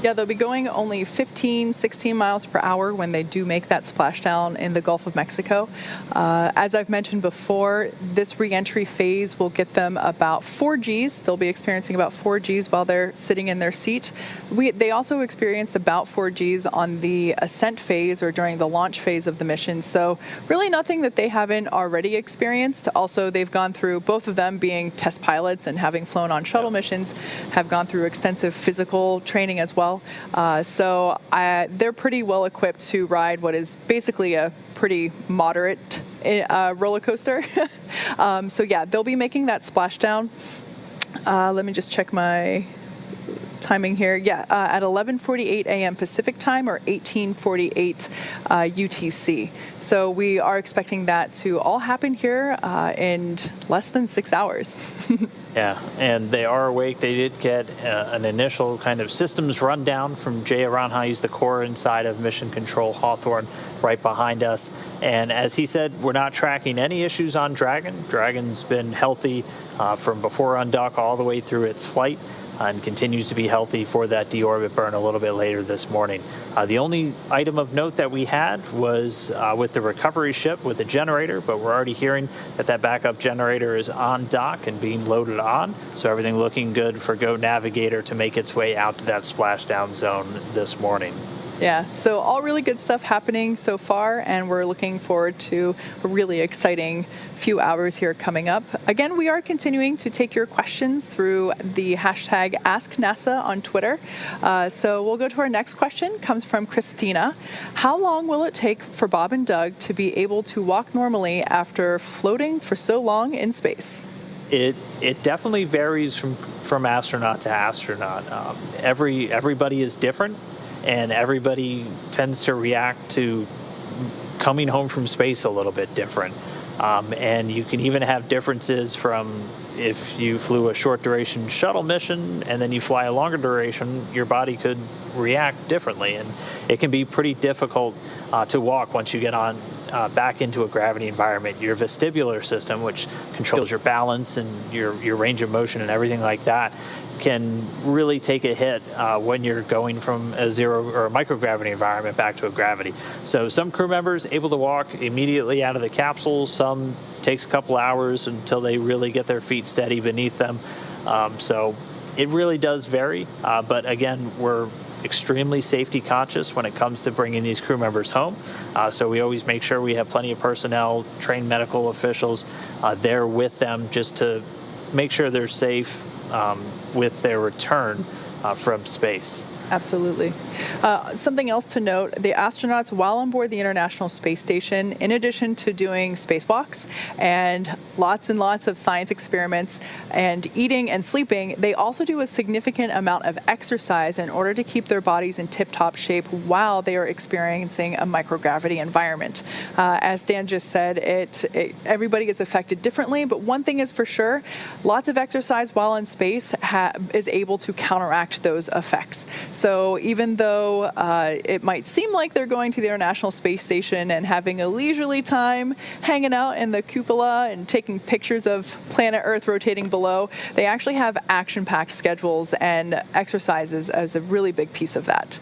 Yeah, they'll be going only 15, 16 miles per hour when they do make that splashdown in the Gulf of Mexico. As I've mentioned before, this re-entry phase will get them about 4 Gs. They'll be experiencing about 4 Gs while they're sitting in their seat. They also experienced about 4 Gs on the ascent phase or during the launch phase of the mission. So really nothing that they haven't already experienced. Also, they've gone through, both of them being test pilots and having flown on shuttle missions, have gone through extensive physical training as well. So they're pretty well equipped to ride what is basically a pretty moderate roller coaster. So yeah, they'll be making that splashdown. Let me just check my timing here. Yeah, at 11:48 a.m. Pacific time or 18:48 UTC. So we are expecting that to all happen here in less than 6 hours. Yeah, and they are awake. They did get an initial kind of systems rundown from Jay Aranha. He's the core inside of Mission Control Hawthorne right behind us. And as he said, we're not tracking any issues on Dragon. Dragon's been healthy from before undock all the way through its flight. and continues to be healthy for that deorbit burn a little bit later this morning. The only item of note that we had was with the recovery ship with the generator, but we're already hearing that that backup generator is on dock and being loaded on, so everything looking good for Go Navigator to make its way out to that splashdown zone this morning. Yeah, so all really good stuff happening so far, and we're looking forward to a really exciting few hours here coming up. Again, we are continuing to take your questions through the hashtag AskNASA on Twitter. So we'll go to our next question. Comes from Christina. How long will it take for Bob and Doug to be able to walk normally after floating for so long in space? It definitely varies from astronaut to astronaut. Everybody is different, and everybody tends to react to coming home from space a little bit different. And you can even have differences from if you flew a short duration shuttle mission and then you fly a longer duration, your body could react differently. And it can be pretty difficult to walk once you get on back into a gravity environment. Your vestibular system, which controls your balance and your range of motion and everything like that, can really take a hit when you're going from a zero or a microgravity environment back to a gravity. So some crew members able to walk immediately out of the capsule. Some takes a couple hours until they really get their feet steady beneath them. So it really does vary. But again, we're extremely safety conscious when it comes to bringing these crew members home. So we always make sure we have plenty of personnel, trained medical officials there with them just to make sure they're safe with their return from space. Absolutely. Something else to note, the astronauts, while on board the International Space Station, in addition to doing spacewalks and lots of science experiments and eating and sleeping, they also do a significant amount of exercise in order to keep their bodies in tip-top shape while they are experiencing a microgravity environment. As Dan just said, everybody is affected differently, but one thing is for sure, lots of exercise while in space is able to counteract those effects. So even though it might seem like they're going to the International Space Station and having a leisurely time hanging out in the cupola and taking pictures of planet Earth rotating below, they actually have action-packed schedules and exercises as a really big piece of that.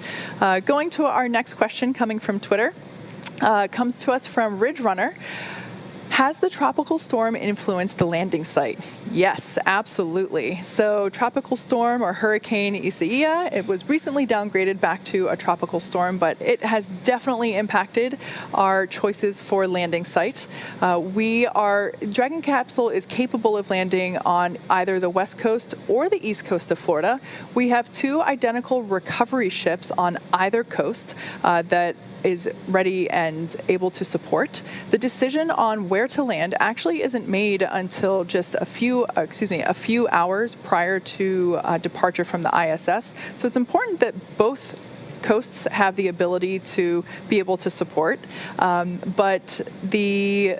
Going to our next question coming from Twitter, comes to us from Ridge Runner. Has the tropical storm influenced the landing site? Yes, absolutely. So tropical storm or Hurricane Isaiah, it was recently downgraded back to a tropical storm, but it has definitely impacted our choices for landing site. Dragon capsule is capable of landing on either the west coast or the east coast of Florida. We have two identical recovery ships on either coast that is ready and able to support. The decision on where to land actually isn't made until just a few hours prior to departure from the ISS. So it's important that both coasts have the ability to be able to support, but the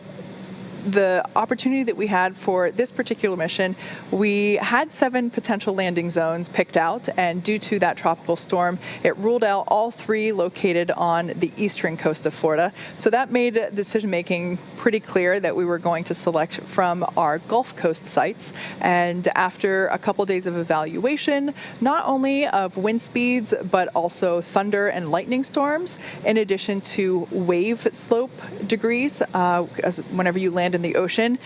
opportunity that we had for this particular mission, we had 7 potential landing zones picked out, and due to that tropical storm, it ruled out all 3 located on the eastern coast of Florida. So that made decision-making pretty clear that we were going to select from our Gulf Coast sites. And after a couple days of evaluation, not only of wind speeds, but also thunder and lightning storms, in addition to wave slope degrees, as whenever you land in the ocean,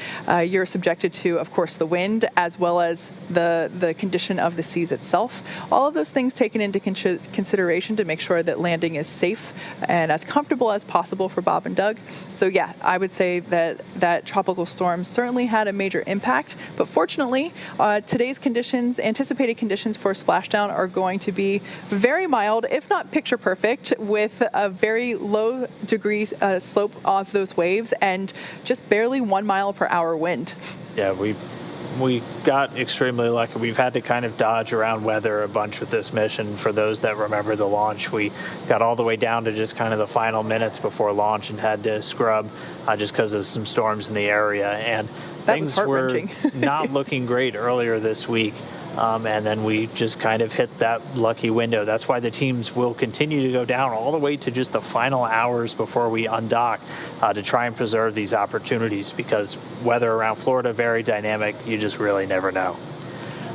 you're subjected to, of course, the wind, as well as the condition of the seas itself. All of those things taken into consideration to make sure that landing is safe and as comfortable as possible for Bob and Doug. So yeah, I would say that tropical storm certainly had a major impact, but fortunately, today's anticipated conditions for splashdown are going to be very mild, if not picture perfect, with a very low degree slope of those waves and just barely 1 mile per hour wind. Yeah, we got extremely lucky. We've had to kind of dodge around weather a bunch with this mission. For those that remember the launch, we got all the way down to just kind of the final minutes before launch and had to scrub just because of some storms in the area. And things were not looking great earlier this week. And then we just kind of hit that lucky window. That's why the teams will continue to go down all the way to just the final hours before we undock to try and preserve these opportunities, because weather around Florida, very dynamic. You just really never know.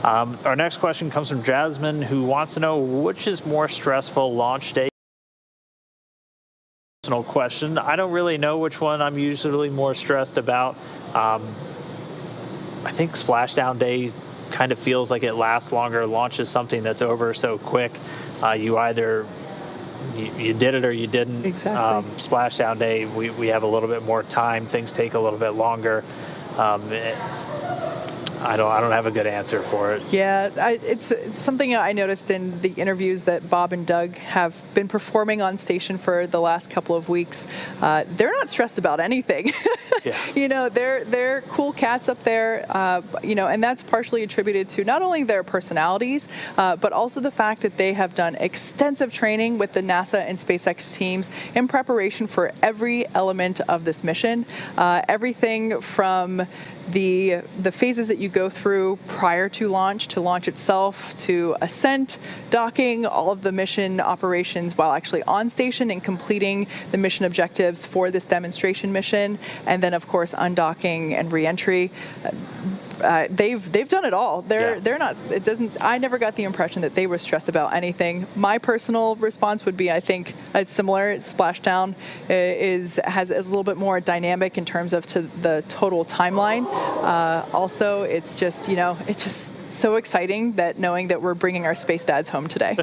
Our next question comes from Jasmine, who wants to know which is more stressful, launch day? Personal question. I don't really know which one I'm usually more stressed about. I think splashdown day kind of feels like it lasts longer. Launch is something that's over so quick. You either you did it or you didn't. Exactly. Splashdown day, we have a little bit more time. Things take a little bit longer. I don't have a good answer for it. Yeah, it's something I noticed in the interviews that Bob and Doug have been performing on station for the last couple of weeks. They're not stressed about anything. Yeah. They're cool cats up there, and that's partially attributed to not only their personalities, but also the fact that they have done extensive training with the NASA and SpaceX teams in preparation for every element of this mission. Everything from the phases that you go through prior to launch itself, to ascent, docking, all of the mission operations while actually on station and completing the mission objectives for this demonstration mission, and then of course undocking and re-entry. They've done it all. They're not. It doesn't. I never got the impression that they were stressed about anything. My personal response would be, I think it's similar. Splashdown has a little bit more dynamic in terms of to the total timeline. Also, it's just so exciting that knowing that we're bringing our space dads home today.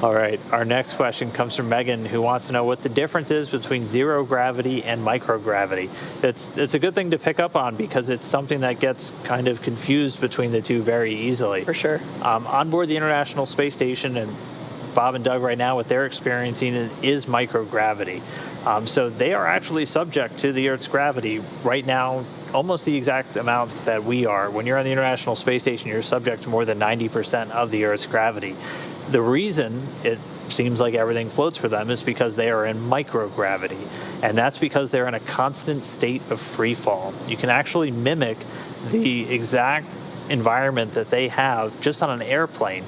All right. Our next question comes from Megan, who wants to know what the difference is between zero gravity and microgravity. It's a good thing to pick up on because it's something that gets kind of confused between the two very easily. For sure. On board the International Space Station, and Bob and Doug right now, what they're experiencing is microgravity. So they are actually subject to the Earth's gravity right now, almost the exact amount that we are. When you're on the International Space Station, you're subject to more than 90% of the Earth's gravity. The reason it seems like everything floats for them is because they are in microgravity, and that's because they're in a constant state of free fall. You can actually mimic the exact environment that they have just on an airplane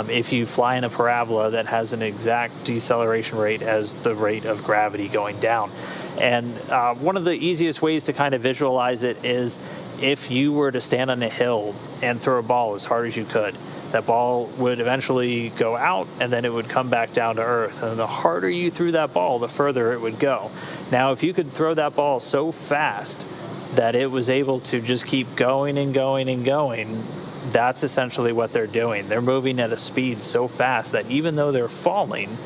if you fly in a parabola that has an exact deceleration rate as the rate of gravity going down. And one of the easiest ways to kind of visualize it is if you were to stand on a hill and throw a ball as hard as you could. That ball would eventually go out, and then it would come back down to Earth. And the harder you threw that ball, the further it would go. Now, if you could throw that ball so fast that it was able to just keep going and going and going, that's essentially what they're doing. They're moving at a speed so fast that even though they're falling,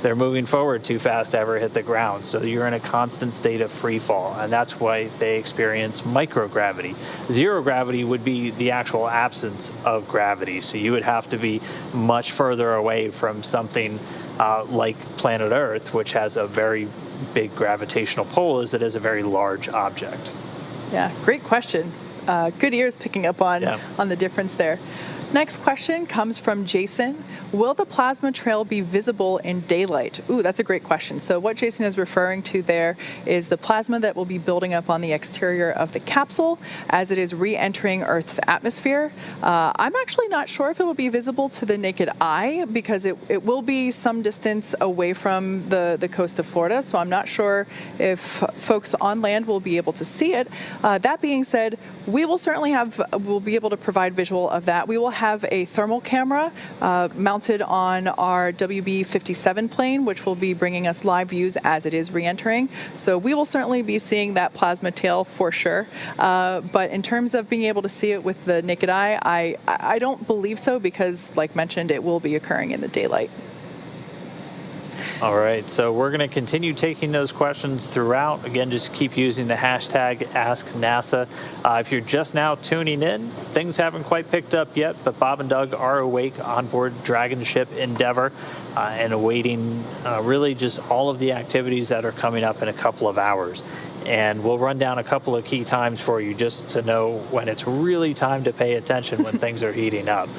they're moving forward too fast to ever hit the ground. So you're in a constant state of free fall, and that's why they experience microgravity. Zero gravity would be the actual absence of gravity. So you would have to be much further away from something like planet Earth, which has a very big gravitational pull, as it is a very large object. Yeah, great question. Good ears picking up on the difference there. Next question comes from Jason. Will the plasma trail be visible in daylight? Ooh, that's a great question. So what Jason is referring to there is the plasma that will be building up on the exterior of the capsule as it is re-entering Earth's atmosphere. I'm actually not sure if it will be visible to the naked eye because it will be some distance away from the coast of Florida. So I'm not sure if folks on land will be able to see it. That being said, we'll be able to provide visual of that. We will have a thermal camera mounted on our WB-57 plane, which will be bringing us live views as it is re-entering. So we will certainly be seeing that plasma tail for sure. But in terms of being able to see it with the naked eye, I don't believe so because, like mentioned, it will be occurring in the daylight. All right, so we're going to continue taking those questions throughout. Again, just keep using the hashtag AskNASA. If you're just now tuning in, things haven't quite picked up yet, but Bob and Doug are awake on board Dragon ship Endeavour and awaiting really just all of the activities that are coming up in a couple of hours. And we'll run down a couple of key times for you just to know when it's really time to pay attention when things are heating up.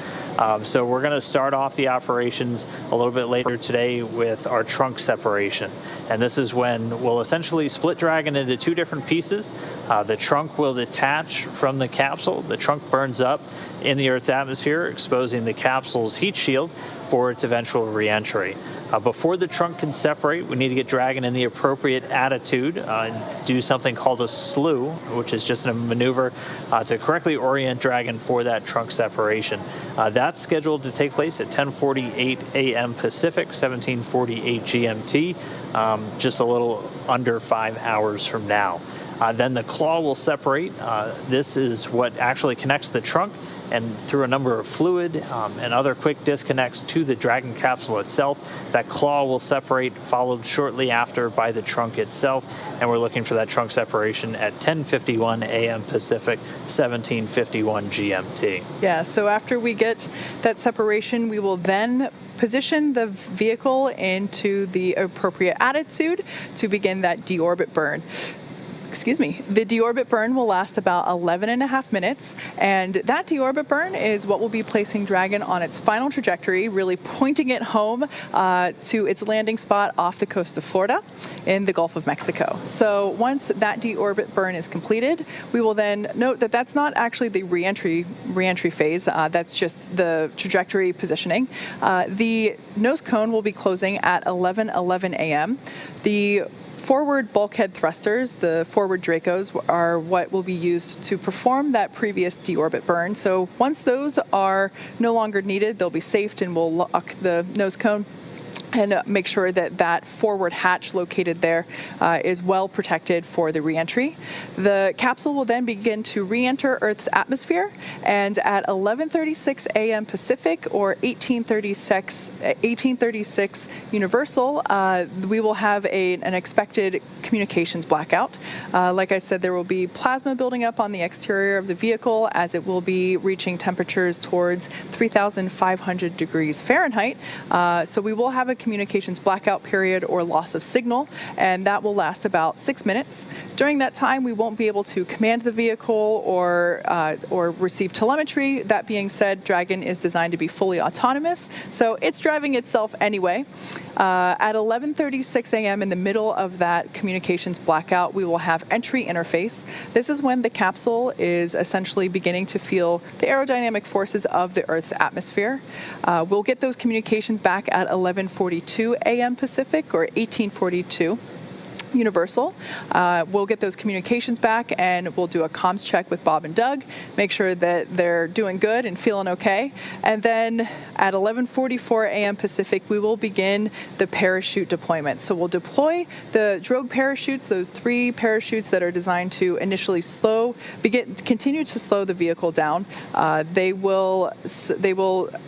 So we're going to start off the operations a little bit later today with our trunk separation. And this is when we'll essentially split Dragon into two different pieces. The trunk will detach from the capsule. The trunk burns up in the Earth's atmosphere, exposing the capsule's heat shield. for its eventual reentry. Before the trunk can separate, we need to get Dragon in the appropriate attitude and do something called a slew, which is just a maneuver to correctly orient Dragon for that trunk separation. That's scheduled to take place at 10:48 a.m. Pacific, 17:48 GMT, just a little under 5 hours from now. Then the claw will separate. This is what actually connects the trunk, and through a number of fluid and other quick disconnects to the Dragon capsule itself, that claw will separate, followed shortly after by the trunk itself, and we're looking for that trunk separation at 10:51 a.m. Pacific, 17:51 GMT. Yeah, so after we get that separation, we will then position the vehicle into the appropriate attitude to begin that deorbit burn. Excuse me. The deorbit burn will last about 11.5 minutes, and that deorbit burn is what will be placing Dragon on its final trajectory, really pointing it home to its landing spot off the coast of Florida in the Gulf of Mexico. So once that deorbit burn is completed, we will then note that that's not actually the reentry phase. That's just the trajectory positioning. The nose cone will be closing at 11:11 a.m. The forward bulkhead thrusters, the forward Dracos, are what will be used to perform that previous deorbit burn. So once those are no longer needed, they'll be safed, and we'll lock the nose cone and make sure that that forward hatch located there is well protected for the reentry. The capsule will then begin to re-enter Earth's atmosphere, and at 11:36 a.m. Pacific or 1836 Universal, we will have an expected communications blackout. Like I said, there will be plasma building up on the exterior of the vehicle as it will be reaching temperatures towards 3,500 degrees Fahrenheit. So we will have a communications blackout period or loss of signal, and that will last about 6 minutes. During that time, we won't be able to command the vehicle or receive telemetry. That being said, Dragon is designed to be fully autonomous, so it's driving itself anyway. At 11:36 a.m. in the middle of that communications blackout, we will have entry interface. This is when the capsule is essentially beginning to feel the aerodynamic forces of the Earth's atmosphere. We'll get those communications back at 11:42 a.m. Pacific or 18:42 Universal. We'll get those communications back, and we'll do a comms check with Bob and Doug, make sure that they're doing good and feeling okay. And then at 11:44 a.m. Pacific, we will begin the parachute deployment. So we'll deploy the drogue parachutes, those 3 parachutes that are designed to initially continue to slow the vehicle down. They will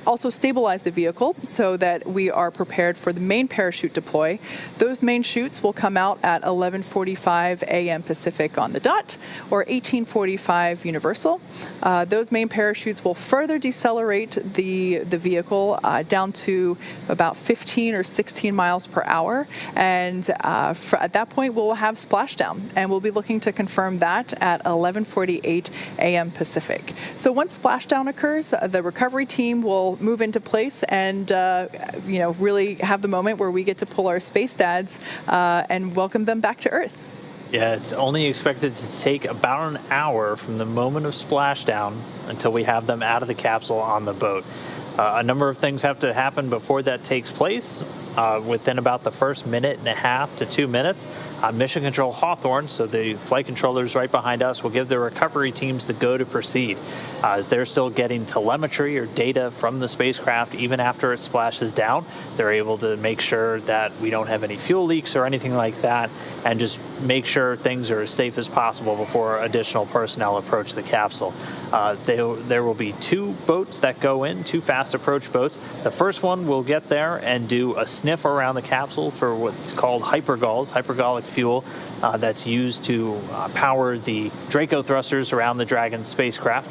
also stabilize the vehicle so that we are prepared for the main parachute deploy. Those main chutes will come out at 11:45 a.m. Pacific on the dot, or 18:45 Universal. Those main parachutes will further decelerate the vehicle down to about 15 or 16 miles per hour, and at that point we'll have splashdown, and we'll be looking to confirm that at 11:48 a.m. Pacific. So once splashdown occurs, the recovery team will move into place and really have the moment where we get to pull our space dads and welcome them back to Earth. Yeah, it's only expected to take about an hour from the moment of splashdown until we have them out of the capsule on the boat. A number of things have to happen before that takes place. Within about the first 1.5 to 2 minutes, Mission Control Hawthorne, so the flight controllers right behind us, will give the recovery teams the go to proceed. As they're still getting telemetry or data from the spacecraft even after it splashes down, they're able to make sure that we don't have any fuel leaks or anything like that, and just make sure things are as safe as possible before additional personnel approach the capsule. There will be 2 boats that go in, 2 fast approach boats. The first one will get there and do a sniff around the capsule for what's called hypergolic fuel that's used to power the Draco thrusters around the Dragon spacecraft.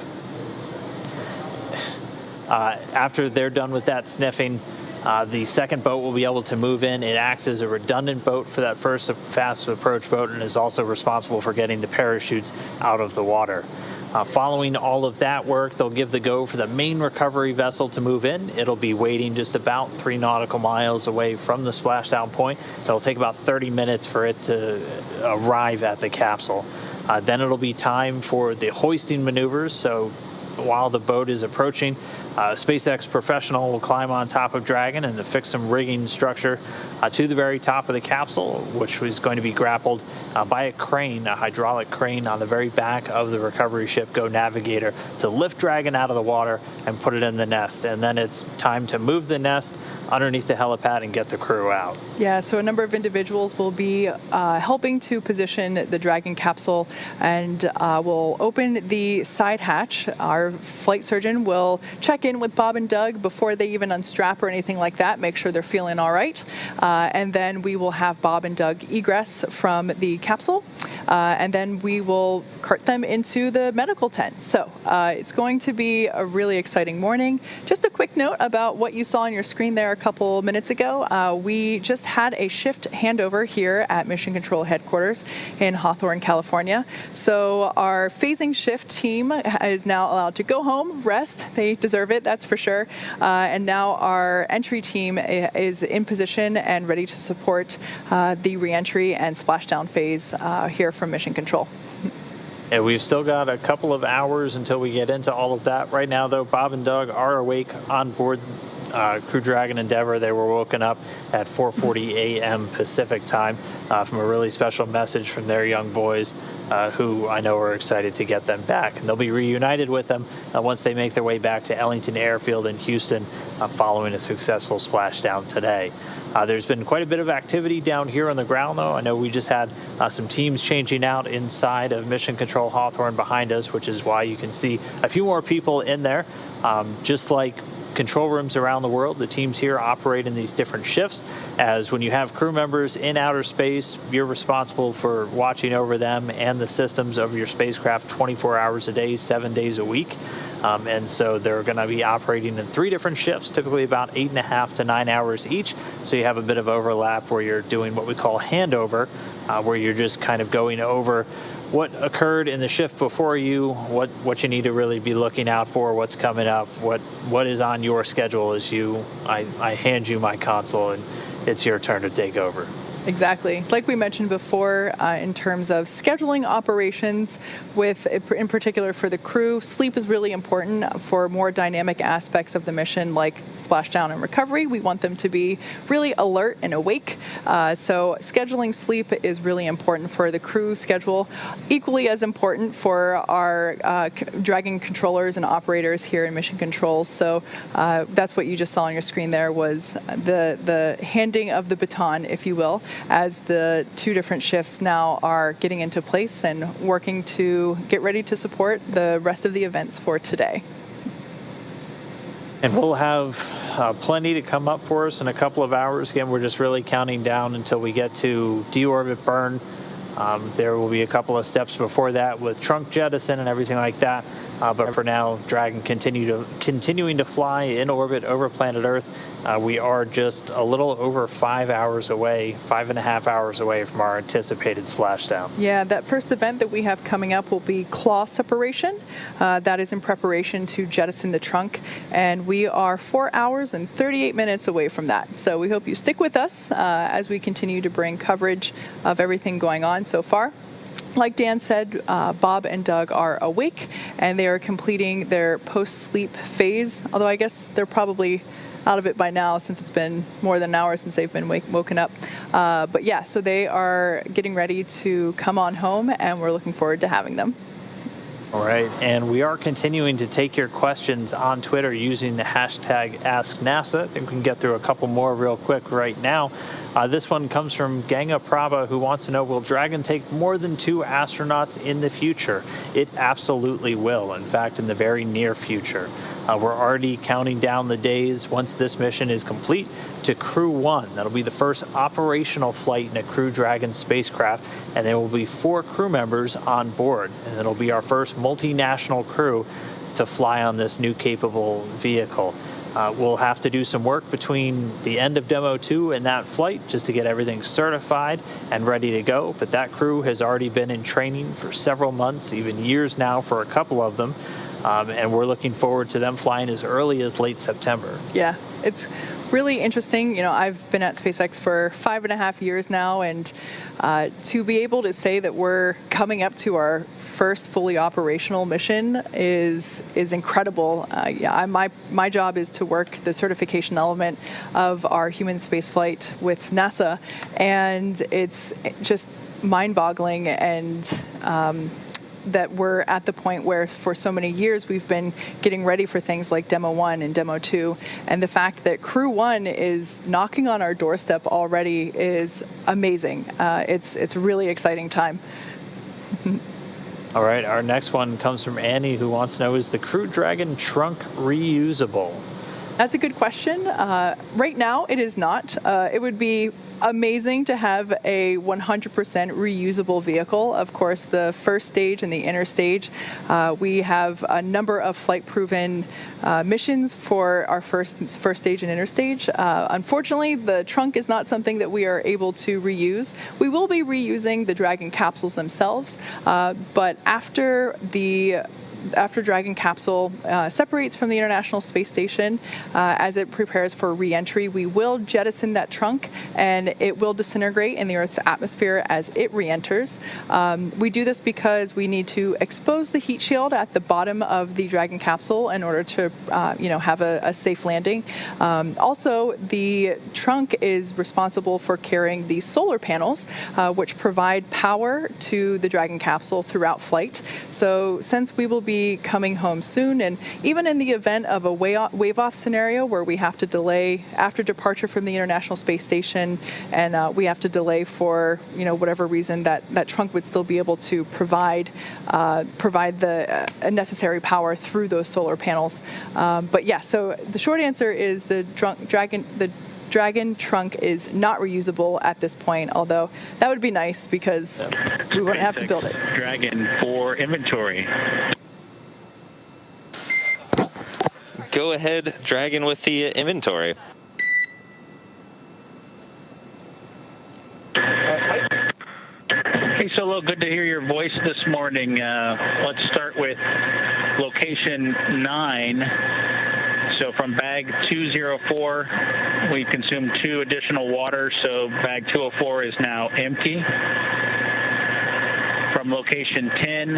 After they're done with that sniffing, the second boat will be able to move in. It acts as a redundant boat for that first fast approach boat and is also responsible for getting the parachutes out of the water. Following all of that work, they'll give the go for the main recovery vessel to move in. It'll be waiting just about 3 nautical miles away from the splashdown point. It'll take about 30 minutes for it to arrive at the capsule. Then it'll be time for the hoisting maneuvers. So while the boat is approaching, SpaceX professional will climb on top of Dragon and affix some rigging structure to the very top of the capsule, which is going to be grappled by a crane, a hydraulic crane on the very back of the recovery ship Go Navigator, to lift Dragon out of the water and put it in the nest. And then it's time to move the nest underneath the helipad and get the crew out. Yeah, so a number of individuals will be helping to position the Dragon capsule, and will open the side hatch. Our flight surgeon will check in with Bob and Doug before they even unstrap or anything like that, make sure they're feeling all right. And then we will have Bob and Doug egress from the capsule, and then we will cart them into the medical tent. So it's going to be a really exciting morning. Just a quick note about what you saw on your screen there a couple minutes ago. We just had a shift handover here at Mission Control Headquarters in Hawthorne, California. So our phasing shift team is now allowed to go home, rest. They deserve it, that's for sure. And now our entry team is in position and ready to support the reentry and splashdown phase here from Mission Control. And we've still got a couple of hours until we get into all of that. Right now, though, Bob and Doug are awake on board Crew Dragon Endeavor. They were woken up at 4:40 a.m. Pacific time from a really special message from their young boys, who I know are excited to get them back. And they'll be reunited with them once they make their way back to Ellington Airfield in Houston following a successful splashdown today. There's been quite a bit of activity down here on the ground, though. I know we just had some teams changing out inside of Mission Control Hawthorne behind us, which is why you can see a few more people in there. Just like control rooms around the world, the teams here operate in these different shifts, as when you have crew members in outer space, you're responsible for watching over them and the systems of your spacecraft 24 hours a day, 7 days a week. And so they're going to be operating in 3 different shifts, typically about 8.5 to 9 hours each. So you have a bit of overlap where you're doing what we call handover, where you're just kind of going over what occurred in the shift before you, what you need to really be looking out for, what's coming up, what is on your schedule as I hand you my console and it's your turn to take over. Exactly. Like we mentioned before, in terms of scheduling operations, in particular for the crew, sleep is really important for more dynamic aspects of the mission, like splashdown and recovery. We want them to be really alert and awake. So scheduling sleep is really important for the crew schedule, equally as important for our Dragon controllers and operators here in Mission Control. So that's what you just saw on your screen there, was the handing of the baton, if you will, as the 2 different shifts now are getting into place and working to get ready to support the rest of the events for today. And we'll have plenty to come up for us in a couple of hours. Again, we're just really counting down until we get to deorbit burn. There will be a couple of steps before that with trunk jettison and everything like that. But for now, Dragon continuing to fly in orbit over planet Earth. We are just a little over 5 hours away, 5.5 hours away from our anticipated splashdown. Yeah, that first event that we have coming up will be claw separation. That is in preparation to jettison the trunk, and we are 4 hours and 38 minutes away from that. So we hope you stick with us as we continue to bring coverage of everything going on so far. Like Dan said, Bob and Doug are awake, and they are completing their post-sleep phase, although I guess they're probably out of it by now since it's been more than an hour since they've been woken up. But yeah, so they are getting ready to come on home, and we're looking forward to having them. All right, and we are continuing to take your questions on Twitter using the hashtag AskNASA. I think we can get through a couple more real quick right now. This one comes from Ganga Prabha, who wants to know, will Dragon take more than 2 astronauts in the future? It absolutely will. In fact, in the very near future. We're already counting down the days once this mission is complete to Crew 1. That'll be the first operational flight in a Crew Dragon spacecraft, and there will be 4 crew members on board. And it'll be our first multinational crew to fly on this new capable vehicle. We'll have to do some work between the end of Demo 2 and that flight just to get everything certified and ready to go. But that crew has already been in training for several months, even years now for a couple of them. And we're looking forward to them flying as early as late September. Yeah, it's really interesting. You know, I've been at SpaceX for 5.5 years now, and to be able to say that we're coming up to our first fully operational mission is incredible. My job is to work the certification element of our human spaceflight with NASA, and it's just mind-boggling, and that we're at the point where for so many years we've been getting ready for things like Demo 1 and Demo 2, and the fact that Crew 1 is knocking on our doorstep already is amazing. It's a really exciting time. All right, our next one comes from Annie, who wants to know, is the Crew Dragon trunk reusable? That's a good question. Right now, it is not. It would be amazing to have a 100% reusable vehicle. Of course, the first stage and the inner stage, we have a number of flight-proven missions for our first stage and inner stage. Unfortunately, the trunk is not something that we are able to reuse. We will be reusing the Dragon capsules themselves, but after Dragon capsule separates from the International Space Station, as it prepares for re-entry, we will jettison that trunk, and it will disintegrate in the Earth's atmosphere as it re-enters. We do this because we need to expose the heat shield at the bottom of the Dragon capsule in order to, have a safe landing. Also, the trunk is responsible for carrying the solar panels, which provide power to the Dragon capsule throughout flight. So, since we will be coming home soon, and even in the event of a wave-off scenario where we have to delay after departure from the International Space Station, and we have to delay for whatever reason, that trunk would still be able to provide the necessary power through those solar panels. But yeah, so the short answer is the Dragon trunk is not reusable at this point, although that would be nice because we wouldn't have to build it. Dragon for inventory. Go ahead, Dragon, with the inventory. Hey, Solo, good to hear your voice this morning. Let's start with location 9. So from bag 204, we consumed 2 additional waters, so bag 204 is now empty. From location 10,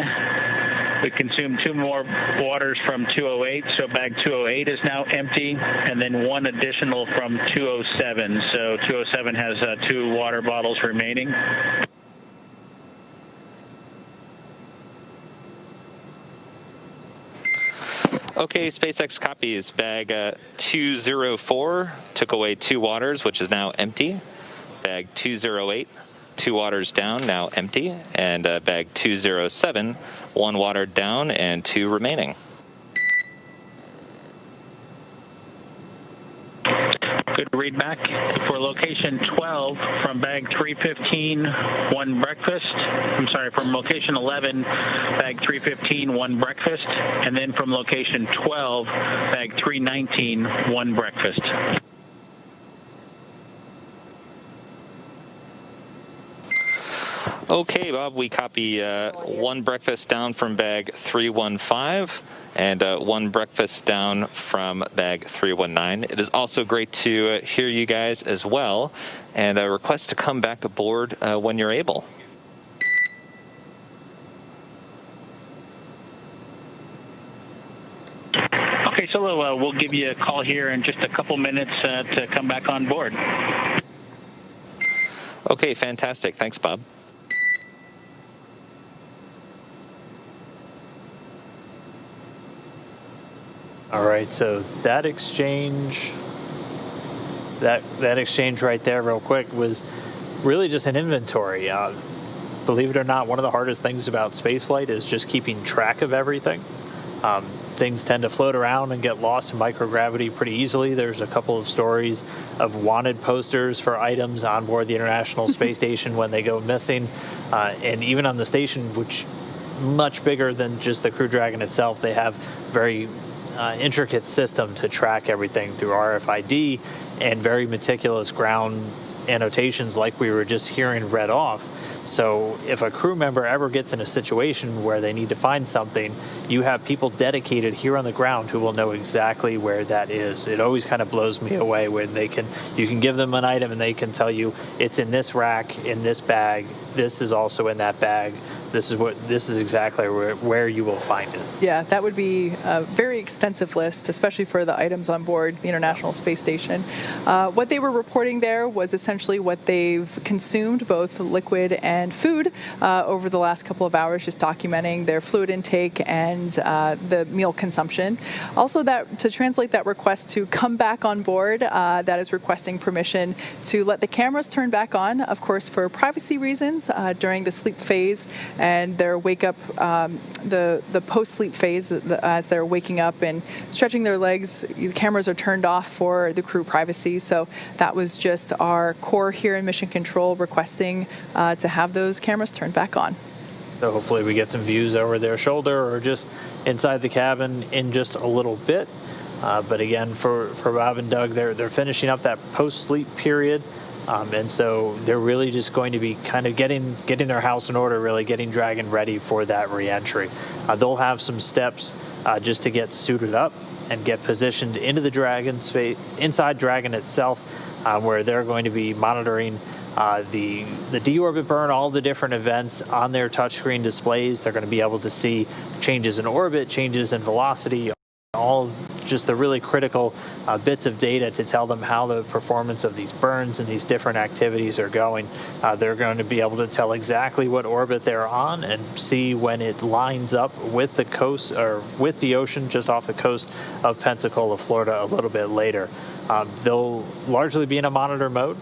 we consumed 2 more waters from 208, so bag 208 is now empty, and then 1 additional from 207. So 207 has 2 water bottles remaining. Okay, SpaceX copies. Bag 204 took away 2 waters, which is now empty. Bag 208, 2 waters down, now empty. And bag 207, 1 water down and 2 remaining. Good read back. For location 12, from bag 315, 1 breakfast. I'm sorry, from location 11, bag 315, 1 breakfast. And then from location 12, bag 319, 1 breakfast. Okay, Bob, we copy 1 breakfast down from bag 315 and 1 breakfast down from bag 319. It is also great to hear you guys as well, and a request to come back aboard when you're able. Okay, so we'll give you a call here in just a couple minutes to come back on board. Okay, fantastic. Thanks, Bob. All right, so that exchange right there real quick was really just an inventory. Believe it or not, one of the hardest things about spaceflight is just keeping track of everything. Things tend to float around and get lost in microgravity pretty easily. There's a couple of stories of wanted posters for items on board the International Space Station when they go missing. And even on the station, which much bigger than just the Crew Dragon itself, they have very intricate system to track everything through RFID and very meticulous ground annotations like we were just hearing read off. So if a crew member ever gets in a situation where they need to find something, you have people dedicated here on the ground who will know exactly where that is. It always kind of blows me away when you can give them an item and they can tell you it's in this rack, in this bag, this is also in that bag. This is exactly where you will find it. Yeah, that would be a very extensive list, especially for the items on board the International Space Station. What they were reporting there was essentially what they've consumed, both liquid and food, over the last couple of hours, just documenting their fluid intake and the meal consumption. Also, that to translate that request to come back on board, that is requesting permission to let the cameras turn back on, of course, for privacy reasons during the sleep phase and their wake up, the post-sleep phase, as they're waking up and stretching their legs. The cameras are turned off for the crew privacy. So that was just our core here in Mission Control requesting to have those cameras turned back on. So hopefully we get some views over their shoulder or just inside the cabin in just a little bit. But again, for Bob and Doug, they're finishing up that post-sleep period. And so they're really just going to be kind of getting their house in order, really getting Dragon ready for that reentry. They'll have some steps just to get suited up and get positioned into the Dragon space, inside Dragon itself, where they're going to be monitoring the deorbit burn, all the different events on their touchscreen displays. They're going to be able to see changes in orbit, changes in velocity, all just the really critical bits of data to tell them how the performance of these burns and these different activities are going. They're going to be able to tell exactly what orbit they're on and see when it lines up with the coast or with the ocean just off the coast of Pensacola, Florida a little bit later. They'll largely be in a monitor mode,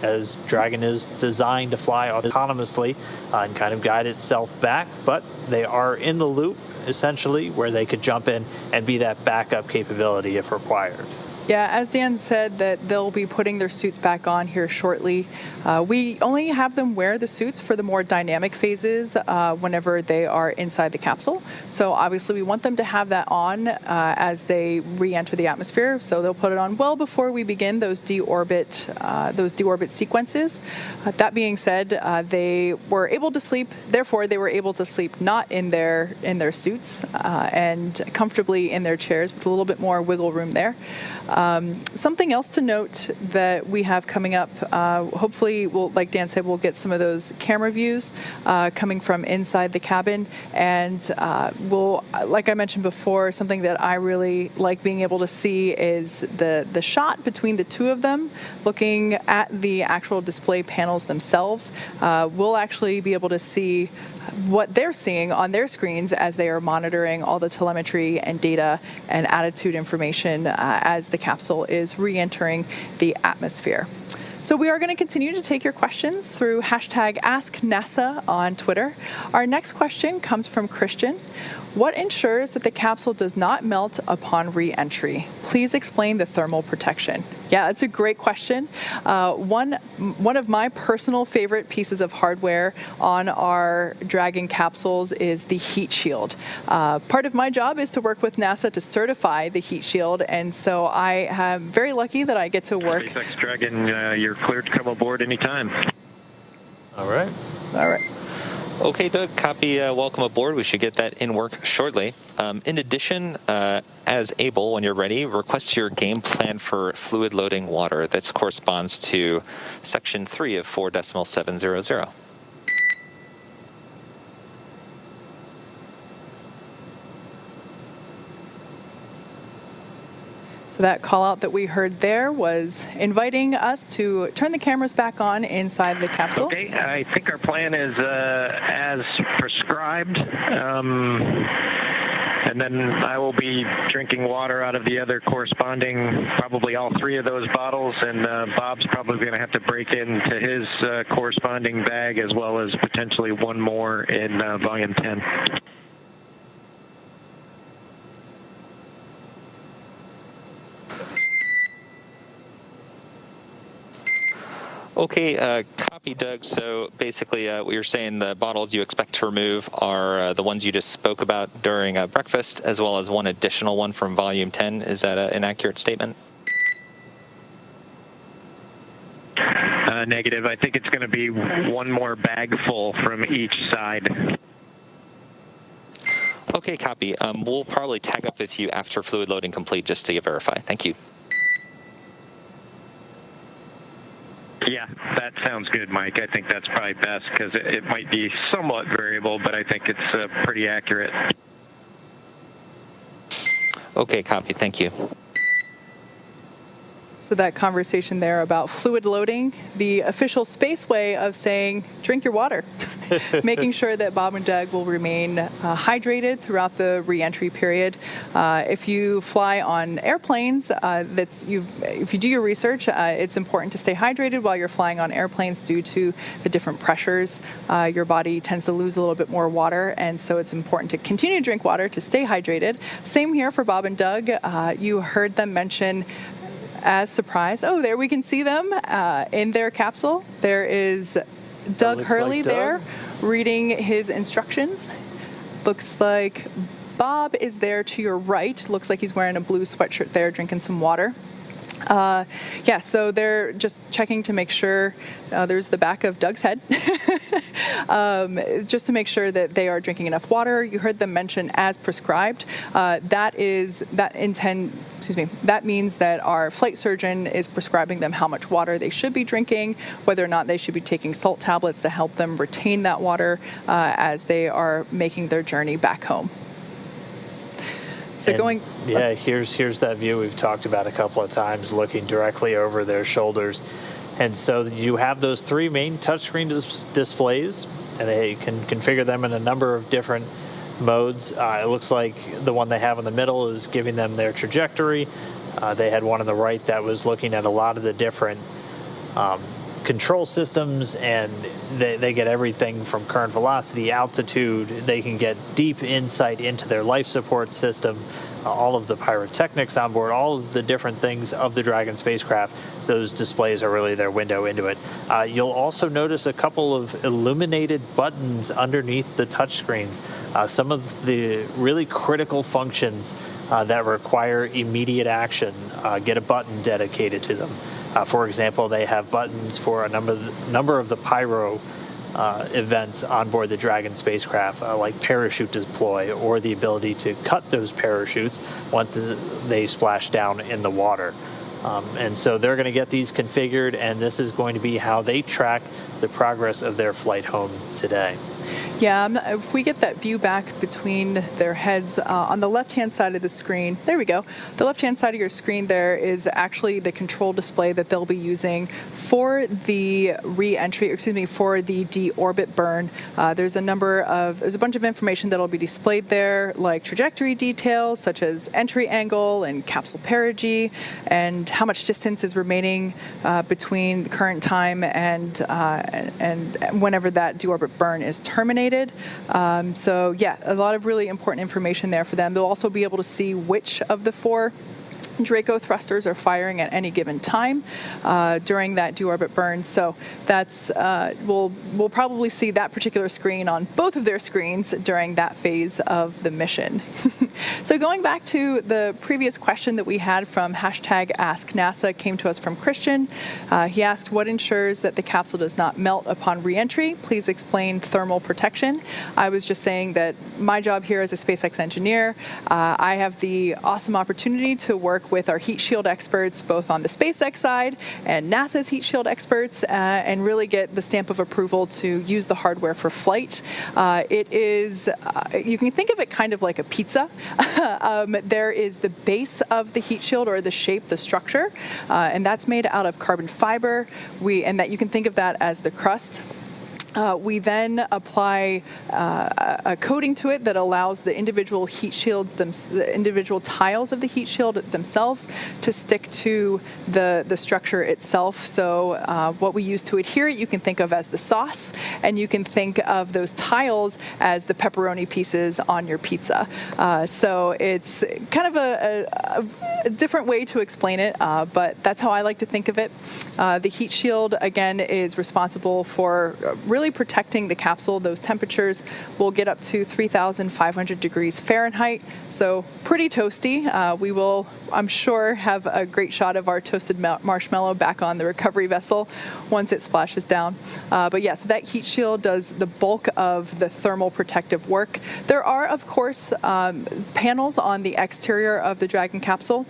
as Dragon is designed to fly autonomously and kind of guide itself back, but they are in the loop essentially where they could jump in and be that backup capability if required. Yeah, as Dan said, that they'll be putting their suits back on here shortly. We only have them wear the suits for the more dynamic phases whenever they are inside the capsule. So obviously we want them to have that on as they re-enter the atmosphere. So they'll put it on well before we begin those deorbit sequences. That being said, they were able to sleep. Therefore, they were able to sleep not in their suits and comfortably in their chairs with a little bit more wiggle room there. Something else to note that we have coming up, hopefully, like Dan said, we'll get some of those camera views coming from inside the cabin. And we'll, like I mentioned before, something that I really like being able to see is the shot between the two of them looking at the actual display panels themselves. We'll actually be able to see what they're seeing on their screens as they are monitoring all the telemetry and data and attitude information as the capsule is re-entering the atmosphere. So we are going to continue to take your questions through hashtag AskNASA on Twitter. Our next question comes from Christian. What ensures that the capsule does not melt upon re-entry? Please explain the thermal protection. Yeah, that's a great question. One of my personal favorite pieces of hardware on our Dragon capsules is the heat shield. Part of my job is to work with NASA to certify the heat shield, and so I am very lucky that I get to work. SpaceX Dragon, you're cleared to come aboard anytime. All right. All right. Okay, Doug, copy. Welcome aboard. We should get that in work shortly. In addition, as able, when you're ready, request your game plan for fluid loading water. This corresponds to section 3 of 4.700. So that call out that we heard there was inviting us to turn the cameras back on inside the capsule. Okay, I think our plan is as prescribed. And then I will be drinking water out of the other corresponding, probably all 3 of those bottles, and Bob's probably going to have to break into his corresponding bag, as well as potentially one more in volume 10. Okay, copy, Doug. So basically, what you're saying, the bottles you expect to remove are the ones you just spoke about during breakfast, as well as one additional one from volume 10. Is that an accurate statement? negative. I think it's going to be one more bag full from each side. Okay, copy. We'll probably tag up with you after fluid loading complete just to verify. Thank you. Yeah, that sounds good, Mike. I think that's probably best because it might be somewhat variable, but I think it's pretty accurate. Okay, copy. Thank you. So that conversation there about fluid loading, the official space way of saying, drink your water. Making sure that Bob and Doug will remain hydrated throughout the re-entry period. If you fly on airplanes, if you do your research, it's important to stay hydrated while you're flying on airplanes due to the different pressures. Your body tends to lose a little bit more water, and so it's important to continue to drink water to stay hydrated. Same here for Bob and Doug. You heard them mention as surprise. Oh, there we can see them in their capsule. There is Doug Hurley there reading his instructions. Looks like Bob is there to your right. Looks like he's wearing a blue sweatshirt there, drinking some water. Yeah, so they're just checking to make sure, there's the back of Doug's head, just to make sure that they are drinking enough water. You heard them mention as prescribed. That means that our flight surgeon is prescribing them how much water they should be drinking, whether or not they should be taking salt tablets to help them retain that water as they are making their journey back home. So here's that view we've talked about a couple of times, looking directly over their shoulders. And so you have those three main touchscreen displays, and they can configure them in a number of different modes. It looks like the one they have in the middle is giving them their trajectory. They had one on the right that was looking at a lot of the different control systems, and they get everything from current velocity, altitude. They can get deep insight into their life support system, all of the pyrotechnics on board, all of the different things of the Dragon spacecraft. Those displays are really their window into it. You'll also notice a couple of illuminated buttons underneath the touchscreens. Some of the really critical functions that require immediate action get a button dedicated to them. For example, they have buttons for a number of the pyro events on board the Dragon spacecraft, like parachute deploy, or the ability to cut those parachutes once they splash down in the water. And so they're going to get these configured, and this is going to be how they track the progress of their flight home today. Yeah, if we get that view back between their heads, on the left-hand side of the screen, there we go. The left-hand side of your screen there is actually the control display that they'll be using for the re-entry, for the deorbit burn. There's a bunch of information that'll be displayed there, like trajectory details, such as entry angle and capsule perigee, and how much distance is remaining between the current time and whenever that deorbit burn is terminated. So yeah, a lot of really important information there for them. They'll also be able to see which of the 4 Draco thrusters are firing at any given time during that deorbit burn. So that's we'll probably see that particular screen on both of their screens during that phase of the mission. So going back to the previous question that we had from #AskNASA, came to us from Christian. He asked, what ensures that the capsule does not melt upon re-entry? Please explain thermal protection. I was just saying that my job here as a SpaceX engineer, I have the awesome opportunity to work with our heat shield experts, both on the SpaceX side and NASA's heat shield experts, and really get the stamp of approval to use the hardware for flight. It is, you can think of it kind of like a pizza. There is the base of the heat shield, or the shape, the structure, and that's made out of carbon fiber. And that you can think of that as the crust. We then apply a coating to it that allows the individual heat shields, the individual tiles of the heat shield themselves, to stick to the structure itself. So what we use to adhere it, you can think of as the sauce, and you can think of those tiles as the pepperoni pieces on your pizza. So it's kind of a different way to explain it, but that's how I like to think of it. The heat shield, again, is responsible for really really protecting the capsule. Those temperatures will get up to 3,500 degrees Fahrenheit, so pretty toasty. We will, I'm sure, have a great shot of our toasted marshmallow back on the recovery vessel once it splashes down. But yeah, so that heat shield does the bulk of the thermal protective work. There are, of course, panels on the exterior of the Dragon capsule.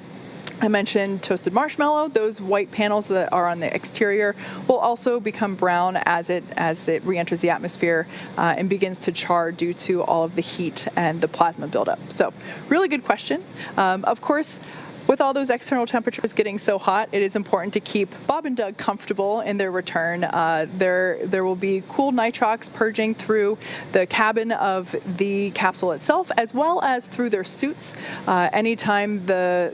I mentioned toasted marshmallow. Those white panels that are on the exterior will also become brown as it re-enters the atmosphere and begins to char due to all of the heat and the plasma buildup. So really good question. Of course, with all those external temperatures getting so hot, it is important to keep Bob and Doug comfortable in their return. There will be cool nitrox purging through the cabin of the capsule itself, as well as through their suits. Anytime the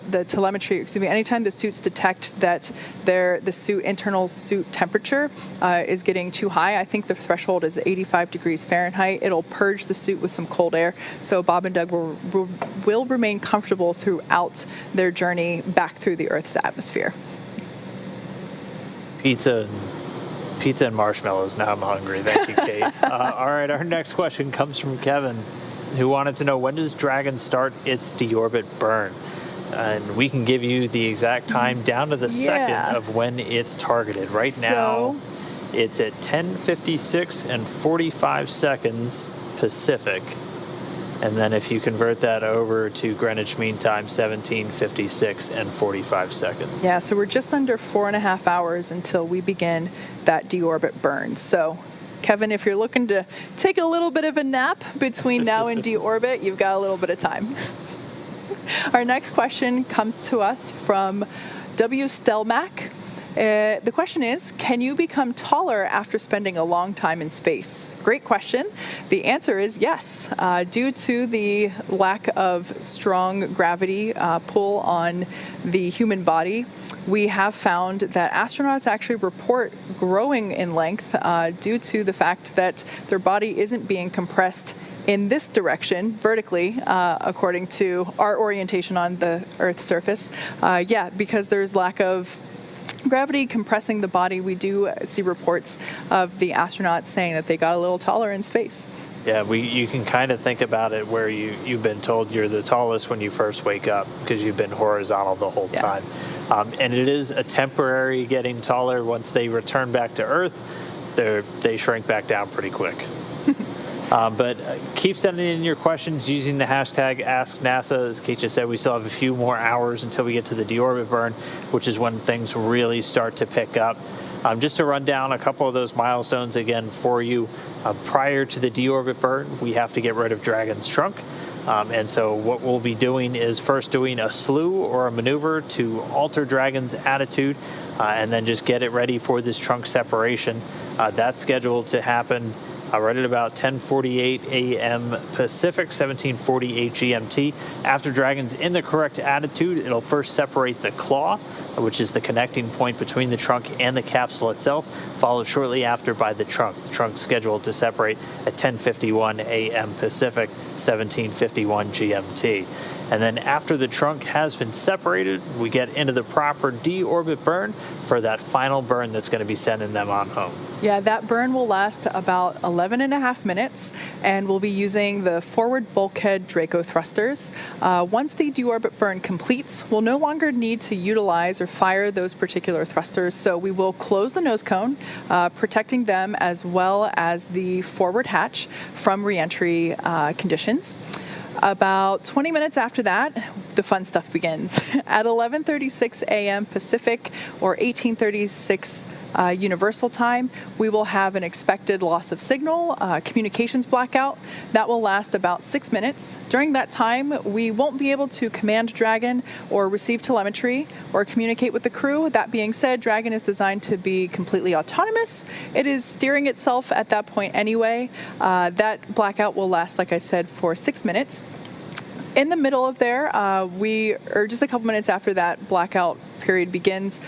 suits detect that the internal suit temperature is getting too high, I think the threshold is 85 degrees Fahrenheit, it'll purge the suit with some cold air. So Bob and Doug will remain comfortable throughout their journey back through the Earth's atmosphere. Pizza and marshmallows. Now I'm hungry. Thank you, Kate. All right, our next question comes from Kevin, who wanted to know, when does Dragon start its deorbit burn? And we can give you the exact time down to the second of when it's targeted. Right now, it's at 10:56 and 45 seconds Pacific. And then if you convert that over to Greenwich Mean Time, 17:56 and 45 seconds. Yeah, so we're just under 4.5 hours until we begin that deorbit burn. So, Kevin, if you're looking to take a little bit of a nap between now and deorbit, you've got a little bit of time. Our next question comes to us from W. Stelmack. The question is, can you become taller after spending a long time in space? Great question. The answer is yes. Due to the lack of strong gravity pull on the human body, we have found that astronauts actually report growing in length due to the fact that their body isn't being compressed in this direction, vertically, according to our orientation on the Earth's surface. Because there's lack of gravity compressing the body, we do see reports of the astronauts saying that they got a little taller in space. Yeah, you can kind of think about it where you've been told you're the tallest when you first wake up because you've been horizontal the whole time. And it is a temporary getting taller. Once they return back to Earth, they shrink back down pretty quick. But keep sending in your questions using the hashtag AskNASA. As Kate just said, we still have a few more hours until we get to the deorbit burn, which is when things really start to pick up. Just to run down a couple of those milestones again for you, prior to the deorbit burn, we have to get rid of Dragon's trunk. And so what we'll be doing is first doing a slew or a maneuver to alter Dragon's attitude, and then just get it ready for this trunk separation. That's scheduled to happen right at about 10:48 a.m. Pacific, 17:48 GMT. After Dragon's in the correct attitude, it'll first separate the claw, which is the connecting point between the trunk and the capsule itself, followed shortly after by the trunk. The trunk's scheduled to separate at 10:51 a.m. Pacific, 17:51 GMT. And then after the trunk has been separated, we get into the proper deorbit burn for that final burn that's going to be sending them on home. Yeah, that burn will last about 11.5 minutes, and we'll be using the forward bulkhead Draco thrusters. Once the deorbit burn completes, we'll no longer need to utilize or fire those particular thrusters, so we will close the nose cone, protecting them as well as the forward hatch from reentry conditions. About 20 minutes after that, the fun stuff begins. At 11:36 a.m. Pacific or 18:36 Universal Time, we will have an expected loss of signal, communications blackout. That will last about 6 minutes. During that time, we won't be able to command Dragon or receive telemetry or communicate with the crew. That being said, Dragon is designed to be completely autonomous. It is steering itself at that point anyway. That blackout will last, like I said, for 6 minutes. In the middle of there, or just a couple minutes after that blackout period begins,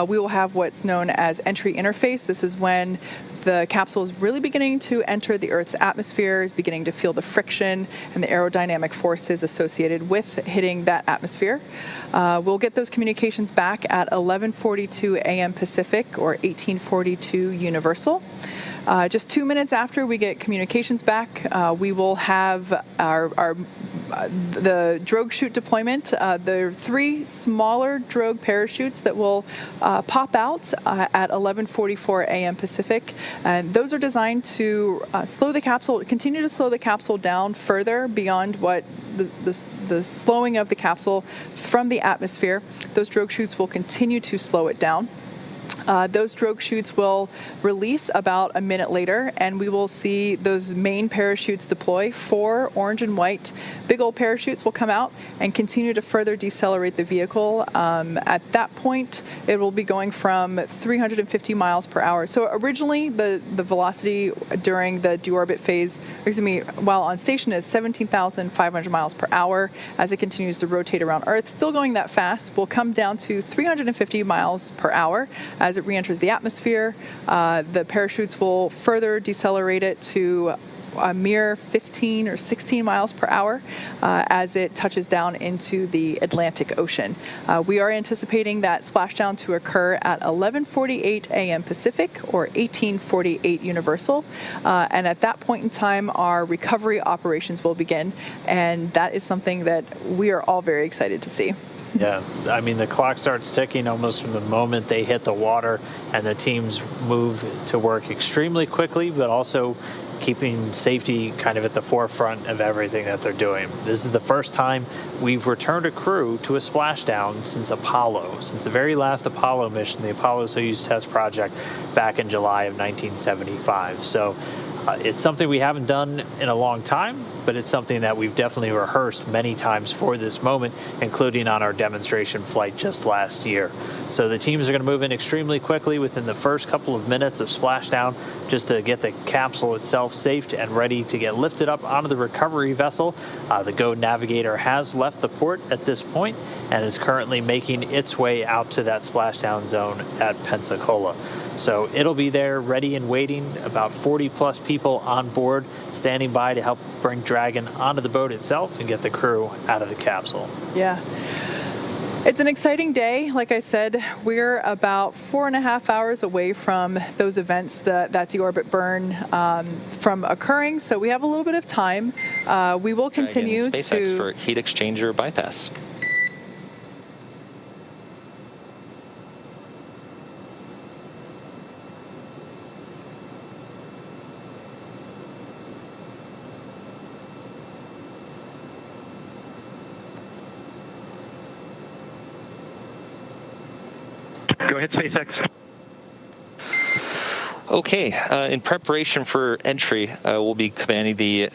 we will have what's known as entry interface. This is when the capsule is really beginning to enter the Earth's atmosphere, is beginning to feel the friction and the aerodynamic forces associated with hitting that atmosphere. We'll get those communications back at 11:42 a.m. Pacific or 18:42 Universal. Just 2 minutes after we get communications back, we will have the drogue chute deployment. There are 3 smaller drogue parachutes that will pop out at 11:44 a.m. Pacific, and those are designed to continue to slow the capsule down further beyond what the slowing of the capsule from the atmosphere. Those drogue chutes will continue to slow it down. Those drogue chutes will release about a minute later, and we will see those main parachutes deploy. 4 orange and white big old parachutes will come out and continue to further decelerate the vehicle. At that point, it will be going from 350 miles per hour. So originally, the velocity during the deorbit phase, while on station, is 17,500 miles per hour. As it continues to rotate around Earth, still going that fast, will come down to 350 miles per hour. As it re-enters the atmosphere, the parachutes will further decelerate it to a mere 15 or 16 miles per hour as it touches down into the Atlantic Ocean. We are anticipating that splashdown to occur at 11:48 a.m. Pacific or 18:48 Universal. And at that point in time, our recovery operations will begin. And that is something that we are all very excited to see. Yeah, I mean, the clock starts ticking almost from the moment they hit the water, and the teams move to work extremely quickly, but also keeping safety kind of at the forefront of everything that they're doing. This is the first time we've returned a crew to a splashdown since Apollo, since the very last Apollo mission, the Apollo-Soyuz test project back in July of 1975. So it's something we haven't done in a long time, but it's something that we've definitely rehearsed many times for this moment, including on our demonstration flight just last year. So the teams are going to move in extremely quickly within the first couple of minutes of splashdown just to get the capsule itself safe and ready to get lifted up onto the recovery vessel. The GO Navigator has left the port at this point and is currently making its way out to that splashdown zone at Pensacola. So it'll be there ready and waiting, about 40 plus people on board standing by to help bring Dragon onto the boat itself and get the crew out of the capsule. Yeah. It's an exciting day. Like I said, we're about 4.5 hours away from those events, that deorbit burn from occurring. So we have a little bit of time. We will continue Dragon SpaceX for heat exchanger bypass. Go ahead, SpaceX. Okay, in preparation for entry, we'll be commanding the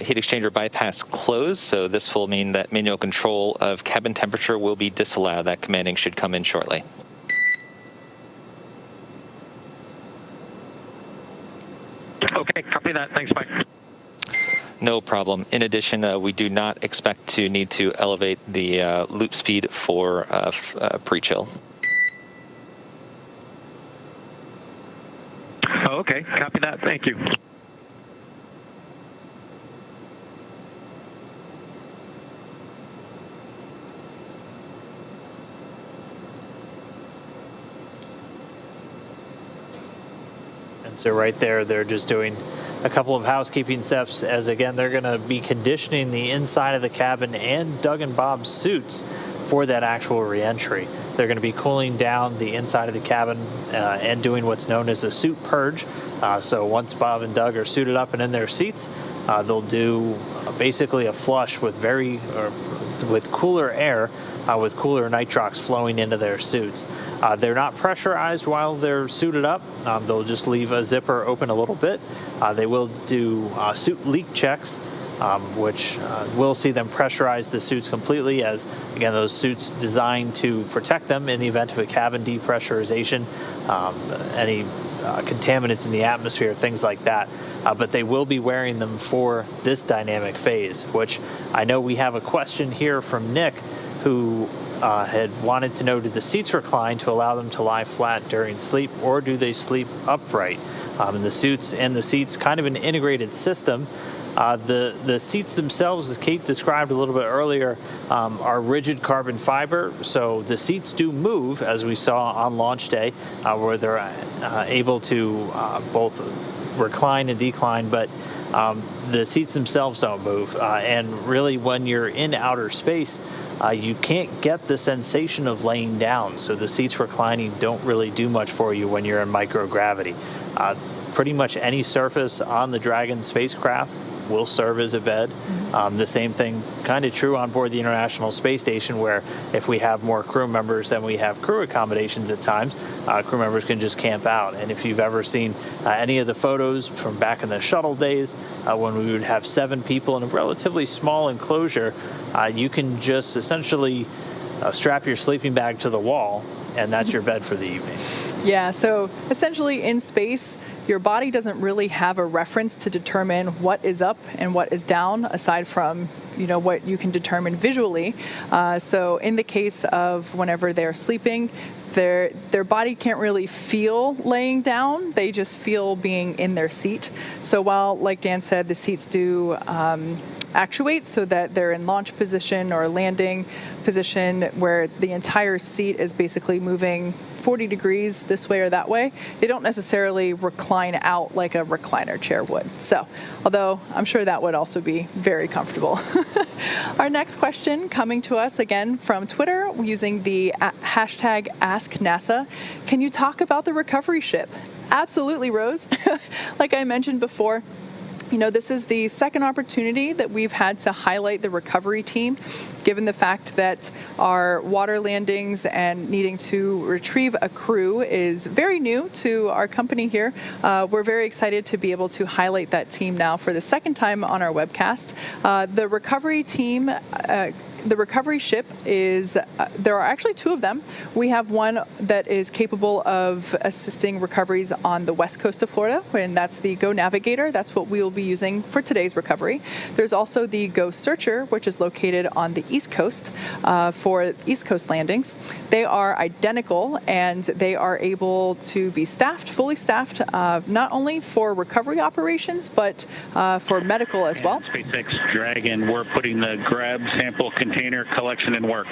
heat exchanger bypass close, so this will mean that manual control of cabin temperature will be disallowed. That commanding should come in shortly. Okay, copy that. Thanks, Mike. No problem. In addition, we do not expect to need to elevate the loop speed for pre-chill. Oh, okay, copy that. Thank you. And so right there, they're just doing a couple of housekeeping steps as, again, they're going to be conditioning the inside of the cabin and Doug and Bob's suits for that actual reentry. They're going to be cooling down the inside of the cabin and doing what's known as a suit purge. So once Bob and Doug are suited up and in their seats, they'll do basically a flush with with cooler air, with cooler nitrox flowing into their suits. They're not pressurized while they're suited up. They'll just leave a zipper open a little bit. They will do suit leak checks, which will see them pressurize the suits completely, as, again, those suits designed to protect them in the event of a cabin depressurization, any contaminants in the atmosphere, things like that. But they will be wearing them for this dynamic phase, which I know we have a question here from Nick, who had wanted to know, do the seats recline to allow them to lie flat during sleep, or do they sleep upright? And the suits and the seats, kind of an integrated system. The seats themselves, as Kate described a little bit earlier, are rigid carbon fiber. So the seats do move, as we saw on launch day, where they're able to both recline and decline, but the seats themselves don't move. And really, when you're in outer space, you can't get the sensation of laying down. So the seats reclining don't really do much for you when you're in microgravity. Pretty much any surface on the Dragon spacecraft will serve as a bed. The same thing kind of true on board the International Space Station, where if we have more crew members than we have crew accommodations at times, crew members can just camp out. And if you've ever seen any of the photos from back in the shuttle days, when we would have 7 people in a relatively small enclosure, you can just essentially strap your sleeping bag to the wall, and that's your bed for the evening. Yeah, so essentially in space, your body doesn't really have a reference to determine what is up and what is down, aside from what you can determine visually. So in the case of whenever they're sleeping, their body can't really feel laying down. They just feel being in their seat. So while, like Dan said, the seats do actuate so that they're in launch position or landing position where the entire seat is basically moving 40 degrees this way or that way, they don't necessarily recline out like a recliner chair would. So, although I'm sure that would also be very comfortable. Our next question coming to us again from Twitter using the hashtag #AskNASA. Can you talk about the recovery ship? Absolutely, Rose. Like I mentioned before, this is the second opportunity that we've had to highlight the recovery team, given the fact that our water landings and needing to retrieve a crew is very new to our company here. We're very excited to be able to highlight that team now for the second time on our webcast. The recovery team, the recovery ship is, there are actually 2 of them. We have one that is capable of assisting recoveries on the west coast of Florida, and that's the Go Navigator. That's what we will be using for today's recovery. There's also the Go Searcher, which is located on the east coast for east coast landings. They are identical, and they are able to be staffed, fully staffed, not only for recovery operations, but for medical as well. SpaceX Dragon, we're putting the grab sample container collection in work.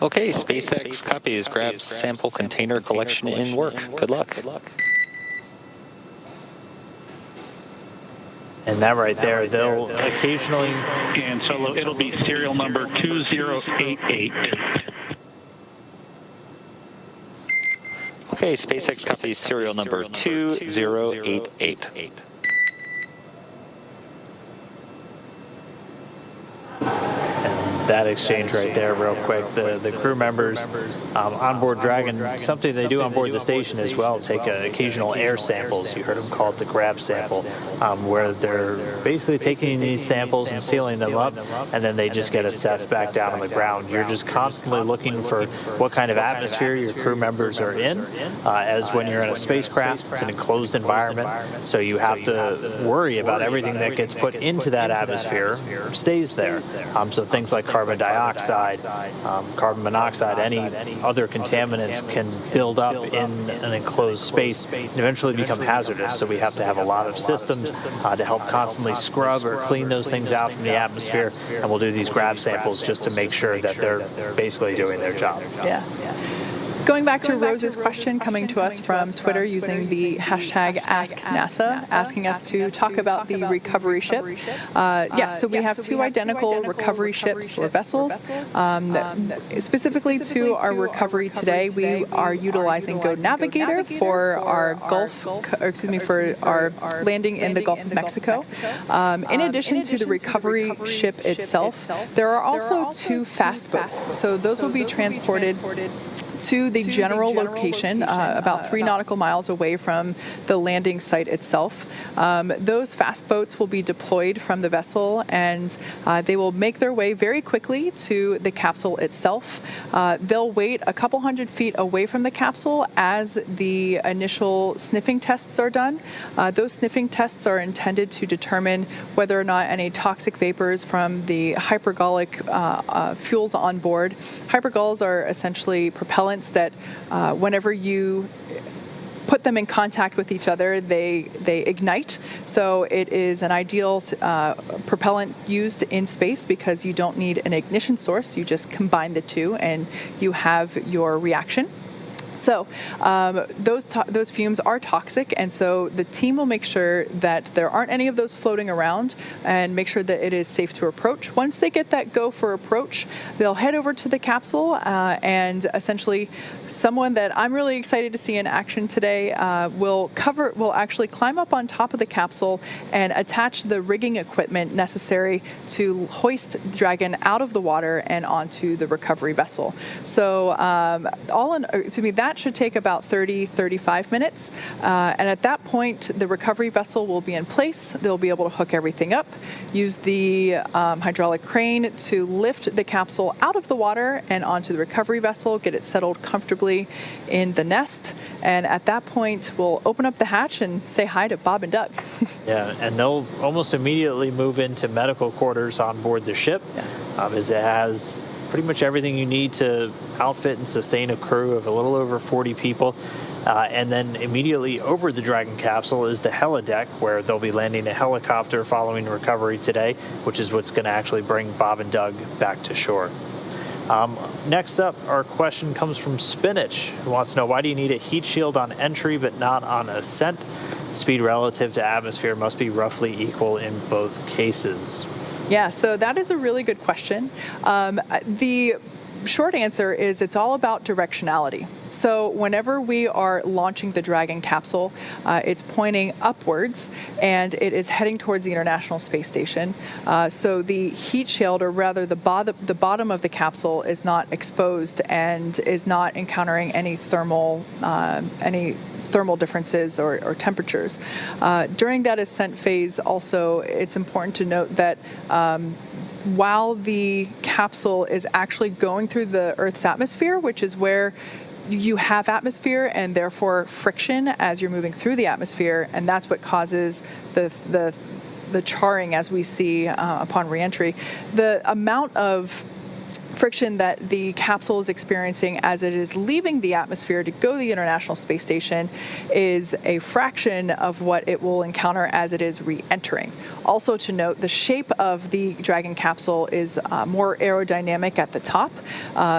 Okay, SpaceX copies. Grab sample container collection in work. Good luck. And that right there, they'll occasionally... And so it'll be serial number 2088. Okay, SpaceX copies serial number 2088. That exchange right there real quick. The crew members on board Dragon, something they do on board the station as well, take occasional air samples. You heard them call it the grab sample, where they're basically taking these samples and sealing them up, and then they just get assessed back down on the ground. You're just constantly looking for what kind of atmosphere your crew members are in, as when you're in a spacecraft, it's an enclosed environment, so you have to worry about everything that gets put into that atmosphere stays there. So things like carbon dioxide, carbon monoxide, any other contaminants can build up in an enclosed space and eventually become hazardous. So we have to have a lot of systems to help constantly scrub or clean those things out from the atmosphere. And we'll do these grab samples just to make sure that they're basically doing their job. Yeah. Going back to Rose's question coming to us from Twitter using the hashtag #AskNASA, asking us to talk about the recovery ship. Yes, so we have 2 identical recovery ships or vessels. Specifically to our recovery today, we are utilizing Go Navigator for our for our landing in the Gulf of Mexico. In addition to the recovery ship itself, there are also 2 fast boats. So those will be transported to the general location, about 3 nautical miles away from the landing site itself. Those fast boats will be deployed from the vessel, and they will make their way very quickly to the capsule itself. They'll wait a couple hundred feet away from the capsule as the initial sniffing tests are done. Those sniffing tests are intended to determine whether or not any toxic vapors from the hypergolic fuels on board. Hypergols are essentially propellants that whenever you put them in contact with each other, they ignite. So it is an ideal propellant used in space because you don't need an ignition source. You just combine the 2 and you have your reaction. So those fumes are toxic, and so the team will make sure that there aren't any of those floating around and make sure that it is safe to approach. Once they get that go for approach, they'll head over to the capsule and essentially someone that I'm really excited to see in action today will actually climb up on top of the capsule and attach the rigging equipment necessary to hoist the Dragon out of the water and onto the recovery vessel. So that should take about 35 minutes. And at that point, the recovery vessel will be in place. They'll be able to hook everything up, use the hydraulic crane to lift the capsule out of the water and onto the recovery vessel, get it settled comfortably in the nest. And at that point, we'll open up the hatch and say hi to Bob and Doug. Yeah, and they'll almost immediately move into medical quarters on board the ship, as it has pretty much everything you need to outfit and sustain a crew of a little over 40 people. And then immediately over the Dragon capsule is the helideck, where they'll be landing a helicopter following recovery today, which is what's going to actually bring Bob and Doug back to shore. Next up, our question comes from Spinach, who wants to know, why do you need a heat shield on entry but not on ascent? Speed relative to atmosphere must be roughly equal in both cases. Yeah, so that is a really good question. The short answer is it's all about directionality. So whenever we are launching the Dragon capsule, it's pointing upwards and it is heading towards the International Space Station. So the heat shield, or rather the bottom of the capsule, is not exposed and is not encountering any thermal differences or temperatures. During that ascent phase, also, it's important to note that while the capsule is actually going through the Earth's atmosphere, which is where you have atmosphere and therefore friction as you're moving through the atmosphere, and that's what causes the charring as we see upon reentry. The amount of friction that the capsule is experiencing as it is leaving the atmosphere to go to the International Space Station is a fraction of what it will encounter as it is re-entering. Also to note, the shape of the Dragon capsule is more aerodynamic at the top.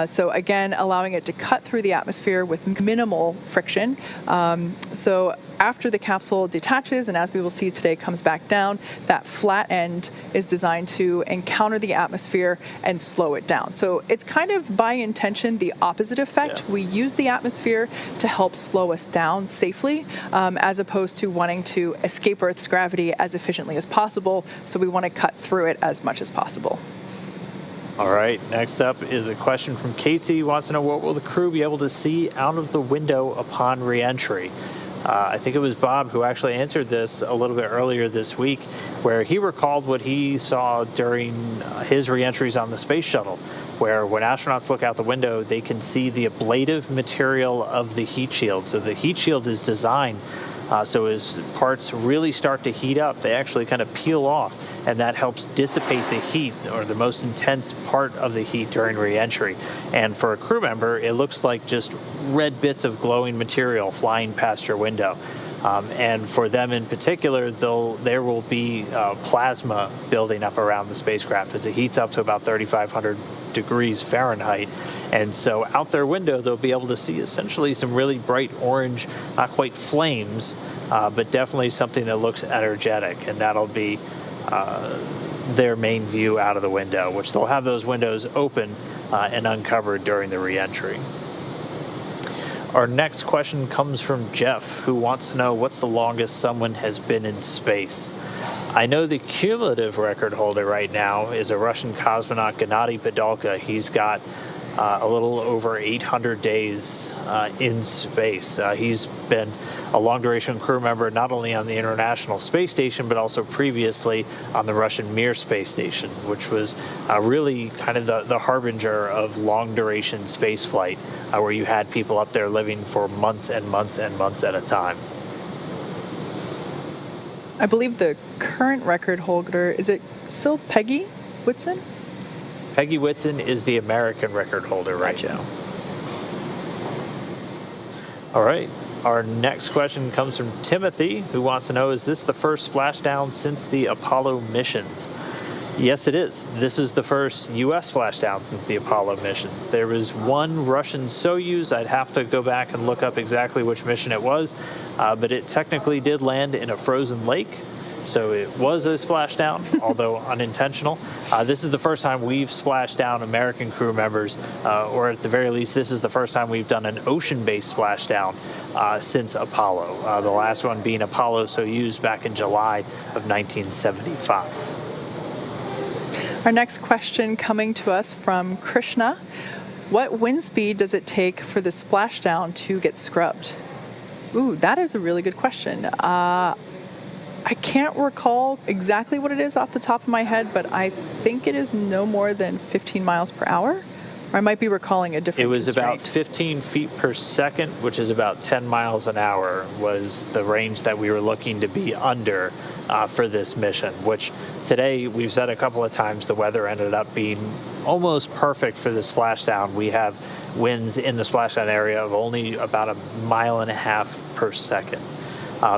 So again, allowing it to cut through the atmosphere with minimal friction. So after the capsule detaches, and as we will see today, comes back down, that flat end is designed to encounter the atmosphere and slow it down. So it's kind of by intention the opposite effect. Yeah. We use the atmosphere to help slow us down safely, as opposed to wanting to escape Earth's gravity as efficiently as possible. So we want to cut through it as much as possible. All right, next up is a question from Casey, who wants to know, what will the crew be able to see out of the window upon re-entry? I think it was Bob who actually answered this a little bit earlier this week, where he recalled what he saw during his re-entries on the space shuttle, where when astronauts look out the window, they can see the ablative material of the heat shield. So the heat shield is designed so as parts really start to heat up, they actually kind of peel off, and that helps dissipate the heat, or the most intense part of the heat during re-entry. And for a crew member, it looks like just red bits of glowing material flying past your window. And for them in particular, there will be plasma building up around the spacecraft as it heats up to about 3,500 degrees Fahrenheit. And so out their window, they'll be able to see essentially some really bright orange, not quite flames, but definitely something that looks energetic. And that'll be their main view out of the window, which they'll have those windows open and uncovered during the re-entry. Our next question comes from Jeff, who wants to know, what's the longest someone has been in space? I know the cumulative record holder right now is a Russian cosmonaut, Gennady Padalka. He's got a little over 800 days in space. He's been a long-duration crew member not only on the International Space Station, but also previously on the Russian Mir space station, which was really kind of the harbinger of long-duration space flight, where you had people up there living for months and months and months at a time. I believe the current record holder, is it still Peggy Whitson? Peggy Whitson is the American record holder right now. All right. Our next question comes from Timothy, who wants to know, is this the first splashdown since the Apollo missions? Yes, it is. This is the first U.S. splashdown since the Apollo missions. There was one Russian Soyuz. I'd have to go back and look up exactly which mission it was, but it technically did land in a frozen lake. So it was a splashdown, although unintentional. This is the first time we've splashed down American crew members, or at the very least, this is the first time we've done an ocean-based splashdown since Apollo. The last one being Apollo Soyuz back in July of 1975. Our next question coming to us from Krishna. What wind speed does it take for the splashdown to get scrubbed? Ooh, that is a really good question. I can't recall exactly what it is off the top of my head, but I think it is no more than 15 miles per hour. Or I might be recalling a different It was constraint. about 15 feet per second, which is about 10 miles an hour, was the range that we were looking to be under for this mission, which today we've said a couple of times the weather ended up being almost perfect for the splashdown. We have winds in the splashdown area of only about 1.5 miles per second.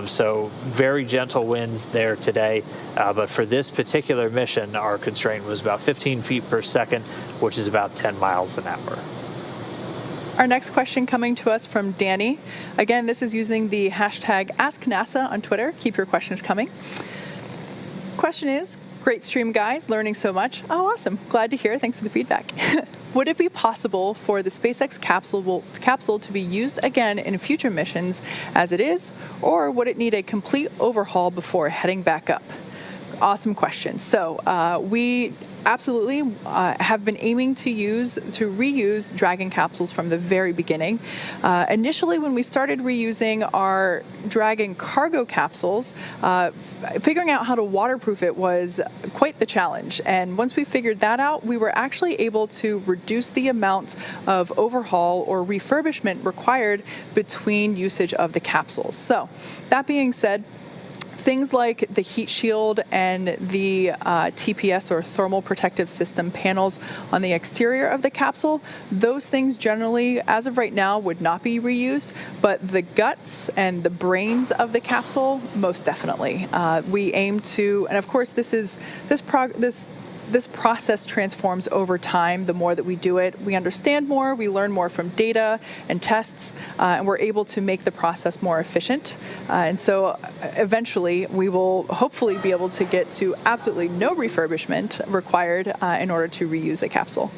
So very gentle winds there today, but for this particular mission, our constraint was about 15 feet per second, which is about 10 miles an hour. Our next question coming to us from Danny. Again, this is using the hashtag AskNASA on Twitter. Keep your questions coming. Question is, great stream, guys. Learning so much. Oh, awesome. Glad to hear. Thanks for the feedback. Would it be possible for the SpaceX capsule to be used again in future missions as it is, or would it need a complete overhaul before heading back up? Awesome question. So we absolutely have been aiming to reuse Dragon capsules from the very beginning. Initially, when we started reusing our Dragon cargo capsules, figuring out how to waterproof it was quite the challenge. And once we figured that out, we were actually able to reduce the amount of overhaul or refurbishment required between usage of the capsules. So that being said, things like the heat shield and the TPS or thermal protective system panels on the exterior of the capsule, those things generally, as of right now, would not be reused, but the guts and the brains of the capsule, most definitely. We aim to, and of course this process transforms over time. The more that we do it, we understand more, we learn more from data and tests, and we're able to make the process more efficient. And so eventually we will hopefully be able to get to absolutely no refurbishment required in order to reuse a capsule.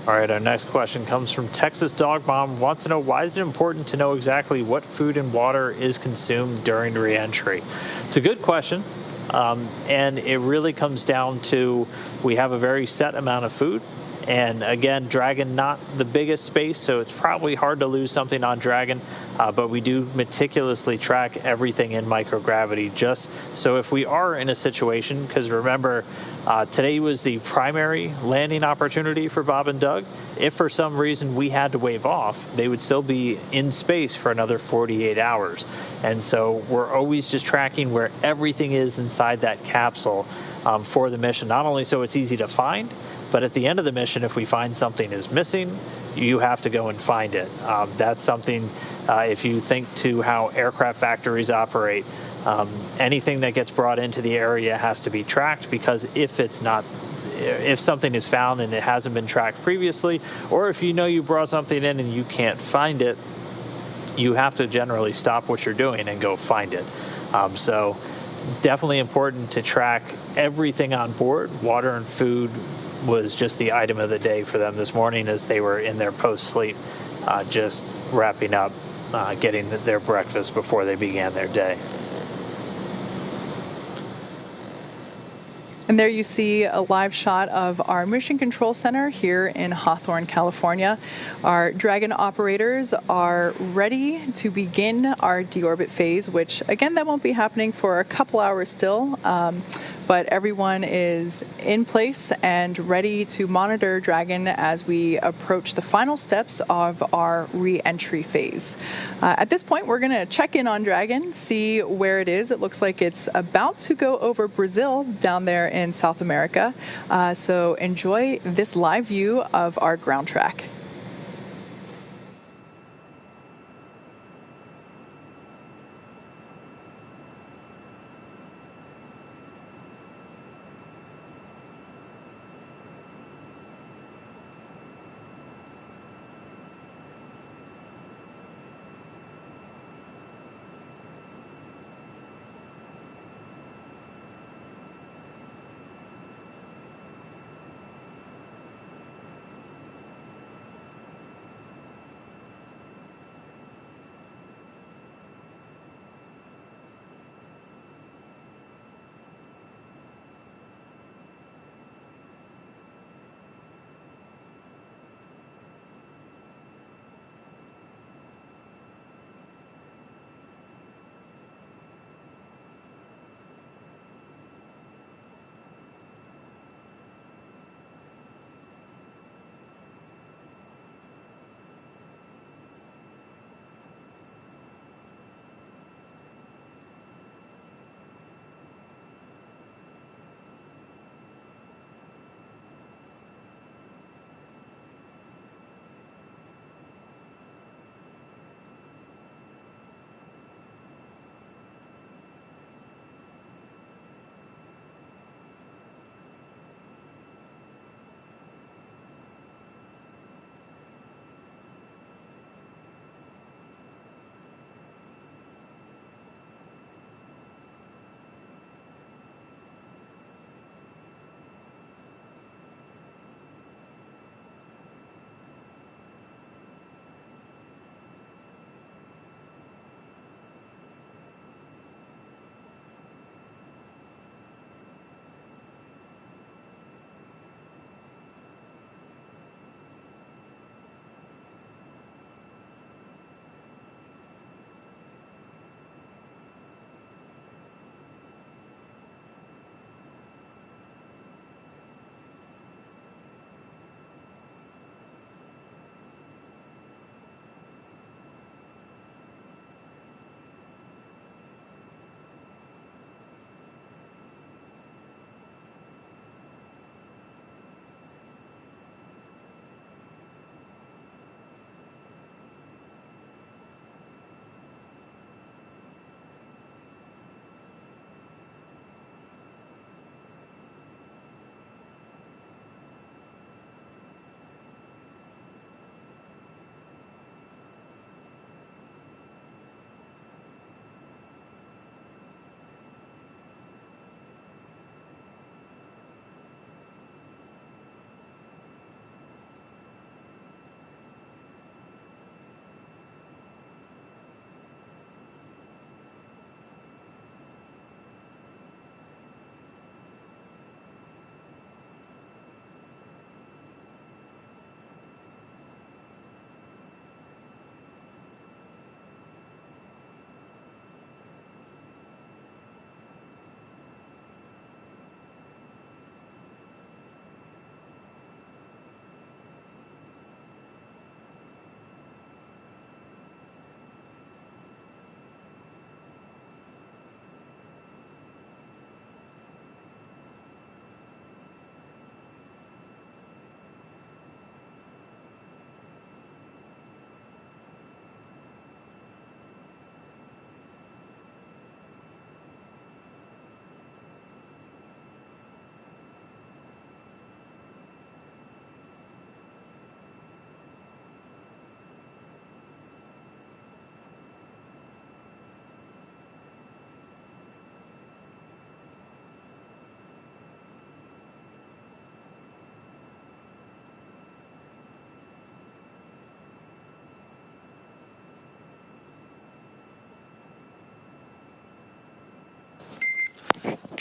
All right, our next question comes from Texas Dog Mom. Wants to know, why is it important to know exactly what food and water is consumed during re-entry? It's a good question. And it really comes down to, we have a very set amount of food. And again, Dragon, not the biggest space, so it's probably hard to lose something on Dragon, but we do meticulously track everything in microgravity, just so if we are in a situation, because remember, today was the primary landing opportunity for Bob and Doug. If for some reason we had to wave off, they would still be in space for another 48 hours. And so we're always just tracking where everything is inside that capsule for the mission, not only so it's easy to find, but at the end of the mission, if we find something is missing, you have to go and find it. That's something, if you think to how aircraft factories operate, anything that gets brought into the area has to be tracked, because if something is found and it hasn't been tracked previously, or if you know you brought something in and you can't find it, you have to generally stop what you're doing and go find it. So definitely important to track everything on board. Water and food was just the item of the day for them this morning as they were in their post-sleep, just wrapping up, getting their breakfast before they began their day. And there you see a live shot of our Mission Control Center here in Hawthorne, California. Our Dragon operators are ready to begin our deorbit phase, which, again, that won't be happening for a couple hours still. But everyone is in place and ready to monitor Dragon as we approach the final steps of our re-entry phase. At this point, we're going to check in on Dragon, see where it is. It looks like it's about to go over Brazil down there in South America. So enjoy this live view of our ground track.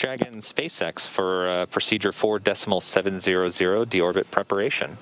Dragon SpaceX for procedure 4.700 deorbit preparation.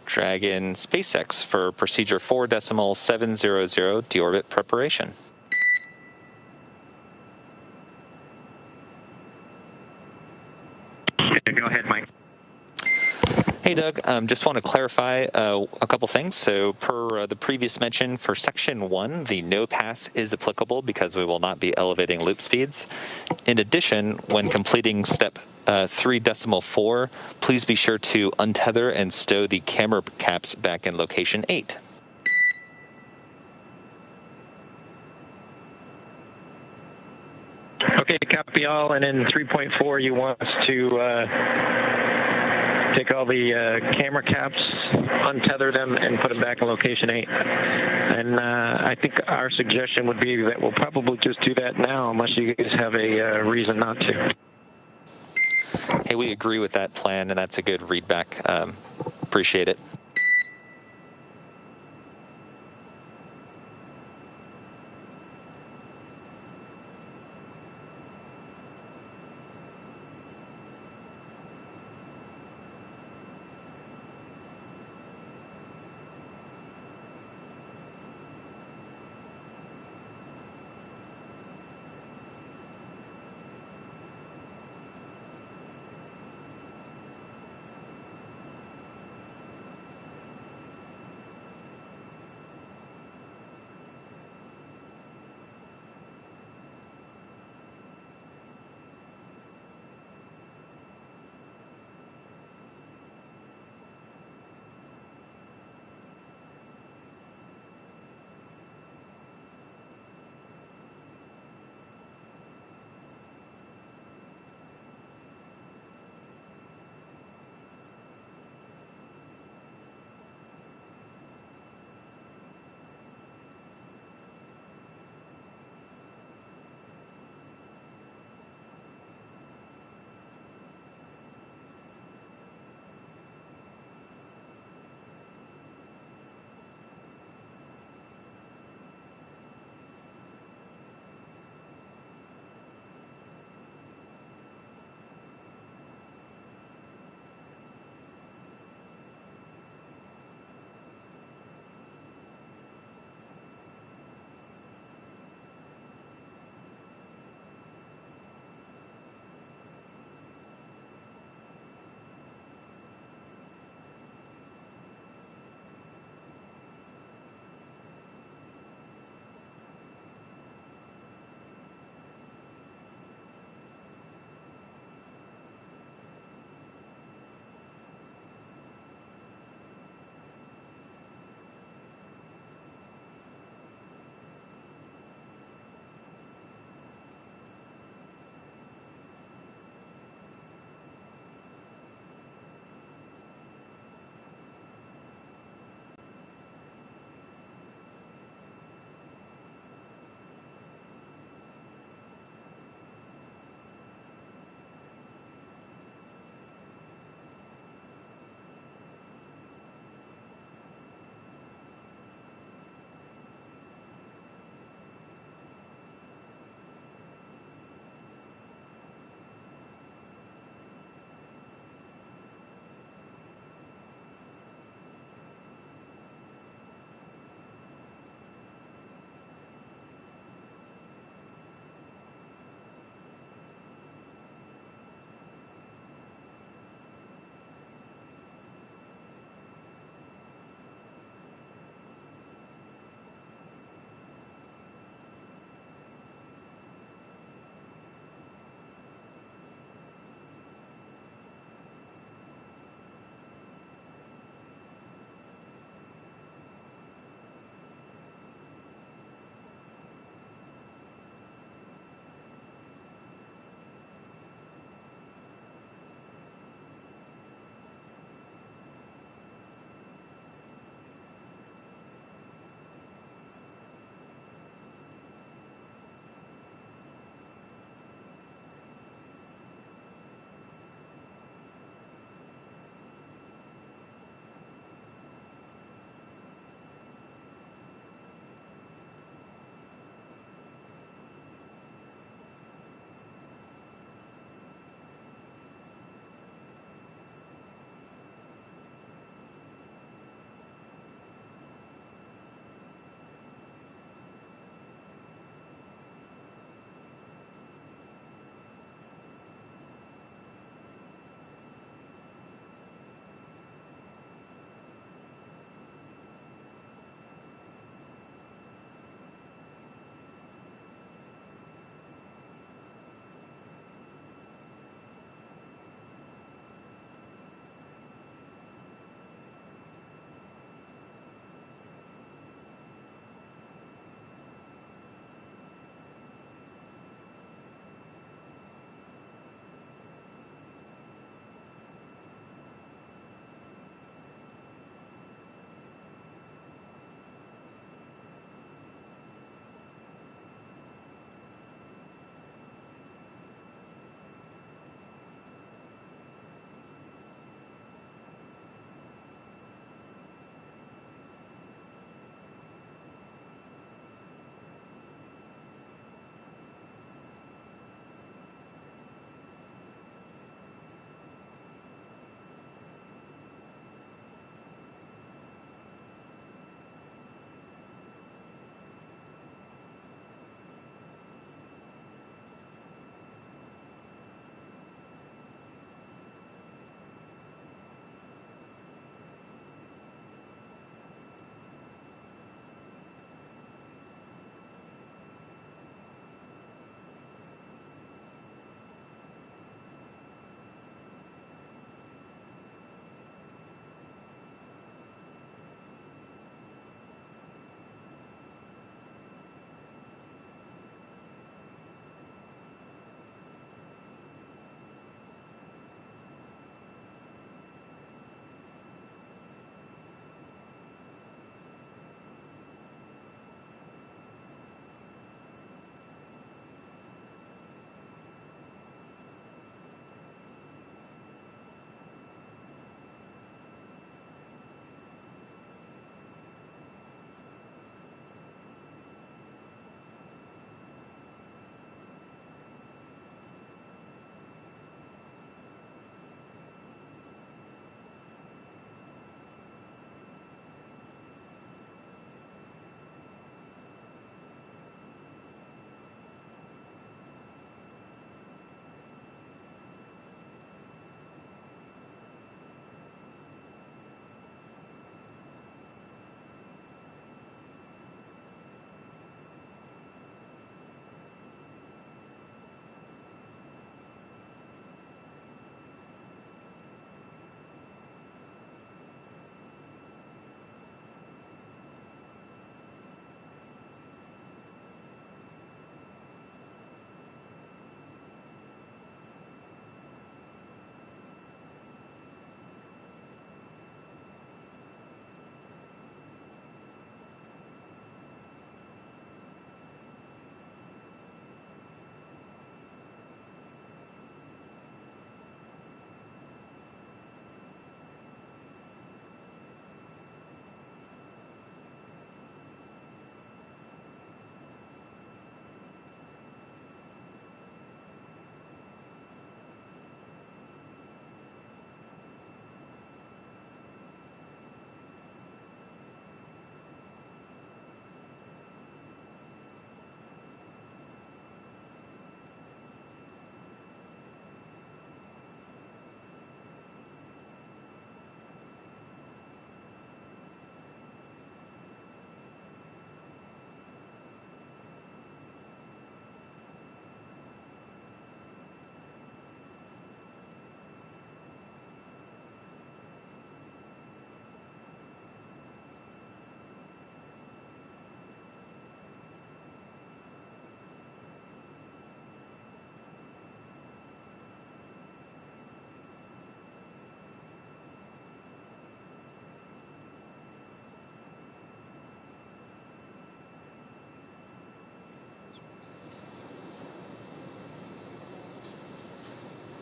Dragon SpaceX for procedure 4.700 deorbit preparation. Go ahead, Mike. Hey, Doug. Just want to clarify a couple things. So per the previous mention, for Section 1, the no path is applicable because we will not be elevating loop speeds. In addition, when completing step 3.4, please be sure to untether and stow the camera caps back in location 8. Okay, copy all. And in 3.4, you want us to take all the camera caps, untether them, and put them back in location 8. And I think our suggestion would be that we'll probably just do that now, unless you guys have a reason not to. Hey, we agree with that plan, and that's a good readback. Appreciate it.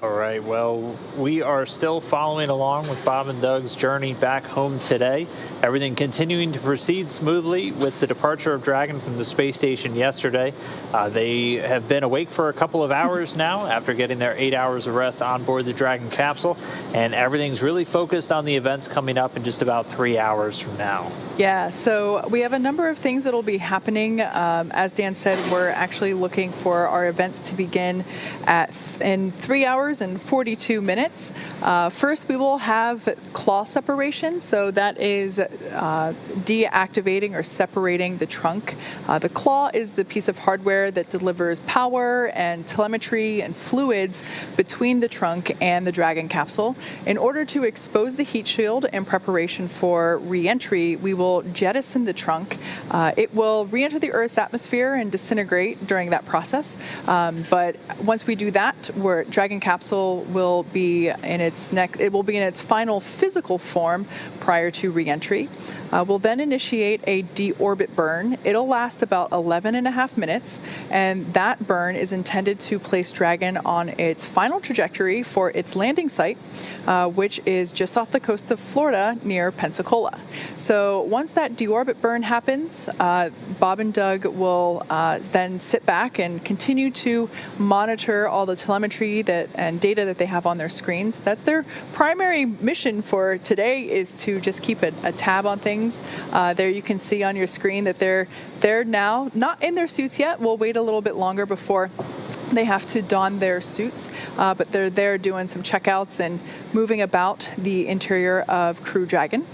All right, well, we are still following along with Bob and Doug's journey back home today. Everything continuing to proceed smoothly with the departure of Dragon from the space station yesterday. They have been awake for a couple of hours now after getting their 8 hours of rest on board the Dragon capsule, and everything's really focused on the events coming up in just about 3 hours from now. Yeah, so we have a number of things that will be happening. As Dan said, we're actually looking for our events to begin in 3 hours and 42 minutes. First, we will have claw separation. So that is deactivating or separating the trunk. The claw is the piece of hardware that delivers power and telemetry and fluids between the trunk and the Dragon capsule. In order to expose the heat shield in preparation for re-entry, we will jettison the trunk. It will re-enter the Earth's atmosphere and disintegrate during that process. But once we do that, Dragon capsule will be in its final physical form prior to re-entry. We'll then initiate a deorbit burn. It'll last about 11.5 minutes, and that burn is intended to place Dragon on its final trajectory for its landing site, which is just off the coast of Florida near Pensacola. So once that deorbit burn happens, Bob and Doug will then sit back and continue to monitor all the telemetry and data that they have on their screens. That's their primary mission for today, is to just keep a tab on things. There you can see on your screen that they're now not in their suits yet. We'll wait a little bit longer before they have to don their suits, but they're there doing some checkouts and moving about the interior of Crew Dragon.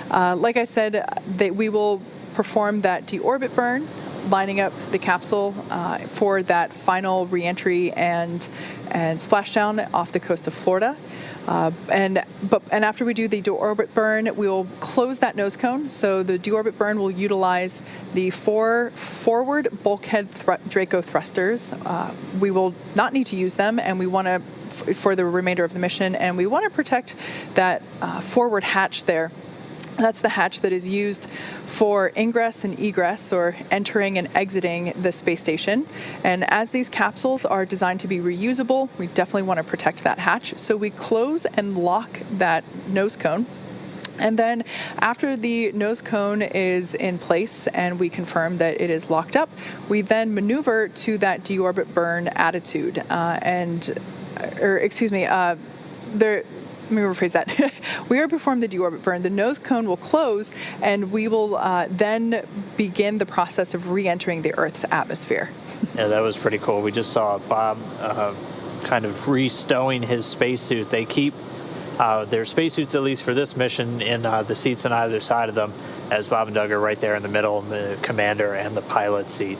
Like I said, we will perform that deorbit burn, lining up the capsule for that final reentry and splashdown off the coast of Florida. And after we do the deorbit burn, we will close that nose cone. So the deorbit burn will utilize the 4 forward bulkhead Draco thrusters. We will not need to use them, and we want to for the remainder of the mission, and we want to protect that forward hatch there. That's the hatch that is used for ingress and egress, or entering and exiting the space station. And as these capsules are designed to be reusable, we definitely want to protect that hatch. So we close and lock that nose cone. And then after the nose cone is in place and we confirm that it is locked up, we then maneuver to that deorbit burn attitude. Let me rephrase that. We are performing the deorbit burn. The nose cone will close, and we will then begin the process of re-entering the Earth's atmosphere. Yeah, that was pretty cool. We just saw Bob kind of re-stowing his spacesuit. They keep their spacesuits, at least for this mission, in the seats on either side of them, as Bob and Doug are right there in the middle, the commander and the pilot seat.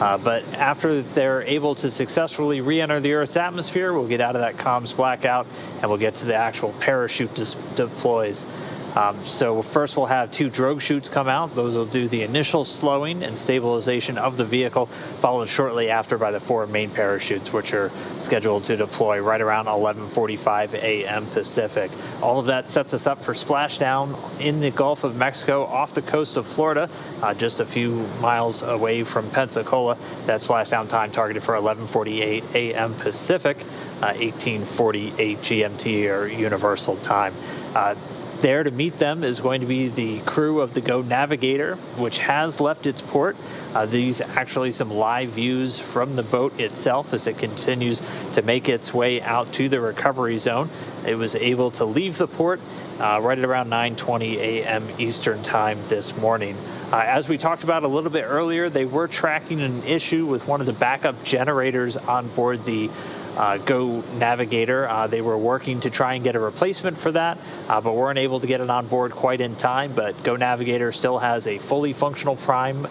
But after they're able to successfully re-enter the Earth's atmosphere, we'll get out of that comms blackout and we'll get to the actual parachute deploys. So first we'll have 2 drogue chutes come out. Those will do the initial slowing and stabilization of the vehicle, followed shortly after by the 4 main parachutes, which are scheduled to deploy right around 11:45 a.m. Pacific. All of that sets us up for splashdown in the Gulf of Mexico off the coast of Florida, just a few miles away from Pensacola. That splashdown time targeted for 11:48 a.m. Pacific, 18:48 GMT or Universal Time. There to meet them is going to be the crew of the Go Navigator, which has left its port. These actually some live views from the boat itself as it continues to make its way out to the recovery zone. It was able to leave the port right at around 9:20 a.m. Eastern Time this morning. As we talked about a little bit earlier, they were tracking an issue with one of the backup generators on board the Go Navigator. They were working to try and get a replacement for that, but weren't able to get it on board quite in time. But Go Navigator still has a fully functional prime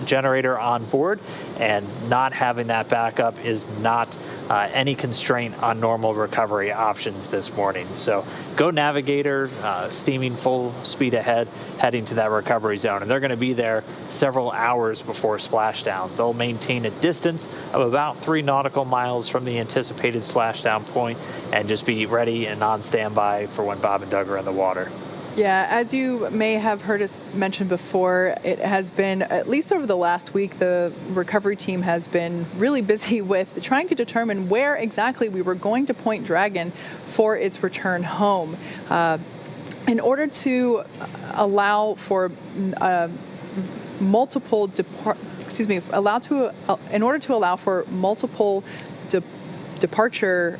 generator on board, and not having that backup is not any constraint on normal recovery options this morning. So Go Navigator steaming full speed ahead, heading to that recovery zone, and they're going to be there several hours before splashdown. They'll maintain a distance of about 3 nautical miles from the anticipated splashdown point and just be ready and on standby for when Bob and Doug are in the water. Yeah, as you may have heard us mention before, it has been, at least over the last week, the recovery team has been really busy with trying to determine where exactly we were going to point Dragon for its return home. In order to allow for multiple departure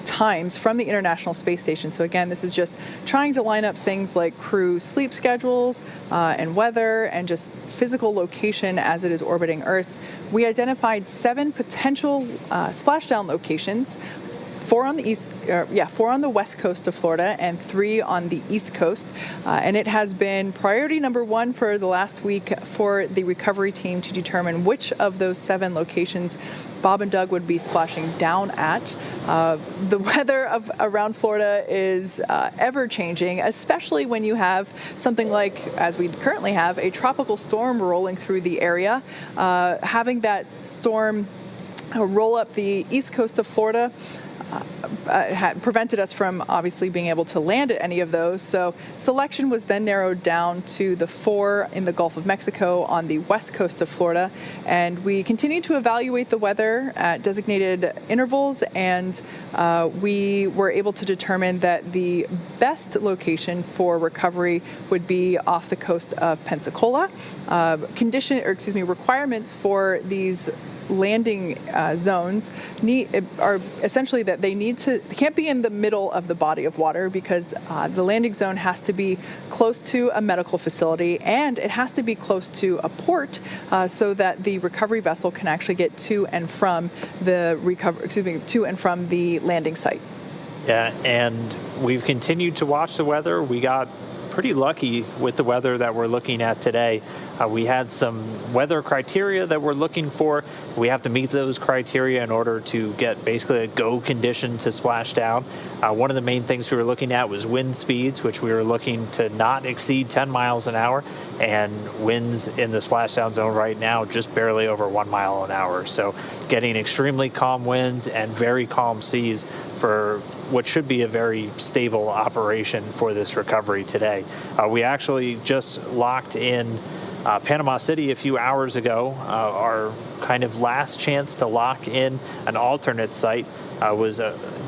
times from the International Space Station. So again, this is just trying to line up things like crew sleep schedules and weather and just physical location as it is orbiting Earth. We identified 7 potential splashdown locations. 4 on the west coast of Florida and 3 on the east coast. And it has been priority number 1 for the last week for the recovery team to determine which of those 7 locations Bob and Doug would be splashing down at. The weather around Florida is ever-changing, especially when you have something like, as we currently have, a tropical storm rolling through the area. Having that storm roll up the east coast of Florida had prevented us from obviously being able to land at any of those. So selection was then narrowed down to the 4 in the Gulf of Mexico on the west coast of Florida. And we continue to evaluate the weather at designated intervals, and we were able to determine that the best location for recovery would be off the coast of Pensacola. Requirements for these landing zones are essentially that they can't be in the middle of the body of water, because the landing zone has to be close to a medical facility, and it has to be close to a port so that the recovery vessel can actually get to and from the landing site. Yeah, and we've continued to watch the weather. We got pretty lucky with the weather that we're looking at today. We had some weather criteria that we're looking for. We have to meet those criteria in order to get basically a go condition to splash down. One of the main things we were looking at was wind speeds, which we were looking to not exceed 10 miles an hour, and winds in the splashdown zone right now just barely over 1 mile an hour. So getting extremely calm winds and very calm seas for what should be a very stable operation for this recovery today. We actually just locked in Panama City a few hours ago. Our kind of last chance to lock in an alternate site was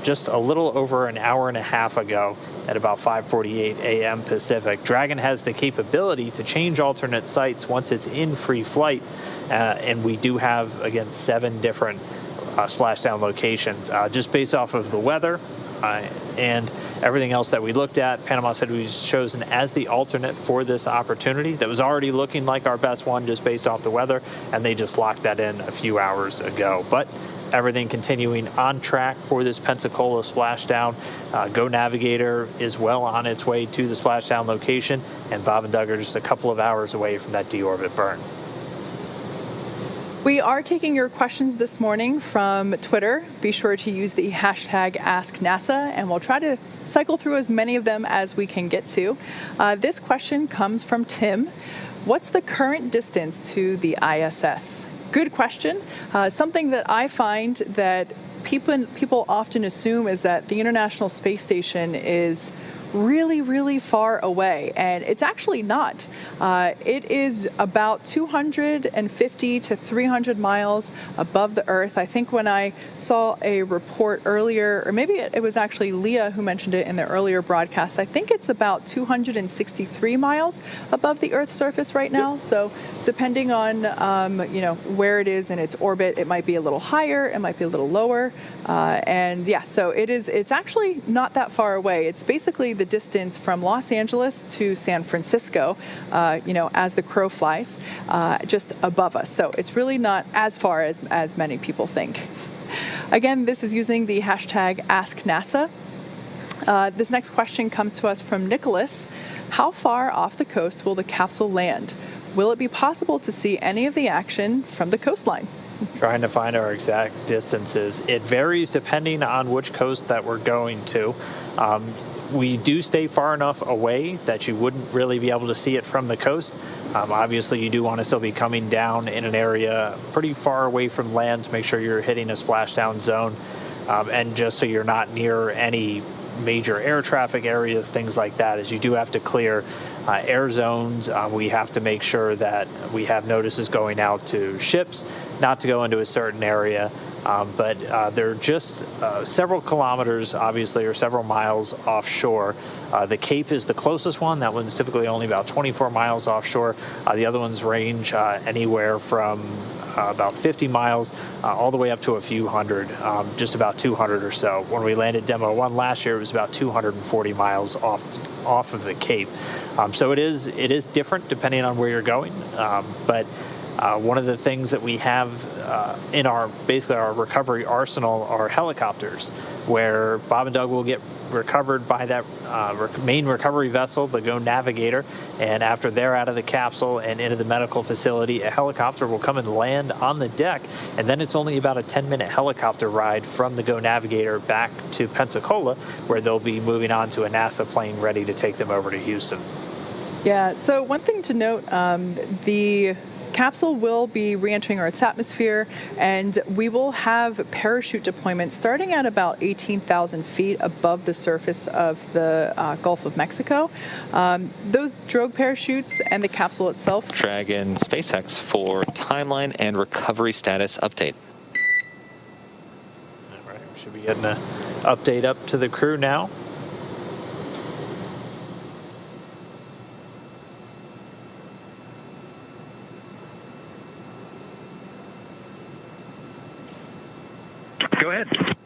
just a little over an hour and a half ago at about 5:48 a.m. Pacific. Dragon has the capability to change alternate sites once it's in free flight, and we do have, again, 7 different splashdown locations. Just based off of the weather and everything else that we looked at, Panama City was chosen as the alternate for this opportunity that was already looking like our best one just based off the weather, and they just locked that in a few hours ago. But everything continuing on track for this Pensacola splashdown. Go Navigator is well on its way to the splashdown location, and Bob and Doug are just a couple of hours away from that deorbit burn. We are taking your questions this morning from Twitter. Be sure to use the hashtag AskNASA, and we'll try to cycle through as many of them as we can get to. This question comes from Tim. What's the current distance to the ISS? Good question. Something that I find that people often assume is that the International Space Station is really, really far away, and it's actually not. It is about 250 to 300 miles above the Earth. I think when I saw a report earlier, or maybe it was actually Leah who mentioned it in the earlier broadcast, I think it's about 263 miles above the Earth's surface right now. So depending on where it is in its orbit, it might be a little higher, it might be a little lower, so it's actually not that far away. It's basically the distance from Los Angeles to San Francisco, as the crow flies, just above us. So it's really not as far as many people think. Again, this is using the hashtag AskNASA. This next question comes to us from Nicholas. How far off the coast will the capsule land? Will it be possible to see any of the action from the coastline? Trying to find our exact distances. It varies depending on which coast that we're going to. We do stay far enough away that you wouldn't really be able to see it from the coast. Obviously, you do want to still be coming down in an area pretty far away from land to make sure you're hitting a splashdown zone, and just so you're not near any major air traffic areas, things like that, is you do have to clear air zones. We have to make sure that we have notices going out to ships not to go into a certain area. But they're just several kilometers, obviously, or several miles offshore. The Cape is the closest one. That one's typically only about 24 miles offshore. The other ones range anywhere from about 50 miles all the way up to a few hundred, just about 200 or so. When we landed Demo 1 last year, it was about 240 miles off of the Cape. So it is different depending on where you're going, but one of the things that we have in our recovery arsenal are helicopters, where Bob and Doug will get recovered by that main recovery vessel, the Go Navigator, and after they're out of the capsule and into the medical facility, a helicopter will come and land on the deck, and then it's only about a 10-minute helicopter ride from the Go Navigator back to Pensacola, where they'll be moving on to a NASA plane ready to take them over to Houston. Yeah, so one thing to note, the capsule will be re-entering Earth's atmosphere, and we will have parachute deployment starting at about 18,000 feet above the surface of the Gulf of Mexico. Those drogue parachutes and the capsule itself. Dragon SpaceX for timeline and recovery status update. All right, we should be getting an update up to the crew now. Go ahead.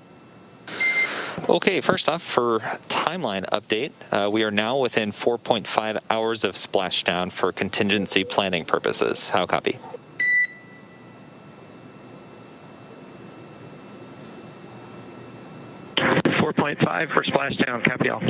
Okay, first off, for timeline update, we are now within 4.5 hours of splashdown for contingency planning purposes. How copy? .5 for splashdown. Copy all.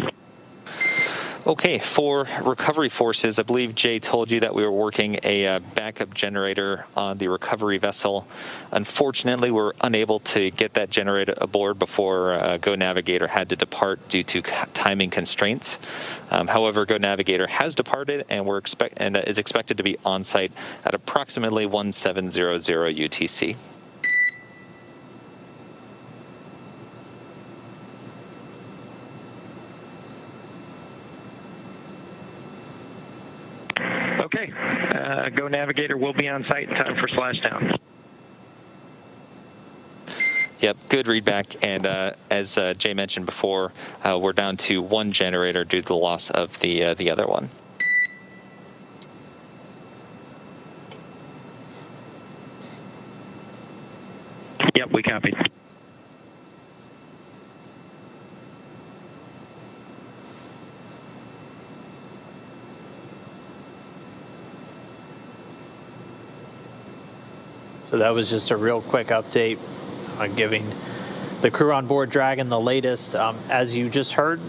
Okay, for recovery forces, I believe Jay told you that we were working a backup generator on the recovery vessel. Unfortunately, we were unable to get that generator aboard before Go Navigator had to depart due to timing constraints. However, Go Navigator has departed and is expected to be on site at approximately 1700 UTC. Okay, Go Navigator will be on site in time for splashdown. Yep, good readback. And as Jay mentioned before, we're down to one generator due to the loss of the other one. Yep, we copied. So that was just a real quick update on giving the crew on board Dragon the latest. As you just heard,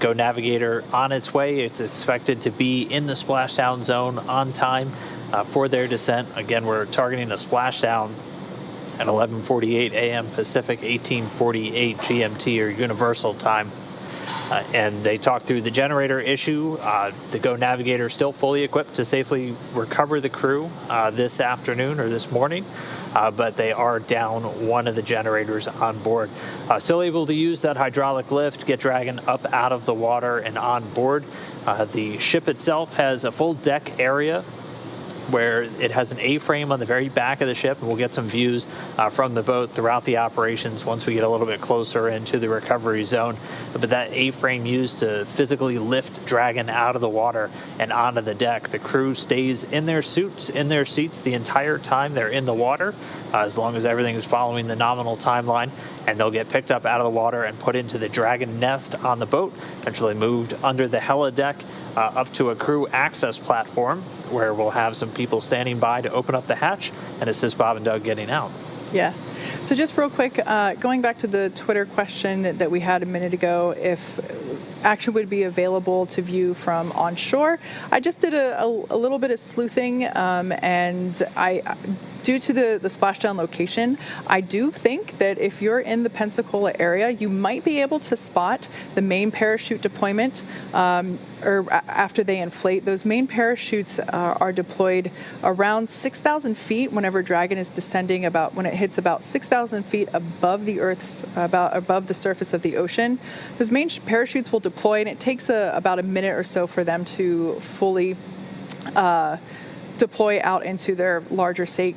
Go Navigator on its way. It's expected to be in the splashdown zone on time for their descent. Again, we're targeting a splashdown at 11:48 a.m. Pacific, 18:48 GMT or Universal Time. And they talked through the generator issue. The Go Navigator is still fully equipped to safely recover the crew this afternoon or this morning, but they are down one of the generators on board. Still able to use that hydraulic lift, get Dragon up out of the water and on board. The ship itself has a full deck area where it has an A-frame on the very back of the ship, and we'll get some views from the boat throughout the operations once we get a little bit closer into the recovery zone. But that A-frame used to physically lift Dragon out of the water and onto the deck. The crew stays in their suits, in their seats the entire time they're in the water, as long as everything is following the nominal timeline, and they'll get picked up out of the water and put into the Dragon nest on the boat, eventually moved under the helideck up to a crew access platform where we'll have some people standing by to open up the hatch and assist Bob and Doug getting out. Yeah. So just real quick, going back to the Twitter question that we had a minute ago, if action would be available to view from onshore, I just did a little bit of sleuthing, and due to the splashdown location, I do think that if you're in the Pensacola area, you might be able to spot the main parachute deployment or after they inflate. Those main parachutes are deployed around 6,000 feet whenever Dragon is descending, when it hits about 6,000 feet above the Earth's, above the surface of the ocean. Those main parachutes will deploy, and it takes about a minute or so for them to fully deploy out into their larger state,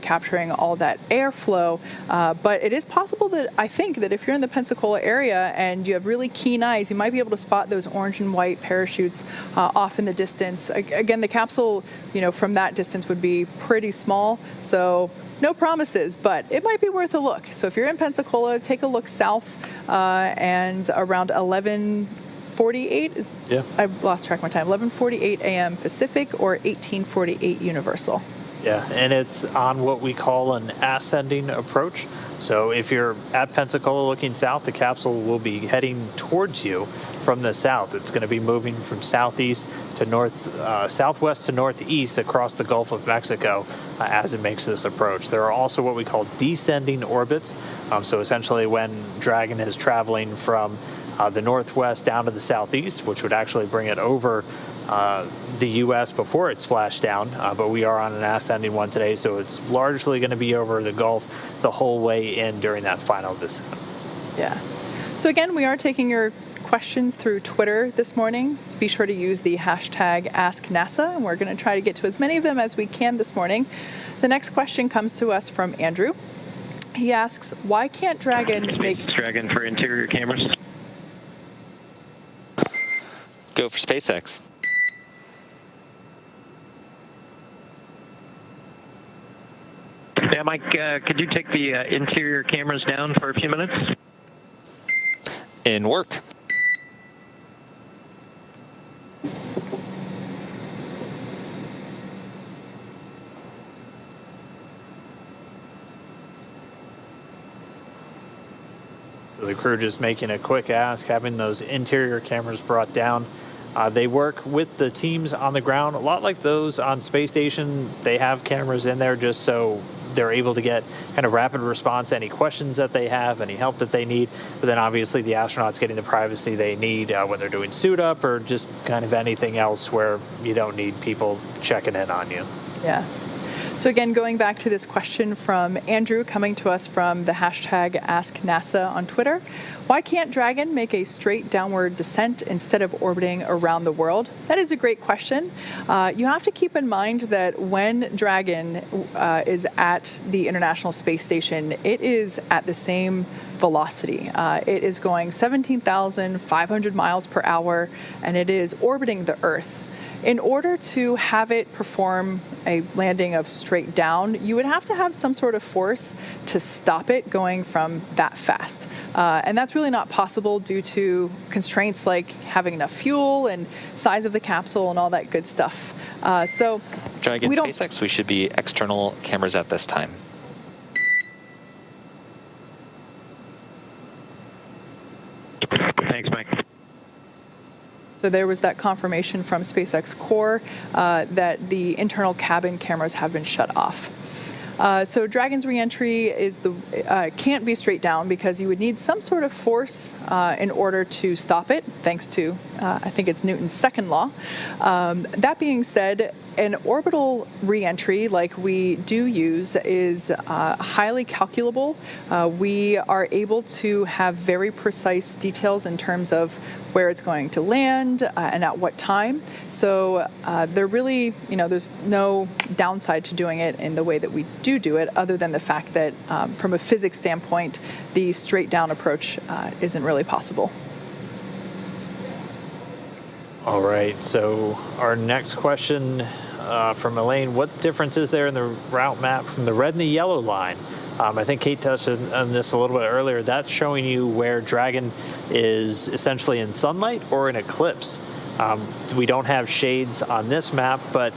capturing all that airflow. But it is possible that I think that if you're in the Pensacola area and you have really keen eyes, you might be able to spot those orange and white parachutes off in the distance. Again, the capsule, from that distance would be pretty small, so no promises, but it might be worth a look. So if you're in Pensacola, take a look south and around 11:48 I've lost track of my time. 11:48 a.m. Pacific or 18:48 Universal. Yeah, and it's on what we call an ascending approach. So if you're at Pensacola looking south, the capsule will be heading towards you from the south. It's going to be moving from southeast to southwest to northeast across the Gulf of Mexico as it makes this approach. There are also what we call descending orbits. So essentially when Dragon is traveling from the northwest down to the southeast, which would actually bring it over the U.S. before it splashed down, but we are on an ascending one today, so it's largely going to be over the Gulf the whole way in during that final descent. Yeah. So again, we are taking your questions through Twitter this morning. Be sure to use the hashtag AskNASA, and we're going to try to get to as many of them as we can this morning. The next question comes to us from Andrew. He asks, why can't Dragon make... Dragon for interior cameras. Go for SpaceX. Yeah, Mike, could you take the interior cameras down for a few minutes? In work. So the crew just making a quick ask, having those interior cameras brought down. They work with the teams on the ground, a lot like those on space station. They have cameras in there just so they're able to get kind of rapid response to any questions that they have, any help that they need. But then obviously the astronauts getting the privacy they need when they're doing suit up or just kind of anything else where you don't need people checking in on you. Yeah. So again, going back to this question from Andrew coming to us from the hashtag AskNASA on Twitter, why can't Dragon make a straight downward descent instead of orbiting around the world? That is a great question. You have to keep in mind that when Dragon is at the International Space Station, it is at the same velocity. It is going 17,500 miles per hour, and it is orbiting the Earth. In order to have it perform a landing of straight down, you would have to have some sort of force to stop it going from that fast. And that's really not possible due to constraints like having enough fuel and size of the capsule and all that good stuff. So Dragon SpaceX, we should be external cameras at this time. Thanks, Mike. So there was that confirmation from SpaceX Core that the internal cabin cameras have been shut off. So Dragon's reentry can't be straight down because you would need some sort of force in order to stop it, thanks to, I think it's Newton's second law. That being said, an orbital reentry like we do use is highly calculable. We are able to have very precise details in terms of where it's going to land and at what time. So there's no downside to doing it in the way that we do it, other than the fact that from a physics standpoint, the straight down approach isn't really possible. All right, so our next question from Elaine, what difference is there in the route map from the red and the yellow line? I think Kate touched on this a little bit earlier. That's showing you where Dragon is essentially in sunlight or in eclipse. We don't have shades on this map, but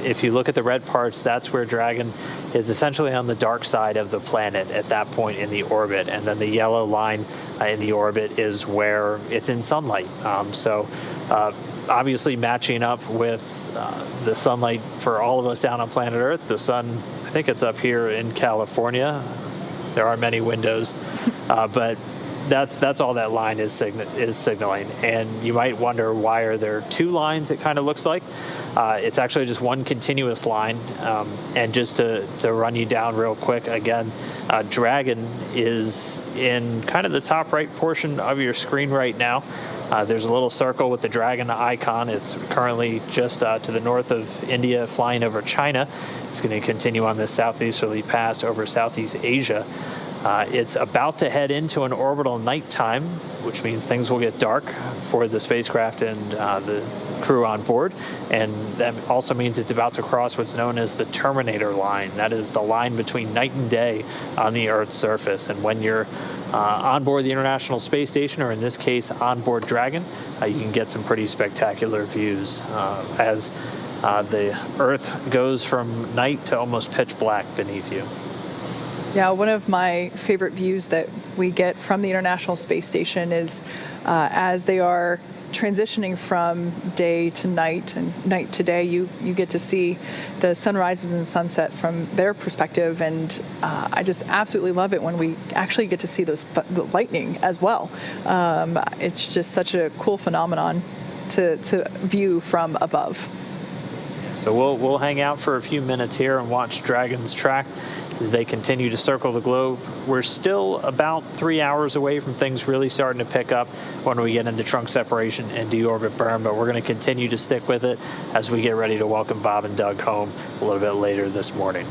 if you look at the red parts, that's where Dragon is essentially on the dark side of the planet at that point in the orbit. And then the yellow line in the orbit is where it's in sunlight. So obviously matching up with the sunlight for all of us down on planet Earth, the sun, I think it's up here in California. There are many windows, but that's all that line is signaling. And you might wonder, why are there two lines, it kind of looks like. It's actually just one continuous line. And just to run you down real quick, again, Dragon is in kind of the top right portion of your screen right now. There's a little circle with the Dragon icon. It's currently just to the north of India, flying over China. It's going to continue on this southeasterly path over Southeast Asia. It's about to head into an orbital nighttime, which means things will get dark for the spacecraft and the crew on board. And that also means it's about to cross what's known as the Terminator line. That is the line between night and day on the Earth's surface. And when you're on board the International Space Station, or in this case, on board Dragon, you can get some pretty spectacular views as the Earth goes from night to almost pitch black beneath you. Yeah, one of my favorite views that we get from the International Space Station is as they are transitioning from day to night and night to day, you get to see the sunrises and sunset from their perspective, and I just absolutely love it when we actually get to see the lightning as well. It's just such a cool phenomenon to view from above. So we'll hang out for a few minutes here and watch Dragon's track as they continue to circle the globe. We're still about 3 hours away from things really starting to pick up when we get into trunk separation and deorbit burn, but we're going to continue to stick with it as we get ready to welcome Bob and Doug home a little bit later this morning.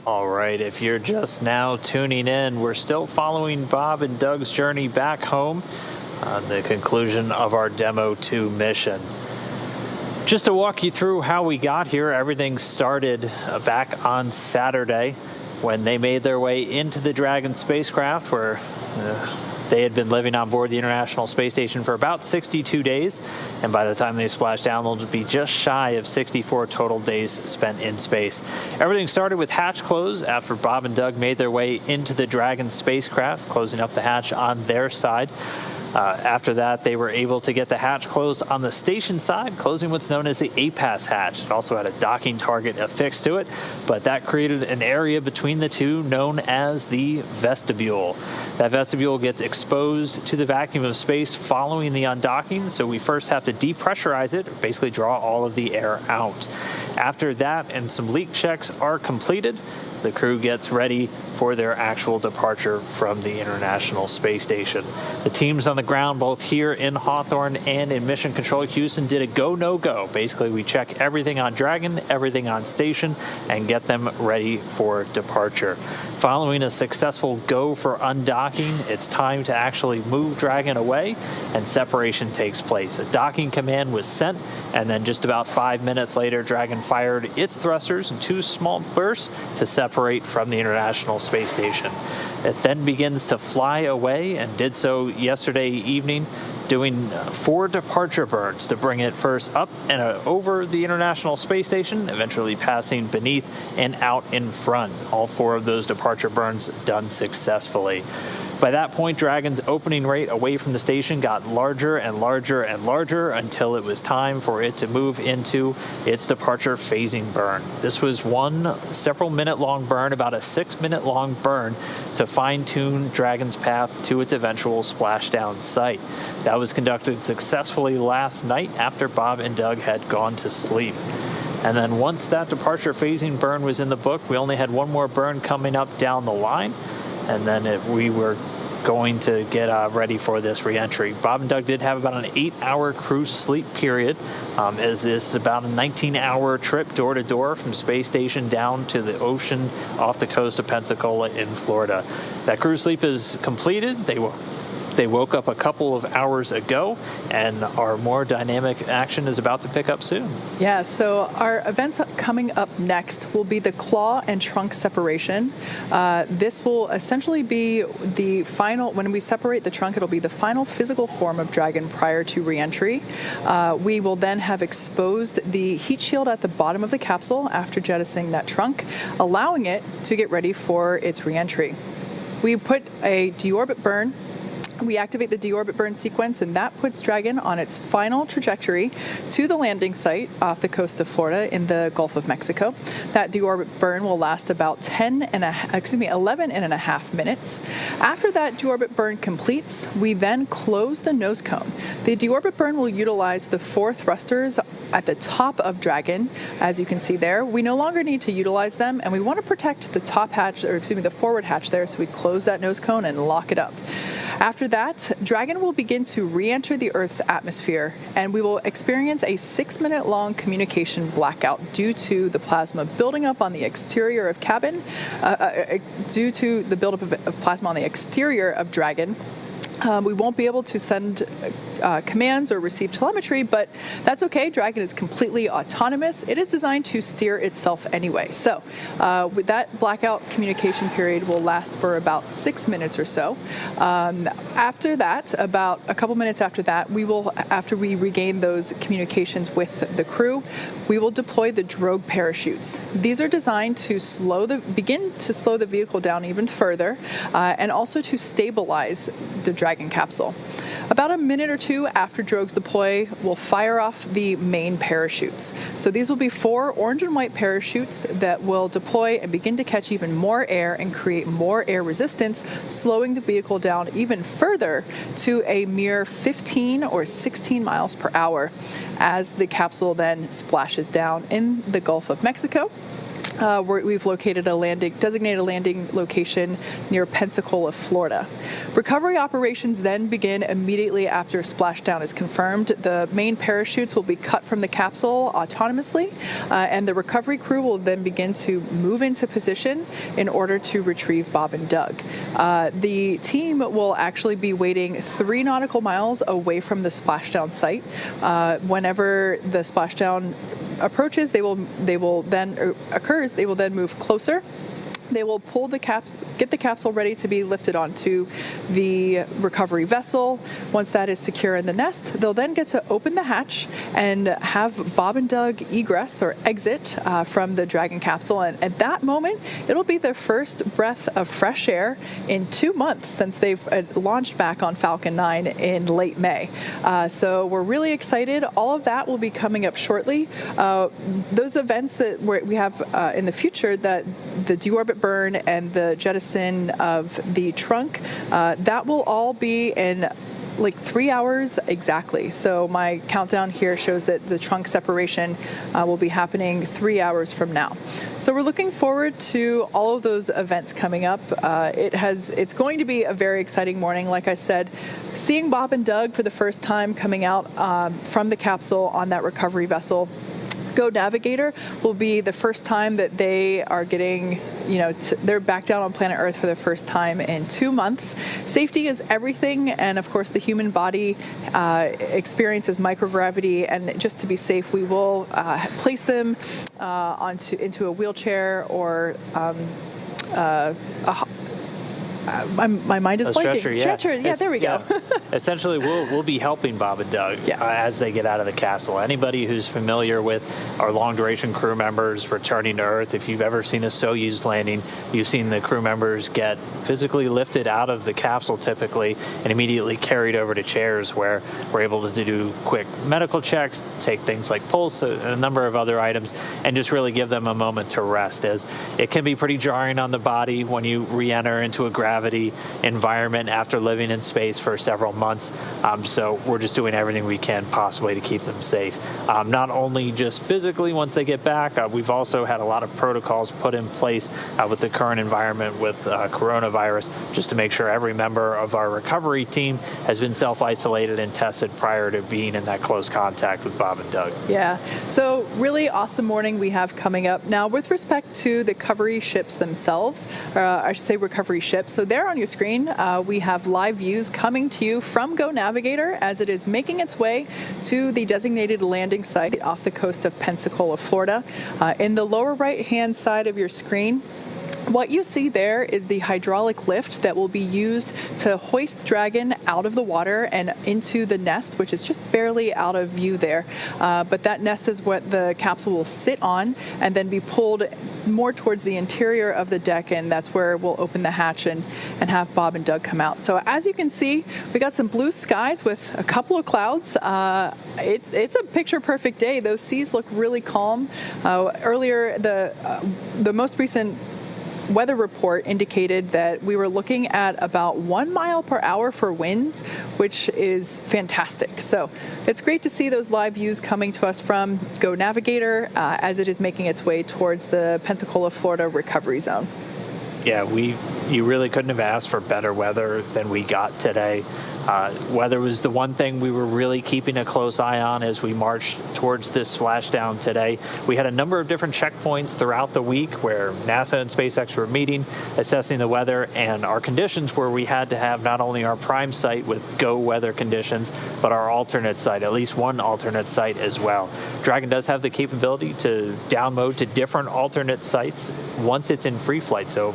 All right, if you're just now tuning in, we're still following Bob and Doug's journey back home on the conclusion of our Demo 2 mission. Just to walk you through how we got here, everything started back on Saturday when they made their way into the Dragon spacecraft, where they had been living on board the International Space Station for about 62 days, and by the time they splashed down, they'll be just shy of 64 total days spent in space. Everything started with hatch close after Bob and Doug made their way into the Dragon spacecraft, closing up the hatch on their side. After that, they were able to get the hatch closed on the station side, closing what's known as the APAS hatch. It also had a docking target affixed to it, but that created an area between the two known as the vestibule. That vestibule gets exposed to the vacuum of space following the undocking, so we first have to depressurize it, or basically draw all of the air out. After that, and some leak checks are completed, the crew gets ready for their actual departure from the International Space Station. The teams on the ground, both here in Hawthorne and in Mission Control Houston, did a go, no go. Basically, we check everything on Dragon, everything on station, and get them ready for departure. Following a successful go for undocking, it's time to actually move Dragon away, and separation takes place. A docking command was sent, and then just about 5 minutes later, Dragon fired its thrusters in 2 small bursts to separate from the International Space Station. It then begins to fly away, and did so yesterday evening, doing 4 departure burns to bring it first up and over the International Space Station, eventually passing beneath and out in front. All 4 of those departure burns done successfully. By that point, Dragon's opening rate away from the station got larger and larger and larger until it was time for it to move into its departure phasing burn. This was one several-minute-long burn, about a 6-minute-long burn, to fine-tune Dragon's path to its eventual splashdown site. That was conducted successfully last night after Bob and Doug had gone to sleep. And then once that departure phasing burn was in the book, we only had one more burn coming up down the line, and then we were going to get ready for this reentry. Bob and Doug did have about an 8-hour crew sleep period, as this is about a 19-hour trip door to door from space station down to the ocean off the coast of Pensacola in Florida. That crew sleep is completed. They woke up a couple of hours ago, and our more dynamic action is about to pick up soon. Yeah, so our events coming up next will be the claw and trunk separation. This will essentially be the final, when we separate the trunk, it'll be the final physical form of Dragon prior to reentry. We will then have exposed the heat shield at the bottom of the capsule after jettisoning that trunk, allowing it to get ready for its reentry. We put a deorbit burn. We activate the deorbit burn sequence, and that puts Dragon on its final trajectory to the landing site off the coast of Florida in the Gulf of Mexico. That deorbit burn will last about 11 and a half minutes. After that deorbit burn completes, we then close the nose cone. The deorbit burn will utilize the 4 thrusters at the top of Dragon, as you can see there. We no longer need to utilize them, and we want to protect the top hatch, or the forward hatch there, so we close that nose cone and lock it up. After that, Dragon will begin to re-enter the Earth's atmosphere, and we will experience a 6-minute-long communication blackout due to the plasma building up on the exterior of cabin, due to the buildup of plasma on the exterior of Dragon. We won't be able to send commands or receive telemetry, but that's okay. Dragon is completely autonomous. It is designed to steer itself anyway. So with that blackout communication period will last for about 6 minutes or so. After that, about a couple minutes after that, after we regain those communications with the crew, we will deploy the drogue parachutes. These are designed to begin to slow the vehicle down even further, and also to stabilize the Dragon capsule. About a minute or two after drogues deploy, we'll fire off the main parachutes. So these will be 4 orange and white parachutes that will deploy and begin to catch even more air and create more air resistance, slowing the vehicle down even further to a mere 15 or 16 miles per hour as the capsule then splashes down in the Gulf of Mexico. we've located a designated landing location near Pensacola, Florida. Recovery operations then begin immediately after splashdown is confirmed. The main parachutes will be cut from the capsule autonomously, and the recovery crew will then begin to move into position in order to retrieve Bob and Doug. The team will actually be waiting 3 nautical miles away from the splashdown site. Whenever the splashdown approaches, they will then move closer. They will pull get the capsule ready to be lifted onto the recovery vessel. Once that is secure in the nest, they'll then get to open the hatch and have Bob and Doug egress or exit from the Dragon capsule. And at that moment, it'll be their first breath of fresh air in 2 months since they've launched back on Falcon 9 in late May. So we're really excited. All of that will be coming up shortly. Those events that we have in the future, that the deorbit burn and the jettison of the trunk, that will all be in like 3 hours exactly. So my countdown here shows that the trunk separation will be happening 3 hours from now. So we're looking forward to all of those events coming up. It's going to be a very exciting morning. Like I said, seeing Bob and Doug for the first time coming out from the capsule on that recovery vessel. Go Navigator will be the first time that they are getting, they're back down on planet Earth for the first time in 2 months. Safety is everything, and of course the human body experiences microgravity, and just to be safe, we will place them into a wheelchair or my mind is blanking. Stretcher, yeah, there we go. Essentially, we'll be helping Bob and Doug as they get out of the capsule. Anybody who's familiar with our long-duration crew members returning to Earth, if you've ever seen a Soyuz landing, you've seen the crew members get physically lifted out of the capsule typically and immediately carried over to chairs where we're able to do quick medical checks, take things like pulse, a number of other items, and just really give them a moment to rest, as it can be pretty jarring on the body when you re-enter into a gravity environment after living in space for several months. So we're just doing everything we can possibly to keep them safe. Not only just physically once they get back, we've also had a lot of protocols put in place with the current environment with coronavirus, just to make sure every member of our recovery team has been self-isolated and tested prior to being in that close contact with Bob and Doug. Yeah, so really awesome morning we have coming up. Now, with respect to the recovery ships themselves, I should say recovery ships, so there on your screen, we have live views coming to you from Go Navigator as it is making its way to the designated landing site off the coast of Pensacola, Florida. In the lower right-hand side of your screen, what you see there is the hydraulic lift that will be used to hoist Dragon out of the water and into the nest, which is just barely out of view there. But that nest is what the capsule will sit on and then be pulled more towards the interior of the deck, and that's where we'll open the hatch and have Bob and Doug come out. So as you can see, we got some blue skies with a couple of clouds. It's a picture-perfect day. Those seas look really calm. Earlier, the most recent weather report indicated that we were looking at about 1 mile per hour for winds, which is fantastic. So it's great to see those live views coming to us from Go Navigator as it is making its way towards the Pensacola, Florida recovery zone. Yeah, you really couldn't have asked for better weather than we got today. Weather was the one thing we were really keeping a close eye on as we marched towards this splashdown today. We had a number of different checkpoints throughout the week where NASA and SpaceX were meeting, assessing the weather and our conditions, where we had to have not only our prime site with go weather conditions, but our alternate site, at least one alternate site as well. Dragon does have the capability to download to different alternate sites once it's in free flight. So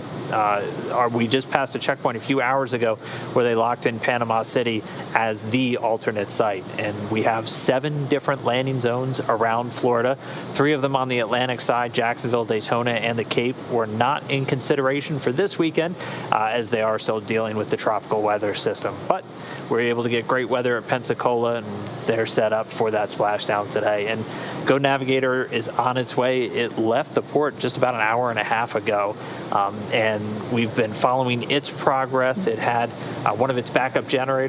we just passed a checkpoint a few hours ago where they locked in Panama City as the alternate site, and we have 7 different landing zones around Florida. 3 of them on the Atlantic side, Jacksonville, Daytona, and the Cape, were not in consideration for this weekend as they are still dealing with the tropical weather system. But we're able to get great weather at Pensacola, and they're set up for that splashdown today. And Go Navigator is on its way. It left the port just about an hour and a half ago, and we've been following its progress. It had one of its backup generators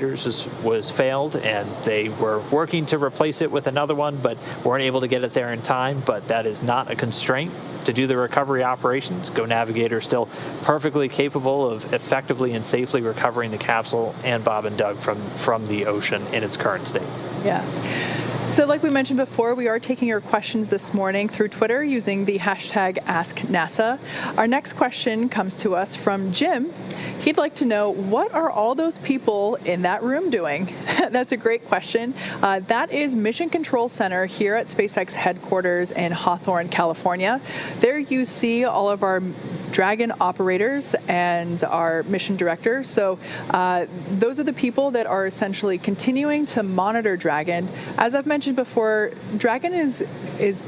was failed, and they were working to replace it with another one, but weren't able to get it there in time. But that is not a constraint to do the recovery operations. Go Navigator still perfectly capable of effectively and safely recovering the capsule and Bob and Doug from the ocean in its current state. Yeah. So like we mentioned before, we are taking your questions this morning through Twitter using the hashtag AskNASA. Our next question comes to us from Jim. He'd like to know, what are all those people in that room doing? That's a great question. That is Mission Control Center here at SpaceX headquarters in Hawthorne, California. There you see all of our Dragon operators and our mission director. So those are the people that are essentially continuing to monitor Dragon. As I've mentioned before, Dragon is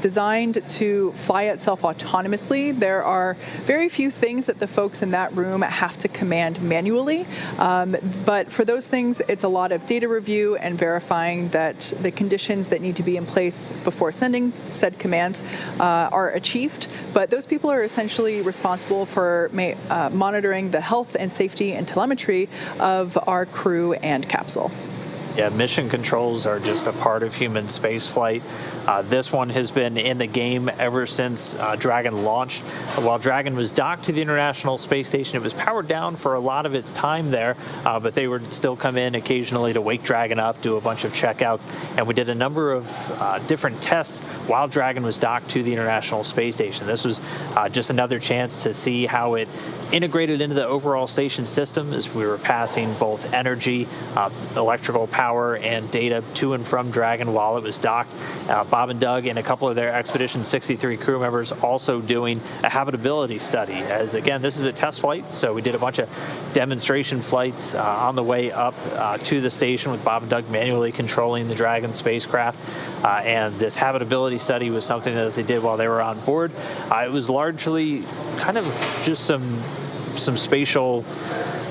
designed to fly itself autonomously. There are very few things that the folks in that room have to command manually. But for those things, it's a lot of data review and verifying that the conditions that need to be in place before sending said commands are achieved. But those people are essentially responsible for monitoring the health and safety and telemetry of our crew and capsule. Yeah, mission controls are just a part of human spaceflight. This one has been in the game ever since Dragon launched. While Dragon was docked to the International Space Station, it was powered down for a lot of its time there, but they would still come in occasionally to wake Dragon up, do a bunch of checkouts, and we did a number of different tests while Dragon was docked to the International Space Station. This was just another chance to see how it integrated into the overall station system as we were passing both energy, electrical power, and data to and from Dragon while it was docked. Bob and Doug and a couple of their Expedition 63 crew members also doing a habitability study. As again, this is a test flight, so we did a bunch of demonstration flights on the way up to the station with Bob and Doug manually controlling the Dragon spacecraft. And this habitability study was something that they did while they were on board. It was largely kind of just some spatial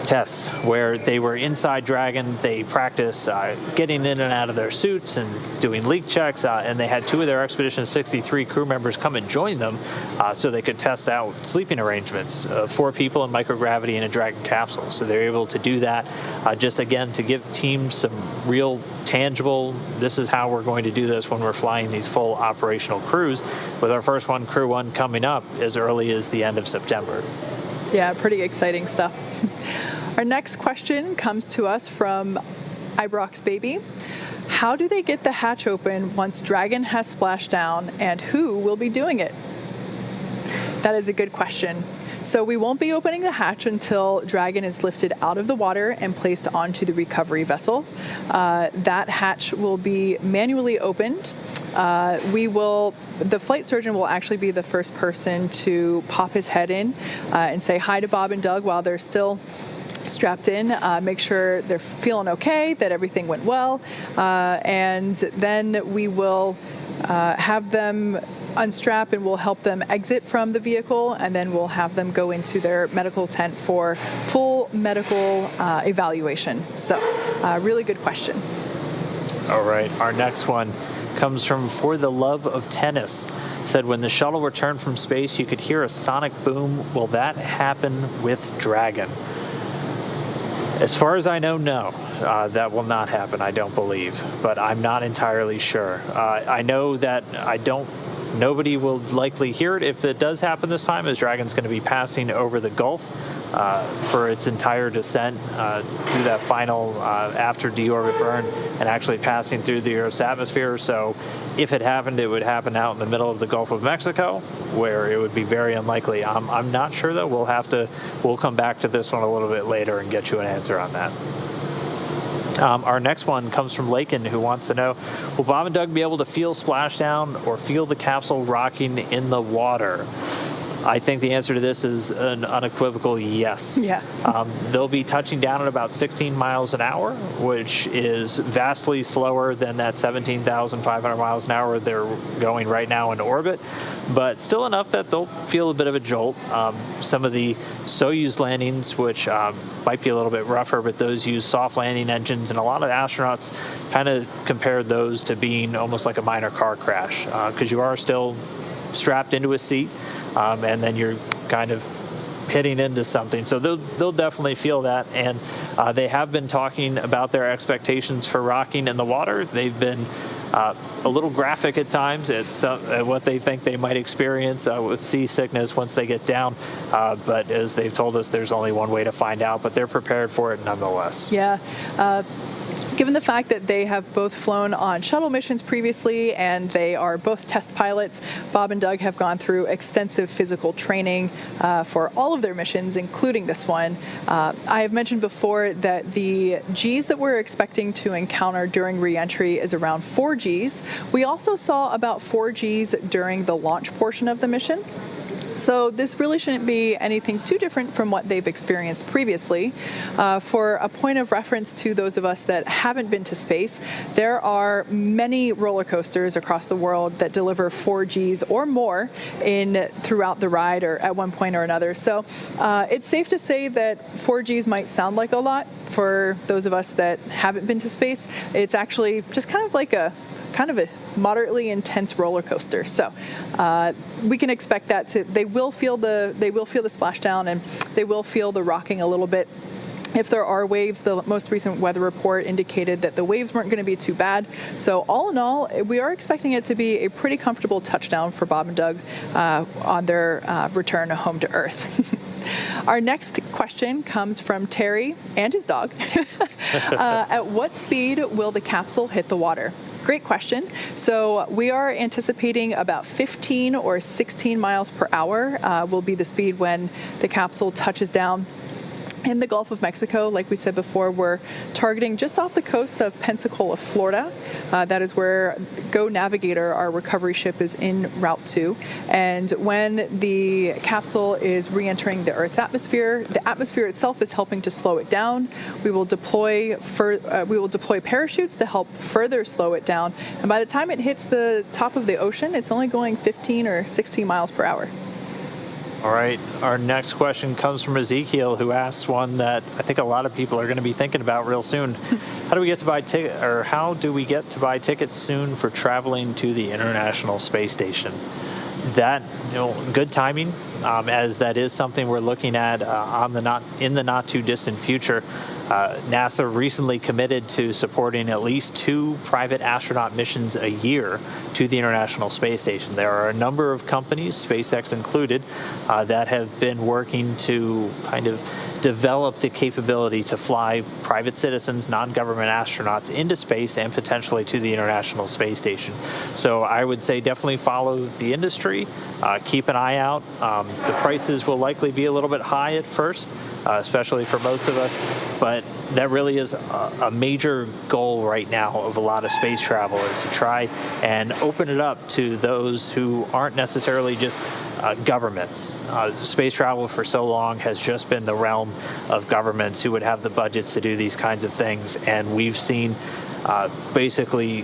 tests where they were inside Dragon. They practiced getting in and out of their suits and doing leak checks, and they had two of their Expedition 63 crew members come and join them so they could test out sleeping arrangements. 4 people in microgravity in a Dragon capsule. So they're able to do that just, again, to give teams some real tangible, this is how we're going to do this when we're flying these full operational crews, with our first one, Crew 1, coming up as early as the end of September. Yeah, pretty exciting stuff. Our next question comes to us from Ibrox Baby. How do they get the hatch open once Dragon has splashed down, and who will be doing it? That is a good question. So we won't be opening the hatch until Dragon is lifted out of the water and placed onto the recovery vessel. That hatch will be manually opened. The flight surgeon will actually be the first person to pop his head in and say hi to Bob and Doug while they're still strapped in, make sure they're feeling okay, that everything went well, and then we will have them unstrap and we'll help them exit from the vehicle, and then we'll have them go into their medical tent for full medical evaluation. So really good question. All right, our next one comes from For the Love of Tennis. Said, when the shuttle returned from space, you could hear a sonic boom. Will that happen with Dragon? As far as I know, no. That will not happen, I don't believe. But I'm not entirely sure. I know that nobody will likely hear it if it does happen this time, as Dragon's going to be passing over the Gulf for its entire descent through that final after deorbit burn and actually passing through the Earth's atmosphere. So if it happened, it would happen out in the middle of the Gulf of Mexico, where it would be very unlikely. I'm not sure, though. We'll come back to this one a little bit later and get you an answer on that. Our next one comes from Lakin, who wants to know, will Bob and Doug be able to feel splashdown or feel the capsule rocking in the water? I think the answer to this is an unequivocal yes. Yeah. They'll be touching down at about 16 miles an hour, which is vastly slower than that 17,500 miles an hour they're going right now in orbit, but still enough that they'll feel a bit of a jolt. Some of the Soyuz landings, which might be a little bit rougher, but those use soft landing engines, and a lot of astronauts kind of compare those to being almost like a minor car crash, because you are still strapped into a seat. And then you're kind of hitting into something. So they'll definitely feel that. And they have been talking about their expectations for rocking in the water. They've been a little graphic at times at what they think they might experience with seasickness once they get down. But as they've told us, there's only one way to find out, but they're prepared for it nonetheless. Yeah. Given the fact that they have both flown on shuttle missions previously and they are both test pilots, Bob and Doug have gone through extensive physical training for all of their missions, including this one. I have mentioned before that the Gs that we're expecting to encounter during re-entry is around 4 Gs. We also saw about 4 Gs during the launch portion of the mission. So this really shouldn't be anything too different from what they've experienced previously. For a point of reference to those of us that haven't been to space, there are many roller coasters across the world that deliver 4 Gs or more throughout the ride or at one point or another. So it's safe to say that 4 Gs might sound like a lot for those of us that haven't been to space. It's actually just kind of a moderately intense roller coaster. So we can expect that they will feel the splashdown and they will feel the rocking a little bit. If there are waves, the most recent weather report indicated that the waves weren't going to be too bad. So all in all, we are expecting it to be a pretty comfortable touchdown for Bob and Doug on their return home to Earth. Our next question comes from Terry and his dog. At what speed will the capsule hit the water? Great question. So we are anticipating about 15 or 16 miles per hour will be the speed when the capsule touches down in the Gulf of Mexico. Like we said before, we're targeting just off the coast of Pensacola, Florida. That is where Go Navigator, our recovery ship, is en route to. And when the capsule is re-entering the Earth's atmosphere, the atmosphere itself is helping to slow it down. We will deploy parachutes to help further slow it down. And by the time it hits the top of the ocean, it's only going 15 or 16 miles per hour. All right, our next question comes from Ezekiel, who asks one that I think a lot of people are going to be thinking about real soon. How do we get to buy tickets soon for traveling to the International Space Station? That, good timing, as that is something we're looking at in the not too distant future. NASA recently committed to supporting at least 2 private astronaut missions a year to the International Space Station. There are a number of companies, SpaceX included, that have been working to kind of develop the capability to fly private citizens, non-government astronauts into space and potentially to the International Space Station. So I would say definitely follow the industry, keep an eye out. The prices will likely be a little bit high at first, especially for most of us, but that really is a major goal right now of a lot of space travel, is to try and open it up to those who aren't necessarily just governments. Space travel for so long has just been the realm of governments who would have the budgets to do these kinds of things, and we've seen basically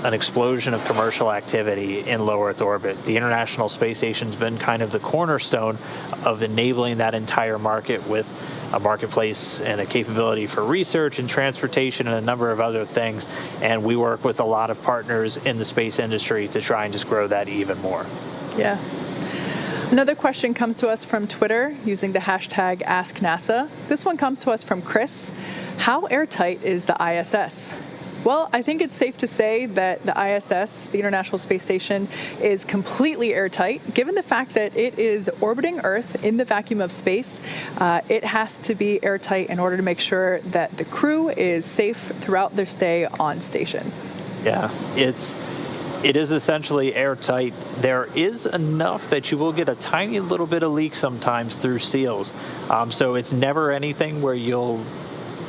an explosion of commercial activity in low Earth orbit. The International Space Station's been kind of the cornerstone of enabling that entire market with a marketplace and a capability for research and transportation and a number of other things. And we work with a lot of partners in the space industry to try and just grow that even more. Yeah. Another question comes to us from Twitter using the hashtag AskNASA. This one comes to us from Chris. How airtight is the ISS? Well, I think it's safe to say that the ISS, the International Space Station, is completely airtight. Given the fact that it is orbiting Earth in the vacuum of space, it has to be airtight in order to make sure that the crew is safe throughout their stay on station. Yeah, it is essentially airtight. There is enough that you will get a tiny little bit of leak sometimes through seals. So it's never anything where you'll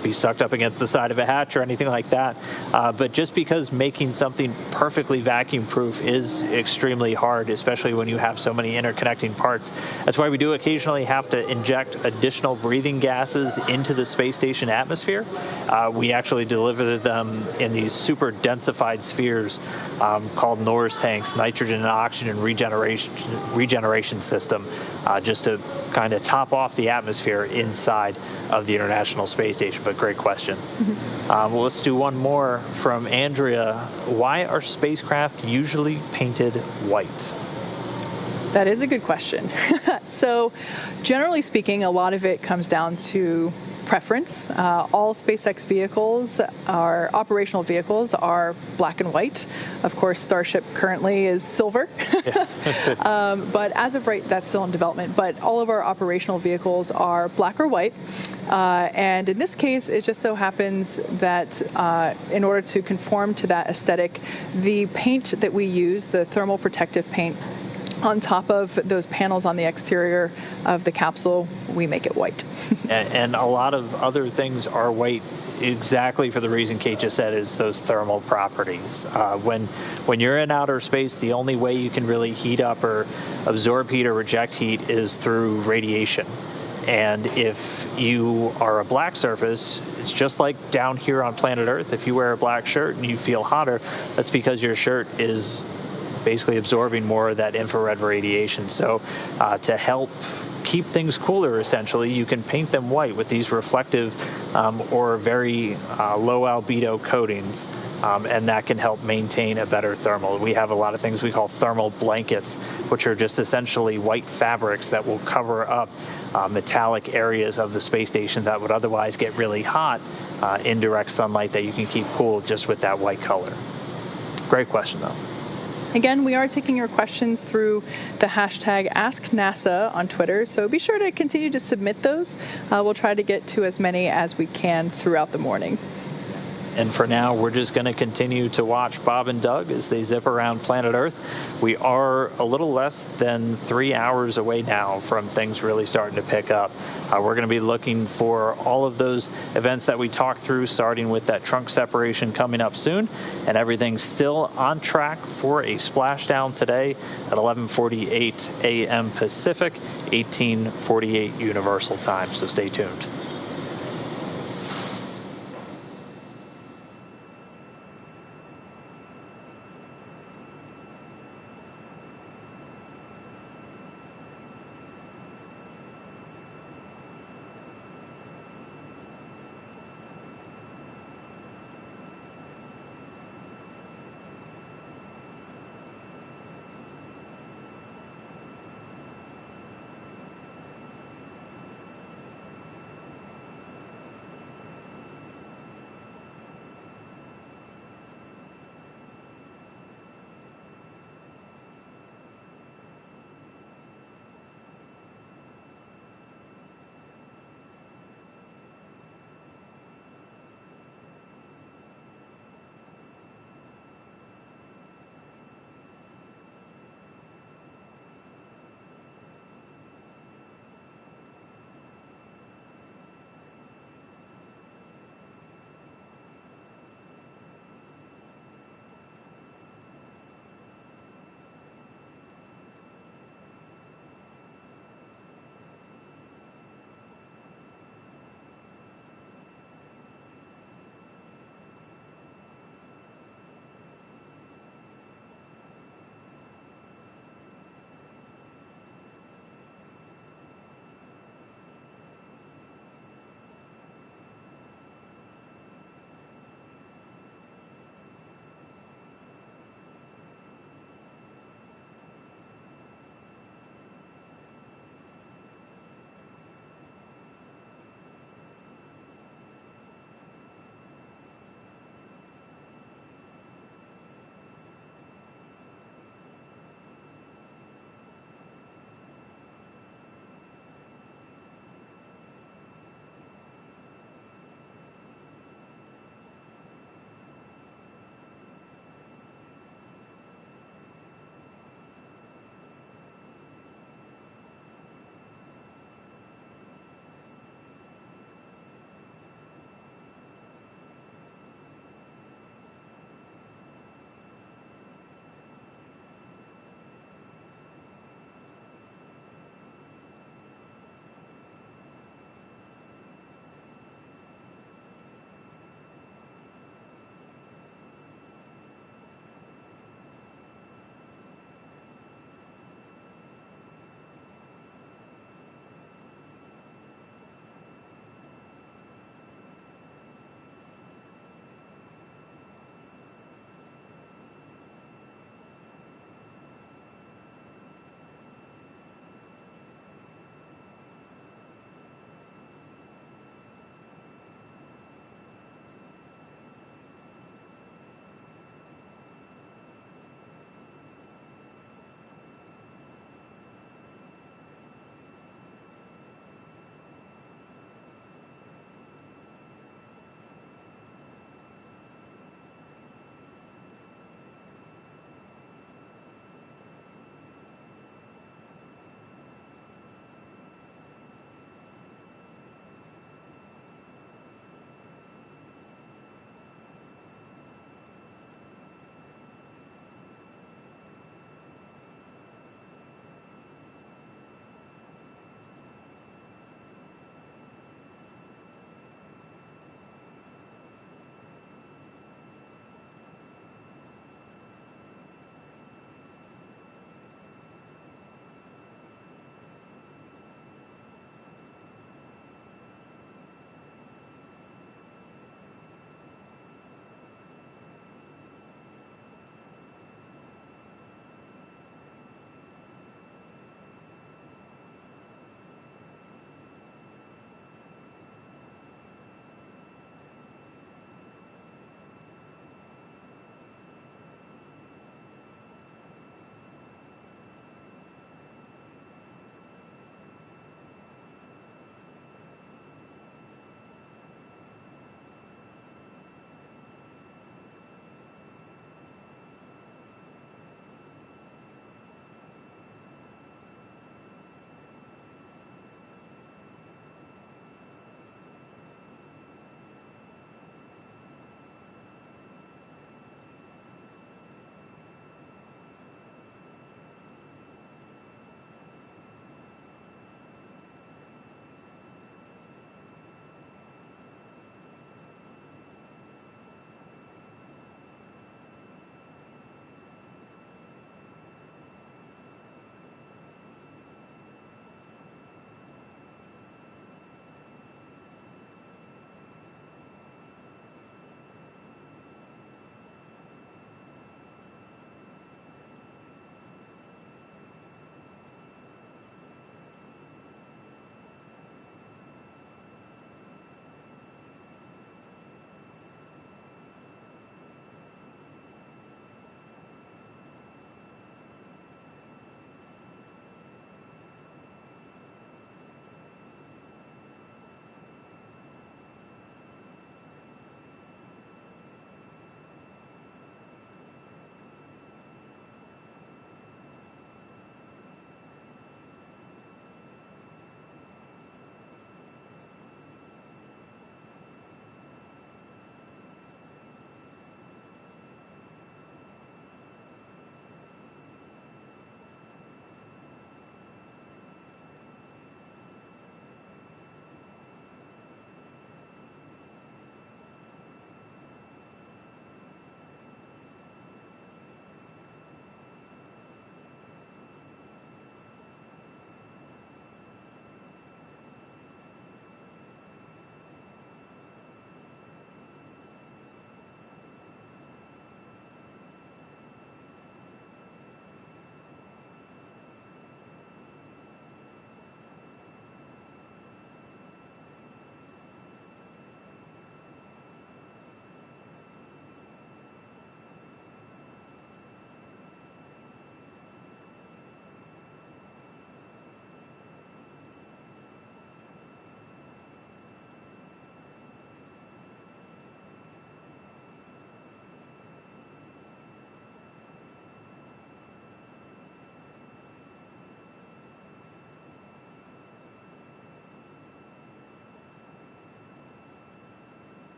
be sucked up against the side of a hatch or anything like that. But just because making something perfectly vacuum proof is extremely hard, especially when you have so many interconnecting parts. That's why we do occasionally have to inject additional breathing gases into the space station atmosphere. We actually deliver them in these super densified spheres called NORS tanks, nitrogen and oxygen regeneration system, just to kind of top off the atmosphere inside of the International Space Station. But great question. Mm-hmm. Well, let's do one more from Andrea. Why are spacecraft usually painted white? That is a good question. So generally speaking, a lot of it comes down to preference. All SpaceX vehicles, our operational vehicles, are black and white. Of course, Starship currently is silver. But as of right, that's still in development. But all of our operational vehicles are black or white. And in this case, it just so happens that in order to conform to that aesthetic, the paint that we use, the thermal protective paint, on top of those panels on the exterior of the capsule, we make it white. And a lot of other things are white exactly for the reason Kate just said, is those thermal properties. When you're in outer space, the only way you can really heat up or absorb heat or reject heat is through radiation. And if you are a black surface, it's just like down here on planet Earth. If you wear a black shirt and you feel hotter, that's because your shirt is basically absorbing more of that infrared radiation. So to help keep things cooler, essentially, you can paint them white with these reflective or very low albedo coatings, and that can help maintain a better thermal. We have a lot of things we call thermal blankets, which are just essentially white fabrics that will cover up metallic areas of the space station that would otherwise get really hot in direct sunlight, that you can keep cool just with that white color. Great question, though. Again, we are taking your questions through the hashtag AskNASA on Twitter, so be sure to continue to submit those. We'll try to get to as many as we can throughout the morning. And for now, we're just going to continue to watch Bob and Doug as they zip around planet Earth. We are a little less than 3 hours away now from things really starting to pick up. We're going to be looking for all of those events that we talked through, starting with that trunk separation coming up soon, and everything's still on track for a splashdown today at 11:48 a.m. Pacific, 18:48 Universal Time. So stay tuned.